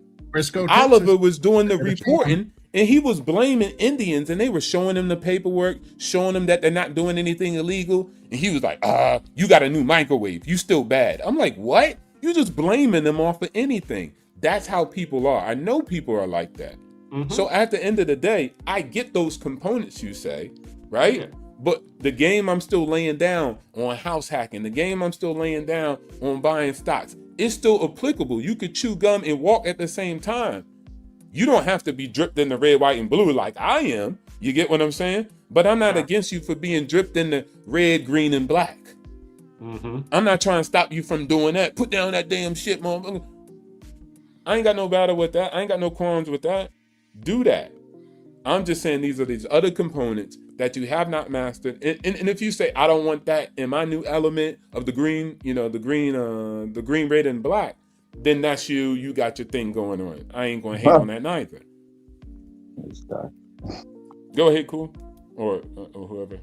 Oliver was doing the reporting, and he was blaming Indians, and they were showing him the paperwork, showing him that they're not doing anything illegal. And he was like, you got a new microwave. You still bad. I'm like, what? You just blaming them off of anything. That's how people are. I know people are like that. Mm-hmm. So at the end of the day, I get those components you say, right? Yeah. But the game I'm still laying down on house hacking, the game I'm still laying down on buying stocks, it's still applicable. You could chew gum and walk at the same time. You don't have to be dripped in the red, white, and blue like I am. You get what I'm saying? But I'm not against you for being dripped in the red, green, and black. Mm-hmm. I'm not trying to stop you from doing that. Put down that damn shit, motherfucker. I ain't got no battle with that. I ain't got no qualms with that. Do that. I'm just saying these are these other components that you have not mastered. And if you say, I don't want that in my new element of the green, the green, red, and black, then that's you. You got your thing going on. I ain't going to hate on that neither. Go ahead, cool. Or whoever.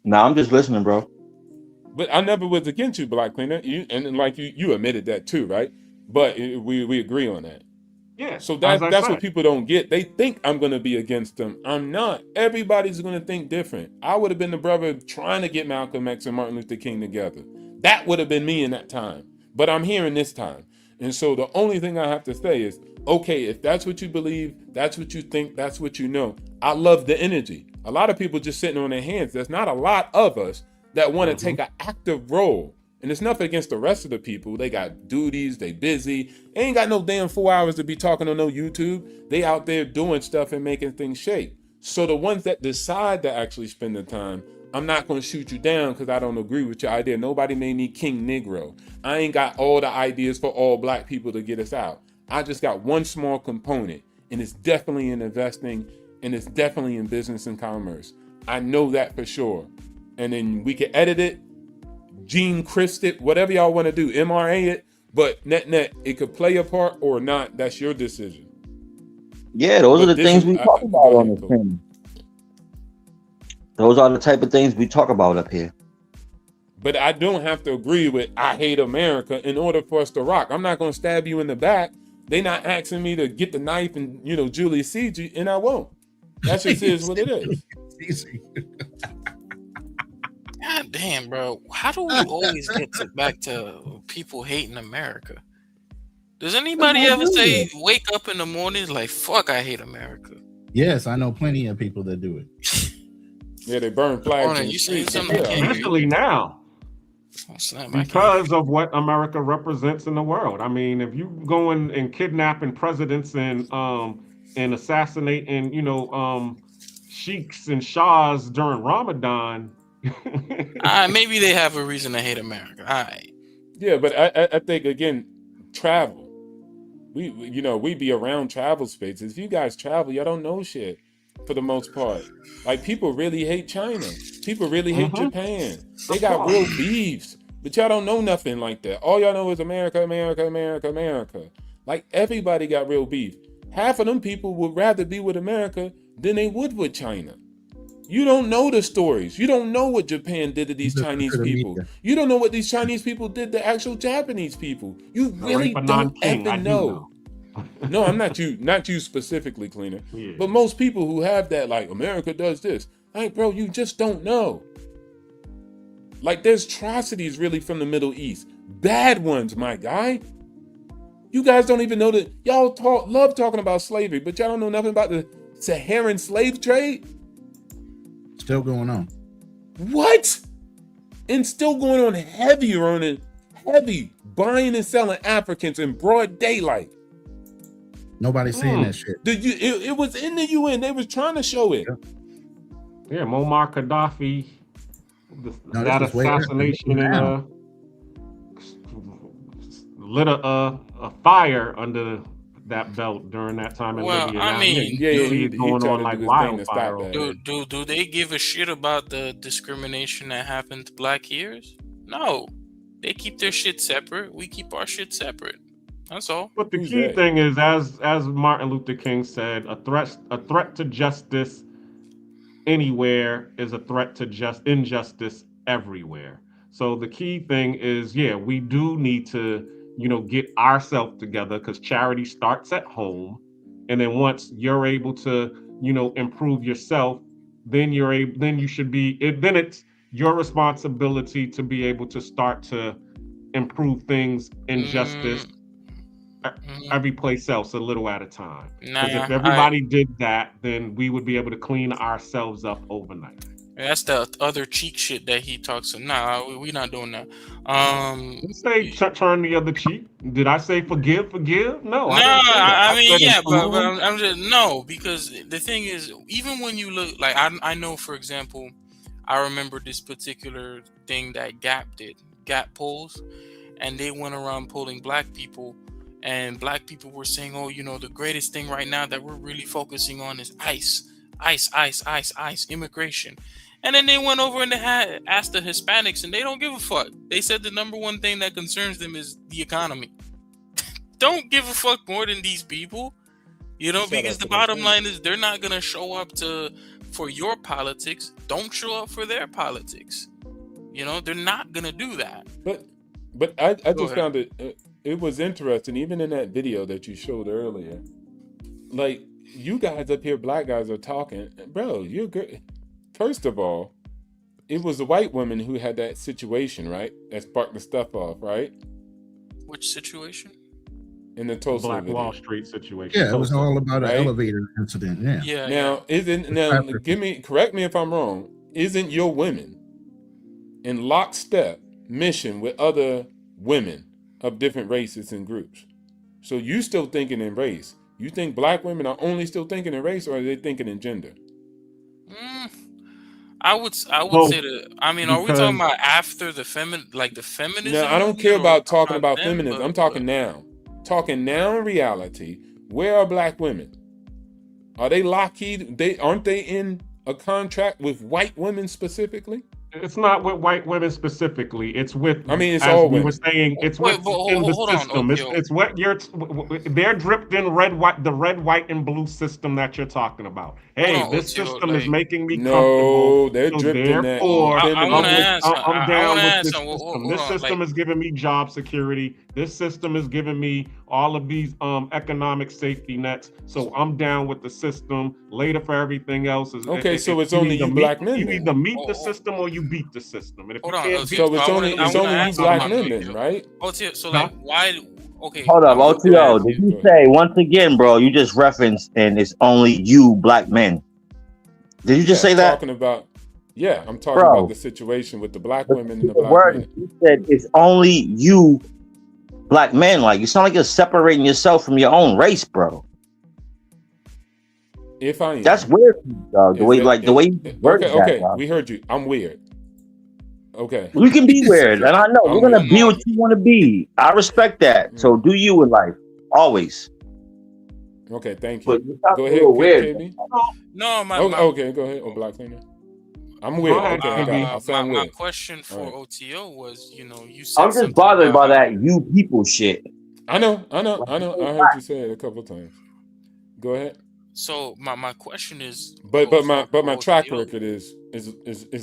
Nah, I'm just listening, bro. But I never was against you, Black Cleaner. You admitted that too, right? But we agree on that. Yeah. So that's what people don't get. They think I'm going to be against them. I'm not. Everybody's going to think different. I would have been the brother trying to get Malcolm X and Martin Luther King together. That would have been me in that time. But I'm here in this time. And so the only thing I have to say is, okay, if that's what you believe, that's what you think, that's what you know. I love the energy. A lot of people just sitting on their hands. There's not a lot of us that want to take an active role. And it's nothing against the rest of the people. They got duties, they busy. They ain't got no damn 4 hours to be talking on no YouTube. They out there doing stuff and making things shake. So the ones that decide to actually spend the time, I'm not going to shoot you down because I don't agree with your idea. Nobody made me King Negro. I ain't got all the ideas for all black people to get us out. I just got one small component, and it's definitely in investing, and it's definitely in business and commerce. I know that for sure. And then we can edit it, gene crisp it, whatever y'all want to do, MRA it, but net, it could play a part or not. That's your decision. Yeah, those are the things we talk about on this thing. Those are the type of things we talk about up here. But I don't have to agree with I hate America in order for us to rock. I'm not going to stab you in the back. They not asking me to get the knife and, Julius Caesar, and I won't. That just is what it is. God damn, bro. How do we always get back to people hating America? Does anybody ever say, wake up in the mornings like, fuck, I hate America? Yes, I know plenty of people that do it. Yeah, they burn flags. You saying something? Especially now. Because of what America represents in the world. I mean, if you going and kidnapping presidents and assassinating, sheiks and shahs during Ramadan. Maybe they have a reason to hate America. All right. Yeah, but I think again, travel. We be around travel spaces. If you guys travel, y'all don't know shit for the most part. Like, people really hate China. People really hate Japan. They got real beefs, but y'all don't know nothing like that. All y'all know is America, America, America, America. Like, everybody got real beef. Half of them people would rather be with America than they would with China. You don't know the stories. You don't know what Japan did to these Chinese people. You don't know what these Chinese people did to actual Japanese people. You really don't ever know. No, I'm not you specifically, Cleaner. Yeah. But most people who have that, like, America does this. Like, bro, you just don't know. Like, there's atrocities really from the Middle East. Bad ones, my guy. You guys don't even know that. Y'all love talking about slavery, but y'all don't know nothing about the Saharan slave trade. Still going on. What? And still going on heavy buying and selling Africans in broad daylight. Nobody's seeing that shit. It was in the UN. They was trying to show it. Yeah, Muammar Gaddafi, that assassination lit a fire under that belt during that time in Libya. I mean, he's going on like wildfire. Do they give a shit about the discrimination that happened to black years? No, they keep their shit separate. We keep our shit separate. That's all. But the key thing is, as Martin Luther King said, a threat to justice anywhere is a threat to injustice everywhere. So the key thing is, we do need to, get ourselves together, because charity starts at home. And then once you're able to, improve yourself, then you should be, then it's your responsibility to be able to start to improve things in justice every place else a little at a time. Because if everybody did that, then we would be able to clean ourselves up overnight. That's the other cheek shit that he talks about. Nah, we're not doing that. Did say turn the other cheek? Did I say forgive? No. But I'm just no, because the thing is, even when you look, like, I know, for example, I remember this particular thing that Gap did, Gap polls, and they went around polling black people, and black people were saying, oh, the greatest thing right now that we're really focusing on is ICE, immigration. And then they went over and they asked the Hispanics, and they don't give a fuck. They said the number one thing that concerns them is the economy. Don't give a fuck more than these people, because the bottom line is they're not going to show up for your politics. Don't show up for their politics. They're not going to do that. But I just found it was interesting, even in that video that you showed earlier. Like, you guys up here, black guys, are talking, bro, you're good. First of all, it was the white woman who had that situation, right? That sparked the stuff off, right? Which situation? In the Tulsa Black video. Wall Street situation. Yeah, it was all about an elevator incident. Yeah. Correct me if I'm wrong. Isn't your women in lockstep mission with other women of different races and groups? So you still thinking in race? You think black women are only still thinking in race, or are they thinking in gender? I would say that. I mean, are we talking about after the feminism? No, I don't care about talking about feminism. I'm talking now. Talking now in reality. Where are black women? Are they Lockheed? Aren't they in a contract with white women specifically? It's not with white women specifically. It's with. I mean, it's all women. We were saying it's within the system. It's what they're dripped in the red, white, and blue system that you're talking about. Hey, this system is making me comfortable. No, they're dripped in that. I'm down with this system. This system is giving me job security. This system is giving me all of these economic safety nets. So I'm down with the system. Later for everything else is okay. So it's only you black men. You either meet the system or you beat the system. And if so it's only you black men then, right? So like, why? Okay. Hold up, OTO. Did you say once again, bro? You just referenced, and it's only you black men. Did you just say that? Talking about Yeah, I'm talking Bro, about the situation with the black the women and the black word men. you said it's only you black men. Like, you sound like you're separating yourself from your own race, bro. If I am, That's weird, dog. The way you worded that, okay, dog. we heard you. I'm weird. Okay. You can be weird, and I know I'm you're gonna weird. be what you want to be. I respect that. So do you in life, always. Okay, thank But you. you sound Go a ahead, little weird. KB. No, Okay, go ahead. Oh, black cleaner. I'm weird. Okay, I got it. I sound my weird. question for All right. OTO was, you said I'm just something bothered about by how- that you people shit. I know. I heard you say it a couple of times. Go ahead. So my question is, But my for track OTO, record is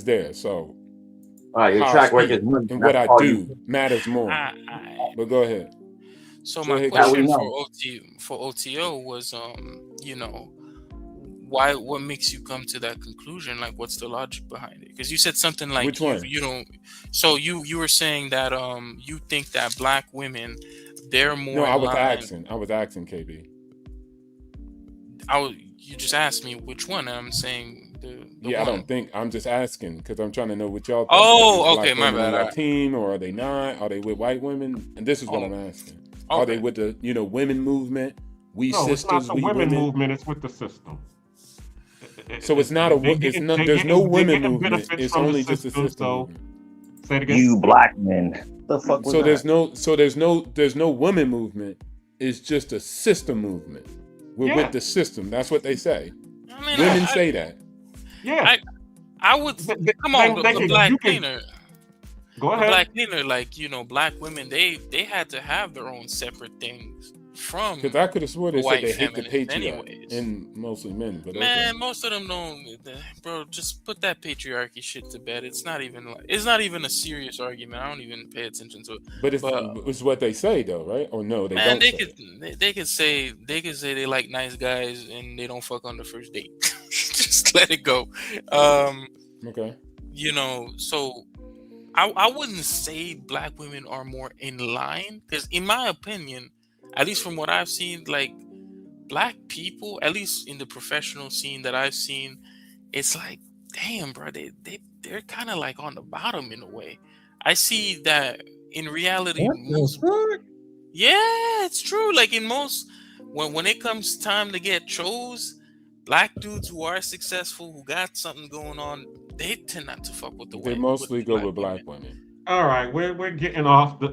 there. So All right, your how track I record speak is money. and what That's I all do you. matters more. But go ahead. So Go my ahead, question KB. for OTO was, why, what makes you come to that conclusion? Like, what's the logic behind it? Because you said something like Which one? you don't. So you were saying that you think that black women, they're more. No, I was aligned. asking KB. You just asked me which one, and I'm saying the Yeah, one. I don't think. I'm just asking because I'm trying to know what y'all think. Oh, Is okay, black my women in bad. your team, or are they not? Are they with white women? And this is what I'm asking. Are they with the women movement? We No, sisters, it's not the we women women. movement. It's with the system. So it's not a. There's no women movement. It's only just a system So, movement. say it again. You black men. The fuck was So that? there's no women movement. It's just a system movement. We're with the system. That's what they say. I mean, Women say that. Yeah. I would come on, the black cleaner. Go ahead. The black cleaner, like black women, they had to have their own separate things from. Because I could have sworn they said white they hate the feminists patriarch, anyways. and mostly men. But Man, most of them don't. Bro, just put that patriarchy shit to bed. It's not even a serious argument. I don't even pay attention to it. But it's what they say though, right? Or no, they Man, don't. they could say they like nice guys and they don't fuck on the first date. Just let it go. Okay. So I wouldn't say black women are more in line, because in my opinion, at least from what I've seen, like black people, at least in the professional scene that I've seen, it's like, damn, bro, they're kind of like on the bottom in a way. I see that in reality. Yeah, it's true. Like in most, when it comes time to get chose, black dudes who are successful, who got something going on, they tend not to fuck with the They mostly go with black women. All right, we're getting off the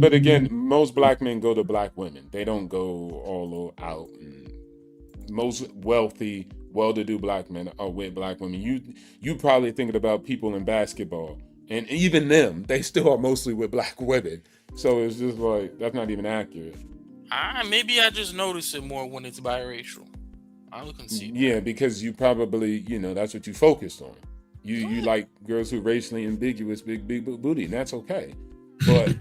But again, most black men go to black women. They don't go all out. And most wealthy, well-to-do black men are with black women. You probably thinking about people in basketball, and even them, they still are mostly with black women. So it's just like that's not even accurate. Maybe I just notice it more when it's biracial. I'll concede. Yeah, because you probably that's what you focused on. You like girls who are racially ambiguous, big booty, and that's okay. But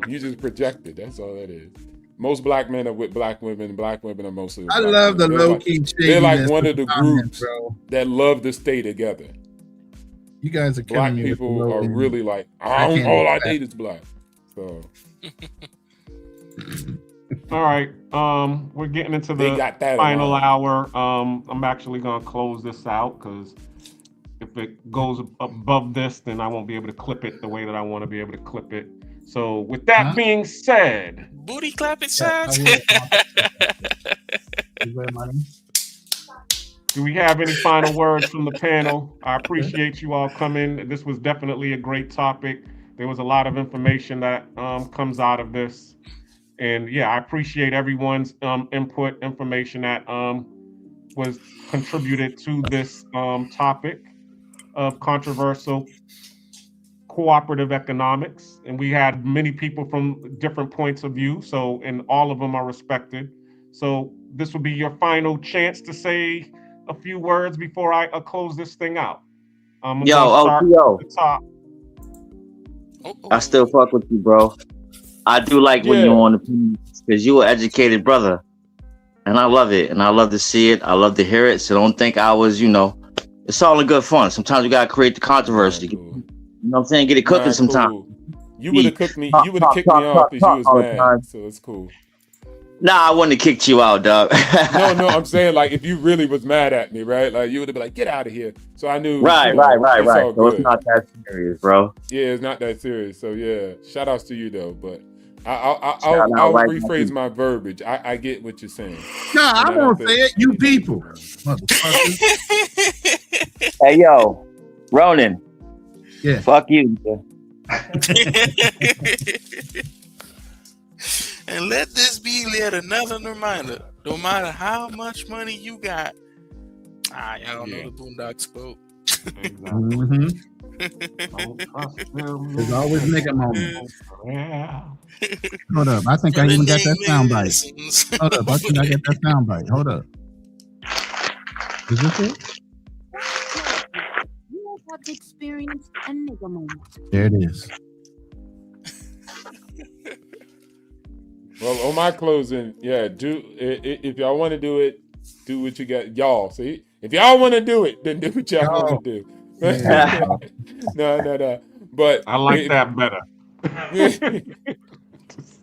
you just projected. That's all that is. Most black men are with black women, and black women are mostly with I black love the women. low-key They're like shadiness one of of the comments, groups bro. that love to stay together. You guys are Black killing me with the people are low-key. really like, I can't all do I that. date is black. So All right, we're getting into They the got that final aligned. hour. I'm actually gonna close this out because if it goes above this, then I won't be able to clip it the way that I want to be able to clip it. So with that being said, booty clapping sounds. do we have any final words from the panel? I appreciate you all coming. This was definitely a great topic. There was a lot of information that comes out of this. And yeah, I appreciate everyone's input, information that was contributed to this topic of controversial cooperative economics. And we had many people from different points of view, and all of them are respected. So this will be your final chance to say a few words before I close this thing out. I'm gonna start yo. at the top. I still fuck with you, bro. I do like when you're on the piece because you're an educated brother. And I love it. And I love to see it. I love to hear it. So don't think I was, it's all in good fun. Sometimes you gotta create the controversy. You know what I'm saying? Get it cooking sometimes. You would have cooked me. You would have kicked me off because you was mad. So it's cool. Nah, I wouldn't have kicked you out, dog. No, I'm saying like if you really was mad at me, right? Like you would have been like, get out of here. So I knew. Right. It's all So good. it's not that serious, bro. Yeah, it's not that serious. So yeah, shout outs to you though. But Shout out I'll right rephrase now. my verbiage. I get what you're saying. No, I won't say it. You people, motherfuckers. Hey, yo, Ronan. Yeah. Fuck you. And let this be yet another reminder. No matter how much money you got, y'all know the Boondock spoke. Mm-hmm. There's always nigga moments. Yeah. Hold up. I think I even got that soundbite. Hold up. I think I got that soundbite. Hold up. Is this it? You have experienced a nigga moment. There it is. Well, on my closing, if y'all want to do it, do what you got. Y'all, see? If y'all want to do it, then do what y'all want to do. No. But I like that better.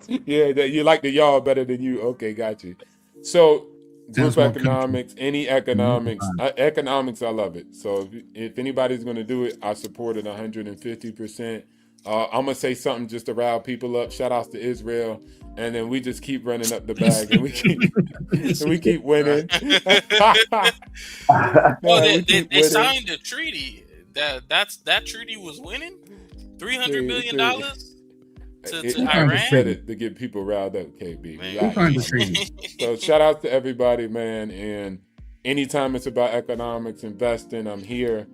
Yeah, you like the y'all better than you. Okay, got you. So, group economics, any economics, economics, I love it. So, if anybody's going to do it, I support it 150%. I'm gonna say something just to rile people up. Shout outs to Israel, and then we just keep running up the bag, and we keep winning. They signed a treaty. That treaty was winning. $300 million to Iran. Said it to get people riled up. KB, so shout out to everybody, man. And anytime it's about economics, investing, I'm here.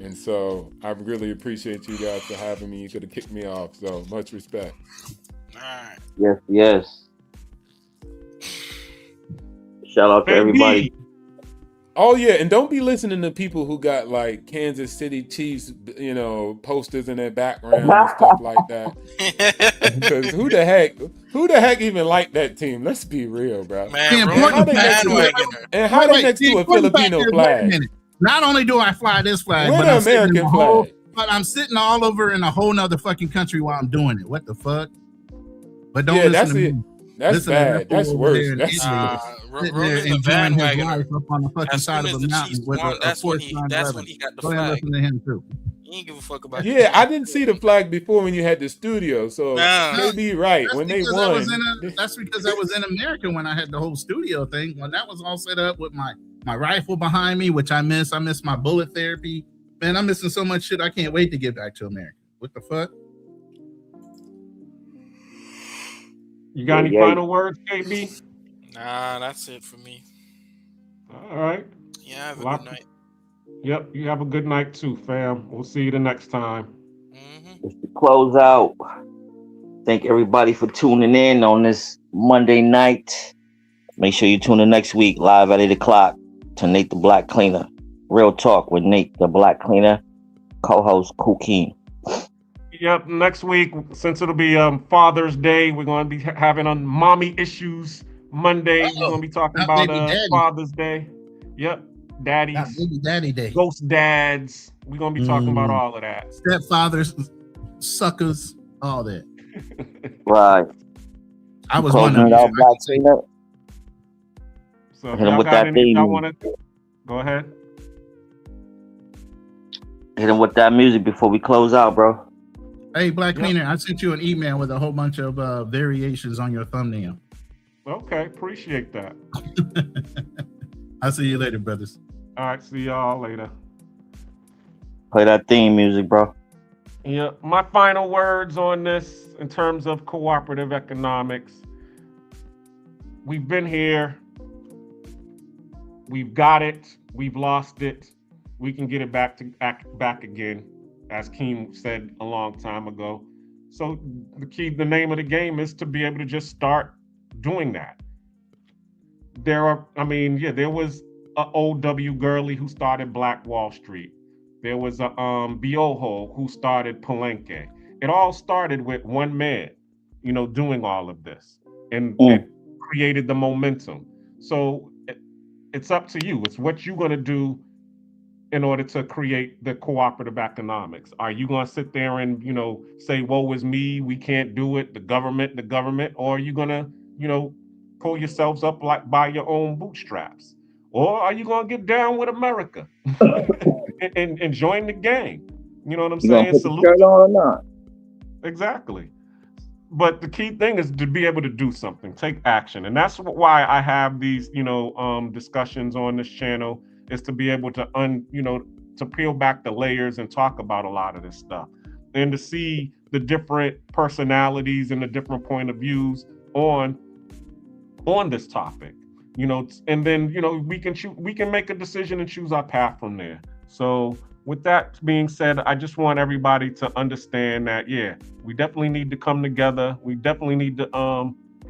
And so I really appreciate you guys for having me. You could have kicked me off. So much respect. All right. Yes. Shout out to everybody. Oh yeah, and don't be listening to people who got like Kansas City Chiefs, posters in their background and stuff like that. Because who the heck even like that team? Let's be real, bro. Man, how they next to a Filipino flag? Not only do I fly this flag, We're but the American flag. But I'm sitting all over in a whole nother fucking country while I'm doing it. What the fuck? But don't listen to me. That's bad. That's worse. That's Ronan the bandwagoner. Up on the fucking side of a mountain with that's when he got the flag. Listen to him too. He ain't give a fuck about I didn't see the flag before when you had the studio, so maybe you're right. When they won, that's because I was in America when I had the whole studio thing. When that was all set up with my rifle behind me, which I miss. I miss my bullet therapy. Man, I'm missing so much shit. I can't wait to get back to America. What the fuck? You got any final words, KB? Nah, that's it for me. All right. Yeah, have a good night. Yep, you have a good night too, fam. We'll see you the next time. Just to close out, thank everybody for tuning in on this Monday night. Make sure you tune in next week, live at 8 o'clock to Nate the Black Cleaner. Real Talk with Nate the Black Cleaner, co-host Keen. Yep, next week, since it'll be Father's Day, we're going to be having on Mommy Issues Monday. We're going to be talking about Father's Day. Yep, daddies. Daddy Day. Ghost dads. We're going to be talking about all of that. Stepfathers, suckers, all that. Right. I was wondering. So if hit him y'all with got that any, theme. y'all want to go ahead. Hit him with that music before we close out, bro. Hey, Black Cleaner, I sent you an email with a whole bunch of variations on your thumbnail. Okay, appreciate that. I'll see you later, brothers. All right, see y'all later. Play that theme music, bro. Yeah, my final words on this in terms of cooperative economics. We've been here. We've got it. We've lost it. We can get it back again, as Keem said a long time ago. So the name of the game is to be able to just start doing that. There was a O.W. Gurley who started Black Wall Street. There was a Bioho who started Palenque. It all started with one man, doing all of this, and it created the momentum. So it's up to you. It's what you're going to do in order to create the cooperative economics. Are you going to sit there and, say, woe is me, we can't do it, the government, or are you going to, pull yourselves up like by your own bootstraps? Or are you gonna get down with America and join the gang? You know what I'm You gonna saying? put the shirt on or not? Exactly. But the key thing is to be able to do something, take action. And that's why I have these, discussions on this channel, is to be able to to peel back the layers and talk about a lot of this stuff, and to see the different personalities and the different point of views on this topic. And then we can make a decision and choose our path from there. So with that being said, I just want everybody to understand that, we definitely need to come together. We definitely need to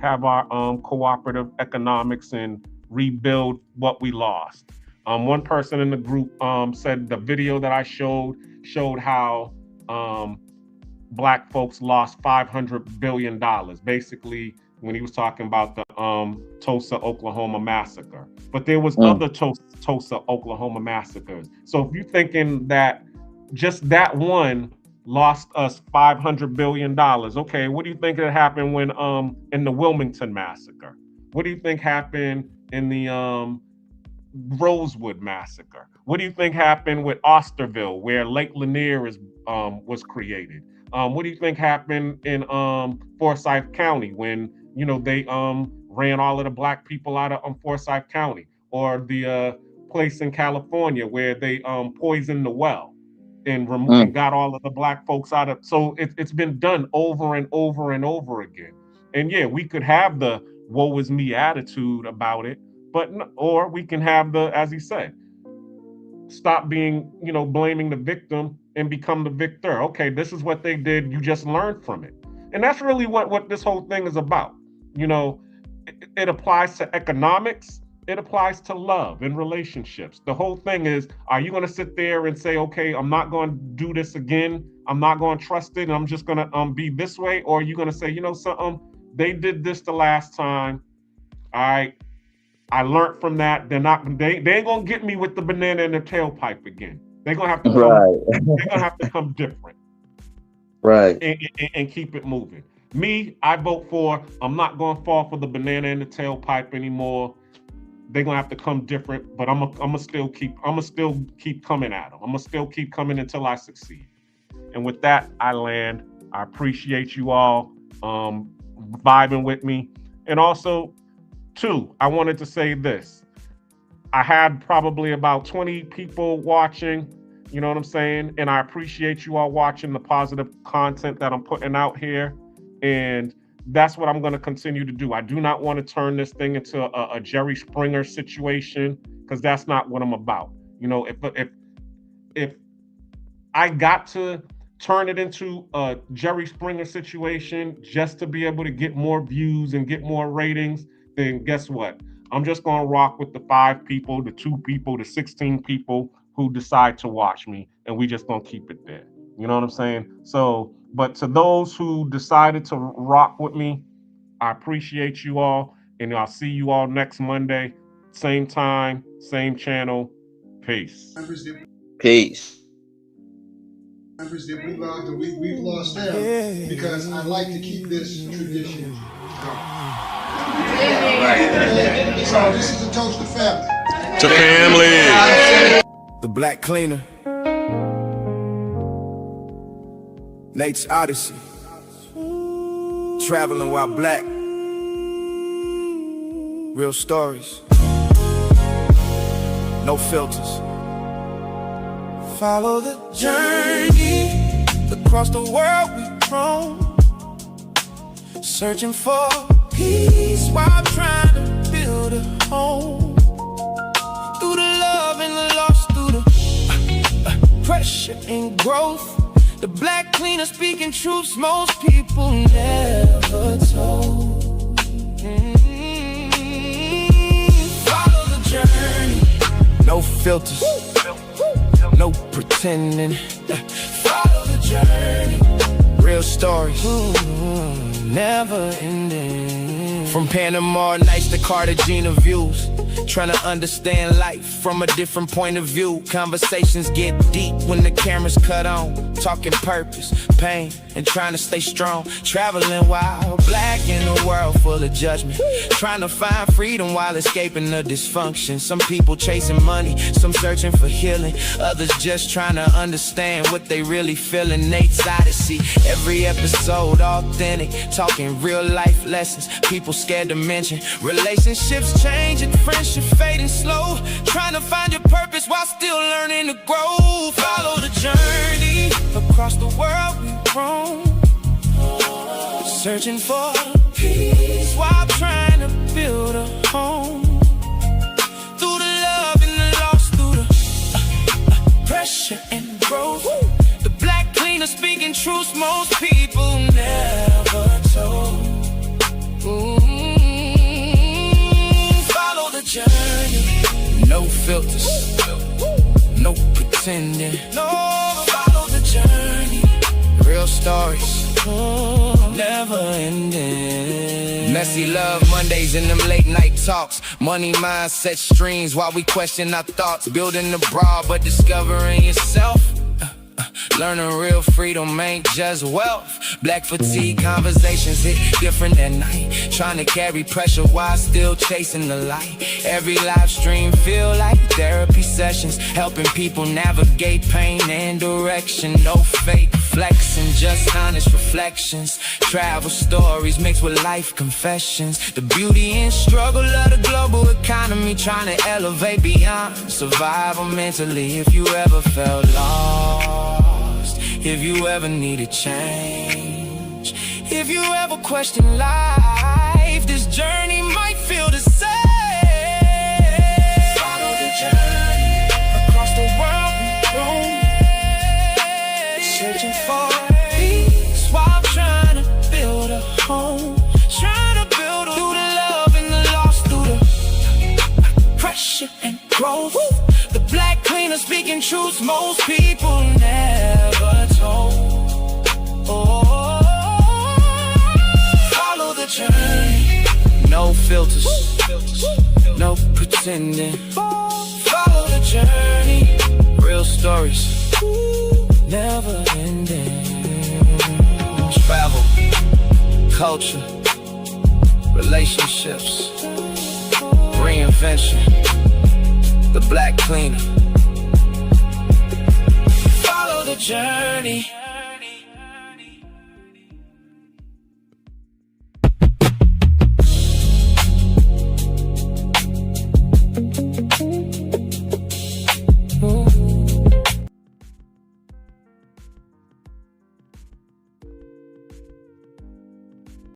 have our cooperative economics and rebuild what we lost. One person in the group said the video that I showed how Black folks lost $500 billion, basically, when he was talking about the Tulsa, Oklahoma massacre. But there was other Tulsa, Oklahoma massacres. So if you're thinking that just that one lost us $500 billion, okay, what do you think happened when in the Wilmington massacre? What do you think happened in the Rosewood massacre? What do you think happened with Osterville, where Lake Lanier was created? What do you think happened in Forsyth County when they ran all of the Black people out of Forsyth County? Or the place in California where they poisoned the well and got all of the Black folks out of. So it's been done over and over and over again. And we could have the woe is me attitude about it, or we can have the, as he said, stop being, blaming the victim and become the victor. Okay, this is what they did. You just learn from it. And that's really what this whole thing is about. It applies to economics. It applies to love and relationships. The whole thing is, are you going to sit there and say, okay, I'm not going to do this again. I'm not going to trust it. And I'm just going to be this way. Or are you going to say, something, they did this the last time. I learned from that. They ain't going to get me with the banana in the tailpipe again. They're going to have to come, they're going to have to come different. Right. And keep it moving. Me, I vote for, I'm not going to fall for the banana in the tailpipe anymore. They're going to have to come different, but I'm gonna still keep coming at them. I'm going to still keep coming until I succeed. And with that, I land. I appreciate you all vibing with me. And also, too, I wanted to say this. I had probably about 20 people watching, you know what I'm saying? And I appreciate you all watching the positive content that I'm putting out here. And that's what I'm going to continue to do. I do not want to turn this thing into a Jerry Springer situation, because that's not what I'm about. If I got to turn it into a Jerry Springer situation just to be able to get more views and get more ratings, then guess what? I'm just going to rock with the 5 people, the 2 people, the 16 people who decide to watch me, and we just going to keep it there. You know what I'm saying? So, but to those who decided to rock with me, I appreciate you all, and I'll see you all next Monday, same time, same channel. Peace. Peace. Members that we loved and we've lost them, because I like to keep this tradition going. So this is a toast to family. To family. The Black Cleaner. Nate's Odyssey. Traveling while black. Real stories. No filters. Follow the journey. Across the world we've roam. Searching for peace while trying to build a home. Through the love and the loss, through the pressure and growth. The Black Cleaner speaking truths most people never told. Follow the journey. No filters, no pretending. Follow the journey. Real stories, never ending. From Panama nights to Cartagena views. trying to understand life from a different point of view. Conversations get deep when the camera's cut on. Talking purpose, pain, and trying to stay strong. Traveling while black in a world full of judgment. Trying to find freedom while escaping the dysfunction. Some people chasing money, some searching for healing. Others just trying to understand what they really feeling. Nate's Odyssey, every episode authentic. Talking real life lessons, people scared to mention. Relationships changing, friendship fading slow. Trying to find your purpose while still learning to grow. Follow the journey, across the world we roam. Searching for peace while trying to build a home. Through the love and the loss, through the pressure and growth. The black cleaner speaking truths most people never told. Follow the journey, no filters, no pretending. No, follow the journey, real stories, never ending. Messy love Mondays and them late night talks. Money mindset streams while we question our thoughts. Building abroad but discovering yourself. Learning real freedom ain't just wealth. Black fatigue conversations hit different at night. Trying to carry pressure while still chasing the light. Every live stream feel like therapy sessions. Helping people navigate pain and direction. No fake flexing, just honest reflections. Travel stories mixed with life confessions. The beauty and struggle of the global economy. Trying to elevate beyond survival mentally. If you ever felt lost, if you ever needed change, if you ever question life, this journey might feel the same. Follow the journey, across the world we roam. Searching for peace while trying to build a home. Trying to build through the love and the loss, through the pressure and growth. The black cleaner speaking truths most people never told. Follow the journey, no filters, no pretending. Follow the journey, real stories, never ending. Travel, culture, relationships, reinvention. The black cleaner. Follow the journey.